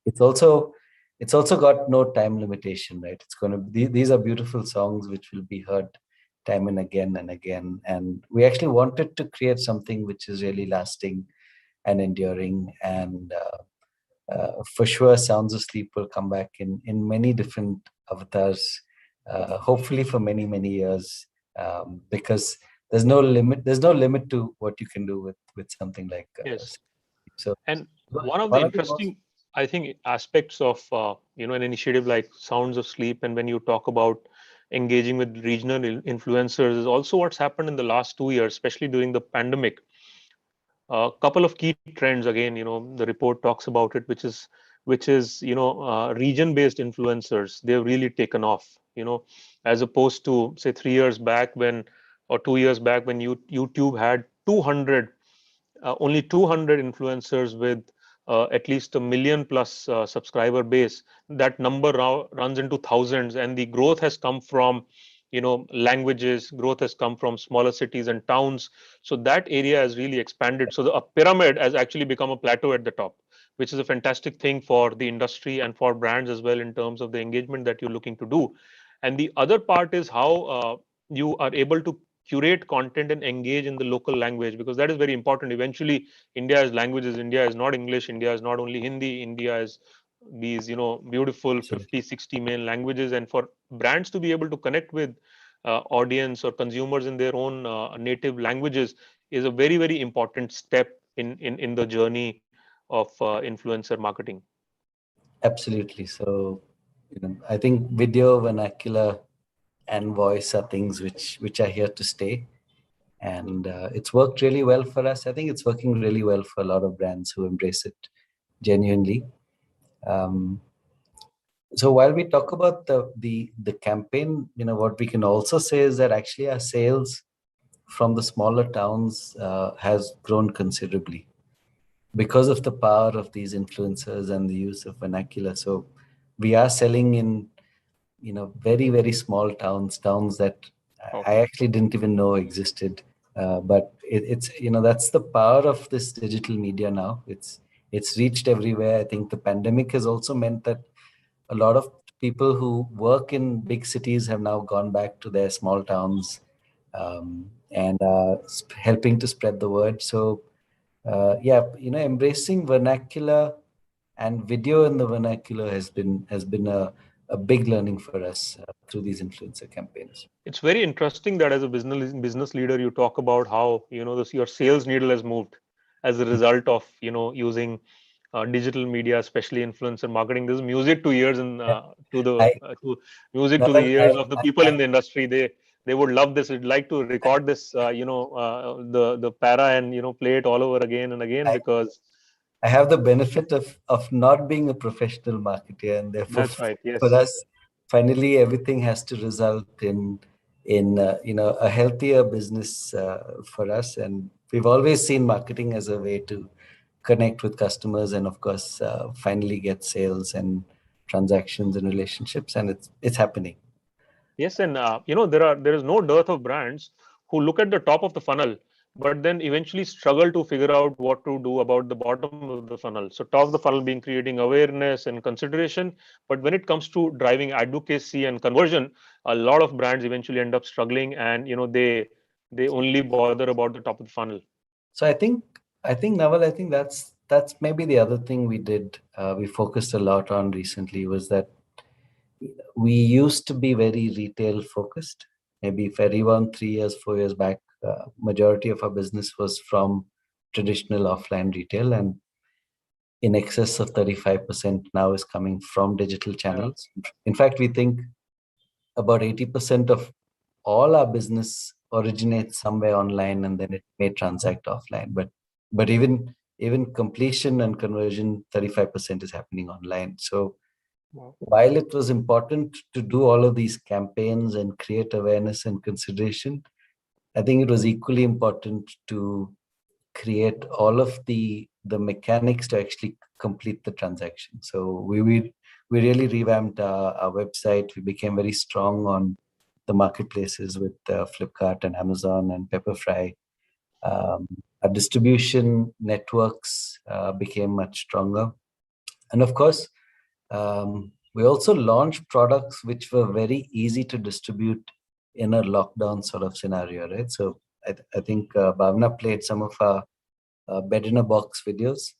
It's also got no time limitation, right? It's going to be, these are beautiful songs which will be heard time and again and again. And we actually wanted to create something which is really lasting and enduring. And for sure, Sounds of Sleep will come back in many different avatars, hopefully for many, many years, because there's no limit to what you can do with something like yes. So, and one of the interesting, I think, aspects of an initiative like Sounds of Sleep, and when you talk about engaging with regional influencers, is also what's happened in the last 2 years, especially during the pandemic. A couple of key trends, again, the report talks about it, which is region-based influencers. They've really taken off, as opposed to, say, 3 years back or 2 years back when YouTube had only 200 influencers with at least 1 million plus subscriber base. That number now runs into thousands, and the growth has come from languages, growth has come from smaller cities and towns. So that area has really expanded. So a pyramid has actually become a plateau at the top, which is a fantastic thing for the industry and for brands as well in terms of the engagement that you're looking to do. And the other part is how you are able to curate content and engage in the local language, because that is very important. Eventually, India is languages. India is not English. India is not only Hindi. India is these, beautiful 50, 60 main languages. And for brands to be able to connect with audience or consumers in their own native languages is a very, very important step in the journey of influencer marketing. Absolutely. So, I think video, vernacular, and voice are things which are here to stay, and it's worked really well for us. I think it's working really well for a lot of brands who embrace it genuinely. So while we talk about the campaign, what we can also say is that actually our sales from the smaller towns has grown considerably because of the power of these influencers and the use of vernacular. So we are selling in very, very small towns that I actually didn't even know existed. But it's that's the power of this digital media now. It's reached everywhere. I think the pandemic has also meant that a lot of people who work in big cities have now gone back to their small towns, and helping to spread the word. So embracing vernacular and video in the vernacular has been a big learning for us through these influencer campaigns. It's very interesting that as a business leader, you talk about how your sales needle has moved as a result of using digital media, especially influencer marketing. This is music to ears and to the ears of the people in the industry. They would love this. They'd like to record this, the para and play it all over again and again, because I have the benefit of not being a professional marketer, and therefore, that's right. Yes. for us, finally, everything has to result in a healthier business for us. And we've always seen marketing as a way to connect with customers, and of course, finally get sales and transactions and relationships, and it's happening. Yes, and there is no dearth of brands who look at the top of the funnel, but then eventually struggle to figure out what to do about the bottom of the funnel. So top of the funnel being creating awareness and consideration, but when it comes to driving advocacy and conversion, a lot of brands eventually end up struggling, and they only bother about the top of the funnel. So I think Naval, I think that's maybe the other thing we did. We focused a lot on recently was that we used to be very retail focused. Maybe if I rewound 3 years, 4 years back, majority of our business was from traditional offline retail, and in excess of 35% now is coming from digital channels. In fact, we think about 80% of all our business originates somewhere online, and then it may transact offline. But even completion and conversion, 35% is happening online. So while it was important to do all of these campaigns and create awareness and consideration, I think it was equally important to create all of the mechanics to actually complete the transaction. So we really revamped our website. We became very strong on the marketplaces with Flipkart and Amazon and Pepperfry. Our distribution networks became much stronger. And of course, we also launched products which were very easy to distribute in a lockdown sort of scenario, right? So I think Bhavna played some of our bed in a box videos.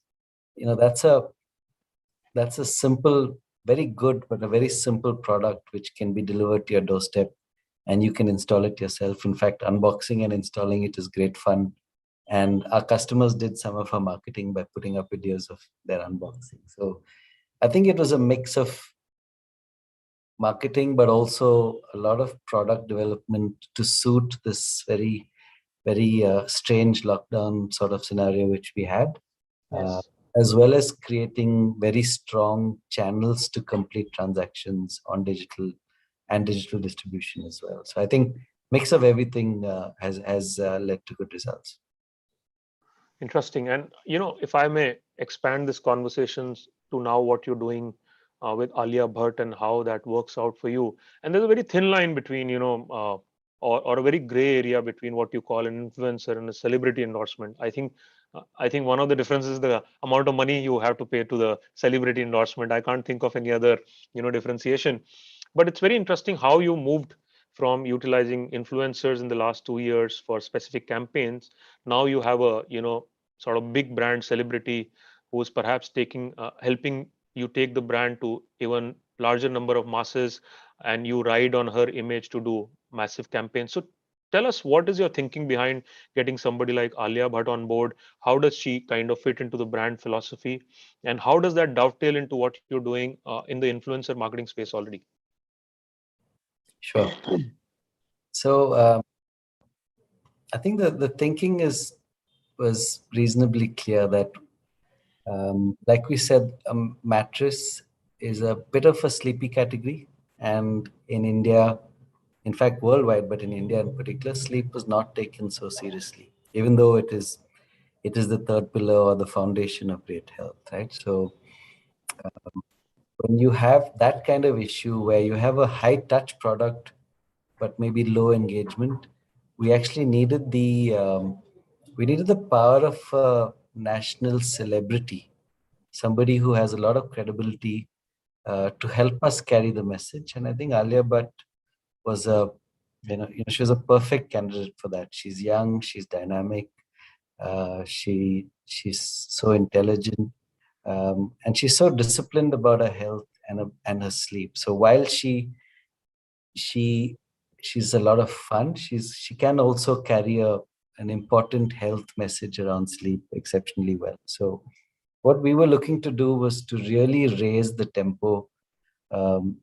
That's a simple, very good, but a very simple product which can be delivered to your doorstep, and you can install it yourself. In fact, unboxing and installing it is great fun. And our customers did some of our marketing by putting up videos of their unboxing. So I think it was a mix of marketing, but also a lot of product development to suit this very, very strange lockdown sort of scenario which we had, as well as creating very strong channels to complete transactions on digital and digital distribution as well. So I think mix of everything has led to good results. Interesting. And if I may expand this conversations to now what you're doing with Alia Bhatt and how that works out for you. And there's a very thin line between, or a very gray area between what you call an influencer and a celebrity endorsement. I think I think one of the differences is the amount of money you have to pay to the celebrity endorsement. I can't think of any other, differentiation. But it's very interesting how you moved from utilizing influencers in the last 2 years for specific campaigns. Now you have a, sort of big brand celebrity who is perhaps helping you take the brand to even larger number of masses, and you ride on her image to do massive campaigns. So tell us, what is your thinking behind getting somebody like Alia Bhatt on board? How does she kind of fit into the brand philosophy, and how does that dovetail into what you're doing in the influencer marketing space already? Sure. So I think the thinking was reasonably clear that, like we said, a mattress is a bit of a sleepy category, and in India, in fact worldwide, but in India in particular, sleep was not taken so seriously, even though it is the third pillar or the foundation of great health, right? So when you have that kind of issue where you have a high touch product but maybe low engagement, we actually needed the power of a national celebrity, somebody who has a lot of credibility, to help us carry the message. And I think Alia Bhatt was she was a perfect candidate for that. She's young, she's dynamic, she's so intelligent, and she's so disciplined about her health and her sleep. So while she's a lot of fun, she can also carry an important health message around sleep exceptionally well. So what we were looking to do was to really raise the tempo, all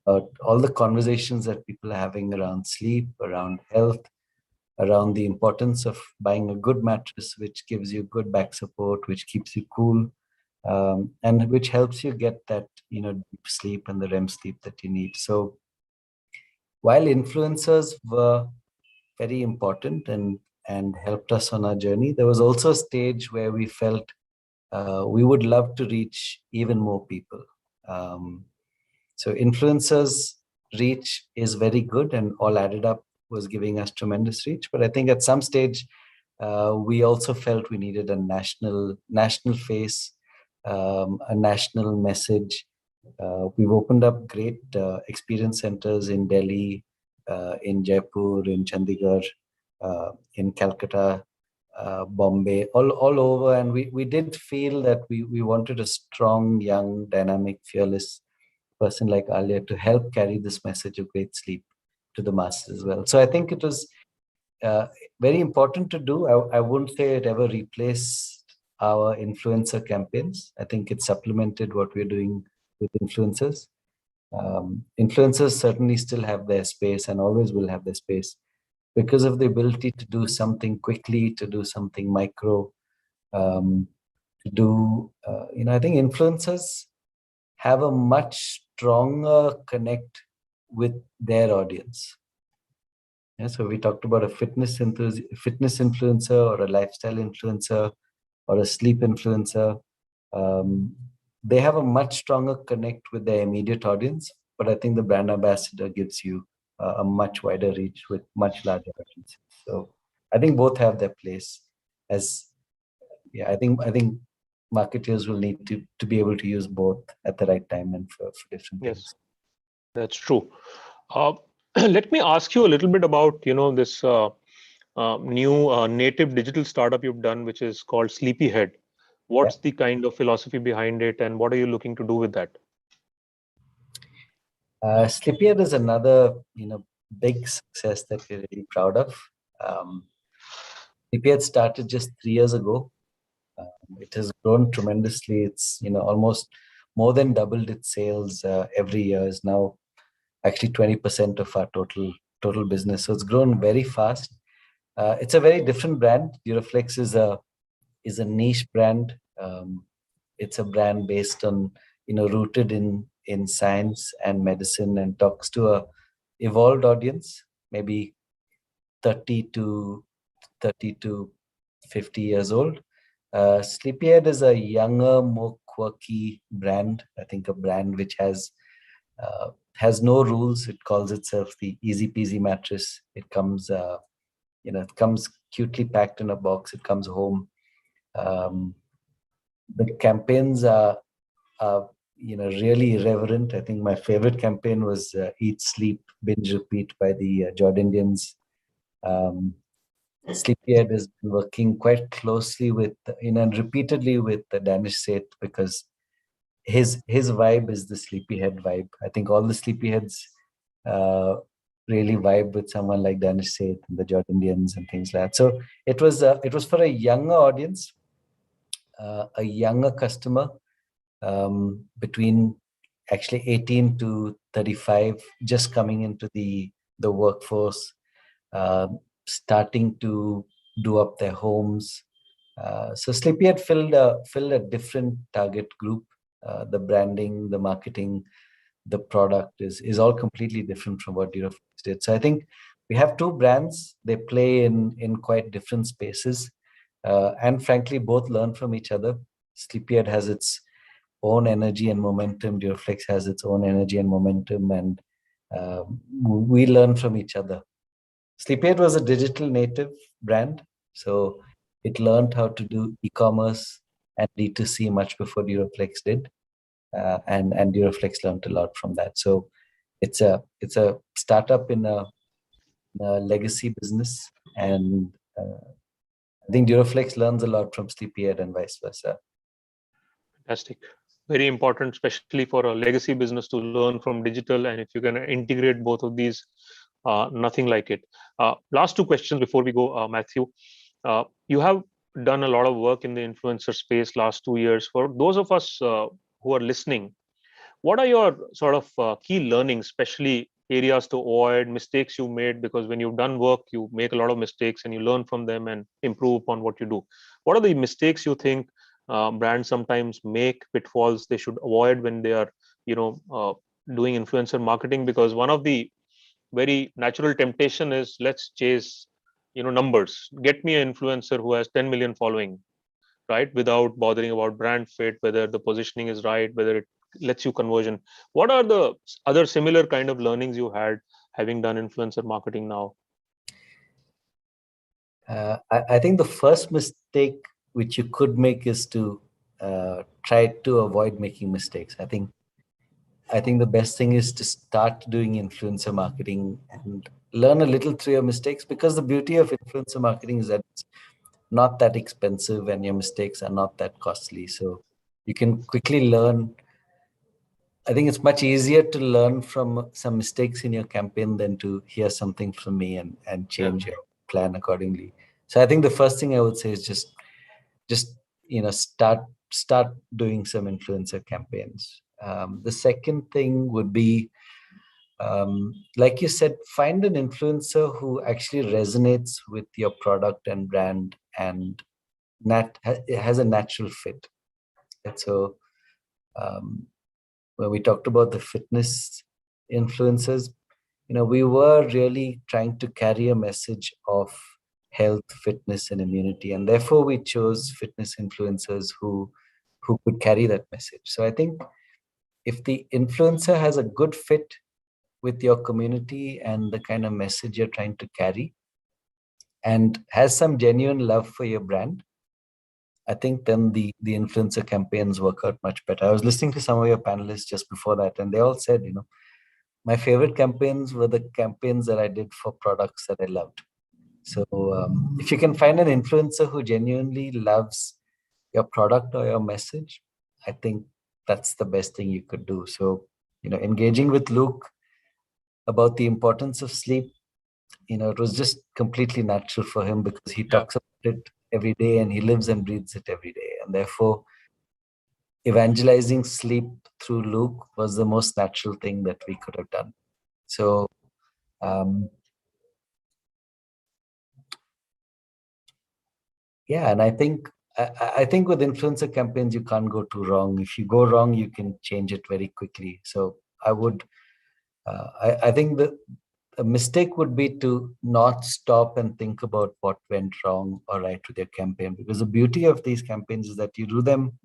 the conversations that people are having around sleep, around health, around the importance of buying a good mattress, which gives you good back support, which keeps you cool, and which helps you get that deep sleep and the REM sleep that you need. So while influencers were very important and helped us on our journey, there was also a stage where we felt we would love to reach even more people. So influencers reach is very good, and all added up was giving us tremendous reach. But I think at some stage, we also felt we needed a national face, a national message. We've opened up great experience centers in Delhi, in Jaipur, in Chandigarh, in Calcutta, Bombay, all over. And we did feel that we wanted a strong, young, dynamic, fearless person like Alia to help carry this message of great sleep to the masses as well. So I think it was very important to do. I wouldn't say it ever replaced our influencer campaigns. I think it supplemented what we're doing with influencers. Influencers certainly still have their space and always will have their space because of the ability to do something quickly, to do something micro, to do, I think influencers have a much stronger connect with their audience. Yeah, so we talked about a fitness influencer or a lifestyle influencer or a sleep influencer. They have a much stronger connect with their immediate audience, but I think the brand ambassador gives you a much wider reach with much larger audiences. So I think both have their place. I think marketers will need to be able to use both at the right time and for different things. Yes, that's true. Let me ask you a little bit about this new native digital startup you've done, which is called Sleepyhead. What's the kind of philosophy behind it, and what are you looking to do with that? Sleepyhead is another big success that we're really proud of. Sleepyhead started just 3 years ago. It has grown tremendously. It's almost more than doubled its sales every year. Is now actually 20% of our total business. So it's grown very fast. It's a very different brand. Duroflex is a niche brand. It's a brand based on rooted in science and medicine, and talks to a evolved audience, maybe 30 to 50 years old. Sleepyhead is a younger, more quirky brand. I think a brand which has no rules. It calls itself the easy peasy mattress. It comes, it comes cutely packed in a box. It comes home. The campaigns are really irreverent. I think my favorite campaign was Eat, Sleep, Binge, Repeat by the Jordanians. Sleepyhead has been working quite closely with, and repeatedly with the Danish Seth, because his vibe is the sleepyhead vibe. I think all the sleepyheads really vibe with someone like Danish Seth and the Jordanians and things like that. So it was for a younger audience, a younger customer, between actually 18 to 35, just coming into the workforce, starting to do up their homes. So Sleepyhead filled a different target group. The branding, the marketing, the product is all completely different from what Duroflex did. So I think we have two brands. They play in quite different spaces, and frankly, both learn from each other. Sleepyhead has its own energy and momentum. Duroflex has its own energy and momentum, and we learn from each other. Sleepyhead was a digital native brand, so it learned how to do e-commerce and D2C much before Duroflex did, and Duroflex learned a lot from that. So it's a startup in a legacy business, and I think Duroflex learns a lot from Sleepyhead and vice versa. Fantastic. Very important, especially for a legacy business, to learn from digital. And if you can integrate both of these, nothing like it. Last two questions before we go, Matthew. You have done a lot of work in the influencer space last 2 years. For those of us who are listening, what are your sort of key learnings, especially areas to avoid, mistakes you made? Because when you've done work, you make a lot of mistakes and you learn from them and improve upon what you do. What are the mistakes you think brands sometimes make, pitfalls they should avoid when they are doing influencer marketing? Because one of the very natural temptation is, let's chase numbers. Get me an influencer who has 10 million following, right, without bothering about brand fit, whether the positioning is right, whether it lets you conversion. What are the other similar kind of learnings you had having done influencer marketing now? I think the first mistake which you could make is to try to avoid making mistakes. I think the best thing is to start doing influencer marketing and learn a little through your mistakes, because the beauty of influencer marketing is that it's not that expensive and your mistakes are not that costly. So you can quickly learn. I think it's much easier to learn from some mistakes in your campaign than to hear something from me and change your plan accordingly. So I think the first thing I would say is just start doing some influencer campaigns. The second thing would be, like you said, find an influencer who actually resonates with your product and brand and has a natural fit. And so when we talked about the fitness influencers, we were really trying to carry a message of health, fitness, and immunity, and therefore we chose fitness influencers who could carry that message. So I think if the influencer has a good fit with your community and the kind of message you're trying to carry, and has some genuine love for your brand, I think then the influencer campaigns work out much better. I was listening to some of your panelists just before that, and they all said, my favorite campaigns were the campaigns that I did for products that I loved. So if you can find an influencer who genuinely loves your product or your message, I think that's the best thing you could do. So, engaging with Luke about the importance of sleep, it was just completely natural for him, because he talks about it every day and he lives and breathes it every day. And therefore, evangelizing sleep through Luke was the most natural thing that we could have done. So, and I think with influencer campaigns, you can't go too wrong. If you go wrong, you can change it very quickly. So I would, I think a mistake would be to not stop and think about what went wrong or right with your campaign, because the beauty of these campaigns is that you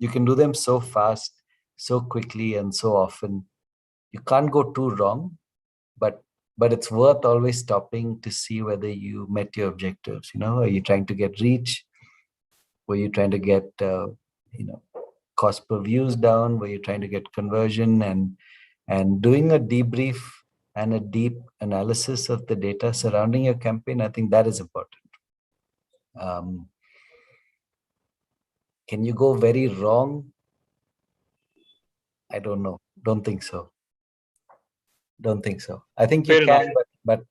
can do them so fast, so quickly, and so often. You can't go too wrong, but it's worth always stopping to see whether you met your objectives. Are you trying to get reach? Were you trying to get cost per views down? Were you trying to get conversion? And doing a debrief and a deep analysis of the data surrounding your campaign, I think that is important. Can you go very wrong? I don't know. Don't think so. I think you can, but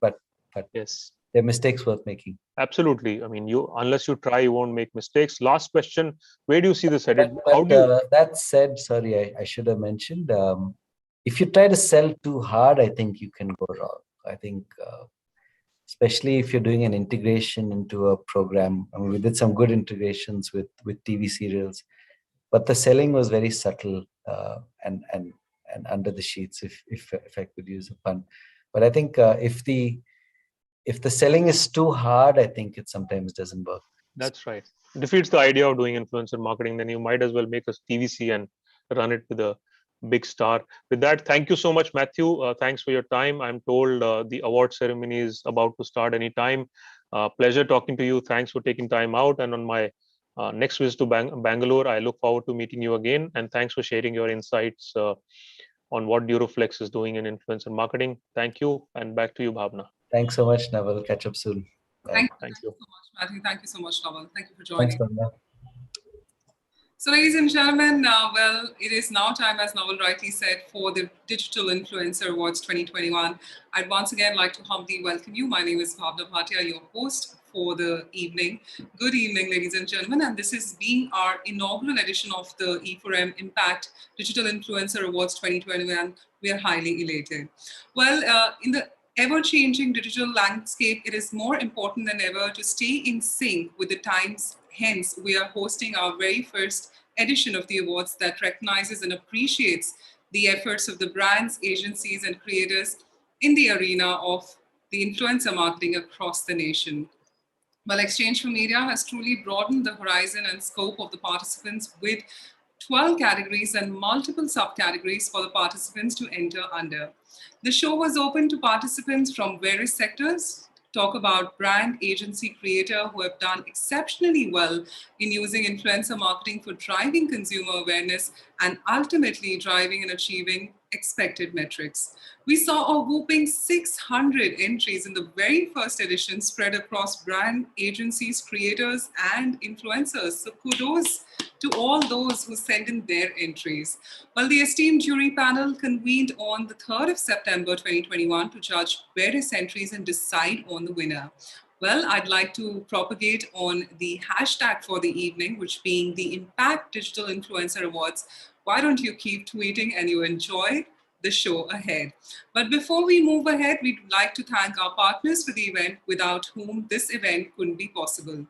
yes, there are mistakes worth making. Absolutely. I mean, unless you try, you won't make mistakes. Last question: where do you see this headed? That said, sorry, I should have mentioned. If you try to sell too hard, I think you can go wrong. I think, especially if you're doing an integration into a program. I mean, we did some good integrations with TV serials, but the selling was very subtle and under the sheets, if I could use a pun. But I think if the selling is too hard, I think it sometimes doesn't work. That's right. It defeats the idea of doing influencer marketing. Then you might as well make a TVC and run it with a big star. With that, thank you so much, Matthew. Thanks for your time. I'm told the award ceremony is about to start anytime. Pleasure talking to you. Thanks for taking time out. And on my next visit to Bangalore, I look forward to meeting you again. And thanks for sharing your insights on what Duroflex is doing in influencer marketing. Thank you. And back to you, Bhavna. Thanks so much, Naval. Catch up soon. Thank you so much, Matthew. Thank you so much, Naval. Thank you for joining. Thanks, Bhavna. So, ladies and gentlemen, well, it is now time, as Naval rightly said, for the Digital Influencer Awards 2021. I'd once again like to humbly welcome you. My name is Bhavna Bhatia, your host for the evening. Good evening, ladies and gentlemen. And this is being our inaugural edition of the e4m Impact Digital Influencer Awards 2021. We are highly elated. Well, in the ever-changing digital landscape, it is more important than ever to stay in sync with the times. Hence, we are hosting our very first edition of the awards that recognizes and appreciates the efforts of the brands, agencies, and creators in the arena of the influencer marketing across the nation. Well, Exchange for Media has truly broadened the horizon and scope of the participants with 12 categories and multiple subcategories for the participants to enter under. The show was open to participants from various sectors, talk about brand, agency, creator who have done exceptionally well in using influencer marketing for driving consumer awareness and ultimately driving and achieving expected metrics. We saw a whopping 600 entries in the very first edition spread across brand, agencies, creators, and influencers. So kudos to all those who sent in their entries. Well, the esteemed jury panel convened on the 3rd of September 2021 to judge various entries and decide on the winner. Well, I'd like to propagate on the hashtag for the evening, which being the Impact Digital Influencer Awards. Why don't you keep tweeting and you enjoy the show ahead. But before we move ahead, we'd like to thank our partners for the event, without whom this event couldn't be possible.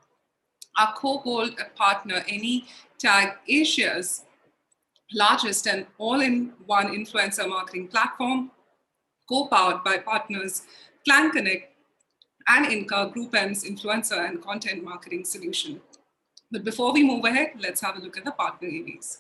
Our co-gold partner, AnyTag, Asia's largest and all-in-one influencer marketing platform, co-powered by partners Clan Connect and INCA, Group M's influencer and content marketing solution. But before we move ahead, let's have a look at the partner AVs.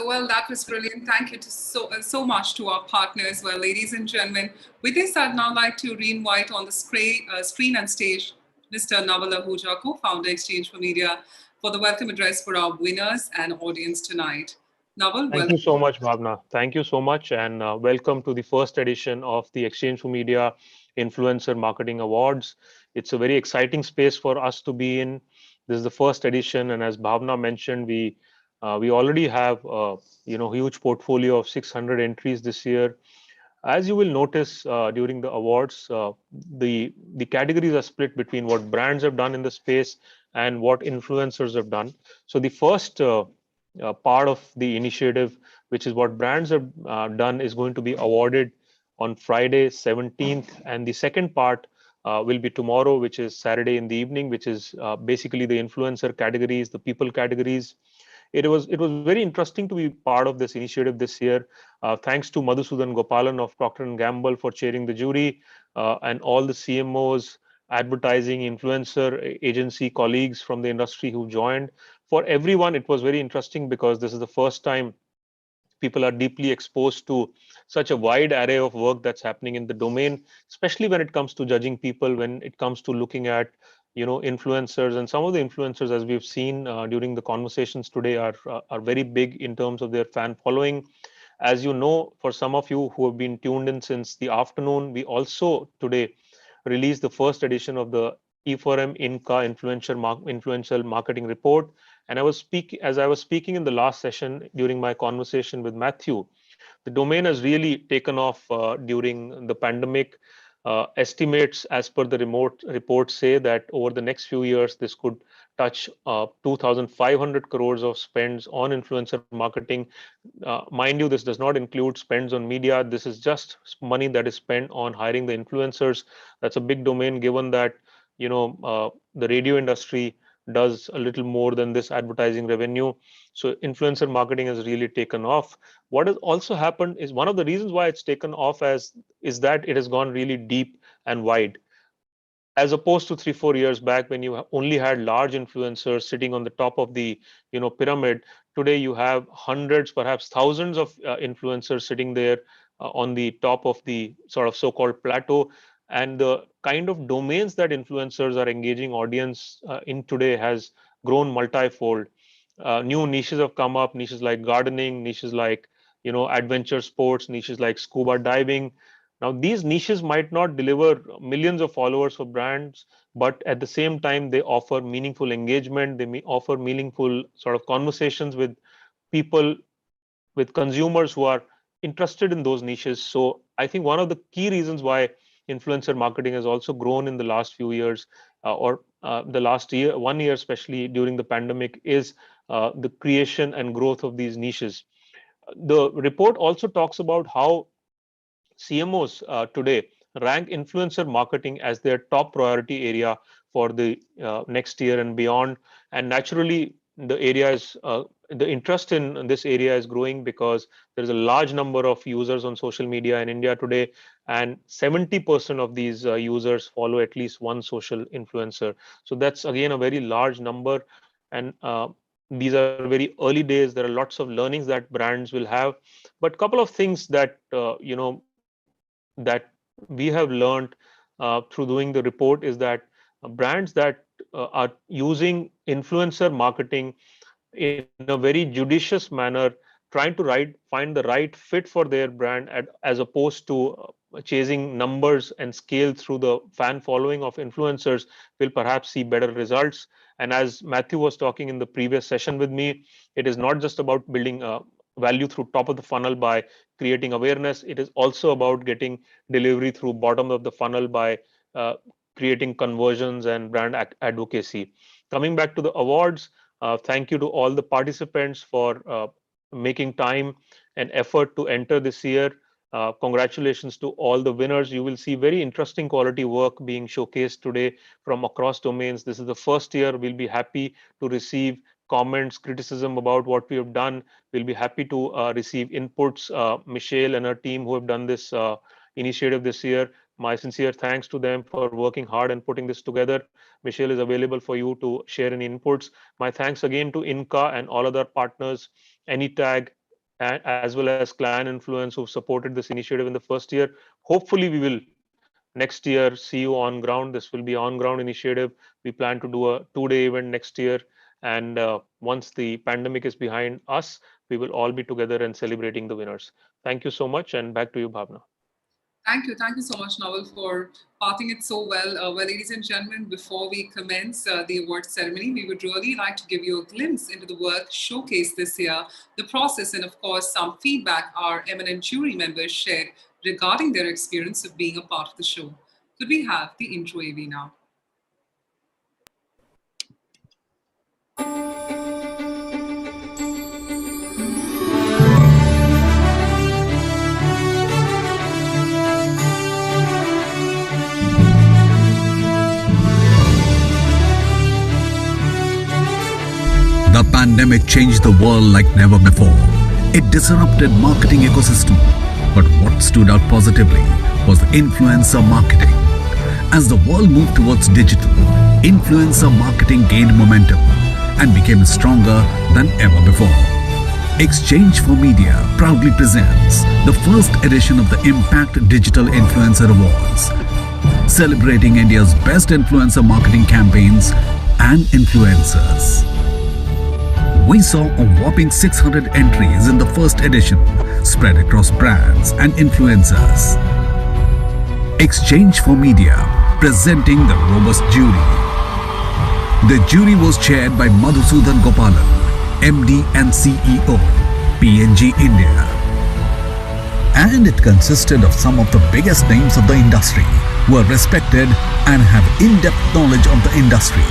So, well, that was brilliant. Thank you so much to our partners. Well, ladies and gentlemen, with this, I'd now like to re-invite on the screen and stage Mr. Naval Ahuja, co-founder Exchange for Media, for the welcome address for our winners and audience tonight. Naval, Thank you so much, Bhavna. Thank you so much, and welcome to the first edition of the Exchange for Media Influencer Marketing Awards. It's a very exciting space for us to be in. This is the first edition, and as Bhavna mentioned, we already have huge portfolio of 600 entries this year. As you will notice during the awards, the categories are split between what brands have done in the space and what influencers have done. So the first part of the initiative, which is what brands have done, is going to be awarded on Friday 17th, and the second part will be tomorrow, which is Saturday in the evening, which is basically the influencer categories, the people categories. It was very interesting to be part of this initiative this year. Thanks to Madhusudan Gopalan of Procter & Gamble for chairing the jury, and all the CMOs, advertising, influencer agency colleagues from the industry who joined. For everyone, it was very interesting because this is the first time people are deeply exposed to such a wide array of work that's happening in the domain, especially when it comes to judging people, when it comes to looking at influencers. And some of the influencers, as we've seen during the conversations today, are very big in terms of their fan following. As you know, for some of you who have been tuned in since the afternoon, we also today released the first edition of the e4m INCA influential marketing report. And as I was speaking in the last session during my conversation with Matthew, the domain has really taken off during the pandemic. Estimates as per the remote report say that over the next few years, this could touch 2,500 crores of spends on influencer marketing. Mind you, this does not include spends on media. This is just money that is spent on hiring the influencers. That's a big domain, given that the radio industry does a little more than this advertising revenue. So influencer marketing has really taken off. What has also happened is, one of the reasons why it's taken off is that it has gone really deep and wide, as opposed to 3-4 years back when you only had large influencers sitting on the top of the pyramid. Today you have hundreds, perhaps thousands of influencers sitting there on the top of the sort of so-called plateau. And the kind of domains that influencers are engaging audience in today has grown multifold. New niches have come up, niches like gardening, niches like adventure sports, niches like scuba diving. Now, these niches might not deliver millions of followers for brands, but at the same time, they offer meaningful engagement. They may offer meaningful sort of conversations with people, with consumers who are interested in those niches. So I think one of the key reasons why influencer marketing has also grown in the last few years, or the last year, 1 year, especially during the pandemic, is the creation and growth of these niches. The report also talks about how CMOs today rank influencer marketing as their top priority area for the next year and beyond. And naturally, the interest in this area is growing because there's a large number of users on social media in India today, and 70% of these users follow at least one social influencer. So that's again a very large number, and these are very early days. There are lots of learnings that brands will have, but a couple of things that that we have learned through doing the report is that brands that are using influencer marketing in a very judicious manner, trying to find the right fit for their brand, as opposed to chasing numbers and scale through the fan following of influencers, will perhaps see better results. And as Matthew was talking in the previous session with me, it is not just about building value through top of the funnel by creating awareness. It is also about getting delivery through bottom of the funnel by creating conversions and brand advocacy. Coming back to the awards, thank you to all the participants for making time and effort to enter this year. Congratulations to all the winners. You will see very interesting quality work being showcased today from across domains. This is the first year. We'll be happy to receive comments, criticism about what we have done. We'll be happy to receive inputs. Michelle and her team who have done this initiative this year, my sincere thanks to them for working hard and putting this together. Michelle is available for you to share any inputs. My thanks again to INCA and all other partners, AnyTag, as well as Clan Influence who've supported this initiative in the first year. Hopefully, we will next year see you on ground. This will be on ground initiative. We plan to do a 2-day event next year. And once the pandemic is behind us, we will all be together and celebrating the winners. Thank you so much. And back to you, Bhavna. Thank you. Thank you so much, Naval, for parting it so well. Well, ladies and gentlemen, before we commence the award ceremony, we would really like to give you a glimpse into the work showcased this year, the process, and of course, some feedback our eminent jury members shared regarding their experience of being a part of the show. Could we have the intro AV now? The pandemic changed the world like never before. It disrupted marketing ecosystem. But what stood out positively was influencer marketing. As the world moved towards digital, influencer marketing gained momentum and became stronger than ever before. Exchange for Media proudly presents the first edition of the Impact Digital Influencer Awards, celebrating India's best influencer marketing campaigns and influencers. We saw a whopping 600 entries in the first edition, spread across brands and influencers. Exchange for Media, presenting the robust jury. The jury was chaired by Madhusudan Gopalan, MD and CEO, P&G India. And it consisted of some of the biggest names of the industry who are respected and have in-depth knowledge of the industry.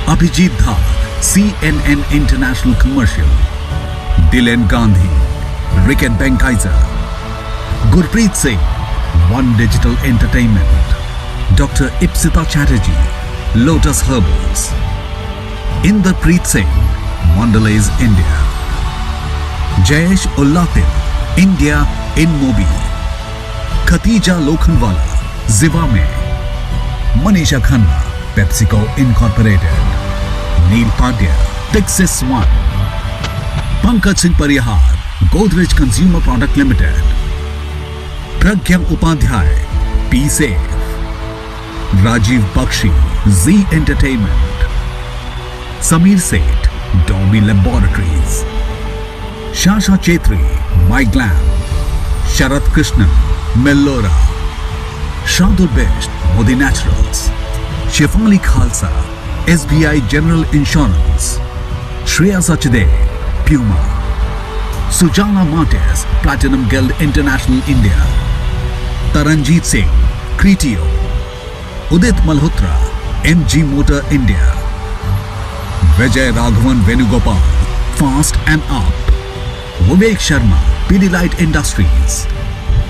Abhijit Dhar, CNN International Commercial, Dylan Gandhi, Ricket Benkaiser, Gurpreet Singh, One Digital Entertainment, Dr. Ipsita Chatterjee, Lotus Herbals, Inderpreet Singh, Mandalays India, Jayesh Ullathil, India in Mobi, Khatija Lokhanwala, Zivame, Manisha Khanna, PepsiCo Incorporated, Neil Pandya, Texas One, Pankaj Singh Parihar, Godrej Consumer Product Limited, Pragya Upadhyay, P-Safe, Rajiv Bakshi, Z Entertainment, Samir Seth, Dolby Laboratories, Shasha Chetri, MyGlam, Sharat Krishnan, Mellora, Shradul Best, Modi Naturals, Shefali Khalsa, SBI General Insurance, Shreya Sachdev, Puma, Sujana Martes, Platinum Guild International India, Taranjeet Singh, Cretio, Udit Malhotra, MG Motor India, Vijay Raghavan Venugopal, Fast and Up, Vivek Sharma, Pidilite Industries.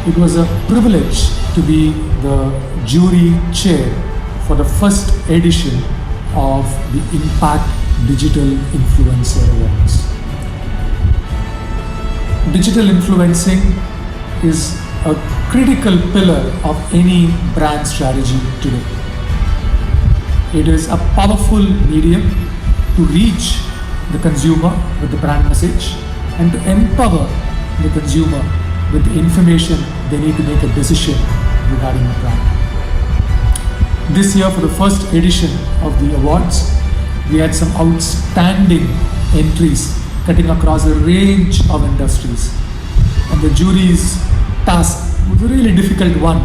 It was a privilege to be the jury chair for the first edition of the Impact Digital Influencer Awards. Digital influencing is a critical pillar of any brand strategy today. It is a powerful medium to reach the consumer with the brand message and to empower the consumer with the information they need to make a decision regarding the brand. This year, for the first edition of the awards, we had some outstanding entries cutting across a range of industries. And the jury's task was a really difficult one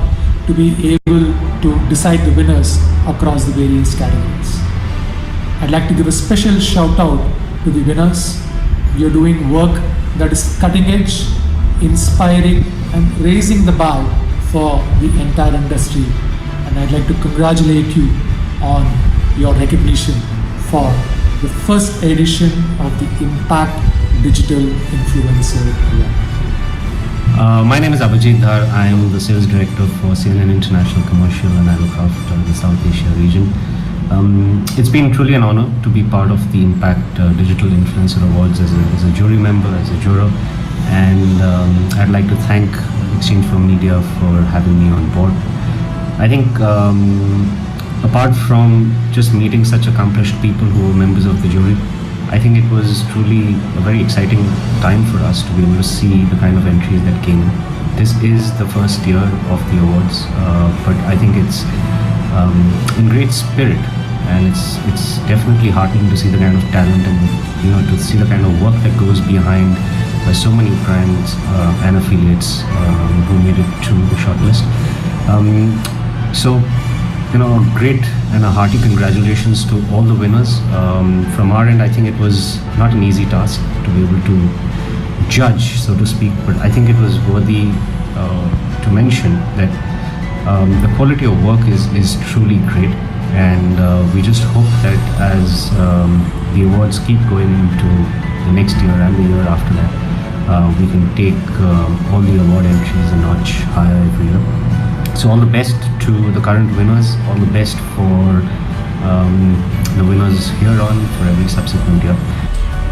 to be able to decide the winners across the various categories. I'd like to give a special shout out to the winners. You're doing work that is cutting edge, inspiring, and raising the bar for the entire industry. And I'd like to congratulate you on your recognition for the first edition of the Impact Digital Influencer Award. My name is Abhijit Dhar. I am the Sales Director for CNN International Commercial and I look after the South Asia region. It's been truly an honor to be part of the Impact Digital Influencer Awards as a jury member, as a juror. And I'd like to thank Exchange for Media for having me on board. I think apart from just meeting such accomplished people who were members of the jury, I think it was truly a very exciting time for us to be able to see the kind of entries that came in. This is the first year of the awards, but I think it's in great spirit, and it's definitely heartening to see the kind of talent and to see the kind of work that goes behind by so many brands and affiliates who made it to the shortlist. So, a great and a hearty congratulations to all the winners. From our end, I think it was not an easy task to be able to judge, so to speak, but I think it was worthy to mention that the quality of work is truly great, and we just hope that as the awards keep going into the next year and the year after that, we can take all the award entries a notch higher every year. So all the best to the current winners, all the best for the winners here on for every subsequent year.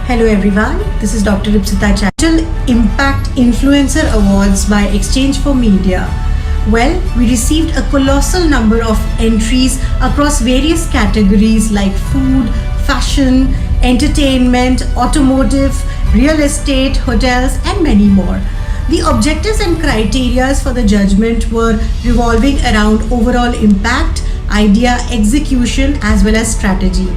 Hello everyone, this is Dr. Ipsita Digital Impact Influencer Awards by Exchange for Media. Well, we received a colossal number of entries across various categories like food, fashion, entertainment, automotive, real estate, hotels, and many more. The objectives and criteria for the judgment were revolving around overall impact, idea, execution, as well as strategy.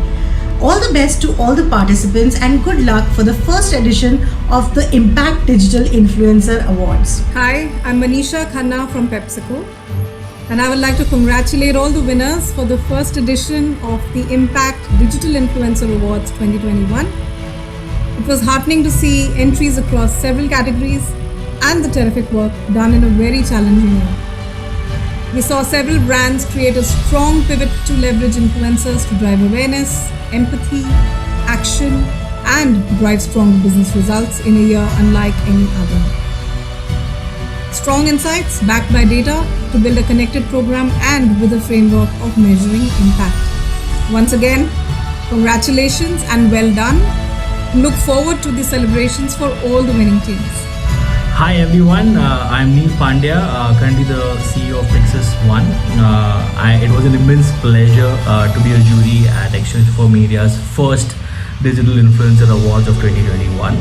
All the best to all the participants and good luck for the first edition of the Impact Digital Influencer Awards. Hi, I'm Manisha Khanna from PepsiCo, and I would like to congratulate all the winners for the first edition of the Impact Digital Influencer Awards 2021. It was heartening to see entries across several categories and the terrific work done in a very challenging year. We saw several brands create a strong pivot to leverage influencers to drive awareness, empathy, action, and drive strong business results in a year unlike any other. Strong insights backed by data to build a connected program and with a framework of measuring impact. Once again, congratulations and well done. Look forward to the celebrations for all the winning teams. Hi everyone, I'm Neil Pandya, currently the CEO of Pixis One. It was an immense pleasure to be a jury at Exchange for Media's first Digital Influencer Awards of 2021.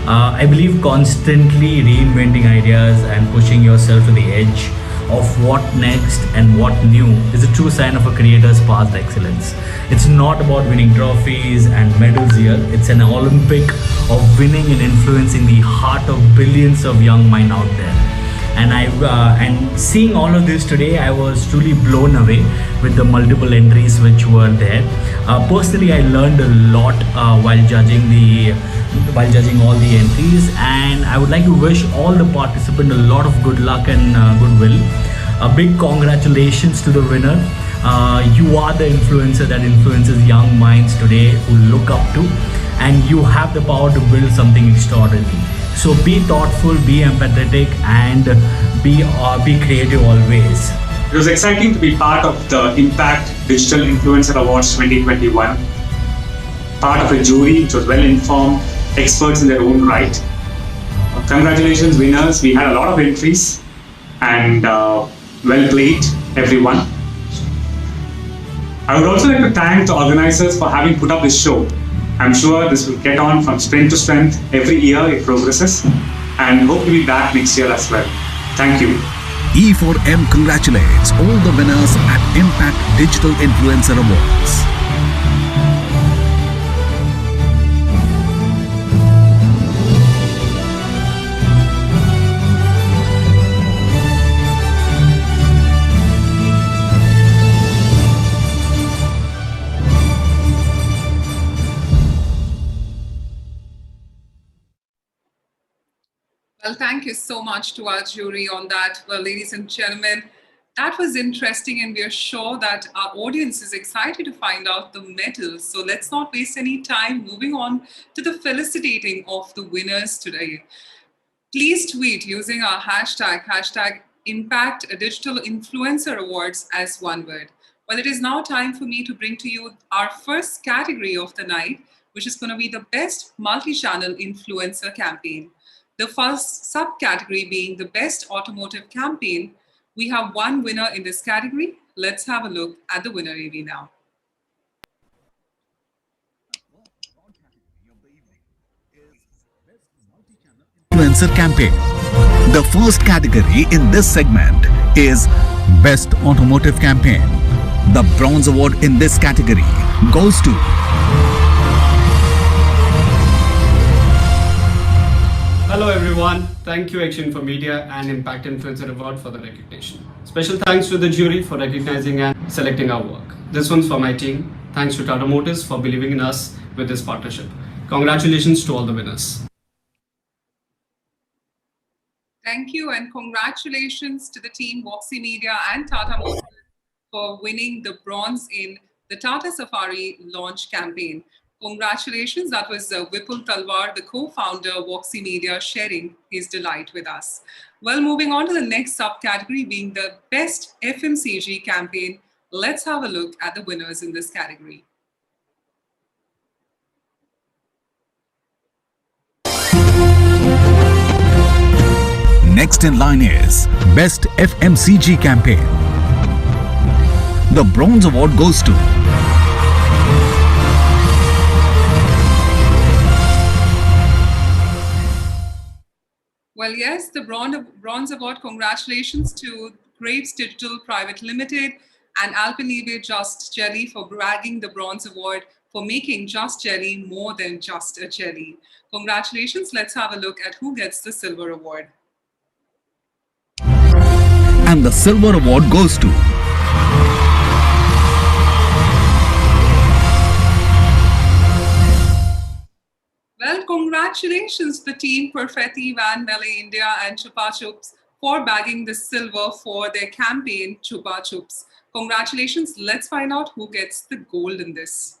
I believe constantly reinventing ideas and pushing yourself to the edge of what next and what new is a true sign of a creator's past excellence. It's not about winning trophies and medals here. It's an Olympic of winning and influencing the heart of billions of young minds out there. And seeing all of this today, I was truly blown away with the multiple entries which were there. Personally, I learned a lot while judging all the entries, and I would like to wish all the participants a lot of good luck and goodwill. A big congratulations to the winner. You are the influencer that influences young minds today who look up to, and you have the power to build something extraordinary. So be thoughtful, be empathetic, and be creative always. It was exciting to be part of the Impact Digital Influencer Awards 2021. Part of a jury which was well informed, experts in their own right. Congratulations winners, we had a lot of entries and well played everyone. I would also like to thank the organizers for having put up this show. I'm sure this will get on from strength to strength. Every year it progresses, and hope to be back next year as well. Thank you. E4m congratulates all the winners at Impact Digital Influencer Awards. Well, thank you so much to our jury on that. Well, ladies and gentlemen, that was interesting, and we are sure that our audience is excited to find out the medals. So let's not waste any time moving on to the felicitating of the winners today. Please tweet using our hashtag Impact Digital Influencer Awards as one word. Well, it is now time for me to bring to you our first category of the night, which is going to be the Best Multi-Channel Influencer Campaign. The first subcategory being the Best Automotive Campaign. We have one winner in this category. Let's have a look at the winner AV now. Influencer campaign. The first category in this segment is Best Automotive Campaign. The bronze award in this category goes to Hello everyone, thank you Action4 Media and Impact Influencer Award for the recognition. Special thanks to the jury for recognizing and selecting our work. This one's for my team. Thanks to Tata Motors for believing in us with this partnership. Congratulations to all the winners. Thank you and congratulations to the team Voxy Media and Tata Motors for winning the bronze in the Tata Safari launch campaign. Congratulations, that was Vipul Talwar, the co-founder of Voxy Media, sharing his delight with us. Well, moving on to the next subcategory being the Best FMCG campaign, let's have a look at the winners in this category. Next in line is Best FMCG Campaign. The bronze award goes to Well, yes, the bronze award, congratulations to Grapes Digital Private Limited and Alpenliebe Just Jelly for bragging the bronze award for making Just Jelly more than just a jelly. Congratulations. Let's have a look at who gets the silver award. And the silver award goes to Well, congratulations to the team Perfetti, Van Melle India and Chupa Chups for bagging the silver for their campaign Chupa Chups. Congratulations. Let's find out who gets the gold in this.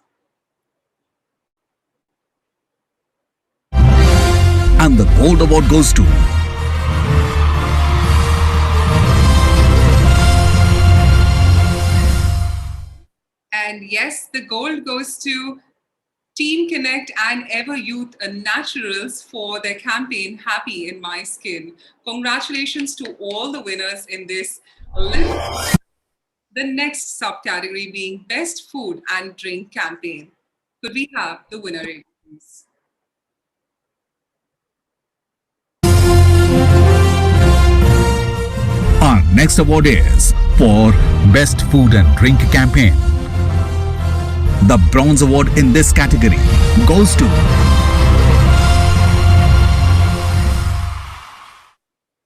And the gold award goes to And yes, the gold goes to Team Connect and Ever Youth Naturals for their campaign Happy in My Skin. Congratulations to all the winners in this list. The next subcategory being Best Food and Drink Campaign. Could we have the winner rate, please? Our next award is for Best Food and Drink Campaign. The bronze award in this category goes to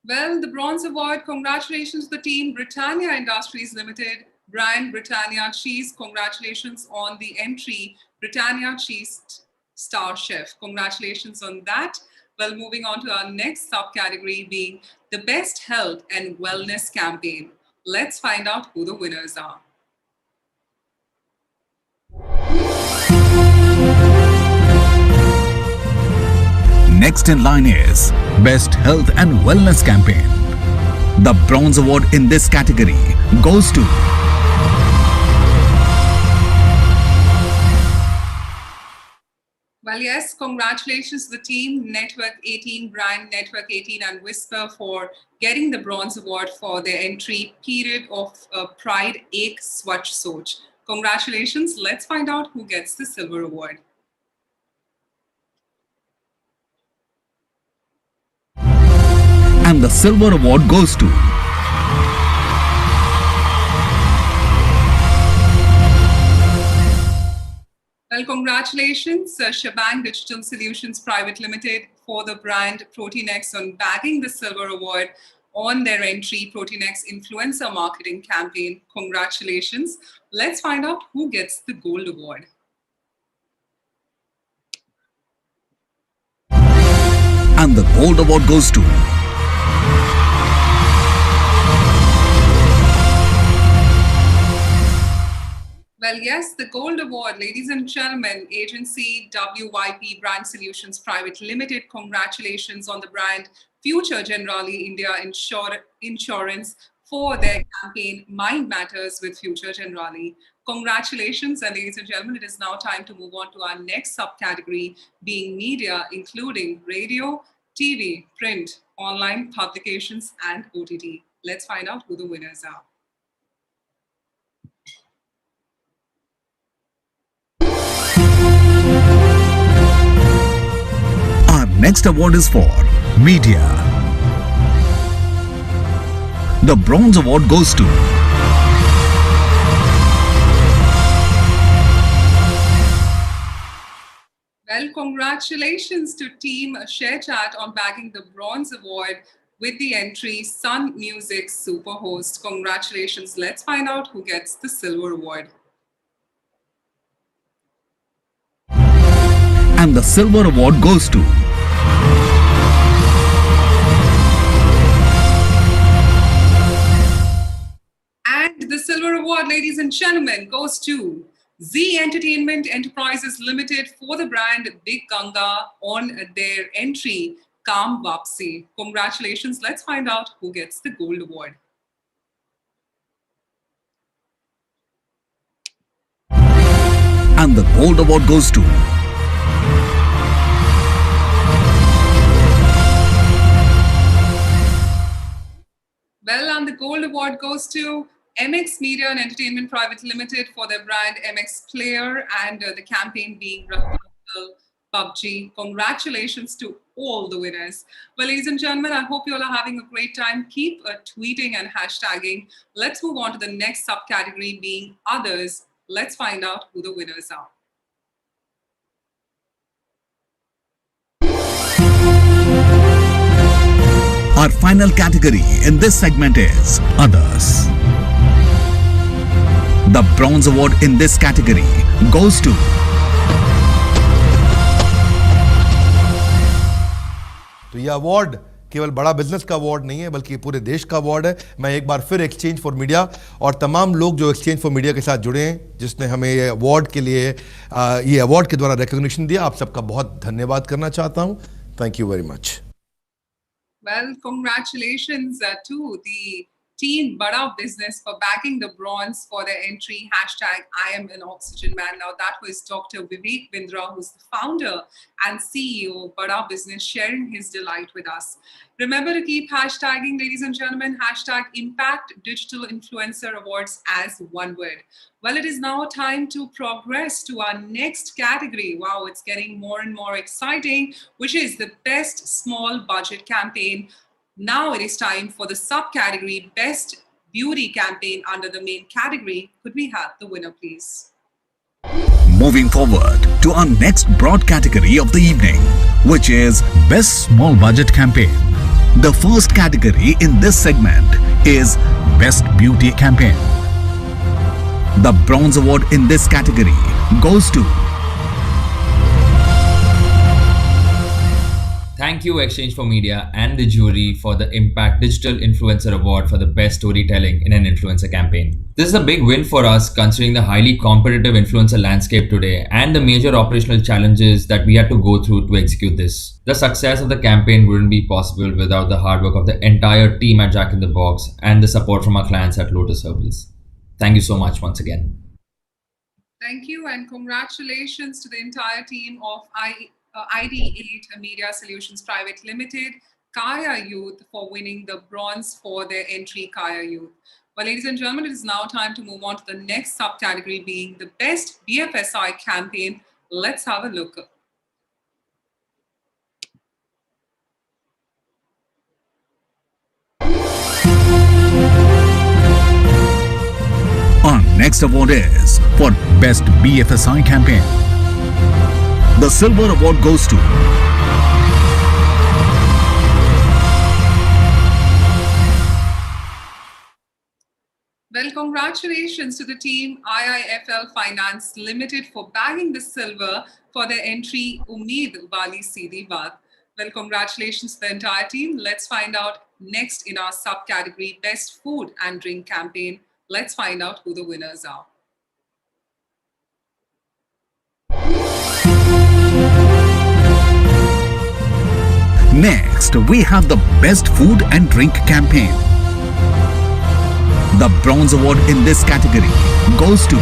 Well, the bronze award, congratulations to the team Britannia Industries Limited, brand Britannia Cheese. Congratulations on the entry, Britannia Cheese Star Chef. Congratulations on that. Well, moving on to our next subcategory being the Best Health and Wellness Campaign. Let's find out who the winners are. Next in line is Best Health and Wellness Campaign. The bronze award in this category goes to Well, yes, congratulations to the team Network 18, brand Network 18 and Whisper for getting the bronze award for their entry period of Pride Ek Swachh Soch. Congratulations. Let's find out who gets the silver award. And the silver award goes to Well, congratulations, Shebang Digital Solutions Private Limited for the brand Proteanex on bagging the silver award on their entry Proteanex influencer marketing campaign. Congratulations. Let's find out who gets the gold award. And the gold award goes to Well, yes, the gold award, ladies and gentlemen, agency WYP Brand Solutions Private Limited. Congratulations on the brand Future Generali India Insurance for their campaign Mind Matters with Future Generali. Congratulations, and ladies and gentlemen, it is now time to move on to our next subcategory, being media, including radio, TV, print, online publications, and OTT. Let's find out who the winners are. next award is for Media. The Bronze Award goes to Well, congratulations to Team ShareChat on bagging the Bronze Award with the entry Sun Music Superhost. Congratulations. Let's find out who gets the Silver Award. And the Silver Award goes to And the Silver Award, ladies and gentlemen, goes to Z Entertainment Enterprises Limited for the brand Big Ganga on their entry Kaam Vapsi. Congratulations. Let's find out who gets the Gold Award. And the Gold Award goes to Well, and the Gold Award goes to MX Media and Entertainment Private Limited for their brand MX Player and the campaign being PUBG. Congratulations to all the winners. Well, ladies and gentlemen, I hope you all are having a great time. Keep tweeting and hashtagging. Let's move on to the next subcategory being Others. Let's find out who the winners are. Our final category in this segment is Others. The Bronze Award in this category goes to तो ये award केवल बड़ा business का award नहीं है बल्कि पूरे देश का अवार्ड है। मैं एक बार फिर एक्सचेंज फॉर मीडिया और तमाम लोग जो एक्सचेंज फॉर मीडिया के साथ जुड़े हैं जिसने हमें ये अवार्ड के लिए ये अवार्ड के द्वारा रिकॉग्निशन दिया, आप सबका बहुत धन्यवाद करना चाहता हूं। Thank you very much. Well, congratulations to the team Bada Business for bagging the bronze for their entry hashtag I am an oxygen man. Now that was Dr. Vivek Bindra, who's the founder and CEO of Bada Business, sharing his delight with us. Remember to keep hashtagging, ladies and gentlemen, hashtag Impact Digital Influencer Awards as one word. Well, it is now time to progress to our next category. Wow, it's getting more and more exciting, which is the best small budget campaign. Now it is time for the subcategory Best Beauty Campaign under the main category. Could we have the winner, please? Moving forward to our next broad category of the evening, which is Best Small Budget Campaign. The first category in this segment is Best Beauty Campaign. The Bronze Award in this category goes to Thank you, Exchange for Media and the jury for the Impact Digital Influencer Award for the best storytelling in an influencer campaign. This is a big win for us considering the highly competitive influencer landscape today and the major operational challenges that we had to go through to execute this. The success of the campaign wouldn't be possible without the hard work of the entire team at Jack in the Box and the support from our clients at Lotus Service. Thank you so much once again. Thank you and congratulations to the entire team of ID8 Media Solutions Private Limited, Kaya Youth, for winning the bronze for their entry Kaya Youth. Well, ladies and gentlemen, it is now time to move on to the next subcategory being the Best BFSI Campaign. Let's have a look. Our next award is for Best BFSI Campaign. The Silver Award goes to Well, congratulations to the team IIFL Finance Limited for bagging the silver for their entry Umeed Wali Seedhi Baat. Well, congratulations to the entire team. Let's find out next in our subcategory Best Food and Drink Campaign. Let's find out who the winners are. Next, we have the Best Food and Drink Campaign. The Bronze Award in this category goes to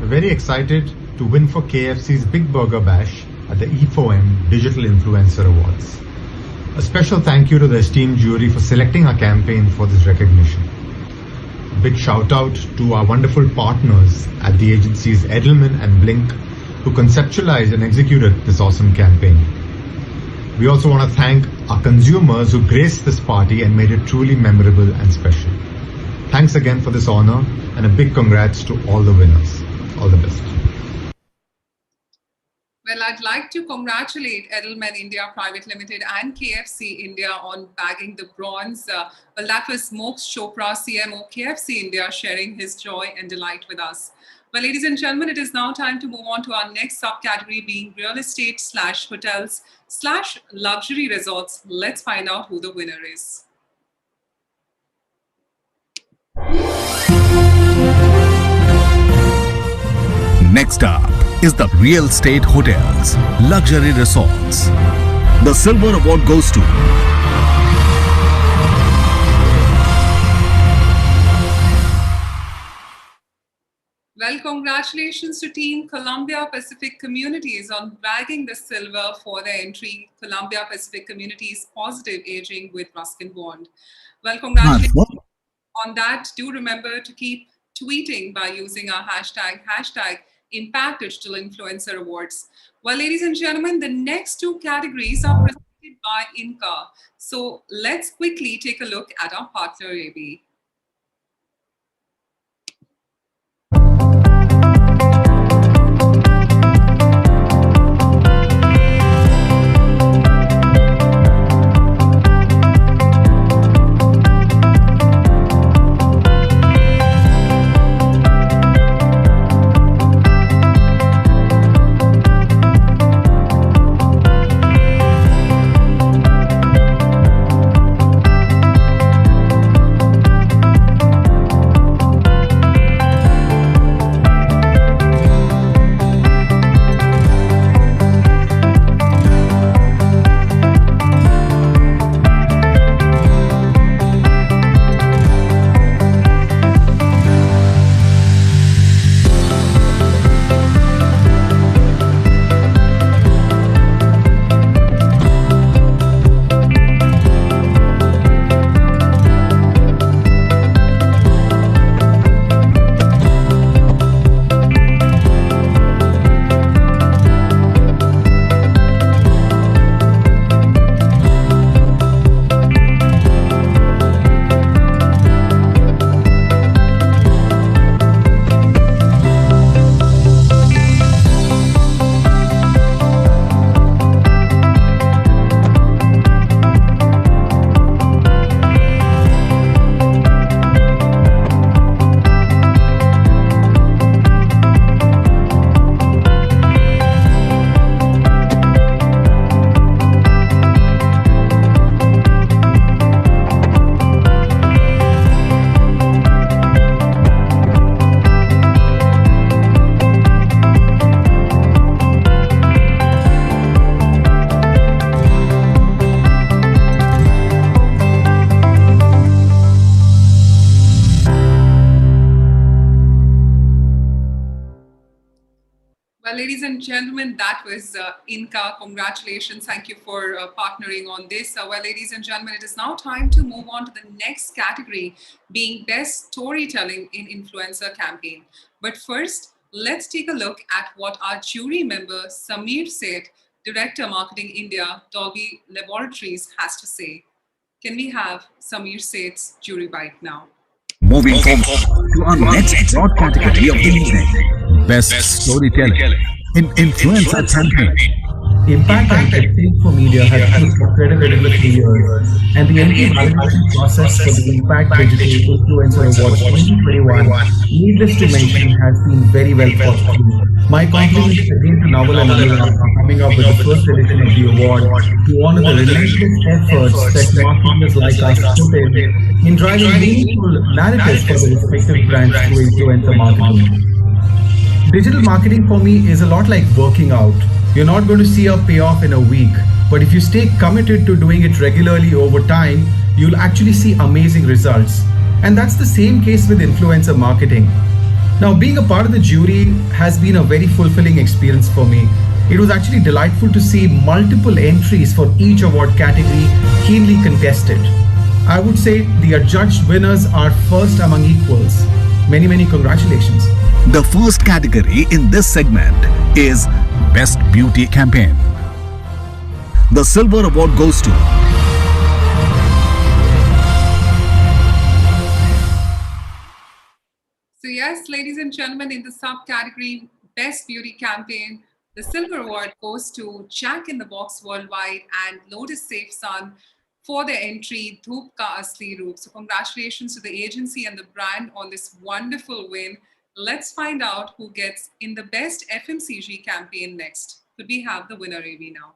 Very excited to win for KFC's Big Burger Bash at the e4m Digital Influencer Awards. A special thank you to the esteemed jury for selecting our campaign for this recognition. A big shout out to our wonderful partners at the agencies Edelman and Blink who conceptualized and executed this awesome campaign. We also want to thank our consumers who graced this party and made it truly memorable and special. Thanks again for this honor and a big congrats to all the winners. All the best. Well, I'd like to congratulate Edelman India Private Limited and KFC India on bagging the bronze. Well, that was Moksha Chopra, CMO KFC India, sharing his joy and delight with us. Well, ladies and gentlemen, it is now time to move on to our next subcategory, being real estate / hotels / luxury resorts. Let's find out who the winner is. Next up is the real estate hotels, luxury resorts. The silver award goes to Well, congratulations to Team Columbia Pacific Communities on bagging the silver for their entry, Columbia Pacific Communities Positive Aging with Ruskin Bond. Well, congratulations on that. Do remember to keep tweeting by using our hashtag Impact Digital Influencer Awards. Well, ladies and gentlemen, the next two categories are presented by INCA. So let's quickly take a look at our partner, AB. Ladies and gentlemen, that was INCA. Congratulations. Thank you for partnering on this. Well, ladies and gentlemen, it is now time to move on to the next category, being Best Storytelling in Influencer Campaign. But first, let's take a look at what our jury member, Samir Seth, Director Marketing India, Dolby Laboratories, has to say. Can we have Samir Seth's jury bite now? Moving forward to our next broad category of the evening, Best Storytelling in Influencer Campaign. Impact and Exchange for Media has been credited over 3 years, and the entry validation process for the Impact Digital Influencer Awards 2021, needless to mention, has been very well thought through. My compliments again to Naval and Anurag for coming up with the first edition of the award to honor the relentless efforts that marketers like us put in driving meaningful narratives for the respective brands through influencer marketing. Digital marketing for me is a lot like working out. You're not going to see a payoff in a week, but if you stay committed to doing it regularly over time, you'll actually see amazing results. And that's the same case with influencer marketing. Now, being a part of the jury has been a very fulfilling experience for me. It was actually delightful to see multiple entries for each award category keenly contested. I would say the adjudged winners are first among equals. Many, many congratulations. The first category in this segment is Best Beauty Campaign. The silver award goes to So yes, ladies and gentlemen, in the subcategory Best Beauty Campaign, the silver award goes to Jack in the Box Worldwide and Lotus Safe Sun for their entry Dhoop Ka Asli Roop. So congratulations to the agency and the brand on this wonderful win. Let's find out who gets in the Best FMCG campaign next. Could we have the winner, AV, now?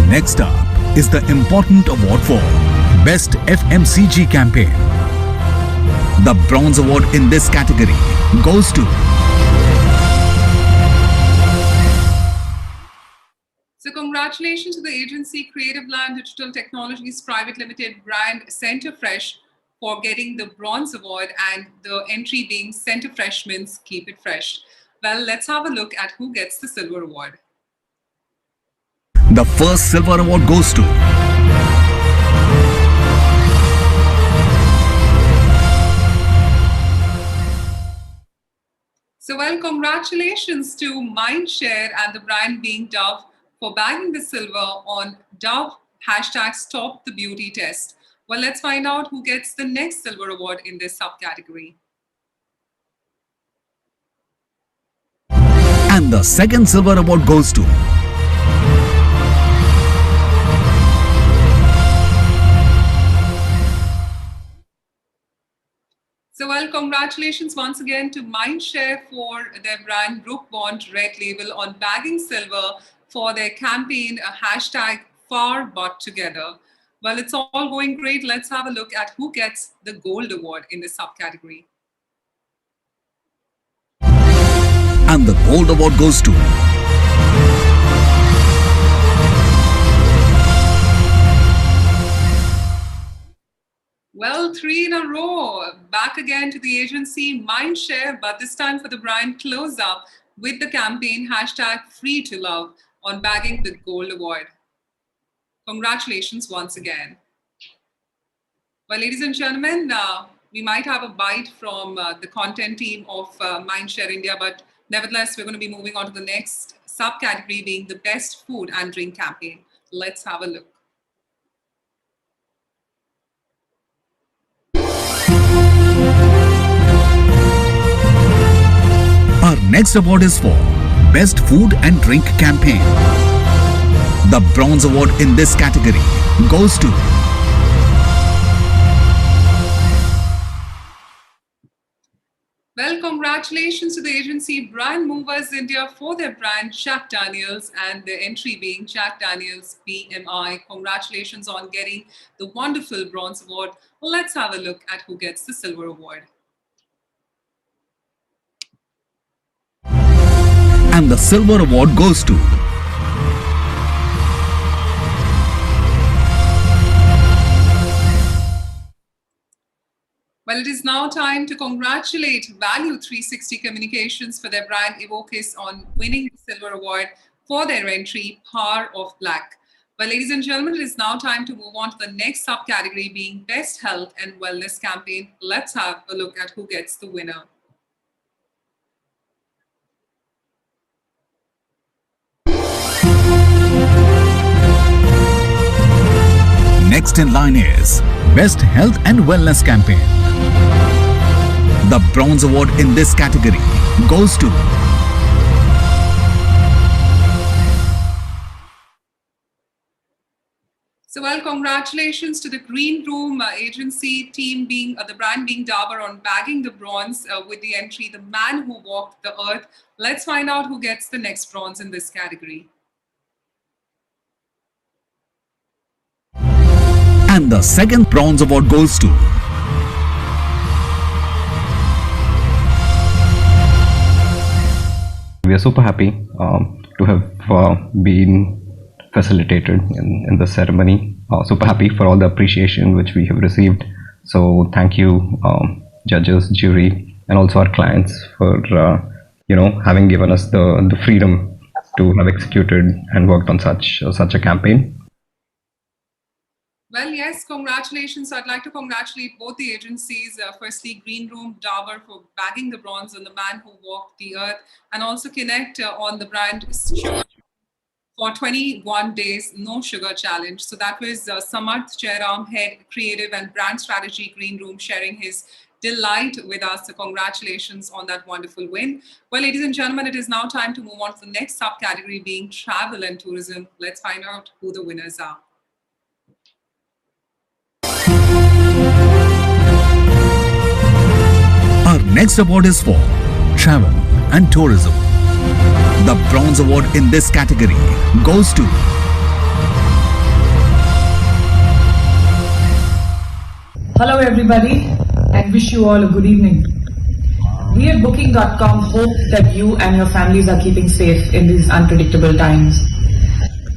Next up is the important award for Best FMCG Campaign. The bronze award in this category goes to So congratulations to the agency Creative Land Digital Technologies Private Limited brand Center Fresh for getting the bronze award, and the entry being Center Fresh means keep it fresh. Well, let's have a look at who gets the silver award. the first silver award goes to So, well, congratulations to Mindshare and the brand being Dove for bagging the silver on Dove #Stop the Beauty Test. Well, let's find out who gets the next silver award in this subcategory. and the second silver award goes to So, well, congratulations once again to Mindshare for their brand Brook Bond Red Label on bagging silver for their campaign #Far But Together. Well, it's all going great. Let's have a look at who gets the gold award in this subcategory. and the gold award goes to Well, 3 in a row. Back again to the agency Mindshare, but this time for the brand Close Up with the campaign #FreeToLove on bagging the gold award. Congratulations once again. Well, ladies and gentlemen, we might have a bite from the content team of Mindshare India, but nevertheless, we're going to be moving on to the next subcategory being the Best Food and Drink Campaign. Let's have a look. Our next award is for Best Food and Drink Campaign. The bronze award in this category goes to Well, congratulations to the agency Brand Movers India for their brand Jack Daniels and the entry being Jack Daniels BMI. Congratulations on getting the wonderful bronze award. Well, let's have a look at who gets the silver award. and the silver award goes to Well, it is now time to congratulate Value 360 Communications for their brand Evokis on winning the silver award for their entry Power of Black. Well, ladies and gentlemen, it is now time to move on to the next subcategory being Best Health and Wellness Campaign. Let's have a look at who gets the winner. Next in line is Best Health and Wellness Campaign. The bronze award in this category goes to So, well, congratulations to the Green Room agency team being the brand being Dabur on bagging the bronze with the entry The Man Who Walked the Earth. Let's find out who gets the next bronze in this category. and the second bronze award goes to We are super happy to have been facilitated in the ceremony. Super happy for all the appreciation which we have received. So thank you, judges, jury, and also our clients for having given us the freedom to have executed and worked on such a campaign. Well, yes, congratulations. I'd like to congratulate both the agencies. Firstly, Green Room Dabur for bagging the bronze on the man who walked the earth, and also Connect on the brand sugar for 21 days, no sugar challenge. So that was Samarth Jairam, head creative and brand strategy, Green Room, sharing his delight with us. So congratulations on that wonderful win. Well, ladies and gentlemen, it is now time to move on to the next subcategory, being travel and tourism. Let's find out who the winners are. Our next award is for travel and tourism. The bronze award in this category goes to Hello everybody and wish you all a good evening. We at Booking.com hope that you and your families are keeping safe in these unpredictable times.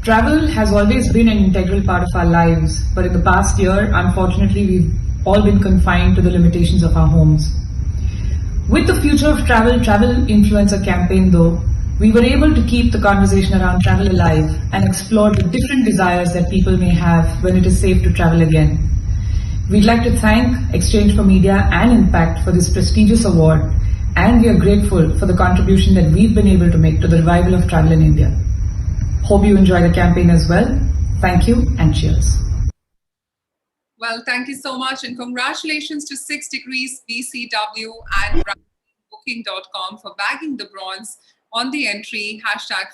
Travel has always been an integral part of our lives, but in the past year, unfortunately, we've all been confined to the limitations of our homes. With the Future of Travel Influencer campaign though, we were able to keep the conversation around travel alive and explore the different desires that people may have when it is safe to travel again. We'd like to thank Exchange for Media and Impact for this prestigious award, and we are grateful for the contribution that we've been able to make to the revival of travel in India. Hope you enjoy the campaign as well. Thank you and cheers. Well, thank you so much, and congratulations to 6 Degrees BCW and Booking.com for bagging the bronze on the entry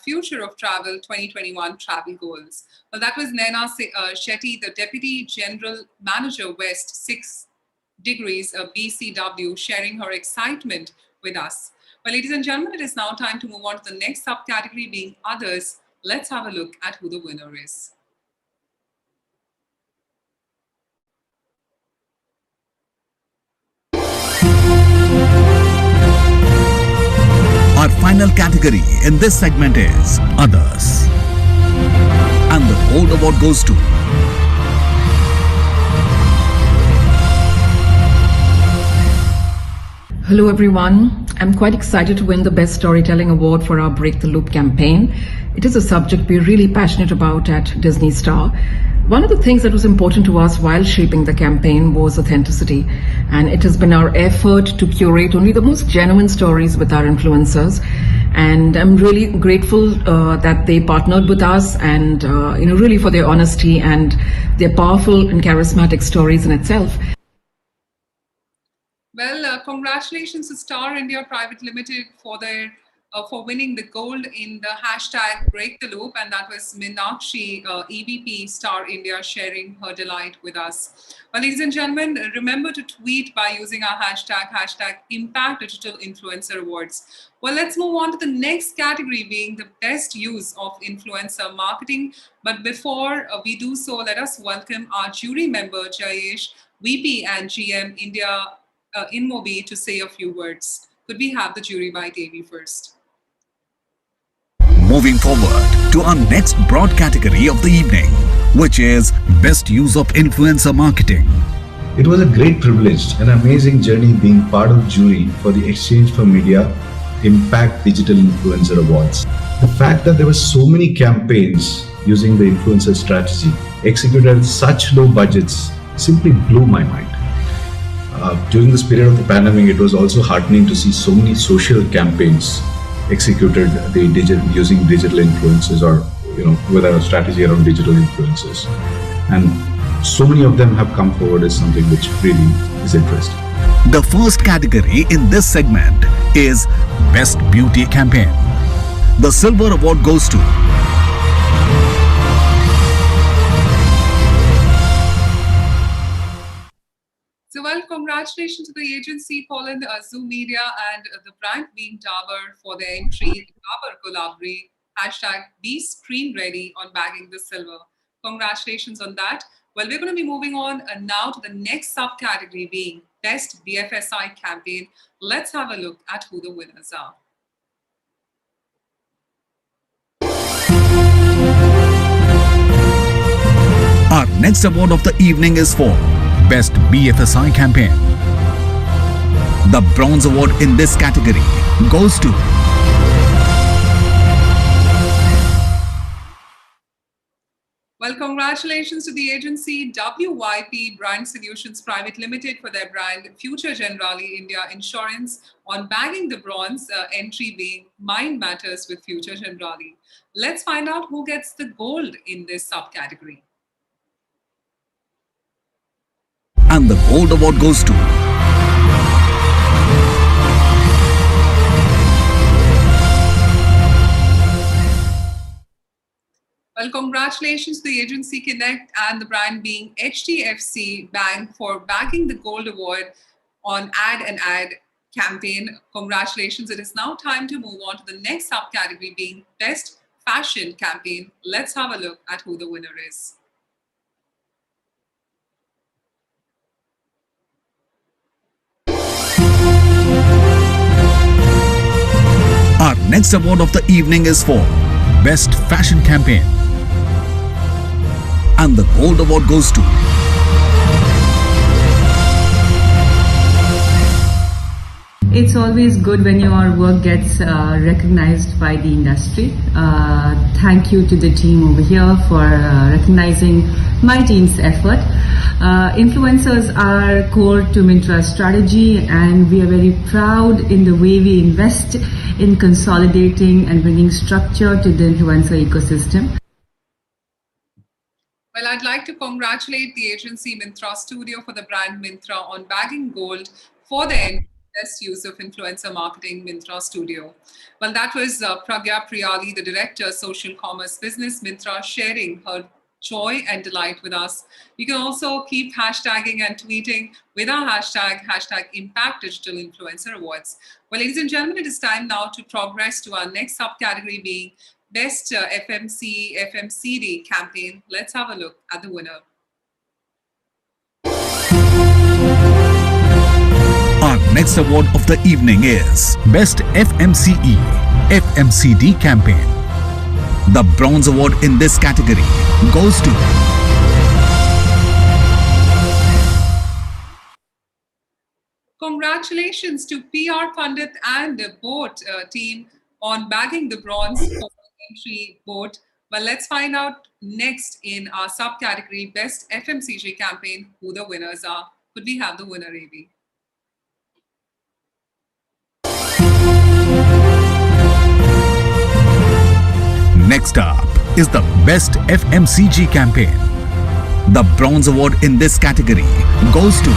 #Future of Travel 2021 Travel Goals. Well, that was Naina Shetty, the Deputy General Manager West 6 Degrees BCW, sharing her excitement with us. Well, ladies and gentlemen, it is now time to move on to the next subcategory, being others. Let's have a look at who the winner is. Our final category in this segment is Others. And the gold award goes to Hello everyone. I'm quite excited to win the Best Storytelling Award for our Break the Loop campaign. It is a subject we're really passionate about at Disney Star. One of the things that was important to us while shaping the campaign was authenticity, and it has been our effort to curate only the most genuine stories with our influencers. And I'm really grateful that they partnered with us, and really for their honesty and their powerful and charismatic stories in itself. Well, congratulations to Star India Private Limited for their for winning the gold in the #Break the Loop, and that was Meenakshi, EVP Star India, sharing her delight with us. Well, ladies and gentlemen, remember to tweet by using our #, Impact Digital Influencer Awards. Well, let's move on to the next category, being the best use of influencer marketing. But before we do so, let us welcome our jury member, Jayesh, VP and GM India InMobi, to say a few words. Could we have the jury by Davy first? Moving forward to our next broad category of the evening, which is Best Use of Influencer Marketing. It was a great privilege, an amazing journey being part of jury for the Exchange for Media Impact Digital Influencer Awards. The fact that there were so many campaigns using the influencer strategy executed at such low budgets simply blew my mind. During this period of the pandemic, it was also heartening to see so many social campaigns executed using digital influencers, or with a strategy around digital influencers, and so many of them have come forward as something which really is interesting. The first category in this segment is Best Beauty Campaign. The silver award goes to So, well, congratulations to the agency, Poland, Zoom Media, and the brand being Dabur for their entry, Dabur Gulabri, #Be Screen Ready on bagging the silver. Congratulations on that. Well, we're going to be moving on now to the next subcategory, being Best BFSI Campaign. Let's have a look at who the winners are. Our next award of the evening is for Best BFSI Campaign. The bronze award in this category goes to Well, congratulations to the agency WYP Brand Solutions Private Limited for their brand Future Generali India Insurance on bagging the bronze, entry being Mind Matters with Future Generali. Let's find out who gets the gold in this subcategory. And the gold award goes to Well, congratulations to the agency Connect and the brand being HDFC Bank for bagging the gold award on ad campaign. Congratulations. It is now time to move on to the next subcategory being Best Fashion Campaign. Let's have a look at who the winner is. Our next award of the evening is for Best Fashion Campaign. And the gold award goes to It's always good when your work gets recognized by the industry. Thank you to the team over here for recognizing my team's effort. Influencers are core to Myntra's strategy, and we are very proud in the way we invest in consolidating and bringing structure to the influencer ecosystem. Well, I'd like to congratulate the agency Myntra Studio for the brand Myntra on bagging gold for their best use of influencer marketing, Myntra Studio. Well, that was Pragya Priyali, the Director, Social Commerce Business, Myntra, sharing her joy and delight with us. You can also keep hashtagging and tweeting with our hashtag Impact Digital Influencer Awards. Well, ladies and gentlemen, it is time now to progress to our next subcategory being Best FMCD Campaign. Let's have a look at the winner. Our next award of the evening is Best FMCD Campaign. The bronze award in this category goes to Congratulations to PR Pandit and the boat team on bagging the bronze for entry boat. Well, let's find out next in our subcategory Best FMCG Campaign who the winners are. Could we have the winner, AB? Next up is the Best FMCG Campaign. The bronze award in this category goes to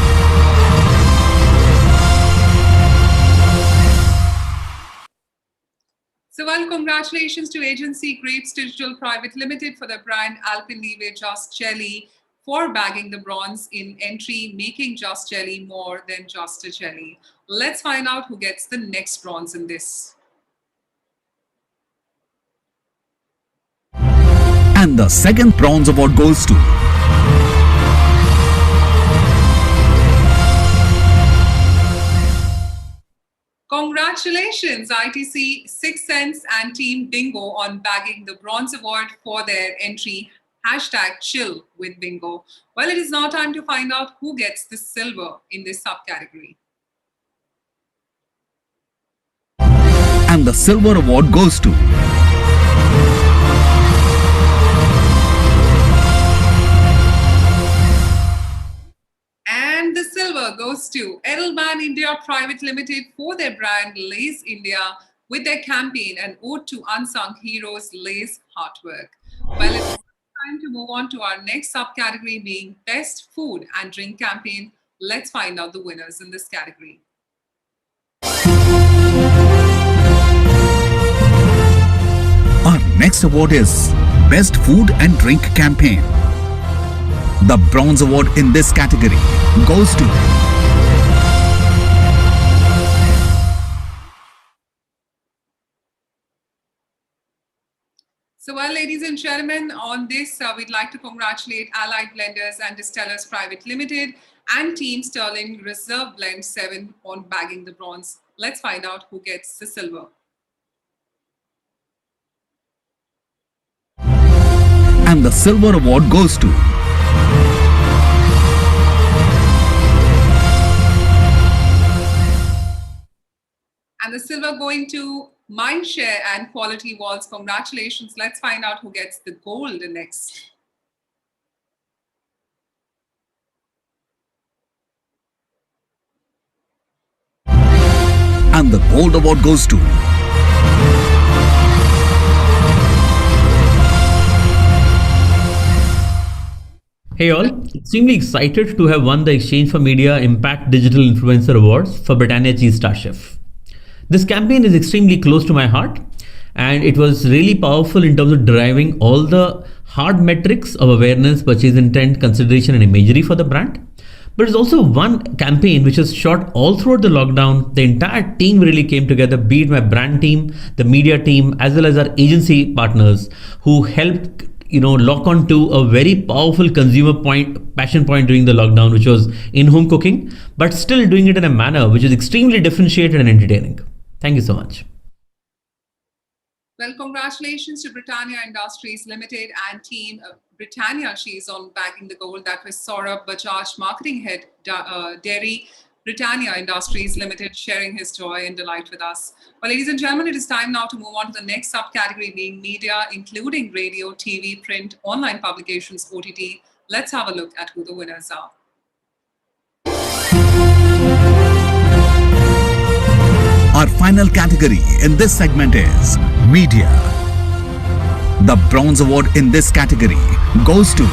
So, well, congratulations to agency Grapes Digital Private Limited for the brand Alpenliebe Just Jelly for bagging the bronze in entry, making Just Jelly more than just a jelly. Let's find out who gets the next bronze in this. And the second bronze award goes to Congratulations, ITC, Sixth Sense and Team Bingo on bagging the bronze award for their entry #chill with Bingo. Well, it is now time to find out who gets the silver in this subcategory. And the silver award goes to And the silver goes to Edelman India Private Limited for their brand Lace India with their campaign An Ode to Unsung Heroes Lace Heartwork. Well, it's time to move on to our next subcategory being Best Food and Drink Campaign. Let's find out the winners in this category. Our next award is Best Food and Drink Campaign. The bronze award in this category goes to So, well, ladies and gentlemen, on this, we'd like to congratulate Allied Blenders and Distillers Private Limited and Team Sterling Reserve Blend 7 on bagging the bronze. Let's find out who gets the silver. And the silver award goes to And the silver going to Mindshare and Quality Walls. Congratulations. Let's find out who gets the gold next. And the gold award goes to Hey all, extremely excited to have won the Exchange for Media Impact Digital Influencer Awards for Britannia Cheese Star Chef. This campaign is extremely close to my heart, and it was really powerful in terms of deriving all the hard metrics of awareness, purchase intent, consideration and imagery for the brand. But it's also one campaign which was shot all throughout the lockdown. The entire team really came together, be it my brand team, the media team, as well as our agency partners who helped lock on to a very powerful consumer passion point during the lockdown, which was in-home cooking, but still doing it in a manner which is extremely differentiated and entertaining. Thank you so much. Well, congratulations to Britannia Industries Limited and team Britannia Cheese on bagging the gold. That was Saurabh Bajaj, Marketing Head, Dairy, Britannia Industries Limited, sharing his joy and delight with us. Well, ladies and gentlemen, it is time now to move on to the next subcategory, being media, including radio, TV, print, online publications, OTT. Let's have a look at who the winners are. Our final category in this segment is media. The bronze award in this category goes to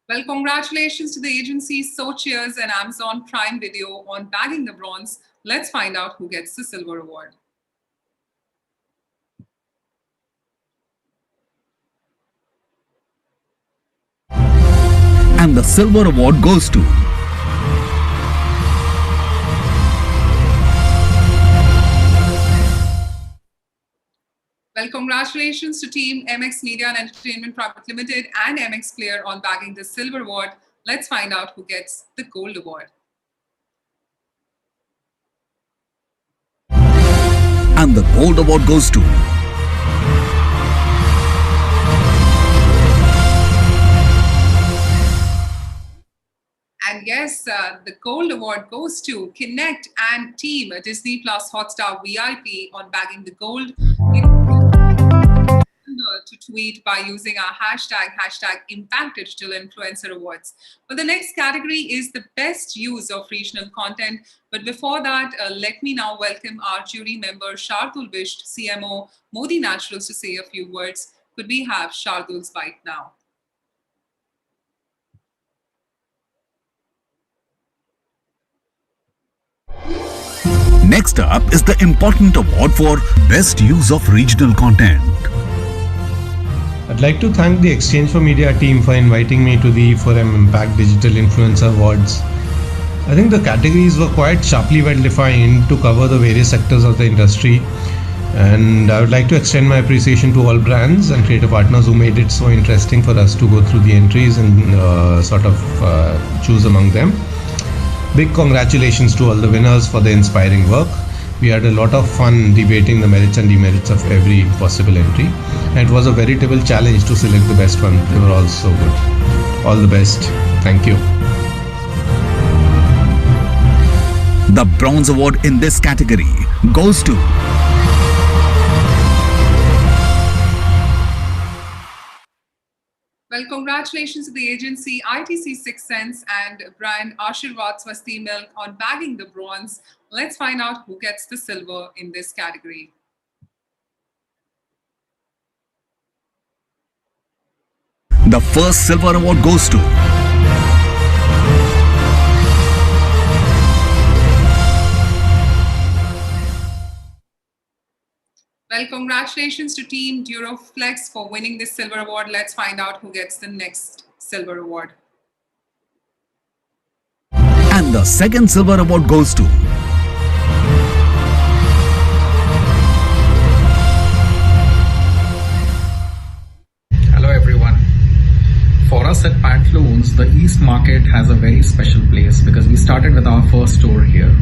Well, congratulations to the agencies So Cheers and Amazon Prime Video on bagging the bronze. Let's find out who gets the silver award. And the silver award goes to Well, congratulations to Team MX Media and Entertainment Private Limited and MX Clear on bagging the silver award. Let's find out who gets the gold award. And the gold award goes to And yes, the gold award goes to Connect and Team Disney Plus Hotstar VIP on bagging the gold. To tweet by using our hashtag Impact Digital Influencer Awards. Well, the next category is the best use of regional content. But before that, let me now welcome our jury member, Shardul Bisht, CMO, Modi Naturals, to say a few words. Could we have Shardul's bite now? Next up is the important award for best use of regional content. I'd like to thank the Exchange for Media team for inviting me to the e4m Impact Digital Influencer Awards. I think the categories were quite sharply well defined to cover the various sectors of the industry, and I would like to extend my appreciation to all brands and creative partners who made it so interesting for us to go through the entries and choose among them. Big congratulations to all the winners for their inspiring work. We had a lot of fun debating the merits and demerits of every possible entry, and it was a veritable challenge to select the best one. They were all so good. All the best. Thank you. The bronze award in this category goes to Well, congratulations to the agency ITC 6 Sense and brand Ashirwad Swasti Milk on bagging the bronze. Let's find out who gets the silver in this category. The first silver award goes to Well, congratulations to Team Duroflex for winning this silver award. Let's find out who gets the next silver award. And the second silver award goes to Hello everyone. For us at Pantaloons, the East Market has a very special place because we started with our first store here.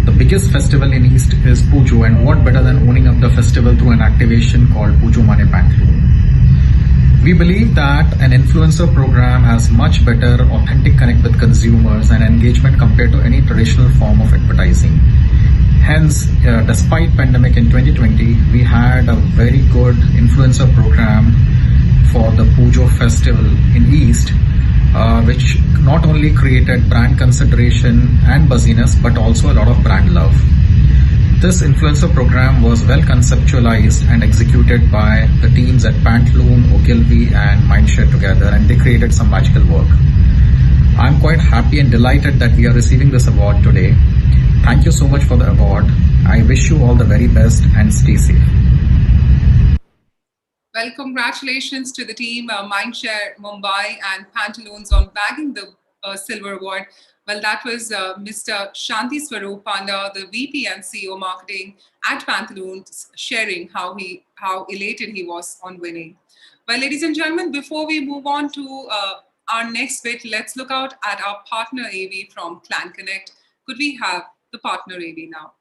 The biggest festival in East is Pujo, and what better than owning up the festival through an activation called Pujo Mane Pantaloon. We believe that an influencer program has much better authentic connect with consumers and engagement compared to any traditional form of advertising. Hence, despite pandemic in 2020, we had a very good influencer program for the Pujo festival in East, which not only created brand consideration and buzziness, but also a lot of brand love. This influencer program was well conceptualized and executed by the teams at Pantaloon, Ogilvy and Mindshare together, and they created some magical work. I'm quite happy and delighted that we are receiving this award today. Thank you so much for the award. I wish you all the very best and stay safe. Well, congratulations to the team, Mindshare Mumbai and Pantaloons on bagging the silver award. Well, that was Mr. Shanti Swaroop Panda, the VP and CEO Marketing at Pantaloons, sharing how elated he was on winning. Well, ladies and gentlemen, before we move on to our next bit, let's look out at our partner AV from Clan Connect. Could we have the partner AV now?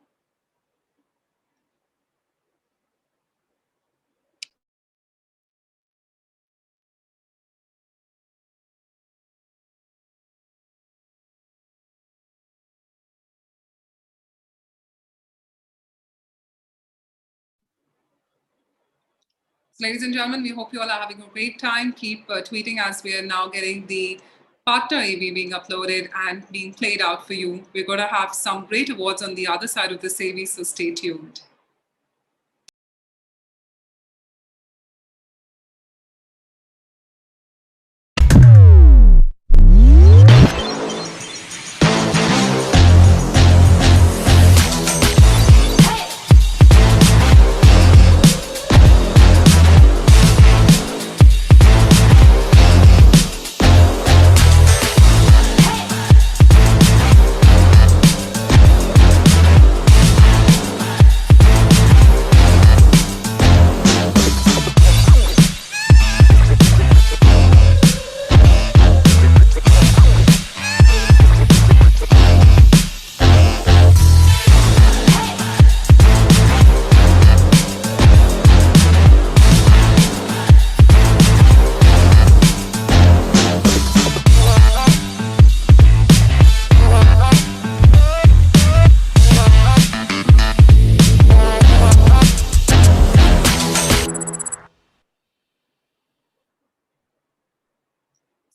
Ladies and gentlemen, we hope you all are having a great time. Keep tweeting as we are now getting the partner AV being uploaded and being played out for you. We're going to have some great awards on the other side of this AV, so stay tuned.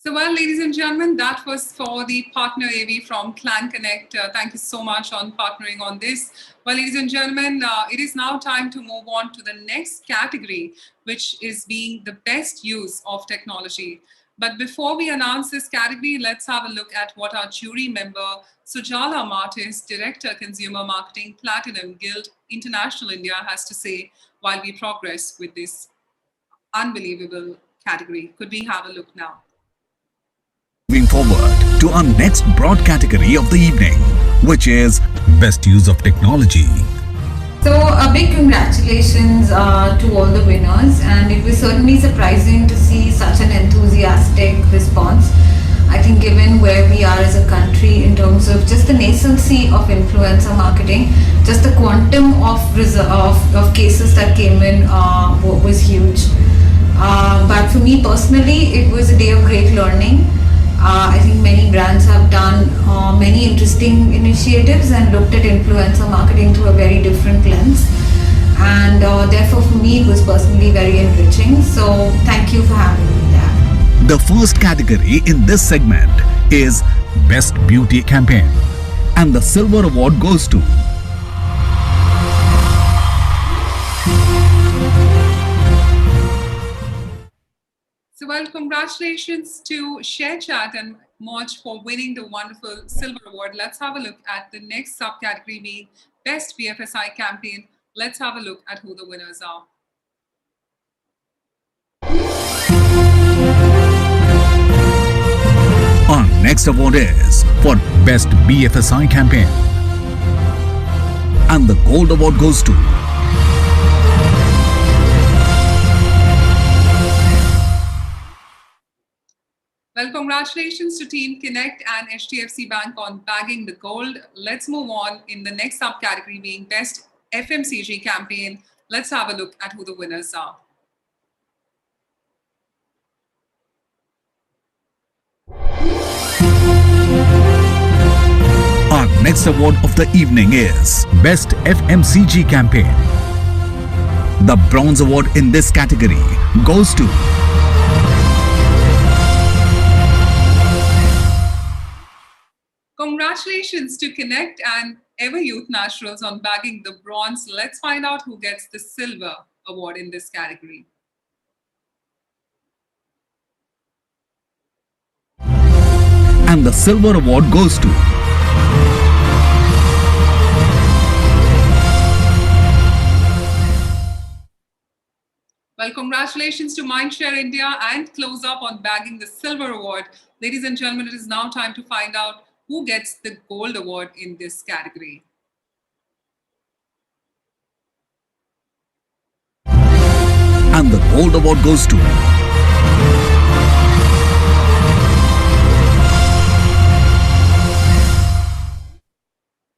So, well, ladies and gentlemen, that was for the partner AV from Clan Connect. Thank you so much on partnering on this. Well, ladies and gentlemen, it is now time to move on to the next category, which is being the best use of technology. But before we announce this category, let's have a look at what our jury member, Sujala Martis, Director, Consumer Marketing, Platinum Guild International India, has to say while we progress with this unbelievable category. Could we have a look now? Moving forward to our next broad category of the evening, which is Best Use of Technology. So a big congratulations to all the winners, and it was certainly surprising to see such an enthusiastic response. I think given where we are as a country in terms of just the nascency of influencer marketing, just the quantum of cases that came in was huge. But for me personally, it was a day of great learning. I think many brands have done many interesting initiatives and looked at influencer marketing through a very different lens. And therefore for me it was personally very enriching. So thank you for having me there. The first category in this segment is Best Beauty Campaign. And the silver award goes to So, well, congratulations to ShareChat and Merch for winning the wonderful silver award. Let's have a look at the next subcategory being Best BFSI Campaign. Let's have a look at who the winners are. Our next award is for Best BFSI Campaign. And the gold award goes to Well, congratulations to Team Connect and HDFC Bank on bagging the gold. Let's move on in the next subcategory being Best FMCG Campaign. Let's have a look at who the winners are. Our next award of the evening is Best FMCG Campaign. The bronze award in this category goes to Congratulations to Connect and Ever Youth Naturals on bagging the bronze. Let's find out who gets the silver award in this category. And the silver award goes to Well, congratulations to Mindshare India and Close Up on bagging the silver award. Ladies and gentlemen, it is now time to find out who gets the gold award in this category. And the gold award goes to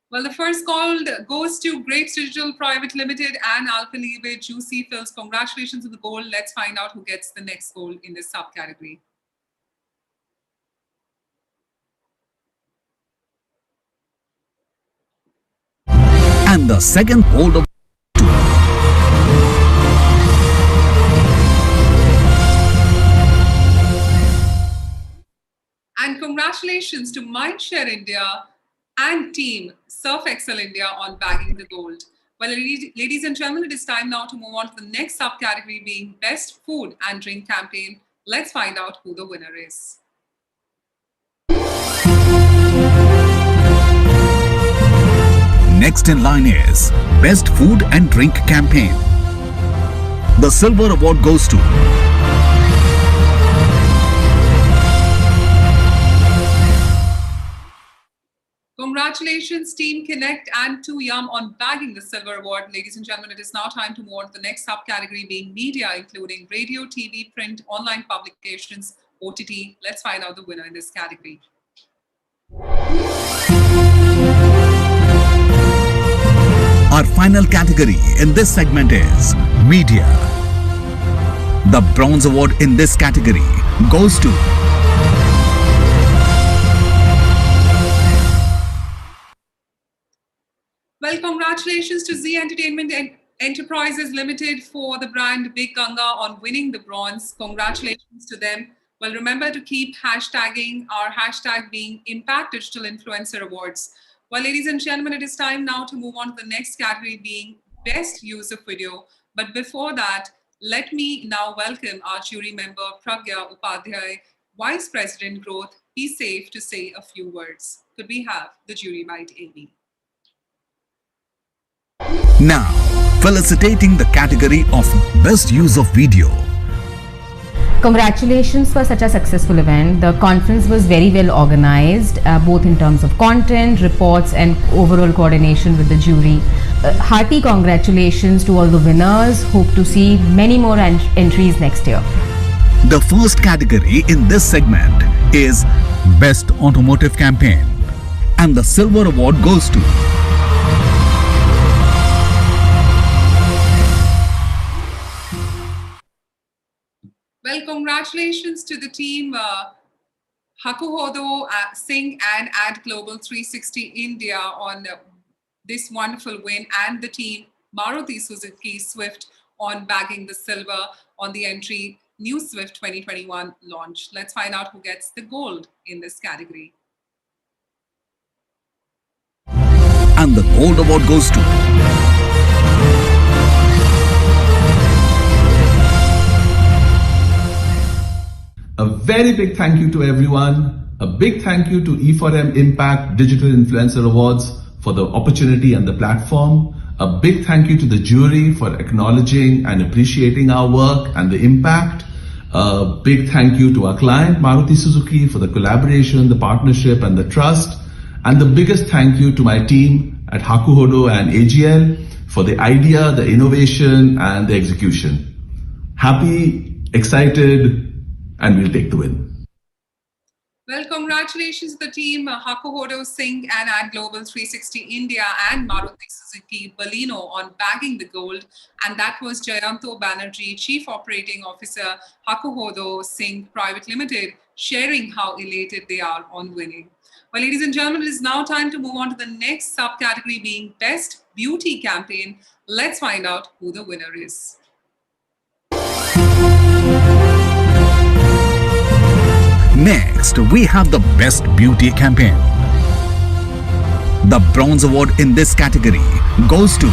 Well, the first gold goes to Grapes Digital Private Limited and Alphalebe Juicy Fills. Congratulations on the gold. Let's find out who gets the next gold in this subcategory. and the second gold award. And congratulations to Mindshare India and team Surf Excel India on bagging the gold. Well, ladies and gentlemen, it is time now to move on to the next subcategory being Best Food and Drink Campaign. Let's find out who the winner is. Next in line is Best Food and Drink Campaign. The silver award goes to Congratulations, Team Connect and 2Yum on bagging the silver award. Ladies and gentlemen, it is now time to move on to the next subcategory being media, including radio, TV, print, online publications, OTT. Let's find out the winner in this category. Our final category in this segment is Media. The bronze award in this category goes to Well, congratulations to Z Entertainment Enterprises Limited for the brand Big Ganga on winning the bronze. Congratulations to them. Well, remember to keep hashtagging our hashtag being Impact Digital Influencer Awards. Well, ladies and gentlemen, it is time now to move on to the next category being Best Use of Video. But before that, let me now welcome our jury member, Pragya Upadhyay, Vice President Growth. Be safe to say a few words. Could we have the jury might, Amy? Now, felicitating the category of Best Use of Video. Congratulations for such a successful event. The conference was very well organized, both in terms of content, reports, and overall coordination with the jury. Hearty congratulations to all the winners. Hope to see many more entries next year. The first category in this segment is Best Automotive Campaign, and the silver award goes to Well, congratulations to the team Hakuhodo, Singh and Ad Global 360 India on this wonderful win, and the team Maruti Suzuki Swift on bagging the silver on the entry New Swift 2021 launch. Let's find out who gets the gold in this category. And the gold award goes to A very big thank you to everyone. A big thank you to e4m Impact Digital Influencer Awards for the opportunity and the platform. A big thank you to the jury for acknowledging and appreciating our work and the impact. A big thank you to our client, Maruti Suzuki, for the collaboration, the partnership, and the trust. And the biggest thank you to my team at Hakuhodo and AGL for the idea, the innovation, and the execution. Happy, excited, and we'll take the win. Well, congratulations to the team Hakuhodo, Singh and Ad Global 360 India and Maruti Suzuki Baleno on bagging the gold. And that was Jayanto Banerjee, Chief Operating Officer, Hakuhodo Singh Private Limited, sharing how elated they are on winning. Well, ladies and gentlemen, it is now time to move on to the next subcategory being Best Beauty Campaign. Let's find out who the winner is. Next, we have the Best Beauty Campaign. The bronze award in this category goes to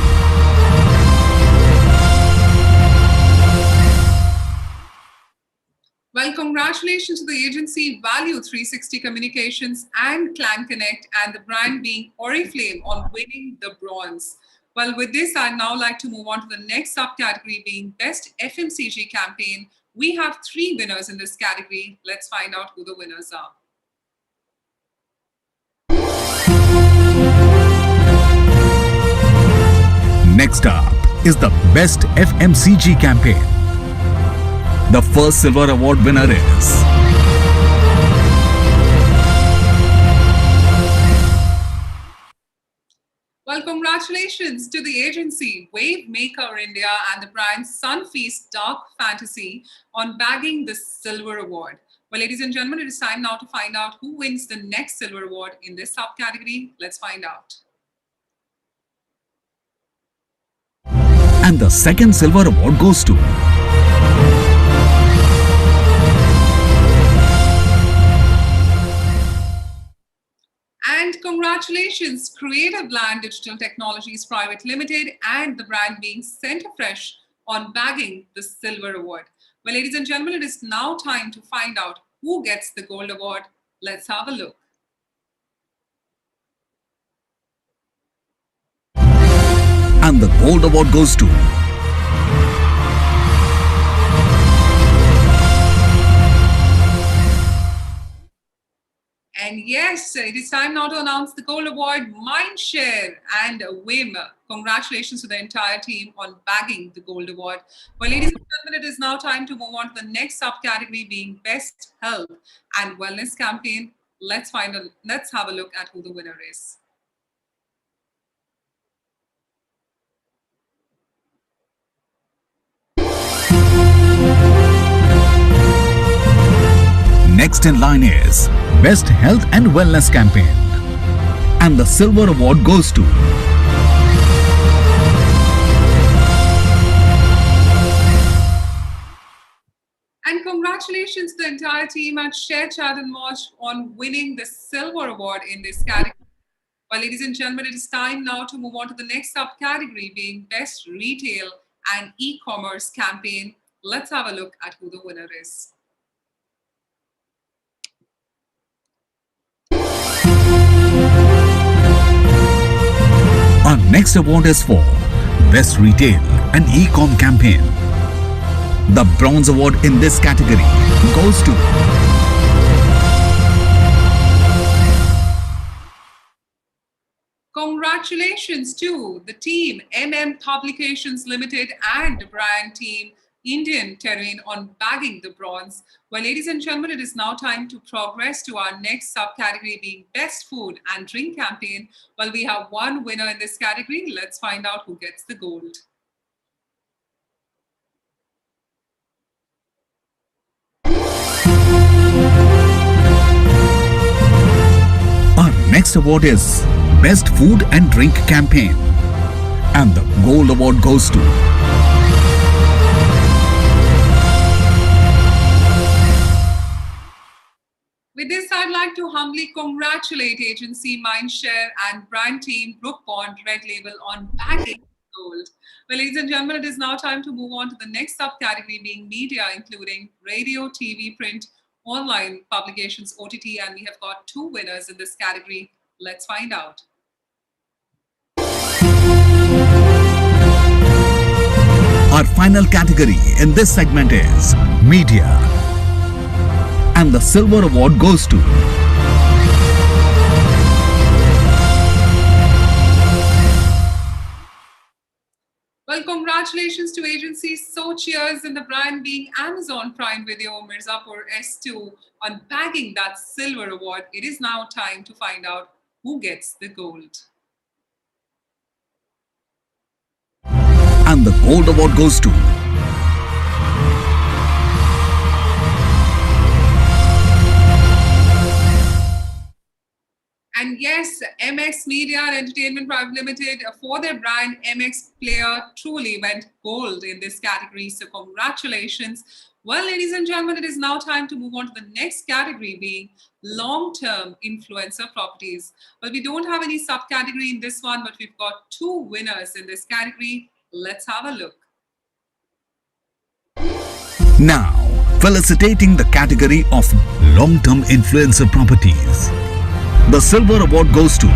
Well, congratulations to the agency Value 360 Communications and Clan Connect and the brand being Oriflame on winning the bronze. Well, with this, I'd now like to move on to the next subcategory being Best FMCG Campaign. We have 3 winners in this category. Let's find out who the winners are. Next up is the Best FMCG Campaign. The first silver award winner is Well, congratulations to the agency Wave Maker India and the brand Sunfeast Dark Fantasy on bagging the silver award. Well, ladies and gentlemen, it is time now to find out who wins the next silver award in this subcategory. Let's find out. And the second silver award goes to And congratulations, Creative Land Digital Technologies Private Limited and the brand being Center Fresh on bagging the silver award. Well, ladies and gentlemen, it is now time to find out who gets the gold award. Let's have a look. And the gold award goes to And yes, it is time now to announce the gold award, Mindshare and WIM. Congratulations to the entire team on bagging the gold award. Well, ladies and gentlemen, it is now time to move on to the next subcategory being Best Health and Wellness Campaign. Let's have a look at who the winner is. Next in line is Best Health and Wellness Campaign. And the silver award goes to And congratulations to the entire team at Share Chat and Mosh on winning the silver award in this category. Well, ladies and gentlemen, it is time now to move on to the next subcategory being Best Retail and E-commerce Campaign. Let's have a look at who the winner is. Our next award is for Best Retail and E-com Campaign. The bronze award in this category goes to Congratulations to the team Publications Limited and brand team Indian Terrain on bagging the bronze. Well, ladies and gentlemen, it is now time to progress to our next subcategory being Best Food and Drink Campaign. Well, we have one winner in this category. Let's find out who gets the gold. Our next award is Best Food and Drink Campaign. And the gold award goes to With this, I'd like to humbly congratulate agency Mindshare and brand team Brook Bond Red Label on bagging gold. Well, ladies and gentlemen, it is now time to move on to the next subcategory being media, including radio, TV, print, online publications, OTT, and we have got 2 winners in this category. Let's find out. Our final category in this segment is Media. And the silver award goes to Well, congratulations to agencies So Cheers and the brand being Amazon Prime Video Mirzapur S2 on bagging that silver award. It is now time to find out who gets the gold. And the gold award goes to And yes, MX Media and Entertainment Private Limited for their brand MX Player truly went gold in this category. So congratulations. Well, ladies and gentlemen, it is now time to move on to the next category, being long-term influencer properties. Well, we don't have any subcategory in this one, but we've got 2 winners in this category. Let's have a look. Now, felicitating the category of long-term influencer properties. The silver award goes to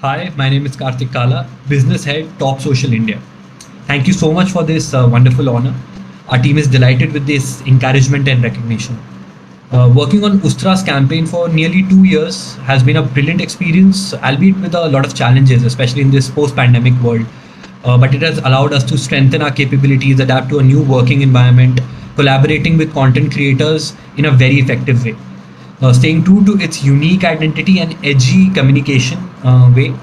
Hi, my name is Karthik Kala, Business Head, Top Social India. Thank you so much for this wonderful honor. Our team is delighted with this encouragement and recognition. Working on Ustra's campaign for nearly 2 years has been a brilliant experience, albeit with a lot of challenges, especially in this post-pandemic world. But it has allowed us to strengthen our capabilities, adapt to a new working environment, collaborating with content creators in a very effective way. Staying true to its unique identity and edgy communication way,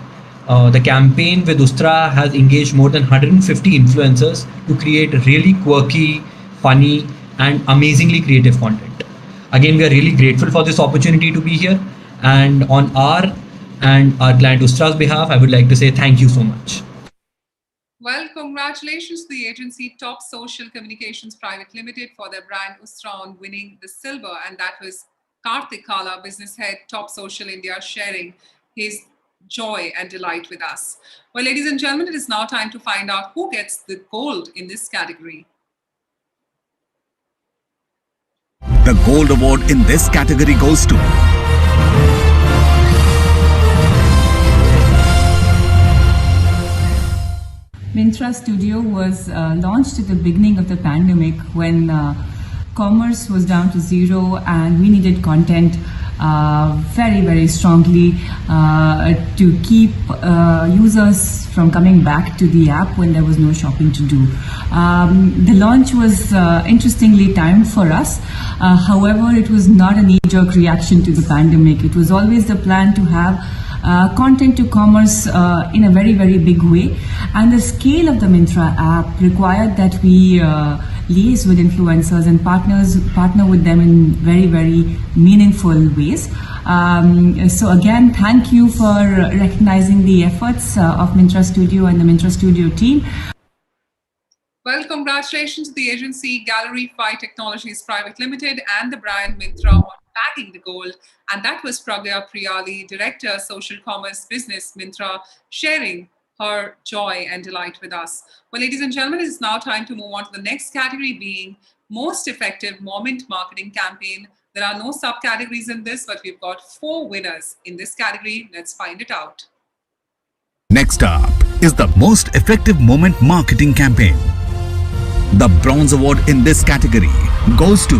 the campaign with Ustra has engaged more than 150 influencers to create really quirky, funny, and amazingly creative content. Again, we are really grateful for this opportunity to be here, and on our and our client Ustra's behalf, I would like to say thank you so much. Well, congratulations to the agency Top Social Communications Private Limited for their brand Ustra on winning the silver, and that was Karthik Kala, Business Head, Top Social India, sharing his joy and delight with us. Well, ladies and gentlemen, it is now time to find out who gets the gold in this category. the gold award in this category goes to Myntra Studio was launched at the beginning of the pandemic when commerce was down to zero and we needed content very, very strongly to keep users from coming back to the app when there was no shopping to do. The launch was interestingly timed for us. However, it was not a knee-jerk reaction to the pandemic. It was always the plan to have content to commerce in a very, very big way, and the scale of the Myntra app required that we liaise with influencers and partner with them in very, very meaningful ways. So again, thank you for recognizing the efforts of Myntra Studio and the Myntra Studio team. Well, congratulations to the agency Gallery 5 Technologies Private Limited and the brand Myntra on bagging the gold. And that was Pragya Priyali, Director, Social Commerce Business, Myntra, sharing her joy and delight with us. Well, ladies and gentlemen, it is now time to move on to the next category, being Most Effective Moment Marketing Campaign. There are no subcategories in this, but we've got 4 winners in this category. Let's find it out. Next up is the Most Effective Moment Marketing Campaign. The bronze award in this category goes to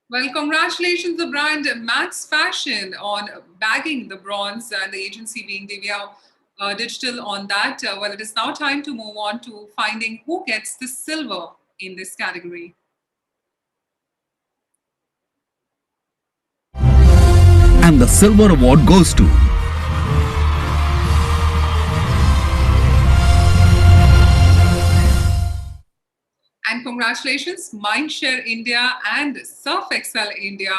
Well, congratulations to the brand Max Fashion on bagging the bronze and the agency being Divya Digital on that. Well, it is now time to move on to finding who gets the silver in this category. And the silver award goes to And congratulations, Mindshare India and Surf Excel India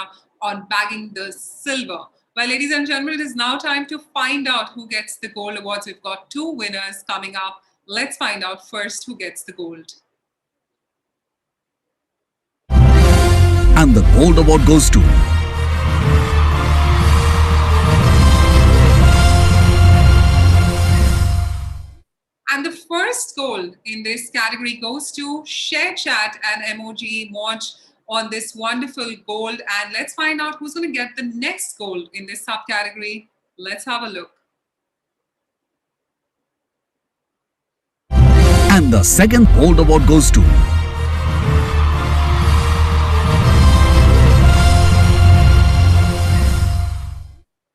on bagging the silver. Well, ladies and gentlemen, it is now time to find out who gets the gold awards. We've got 2 winners coming up. Let's find out first who gets the gold. And the gold award goes to And the first gold in this category goes to Share Chat and Emoji Moj on this wonderful gold. And let's find out who's going to get the next gold in this subcategory. Let's have a look. And the second gold award goes to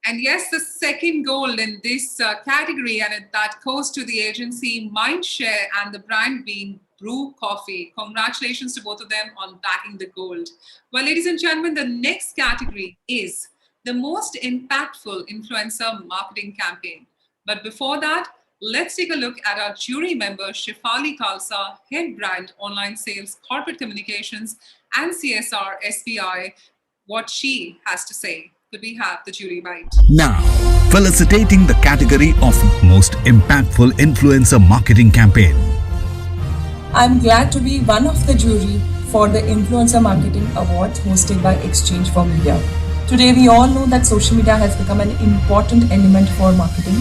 And yes, the second gold in this category, and that goes to the agency Mindshare and the brand being Brew Coffee. Congratulations to both of them on backing the gold. Well, ladies and gentlemen, the next category is the most impactful influencer marketing campaign. But before that, Let's take a look at our jury member, Shefali Khalsa, Head Brand, Online Sales, Corporate Communications, and CSR SBI, what she has to say. Could we have the jury bite? Now, felicitating the category of Most Impactful Influencer Marketing Campaign. I'm glad to be one of the jury for the Influencer Marketing Awards hosted by Exchange for Media. Today, we all know that social media has become an important element for marketing,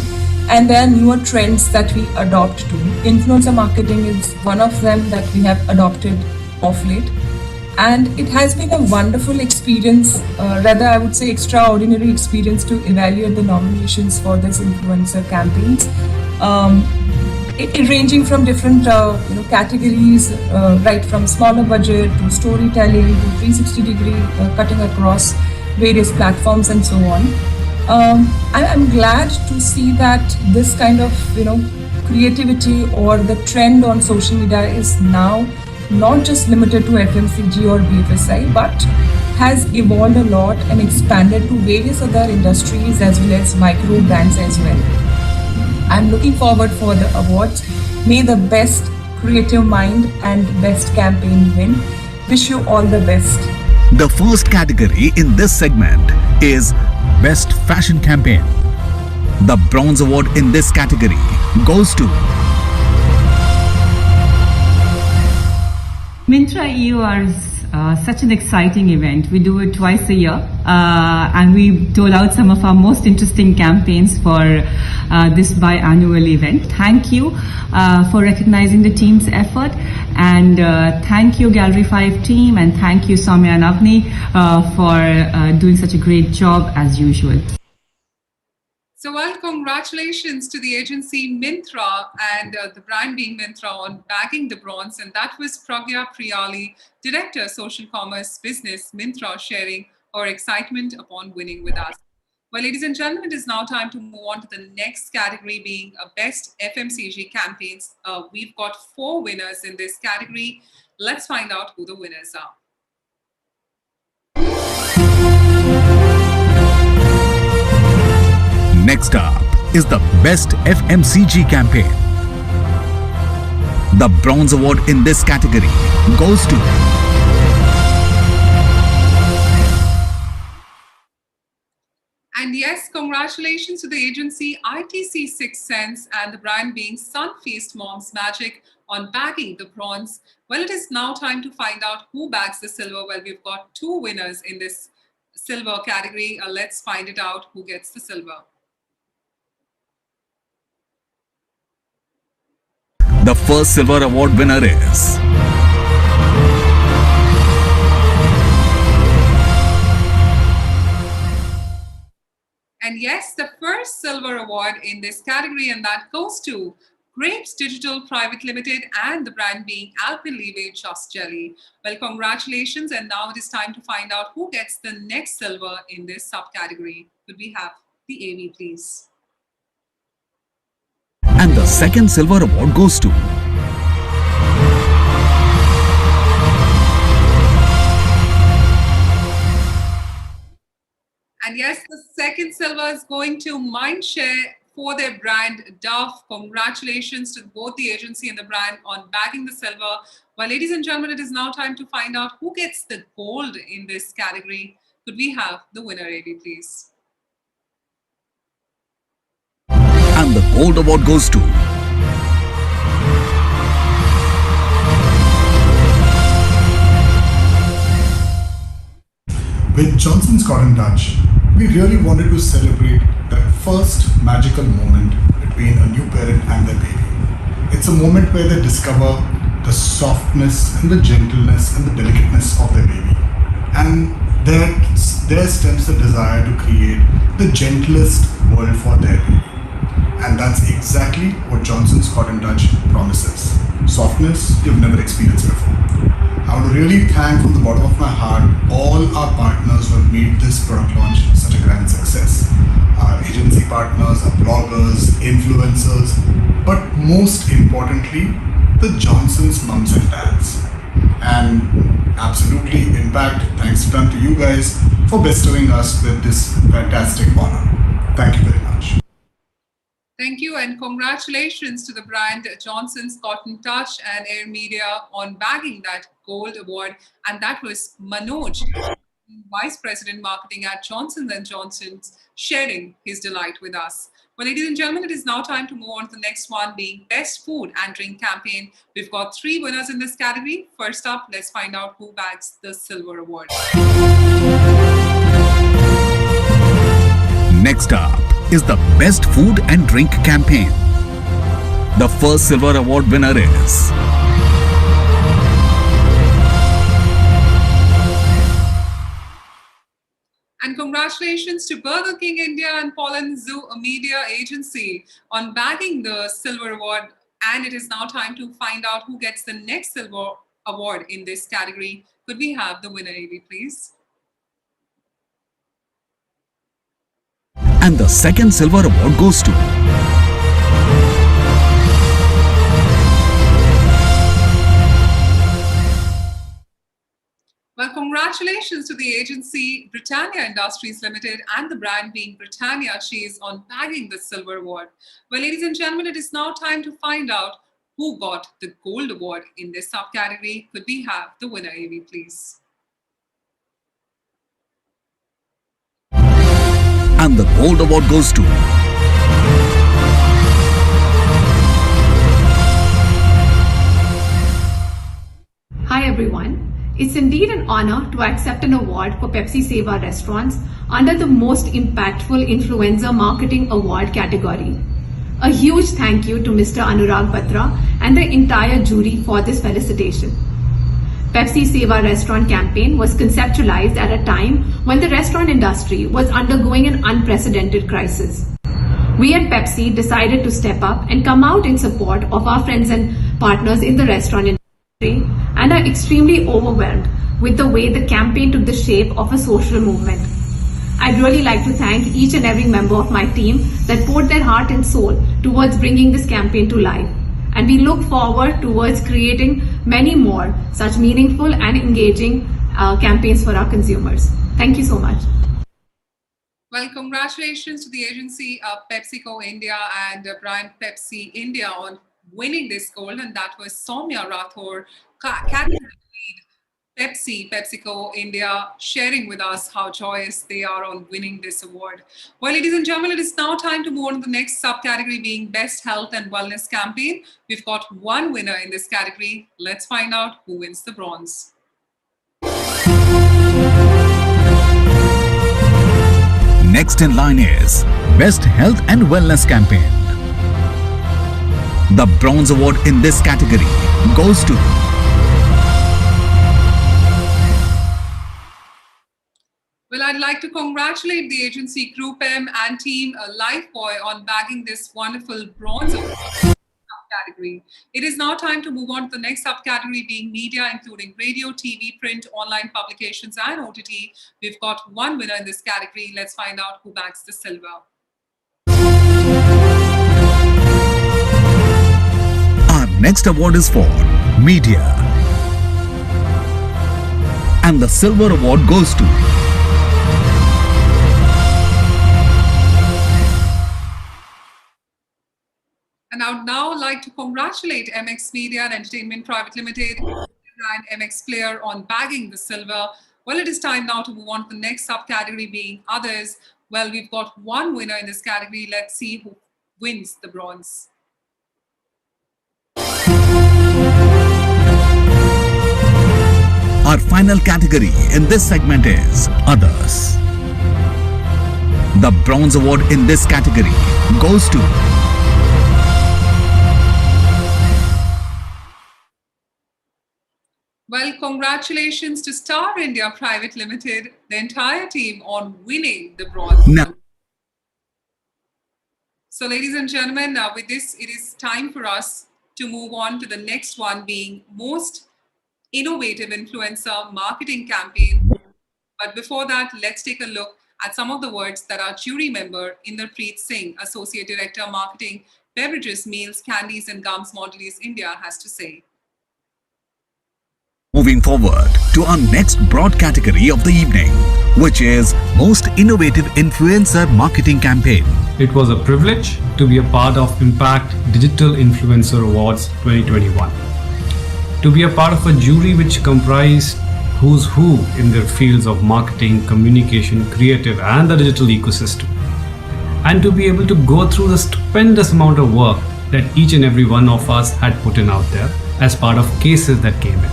and there are newer trends that we adopt to. Influencer marketing is one of them that we have adopted of late. And it has been a wonderful experience, rather I would say extraordinary experience to evaluate the nominations for this influencer campaigns. Ranging from different categories, right from smaller budget to storytelling to 360-degree cutting across various platforms and so on. I'm glad to see that this kind of creativity or the trend on social media is now not just limited to FMCG or BFSI, but has evolved a lot and expanded to various other industries as well as micro brands as well. I'm looking forward for the awards. May the best creative mind and best campaign win. Wish you all the best. The first category in this segment is Best Fashion Campaign. The Bronze Award in this category goes to Myntra EOR is such an exciting event. We do it twice a year, and we dole out some of our most interesting campaigns for this biannual event. Thank you for recognizing the team's effort, and thank you Gallery 5 team, and thank you Soumya and Avni for doing such a great job as usual. So, well, congratulations to the agency Myntra and the brand being Myntra on bagging the bronze. And that was Pragya Priyali, Director, Social Commerce Business, Myntra, sharing her excitement upon winning with us. Well, ladies and gentlemen, it is now time to move on to the next category, being Best FMCG Campaigns. We've got 4 winners in this category. Let's find out who the winners are. Next up is the Best FMCG Campaign. The Bronze Award in this category goes to And yes, congratulations to the agency ITC 6 Sense and the brand being Sunfeast Mom's Magic on bagging the bronze. Well, it is now time to find out who bags the silver. Well, we've got 2 winners in this silver category. Let's find it out who gets the silver. the first silver award winner is And yes, the first silver award in this category, and that goes to Grapes Digital Private Limited and the brand being Alpenliebe Just Jelly. Well, congratulations. And now it is time to find out who gets the next silver in this subcategory. Could we have the AV, please? And the second silver award goes to And yes, the second silver is going to Mindshare for their brand Dove. Congratulations to both the agency and the brand on bagging the silver. Well, ladies and gentlemen, it is now time to find out who gets the gold in this category. Could we have the winner, AV, please? And the gold award goes to With Johnson's Cotton Touch, we really wanted to celebrate that first magical moment between a new parent and their baby. It's a moment where they discover the softness and the gentleness and the delicateness of their baby. And there stems the desire to create the gentlest world for their baby. And that's exactly what Johnson's Cotton Touch promises. Softness you've never experienced before. I want to really thank from the bottom of my heart all our partners who have made this product launch such a grand success. Our agency partners, our bloggers, influencers, but most importantly, the Johnson's mums and dads. And absolutely, in fact, thanks done to you guys for bestowing us with this fantastic honor. Thank you very much. Thank you, and congratulations to the brand Johnson's Cotton Touch and Air Media on bagging that gold award. And that was Manoj, Vice President Marketing at Johnson & Johnson's, sharing his delight with us. Well, ladies and gentlemen, it is now time to move on to the next one, being Best Food and Drink Campaign. We've got 3 winners in this category. First up, let's find out who bags the Silver Award. Next up is the Best Food and Drink Campaign. The first Silver Award winner is And congratulations to Burger King India and Pollen Zoo Media Agency on bagging the Silver Award. And it is now time to find out who gets the next Silver Award in this category. Could we have the winner, AV, please? And the second Silver Award goes to Well, congratulations to the agency Britannia Industries Limited and the brand being Britannia Cheese on bagging the Silver Award. Well, ladies and gentlemen, it is now time to find out who got the Gold Award in this subcategory. Could we have the winner, AV, please? And the Gold Award goes to Hi everyone. It's indeed an honor to accept an award for Pepsi Seva restaurants under the Most Impactful Influencer Marketing Award category. A huge thank you to Mr. Anurag Batra and the entire jury for this felicitation. Pepsi Seva restaurant campaign was conceptualized at a time when the restaurant industry was undergoing an unprecedented crisis. We at Pepsi decided to step up and come out in support of our friends and partners in the restaurant industry, and are extremely overwhelmed with the way the campaign took the shape of a social movement. I'd really like to thank each and every member of my team that poured their heart and soul towards bringing this campaign to life. And we look forward towards creating many more such meaningful and engaging campaigns for our consumers. Thank you so much. Well, congratulations to the agency PepsiCo India and brand Pepsi India on winning this gold, and that was Soumya Rathore, category lead PepsiCo India, sharing with us how joyous they are on winning this award. Well, ladies and gentlemen, it is now time to move on to the next subcategory, being Best Health and Wellness Campaign. We've got 1 winner in this category. Let's find out who wins the bronze. Next in line is Best Health and Wellness Campaign. The Bronze Award in this category goes to Well, I'd like to congratulate the agency Group M and team Lifebuoy on bagging this wonderful bronze award subcategory. It is now time to move on to the next subcategory, being media, including radio, TV, print, online publications, and OTT. We've got 1 winner in this category. Let's find out who bags the silver. Our next award is for media. And the silver award goes to And I would now like to congratulate MX Media and Entertainment Private Limited and MX Player on bagging the silver. Well, it is time now to move on to the next subcategory, being others. Well, we've got 1 winner in this category. Let's see who wins the bronze. Our final category in this segment is Others. The Bronze Award in this category goes to Well, congratulations to Star India Private Limited, the entire team, on winning the bronze. So, ladies and gentlemen, with this, it is time for us to move on to the next one, being Most Innovative Influencer Marketing Campaign. But before that, let's take a look at some of the words that our jury member Inderpreet Singh, Associate Director Marketing, Beverages, Meals, Candies and Gums, Mondelez India, has to say. Moving forward to our next broad category of the evening, which is Most Innovative Influencer Marketing Campaign. It was a privilege to be a part of Impact Digital Influencer Awards 2021. To be a part of a jury which comprised who's who in their fields of marketing, communication, creative, and the digital ecosystem. And to be able to go through the stupendous amount of work that each and every one of us had put in out there as part of cases that came in.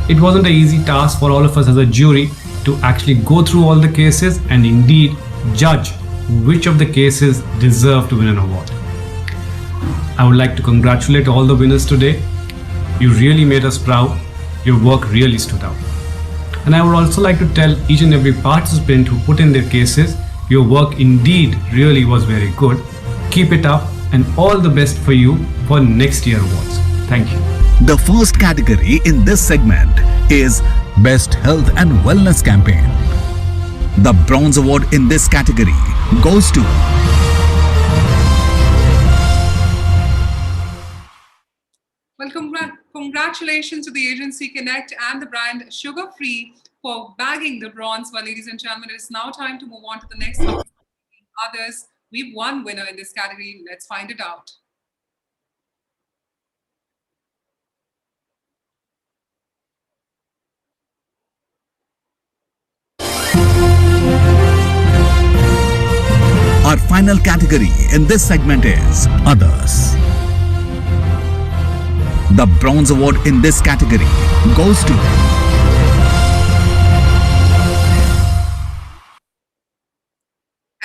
It wasn't an easy task for all of us as a jury to actually go through all the cases and indeed judge which of the cases deserve to win an award. I would like to congratulate all the winners today. You really made us proud. Your work really stood out. And I would also like to tell each and every participant who put in their cases, your work indeed really was very good. Keep it up and all the best for you for next year awards. Thank you. The first category in this segment is Best Health and Wellness Campaign. The Bronze Award in this category goes to Well, congratulations to the agency Connect and the brand Sugar Free for bagging the bronze. Well, ladies and gentlemen, it is now time to move on to the next others. We've one winner in this category. Let's find it out. Our final category in this segment is Others. The Bronze Award in this category goes to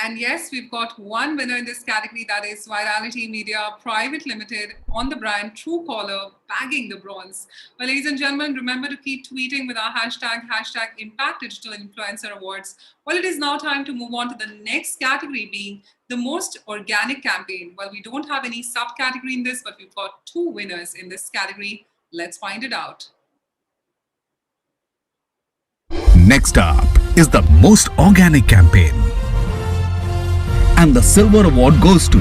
And yes, we've got one winner in this category, that is Virality Media Private Limited on the brand Truecaller, bagging the bronze. Well, ladies and gentlemen, remember to keep tweeting with our hashtag Impact Digital Influencer Awards. Well, it is now time to move on to the next category, being the most organic campaign. Well, we don't have any subcategory in this, but we've got two winners in this category. Let's find it out. Next up is the Most Organic Campaign. And the Silver Award goes to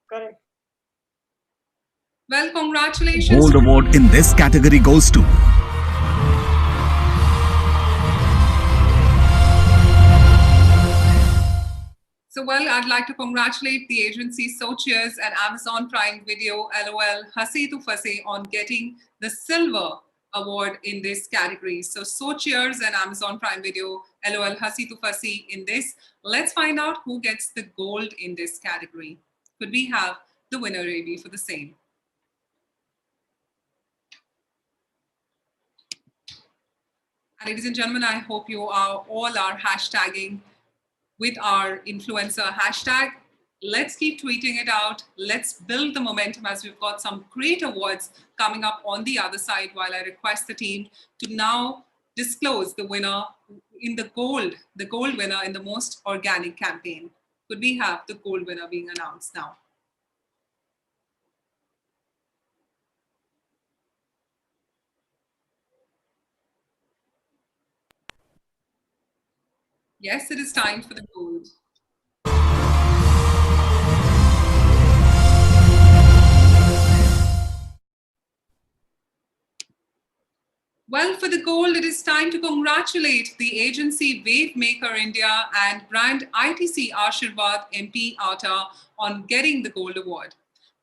Correct. Well, congratulations. Gold Award in this category goes to So, well, I'd like to congratulate the agency So Cheers and Amazon Prime Video, LOL, Hasi to Fase on getting the Silver Award in this category. So Cheers and Amazon Prime Video, LOL, Hasi to Fase in this. Let's find out who gets the gold in this category. Could we have the winner, AB, for the same? And ladies and gentlemen, I hope you are all are hashtagging with our influencer hashtag. Let's keep tweeting it out. Let's build the momentum as we've got some great awards coming up on the other side, while I request the team to now disclose the winner in the gold winner in the most organic campaign. Could we have the gold winner being announced now? Yes, it is time for the gold. Well, for the gold, it is time to congratulate the agency Wavemaker India and brand ITC Ashirwad MP Atta on getting the gold award.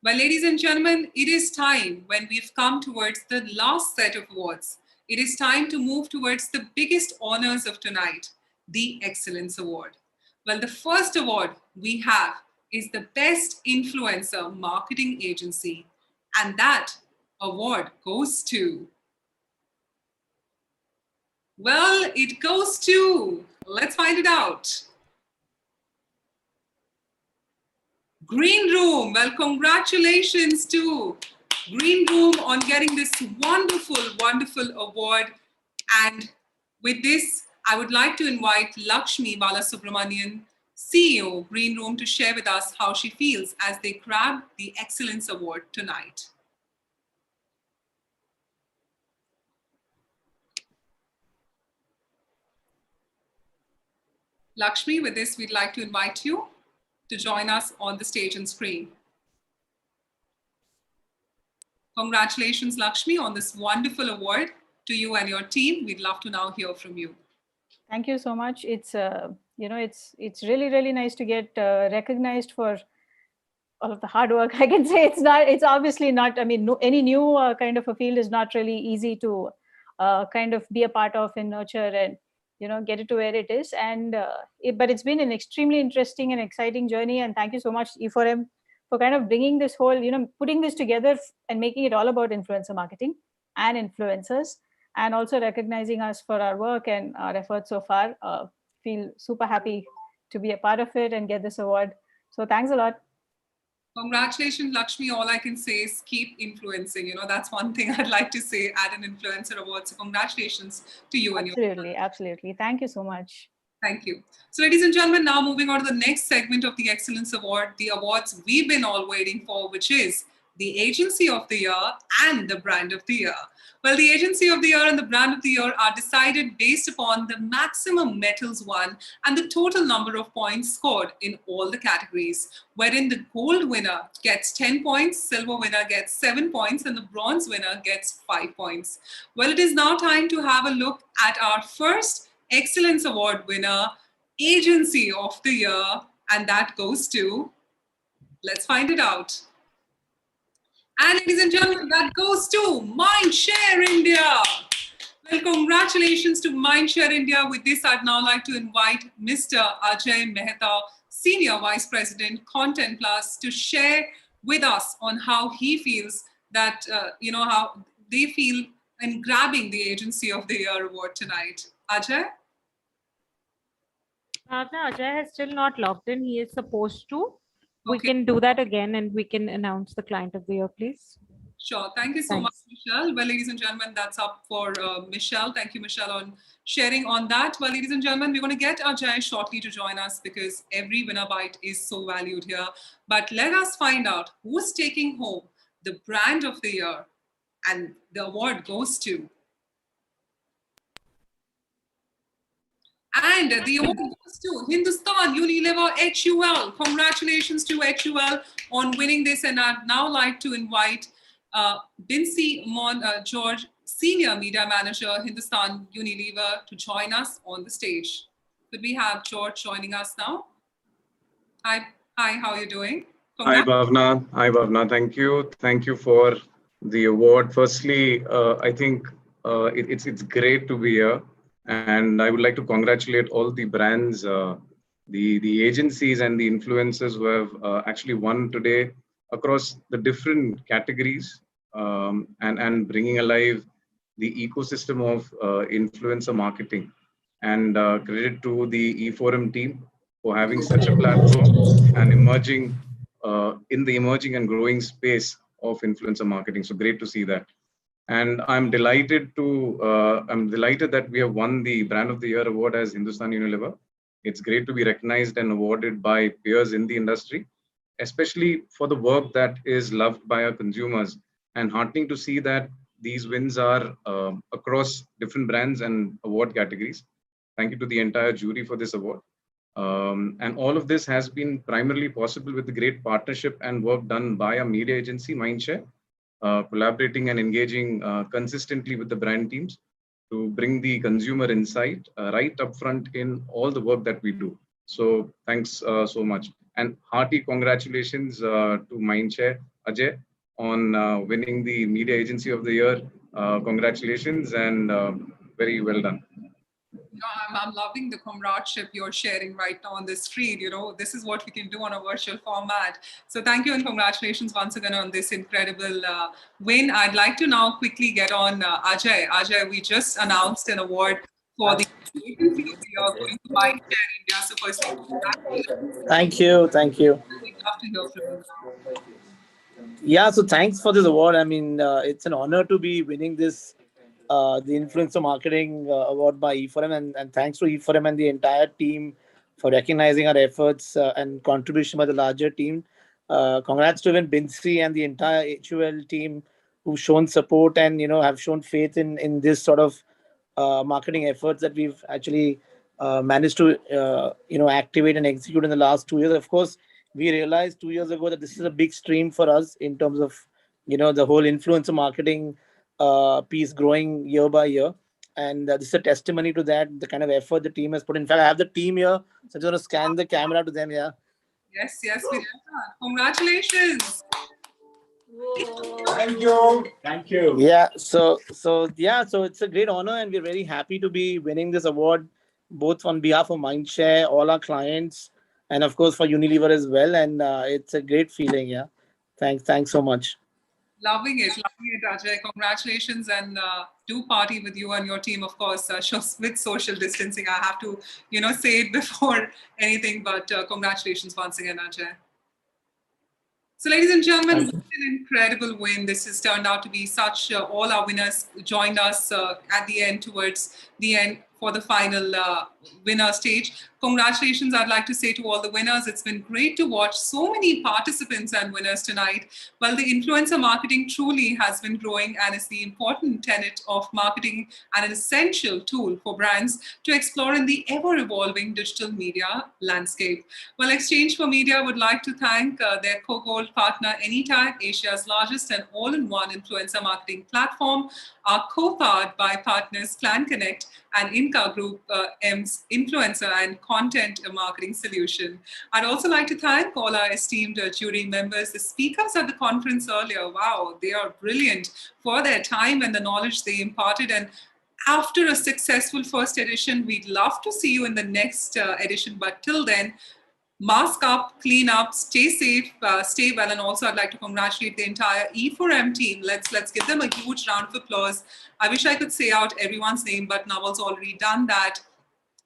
Well, ladies and gentlemen, it is time, when we've come towards the last set of awards, it is time to move towards the biggest honors of tonight, the Excellence Award. Well, the first award we have is the Best Influencer Marketing Agency, and that award goes to... Well, it goes to, let's find it out. Green Room. Well, congratulations to Green Room on getting this wonderful, wonderful award. And with this, I would like to invite Lakshmi Balasubramanian, CEO Green Room, to share with us how she feels as they grab the Excellence Award tonight. Lakshmi, with this, we'd like to invite you to join us on the stage and screen. Congratulations, Lakshmi, on this wonderful award. To you and your team, we'd love to now hear from you. Thank you so much. It's it's really nice to get recognized for all of the hard work. I can say it's obviously not. I mean, any new kind of a field is not really easy to kind of be a part of and nurture and get it to where it is. And but it's been an extremely interesting and exciting journey. And thank you so much, E4M, for kind of bringing this whole, putting this together and making it all about influencer marketing and influencers, and also recognizing us for our work and our efforts so far. Feel super happy to be a part of it and get this award. So thanks a lot. Congratulations, Lakshmi. All I can say is keep influencing. That's one thing I'd like to say at an influencer award. So congratulations to you and your Absolutely. Thank you so much. Thank you. So ladies and gentlemen, now moving on to the next segment of the Excellence Award, the awards we've been all waiting for, which is the Agency of the Year and the Brand of the Year. Well, the Agency of the Year and the Brand of the Year are decided based upon the maximum medals won and the total number of points scored in all the categories, wherein the gold winner gets 10 points, silver winner gets 7 points, and the bronze winner gets 5 points. Well, it is now time to have a look at our first Excellence Award winner, Agency of the Year, and that goes to, let's find it out. And ladies and gentlemen, that goes to Mindshare India. Well, congratulations to Mindshare India. With this, I'd now like to invite Mr. Ajay Mehta, Senior Vice President, Content Plus, to share with us on how he feels that, how they feel in grabbing the Agency of the Year award tonight. Ajay? Ajay has still not logged in. He is supposed to. We can do that again and we can announce the client of the year, please. Sure. Thank you so much, Michelle. Well, ladies and gentlemen, that's up for Michelle. Thank you, Michelle, on sharing on that. Well, ladies and gentlemen, we're going to get Ajay shortly to join us because every winner bite is so valued here. But let us find out who's taking home the Brand of the Year, and the award goes to. And the award goes to Hindustan Unilever HUL. Congratulations to HUL on winning this. And I'd now like to invite Bincy George, Senior Media Manager, Hindustan Unilever, to join us on the stage. Could we have George joining us now? Hi, how are you doing? Hi, Bhavna. Thank you. Thank you for the award. Firstly, I think it's great to be here. And I would like to congratulate all the brands, the agencies and the influencers who have actually won today across the different categories and bringing alive the ecosystem of influencer marketing. And credit to the E4M team for having such a platform and emerging in the emerging and growing space of influencer marketing. So great to see that. And I'm delighted that we have won the Brand of the Year award as Hindustan Unilever. It's great to be recognized and awarded by peers in the industry, especially for the work that is loved by our consumers, and heartening to see that these wins are across different brands and award categories. Thank you to the entire jury for this award. And all of this has been primarily possible with the great partnership and work done by our media agency, Mindshare, collaborating and engaging consistently with the brand teams to bring the consumer insight right up front in all the work that we do. So thanks so much. And hearty congratulations to Mindshare, Ajay, on winning the Media Agency of the Year. Congratulations and very well done. I'm loving the comradeship you're sharing right now on this screen. This is what we can do on a virtual format. So thank you and congratulations once again on this incredible win. I'd like to now quickly get on Ajay. Ajay, we just announced an award for the agency of the year going to Mindshare India. So firstly, Thank you. We'd love to hear from you now. Yeah, so thanks for this award. I mean, it's an honor to be winning this the Influencer Marketing Award by E4M, and thanks to E4M and the entire team for recognizing our efforts and contribution by the larger team. Congrats to even Bincy and the entire HUL team who've shown support and have shown faith in this sort of marketing efforts that we've actually managed to activate and execute in the last 2 years. Of course, we realized 2 years ago that this is a big stream for us in terms of the whole influencer marketing piece growing year by year. And this is a testimony to that, the kind of effort the team has put in. In fact, I have the team here, so I'm going to scan the camera to them. Yeah. Yes, yes, we did that. Congratulations. Thank you. Thank you. Yeah. So it's a great honor, and we're very happy to be winning this award, both on behalf of Mindshare, all our clients, and of course for Unilever as well. And it's a great feeling. Yeah. Thanks so much. Loving it, Ajay. Congratulations, and do party with you and your team, of course, with social distancing. I have to, say it before anything, but congratulations once again, Ajay. So, ladies and gentlemen, what an incredible win. This has turned out to be such, all our winners joined us at the end, towards the end, for the final winner stage. Congratulations, I'd like to say to all the winners. It's been great to watch so many participants and winners tonight. Well, the influencer marketing truly has been growing and is the important tenet of marketing and an essential tool for brands to explore in the ever-evolving digital media landscape. Well, Exchange for Media would like to thank their co-gold partner, Anytime, Asia's largest and all-in-one influencer marketing platform, are co-powered by partners Clan Connect and INCA Group M's influencer and content marketing solution. I'd also like to thank all our esteemed jury members, the speakers at the conference earlier. Wow, they are brilliant for their time and the knowledge they imparted. And after a successful first edition, we'd love to see you in the next edition. But till then, mask up, clean up, stay safe, stay well. And also I'd like to congratulate the entire E4M team. Let's give them a huge round of applause. I wish I could say out everyone's name, but Nawal's already done that.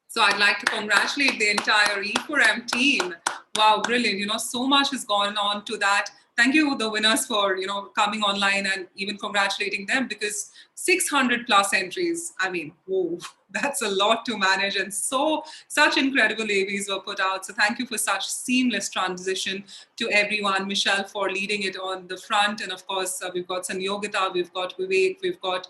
So I'd like to congratulate the entire E4M team. Wow, brilliant. So much has gone on to that. Thank you, the winners, for, coming online and even congratulating them, because 600 plus entries. I mean, whoa, that's a lot to manage. And such incredible AVs were put out. So thank you for such seamless transition to everyone. Michelle for leading it on the front. And of course, we've got Sanyogita, we've got Vivek, we've got,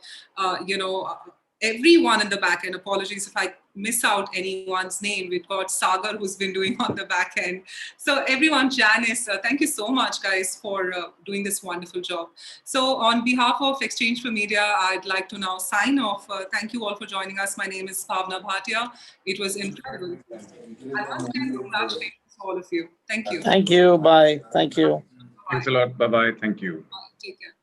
everyone in the back end. Apologies if I miss out anyone's name. We've got Sagar, who's been doing on the back end. So everyone, Janice, thank you so much, guys, for doing this wonderful job. So on behalf of Exchange for Media, I'd like to now sign off. Thank you all for joining us. My name is Bhavna Bhatia. It was incredible. And once again, congratulations to all of you. Thank you. Thank you. Bye. Thank you. Thanks a lot. Bye-bye. Thank you. Take care.